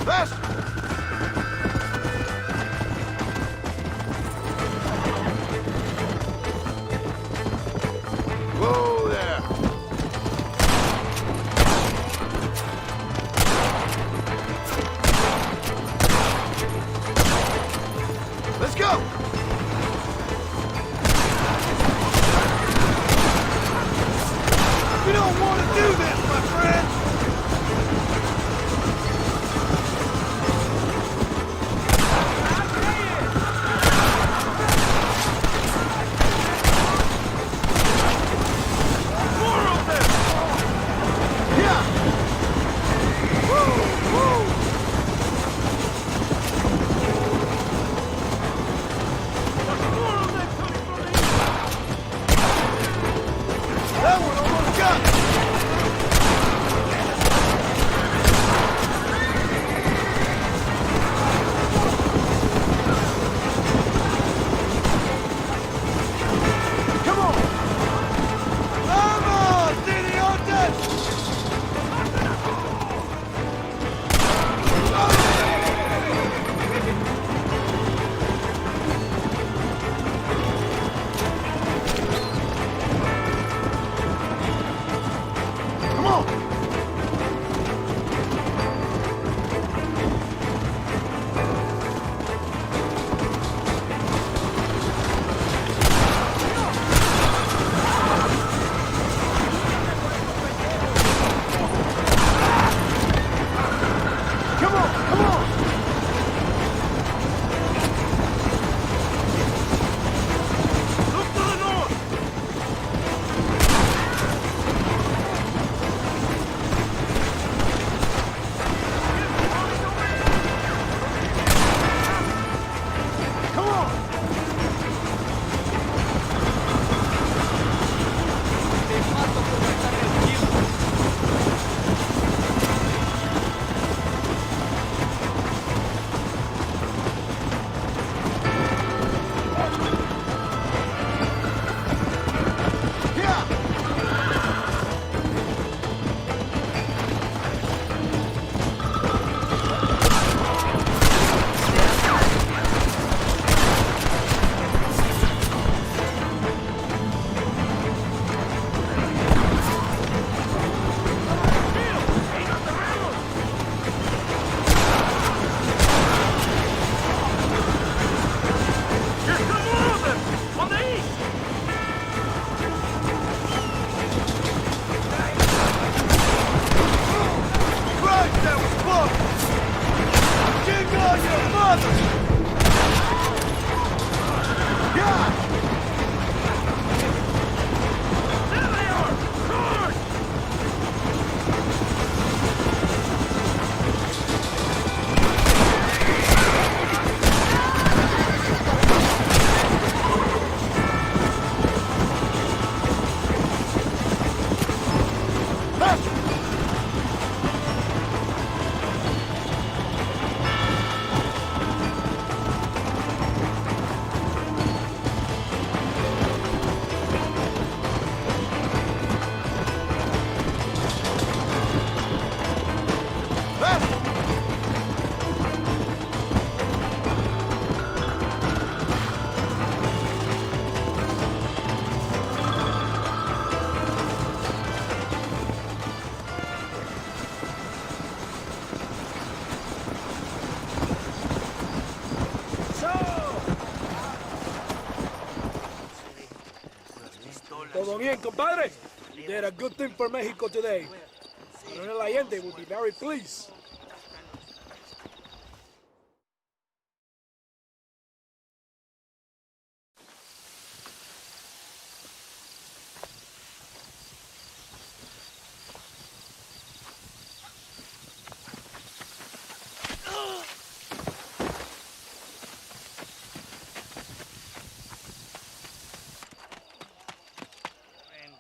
I: Faster! Whoa there! Let's go! You don't want to do this, my friend! That one almost got me! Come on! Vamos, idiotas! Come on! Come on, come on! Look to the north! Come on! Christ, that was close! Dig on your mother! God! There they are! Charge! Faster!
Q: Todo bien, compadre? You did a good thing for Mexico today. Coronel Allende will be very pleased.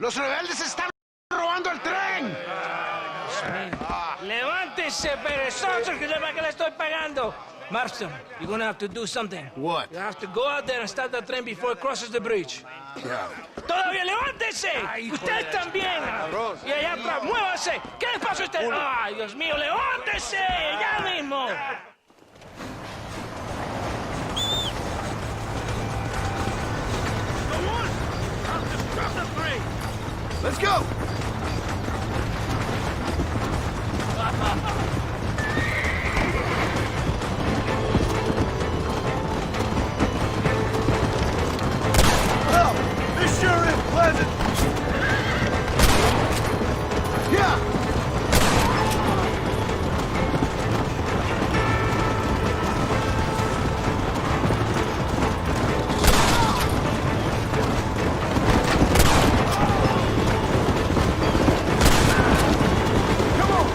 I: ¡Los rebeldes están robando el tren!
K: ¡Levante
Q: Cállese, perezoso, que para que le estoy pagando. Marston, you're gonna have to do something.
F: What?
Q: You have to go out there and stop the train before it crosses the bridge.
F: Yeah.
Q: ¡Todavía levántese! ¡Usted también! Y allá atrás, muévase. ¿Qué le pasa a usted? ¡Ay, Dios mío, levántese! ¡Ya mismo!
F: Let's go! Well, this sure is pleasant. Yeah! Come on!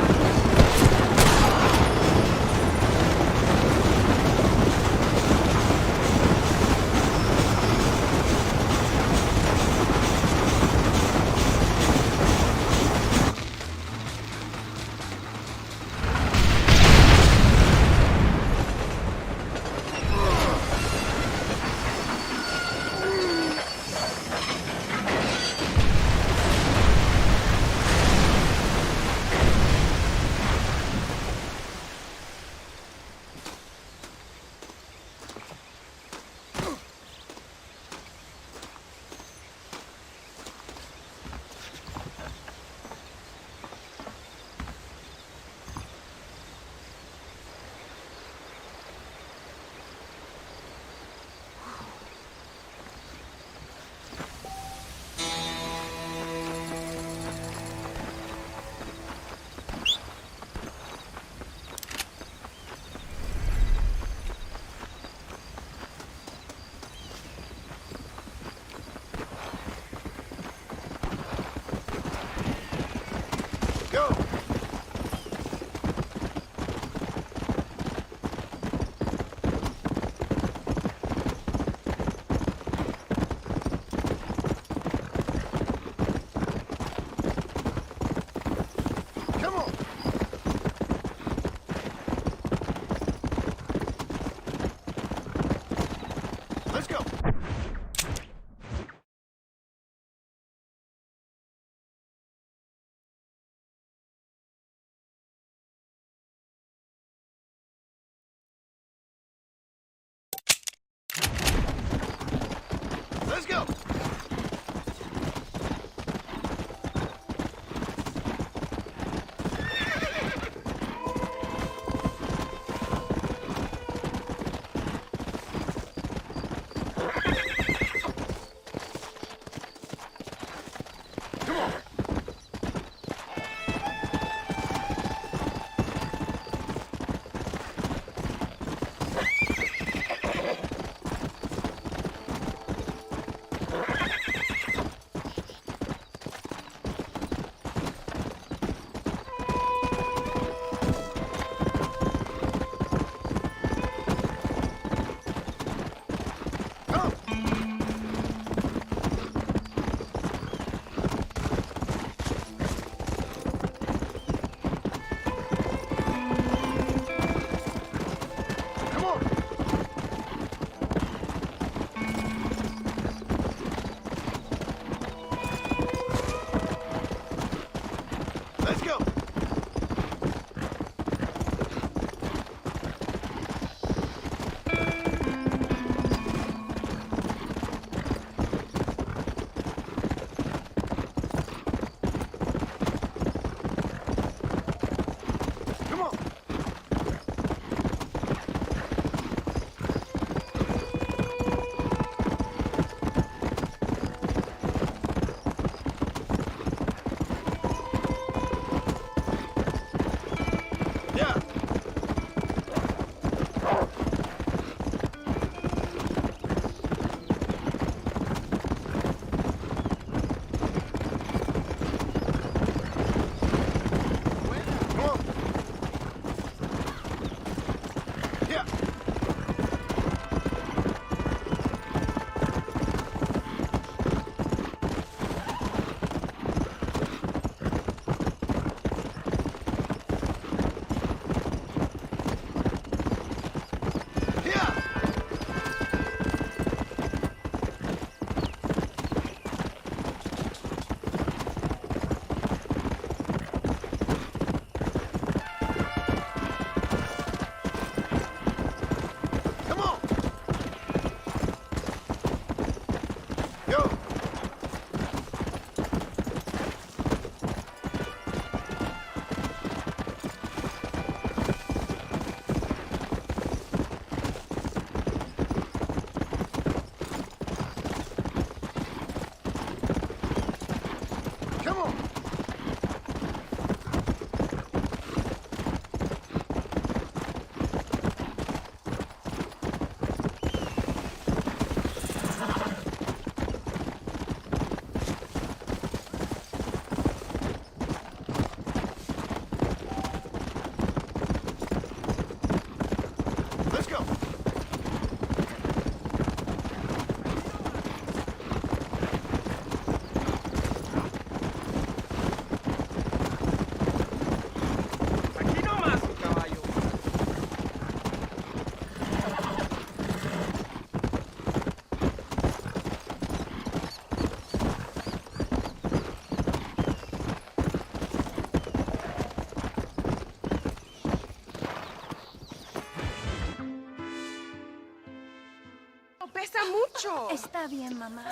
H: mucho.
J: Está bien, mamá.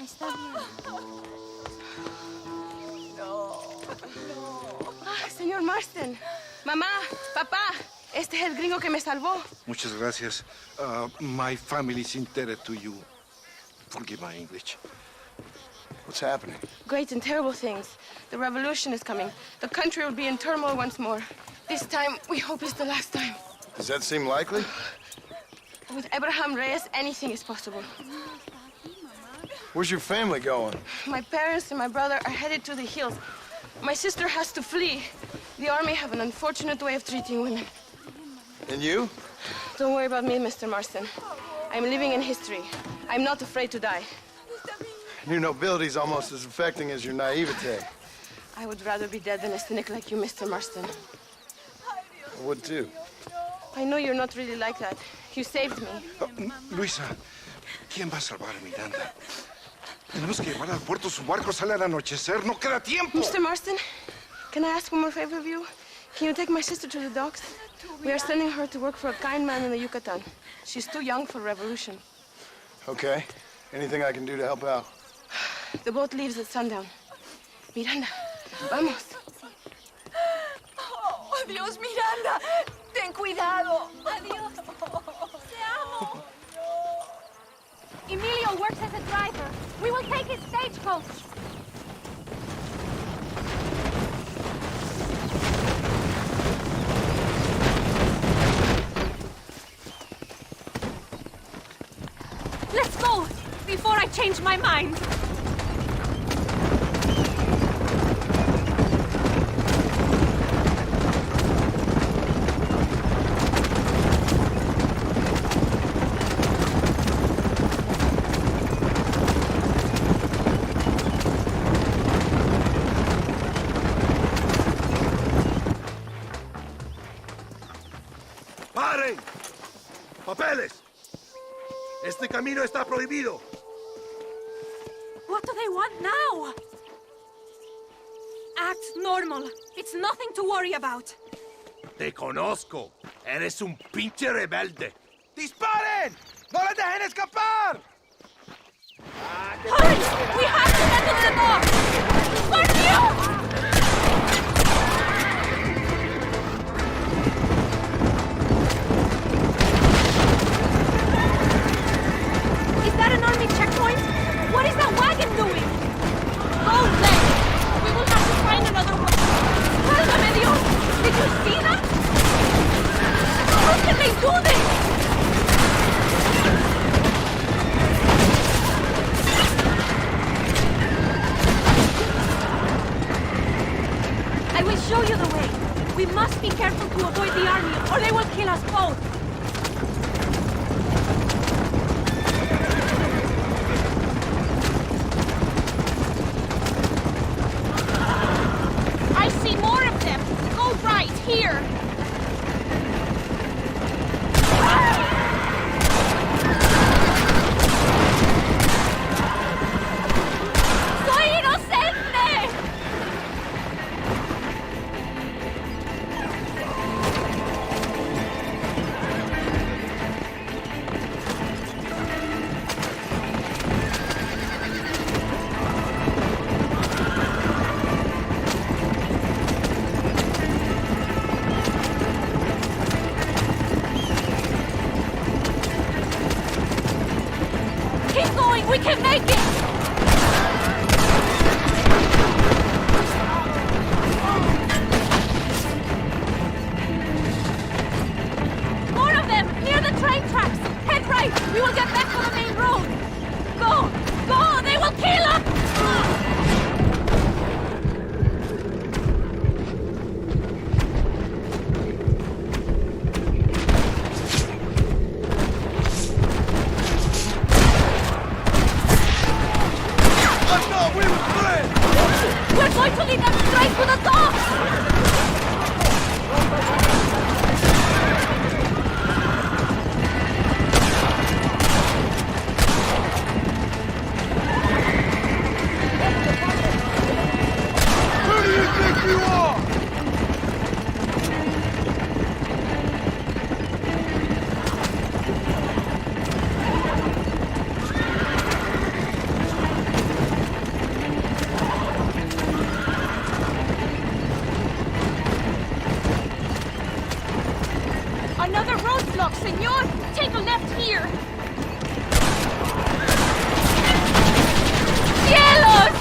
J: Está bien.
H: Señor Marston. Mamá, papá, este es el gringo que me salvó.
I: Muchas gracias. My family's indebted to you. Forgive my English.
F: What's happening?
H: Great and terrible things. The revolution is coming. The country will be in turmoil once more. This time, we hope it's the last time.
F: Does that seem likely?
H: With Abraham Reyes, anything is possible.
F: Where's your family going?
H: My parents and my brother are headed to the hills. My sister has to flee. The army have an unfortunate way of treating women.
F: And you?
H: Don't worry about me, Mr. Marston. I'm living in history. I'm not afraid to die.
F: Your nobility's almost as affecting as your naivete.
H: I would rather be dead than a cynic like you, Mr. Marston.
F: I would too.
H: I know you're not really like that. You saved me.
I: Luisa, ¿quién va a salvar a Miranda? Tenemos que llevar al puerto. Su barco sale al anochecer. No queda tiempo.
H: Mr. Marston, can I ask one more favor of you? Can you take my sister to the docks? We are sending her to work for a kind man in the Yucatan. She's too young for revolution.
F: Okay. Anything I can do to help out?
H: The boat leaves at sundown. Miranda, vamos.
J: Oh, Dios, Miranda. Ten cuidado. Adiós. Te amo. Emilio works as a driver. We will take his stagecoach. Let's go before I change my mind.
I: ¡Paren! ¡Papeles! Este camino está prohibido.
J: What do they want now? Act normal. It's nothing to worry about.
K: Te conozco. Eres un pinche rebelde.
I: ¡Disparen! ¡No les dejen escapar!
J: Hurry! We have to get to the door! For you! Is that an army checkpoint? What is that wagon doing? Go, Len! We will have to find another way. Válgame Dios! Did you see that? How can they do this? I will show you the way. We must be careful to avoid the army, or they will kill us both. I see more of them. Go right, here. ¡Soy inocente! Keep going, we can make it! More of them, near the train tracks! Head right, we will get back to the main road! Go! Go! They will kill us! Another roadblock, senor! Take a left here! ¡Cielos!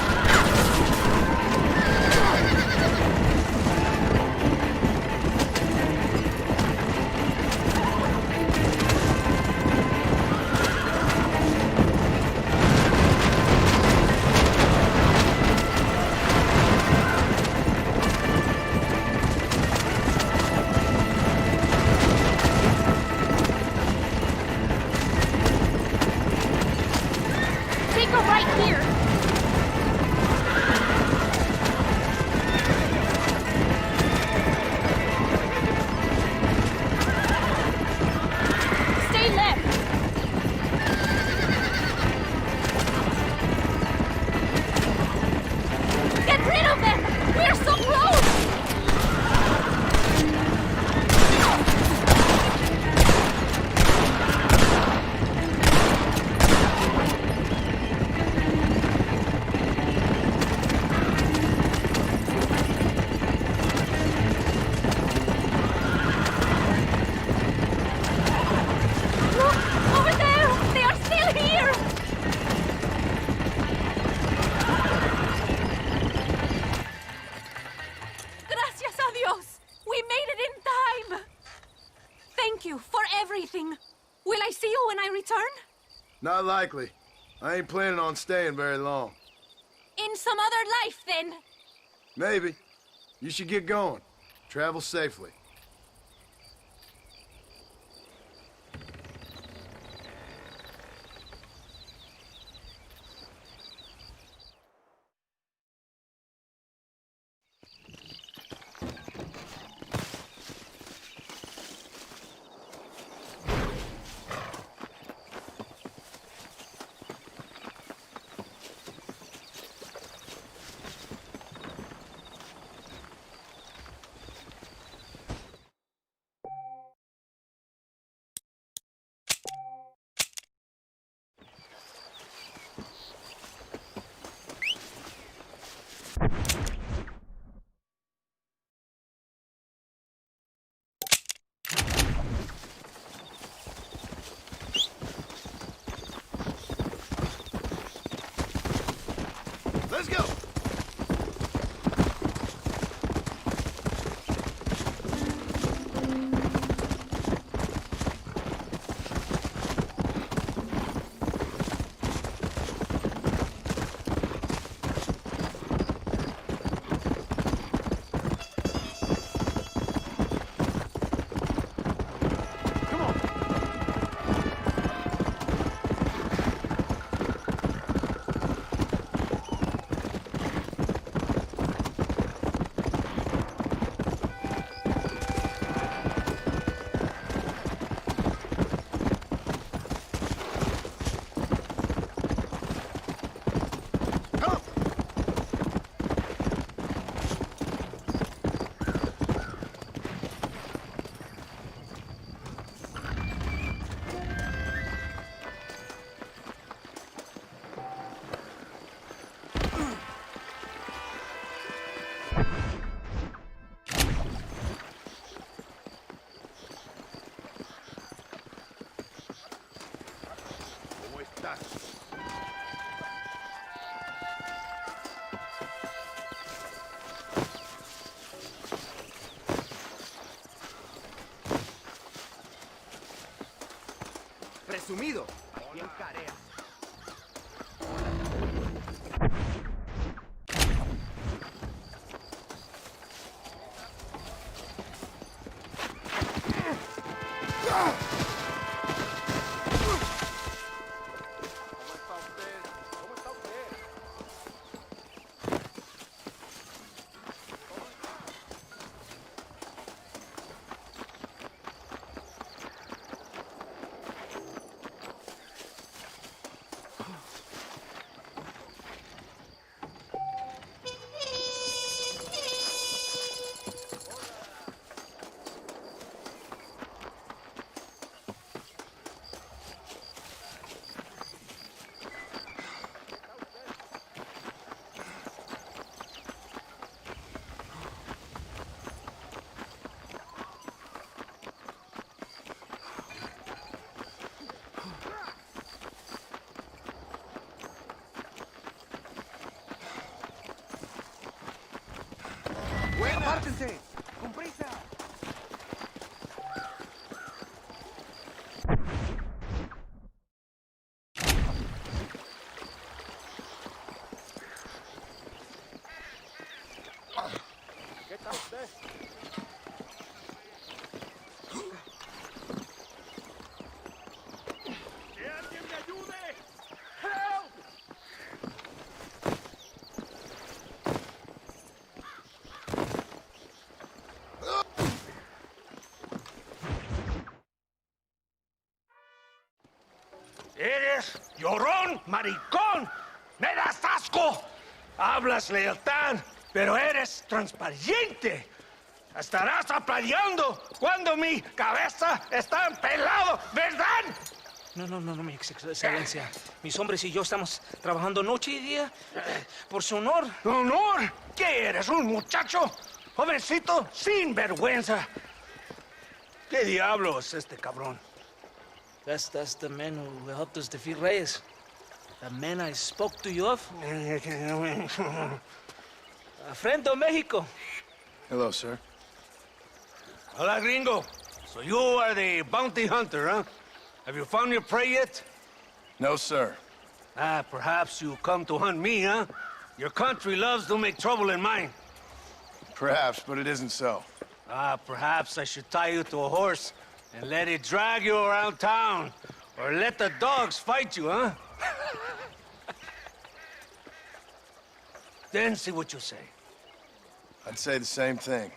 J: Take a right here! Stay left! Get rid of them! We're so close! Look! Over there! They are still here! Gracias a Dios! We made it in time! Thank you for everything. Will I see you when I return?
F: Not likely. I ain't planning on staying very long.
J: In some other life, then.
F: Maybe. You should get going. Travel safely. Let's go!
B: Presumido. Bien carea.
G: eres? Llorón, maricón. Me das asco. Hablas lealtad, pero eres transparente. Estarás aplaudiendo cuando mi cabeza está pelado, ¿verdad?
Q: No, mi excelencia. Mis hombres y yo estamos trabajando noche y día por su honor.
G: ¿Honor? ¿Qué eres, un muchacho? Jovencito, sin vergüenza. ¿Qué diablo es este cabrón?
Q: That's the man who helped us defeat Reyes. The man I spoke to you of. A friend of Mexico.
F: Hello, sir.
G: Hola, gringo. So you are the bounty hunter, huh? Have you found your prey yet?
F: No, sir.
G: Perhaps you come to hunt me, huh? Your country loves to make trouble in mine.
F: Perhaps, but it isn't so.
G: Perhaps I should tie you to a horse and let it drag you around town. Or let the dogs fight you, huh? Then see what you say.
F: I'd say the same thing.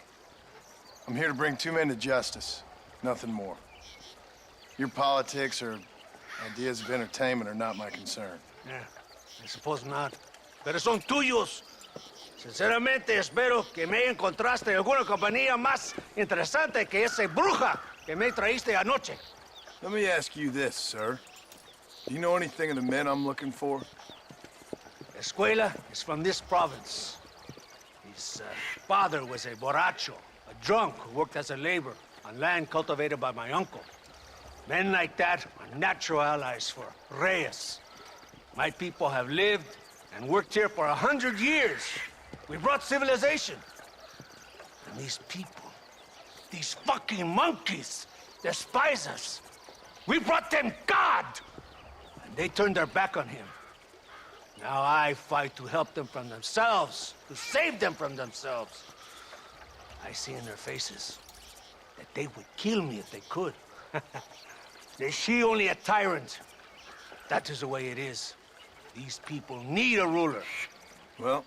F: I'm here to bring two men to justice. Nothing more. Your politics or ideas of entertainment are not my concern.
G: Yeah, I suppose not. Pero son tuyos. Sinceramente, espero que me encontraste alguna compañía más interesante que esa bruja que me traíste anoche.
F: Let me ask you this, sir. Do you know anything of the men I'm looking for?
G: Escuela is from this province. His father was a borracho, a drunk who worked as a laborer on land cultivated by my uncle. Men like that are natural allies for Reyes. My people have lived and worked here for 100 years. We brought civilization. And these people, these fucking monkeys, despise us. We brought them God! And they turned their back on him. Now I fight to help them from themselves, to save them from themselves. I see in their faces that they would kill me if they could. Is she only a tyrant? That is the way it is. These people need a ruler.
F: Well,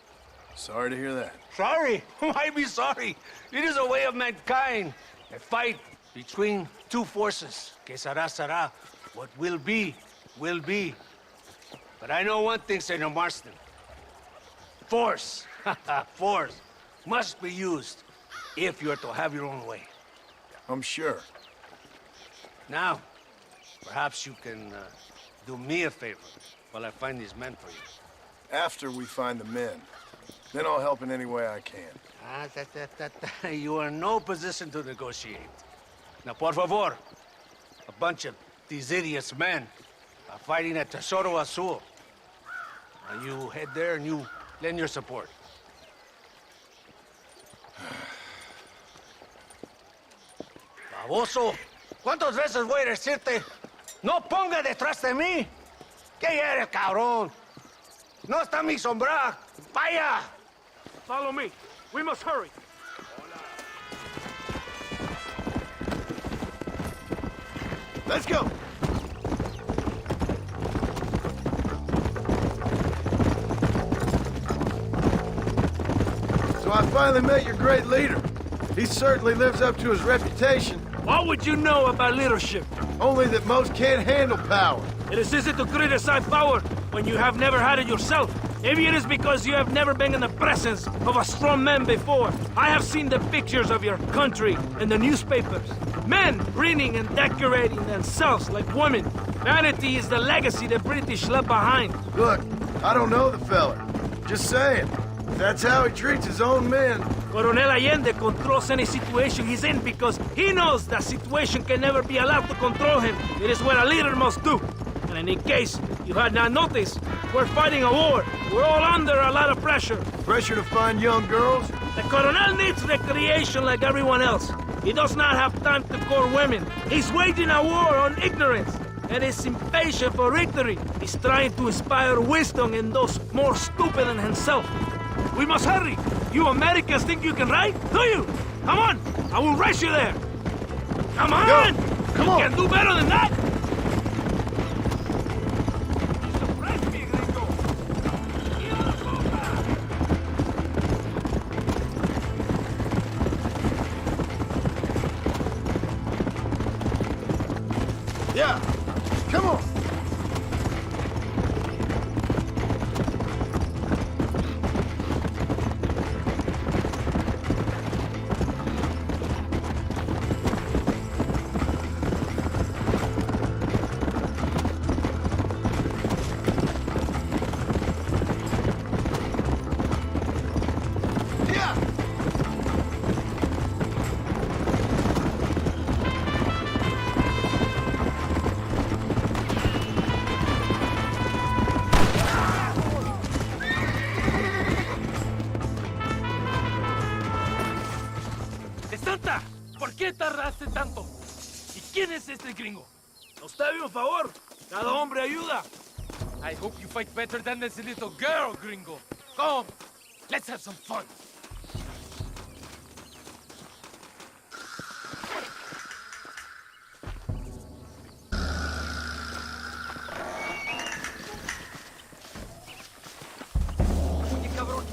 F: sorry to hear that.
G: Sorry? Why be sorry? It is a way of mankind. A fight between two forces. Que será, será. What will be, will be. But I know one thing, Senor Marston. Force, force, must be used if you're to have your own way.
F: I'm sure.
G: Now, perhaps you can do me a favor while I find these men for you.
F: After we find the men, then I'll help in any way I can.
G: You are in no position to negotiate. Now, por favor, a bunch of these idiots men are fighting at Tesoro Azul. Now you head there and you lend your support. Baboso, ¿cuántas veces voy a decirte? No ponga detrás de mí. ¿Qué eres, cabrón? No está mi sombra. Vaya.
Q: Follow me. We must hurry.
F: Let's go. So I finally met your great leader. He certainly lives up to his reputation.
Q: What would you know about leadership?
F: Only that most can't handle power.
Q: It is easy to criticize power when you have never had it yourself. Maybe it is because you have never been in the presence of a strong man before. I have seen the pictures of your country in the newspapers. Men reading and decorating themselves like women. Vanity is the legacy the British left behind.
F: Look, I don't know the fella. Just saying. That's how he treats his own men.
Q: Coronel Allende controls any situation he's in because he knows that situation can never be allowed to control him. It is what a leader must do. And in case you had not noticed, we're fighting a war. We're all under a lot of pressure.
F: Pressure to find young girls?
Q: The Coronel needs recreation like everyone else. He does not have time to court women. He's waging a war on ignorance and is impatient for victory. He's trying to inspire wisdom in those more stupid than himself. We must hurry. You Americans think you can ride? Do you? Come on. I will race you there. Come on.
F: Go. Come on.
Q: You can do better than that.
F: Yeah. Come on.
Q: ¿Por qué tardaste tanto? ¿Y quién es este gringo? Nos debe un favor. Cada hombre ayuda. I hope you fight better than this little girl, gringo. Come, let's have some fun. Oye, cabrón.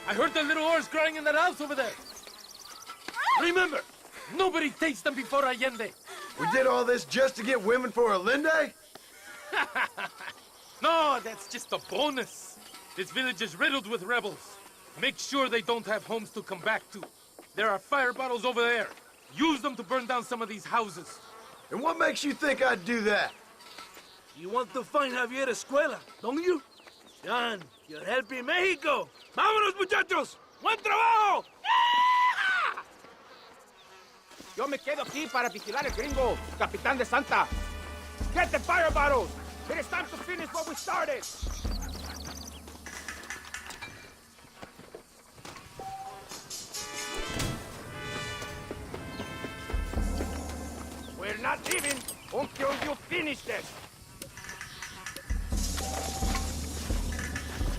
Q: I heard the little horse crying in that house over there. Remember, nobody takes them before Allende.
F: We did all this just to get women for Allende?
Q: No, that's just a bonus. This village is riddled with rebels. Make sure they don't have homes to come back to. There are fire bottles over there. Use them to burn down some of these houses.
F: And what makes you think I'd do that?
Q: You want to find Javier Escuela, don't you? John, you're helping Mexico. ¡Vámonos, muchachos! ¡Buen trabajo!
B: Yo me quedo aquí para vigilar el gringo, Capitán de Santa. Get the fire bottles! It is time to finish what we started! We're not leaving until you finish this!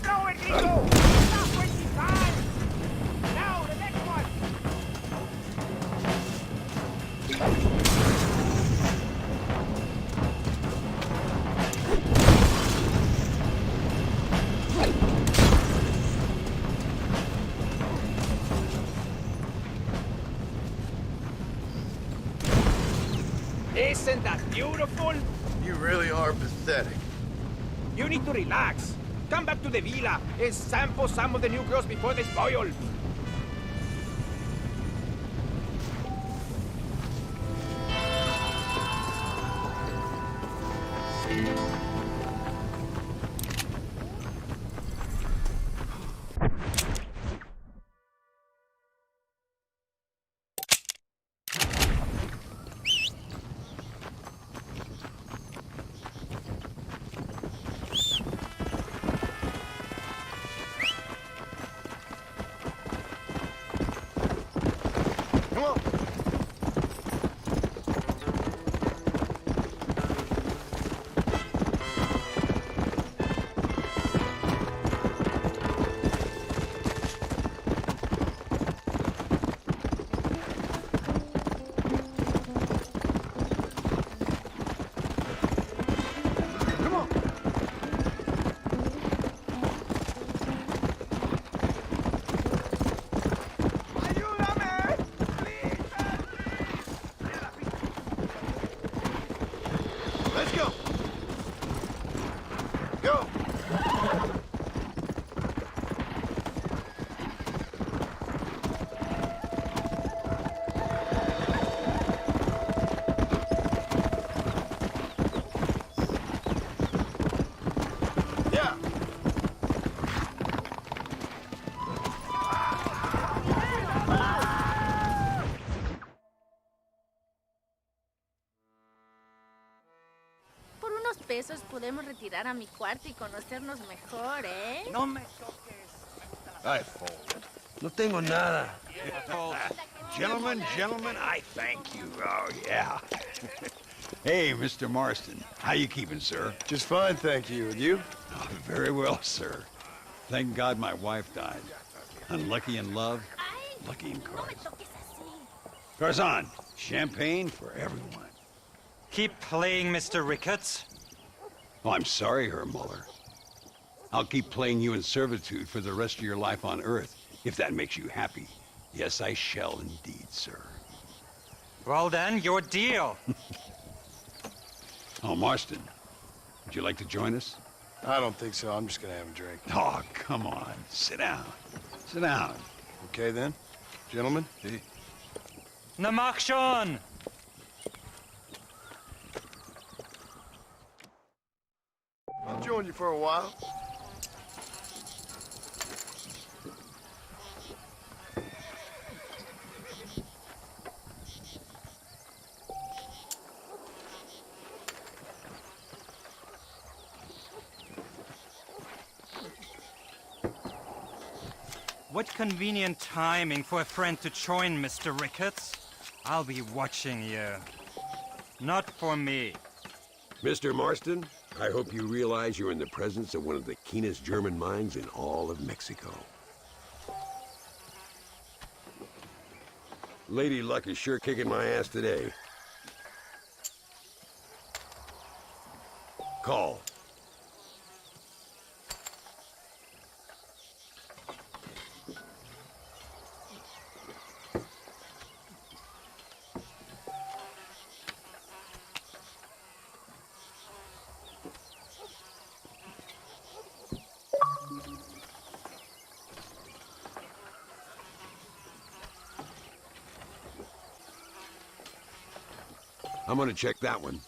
B: Throw it, gringo! Stop wasting time! Now, the next one! Isn't that beautiful?
F: You really are pathetic.
B: You need to relax. Come back to the villa and sample some of the new girls before they spoil.
J: Pesos podemos retirar a mi cuarto y conocernos mejor, ¿eh?
B: No me toques. Me gusta la
C: I fold.
O: No tengo nada.
C: Gentlemen, I thank you. Oh, yeah. Hey, Mr. Marston. How you keeping, sir?
F: Just fine, thank you. And you?
C: Oh, very well, sir. Thank God my wife died. Unlucky in love, lucky in cards. Garzon, champagne for everyone.
T: Keep playing, Mr. Ricketts.
C: Oh, I'm sorry, Herr Muller. I'll keep playing you in servitude for the rest of your life on Earth, if that makes you happy. Yes, I shall indeed, sir.
T: Well then, your deal.
C: Oh, Marston, would you like to join us?
F: I don't think so. I'm just gonna have a drink.
C: Oh, come on. Sit down. Sit down.
F: Okay, then. Gentlemen?
T: Na mach schon!
F: I'll join you for a while.
T: What convenient timing for a friend to join, Mr. Ricketts. I'll be watching you. Not for me.
C: Mr. Marston, I hope you realize you're in the presence of one of the keenest German minds in all of Mexico. Lady Luck is sure kicking my ass today. Call. I'm gonna check that one.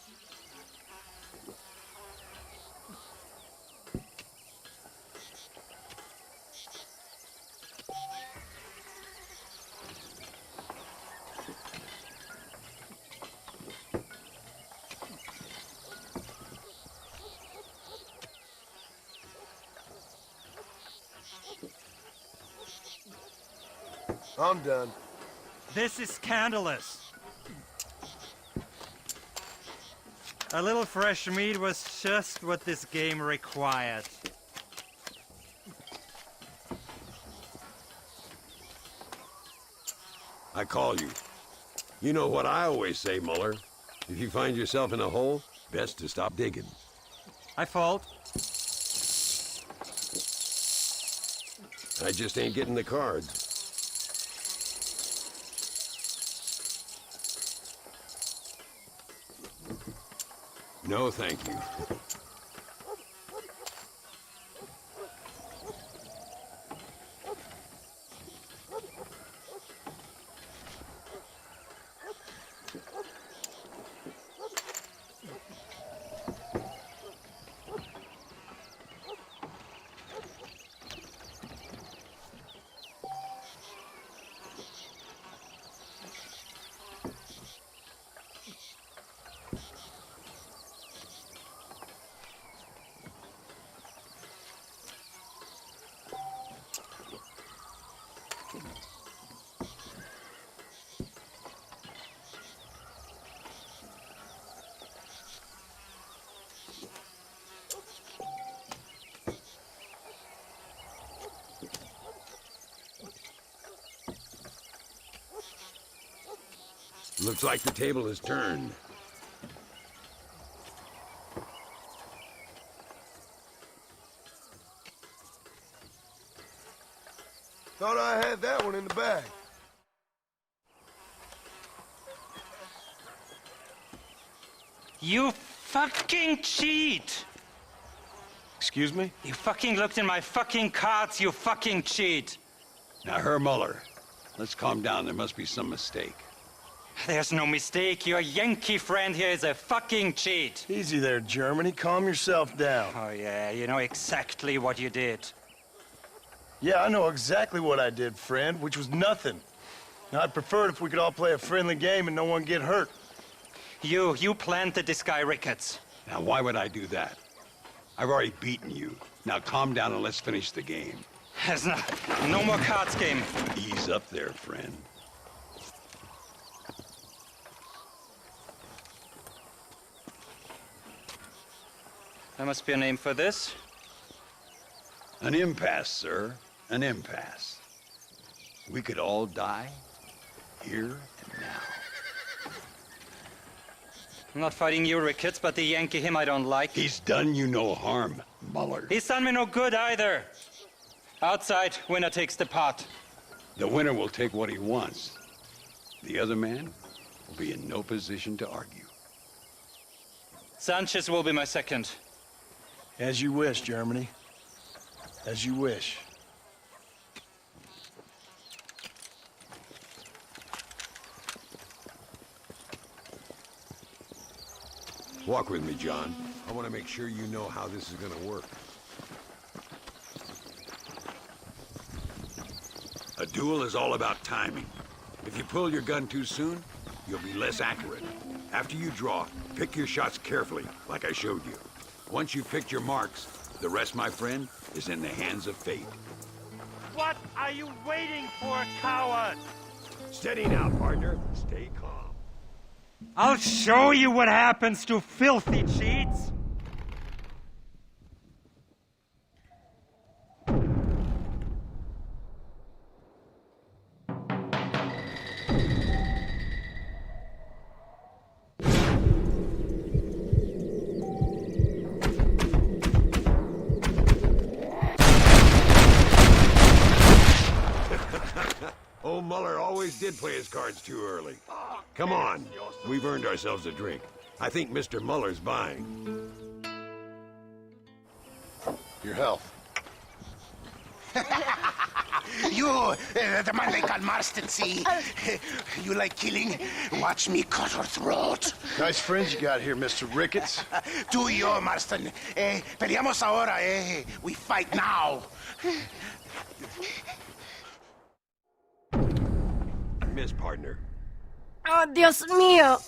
F: I'm done.
T: This is scandalous. A little fresh meat was just what this game required.
C: I call you. You know what I always say, Muller. If you find yourself in a hole, best to stop digging.
T: I fault.
C: I just ain't getting the cards. No, thank you. Looks like the table is turned.
F: Thought I had that one in the bag.
T: You fucking cheat!
F: Excuse me?
T: You fucking looked in my fucking cards, you fucking cheat!
C: Now, Herr Muller, let's calm down. There must be some mistake.
T: There's no mistake. Your Yankee friend here is a fucking cheat.
F: Easy there, Germany. Calm yourself down.
T: Oh, yeah, you know exactly what you did.
F: Yeah, I know exactly what I did, friend, which was nothing. Now, I'd prefer it if we could all play a friendly game and no one get hurt.
T: You planted this guy, Ricketts.
C: Now, why would I do that? I've already beaten you. Now, calm down and let's finish the game.
T: There's no more cards game.
C: Ease up there, friend.
T: There must be a name for this.
C: An impasse, sir. An impasse. We could all die here and now.
T: I'm not fighting you, Ricketts, but the Yankee him I don't like.
C: He's done you no harm, Muller.
T: He's done me no good either. Outside, winner takes the pot.
C: The winner will take what he wants. The other man will be in no position to argue.
T: Sanchez will be my second.
F: As you wish, Germany. As you wish.
C: Walk with me, John. I want to make sure you know how this is going to work. A duel is all about timing. If you pull your gun too soon, you'll be less accurate. After you draw, pick your shots carefully, like I showed you. Once you've picked your marks, the rest, my friend, is in the hands of fate.
K: What are you waiting for, coward?
C: Steady now, partner. Stay calm.
T: I'll show you what happens to filthy cheats.
C: Old Muller always did play his cards too early. Come on, we've earned ourselves a drink. I think Mr. Muller's buying.
F: Your health.
I: You, the man they call Marston, see? You like killing? Watch me cut her throat.
F: Nice friends you got here, Mr. Ricketts.
I: Tú y yo, Marston. Peleamos ahora, We fight now.
C: Miss partner.
H: Oh, Dios mío.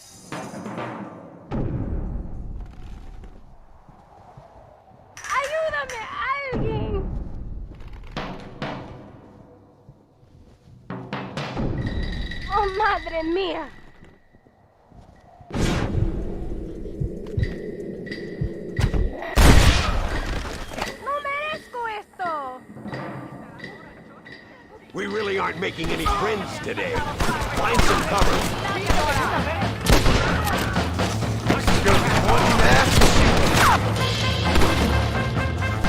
H: Ayúdame, alguien. Oh, madre mía. No merezco esto.
C: We really aren't making any friends today. Find some cover.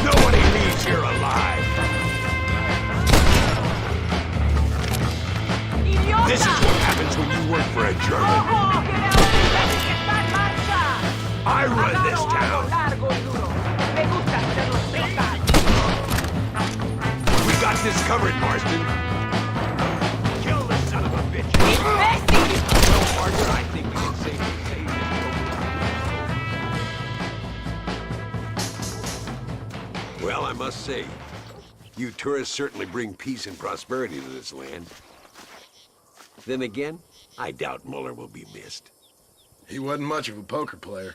C: Nobody leaves here alive. This is what happens when you work for a German. I run this town. We got this covered, Marston. Kill the son of a bitch. Well, partner, I think we can safely say this. Well, I must say, you tourists certainly bring peace and prosperity to this land. Then again, I doubt Muller will be missed.
F: He wasn't much of a poker player.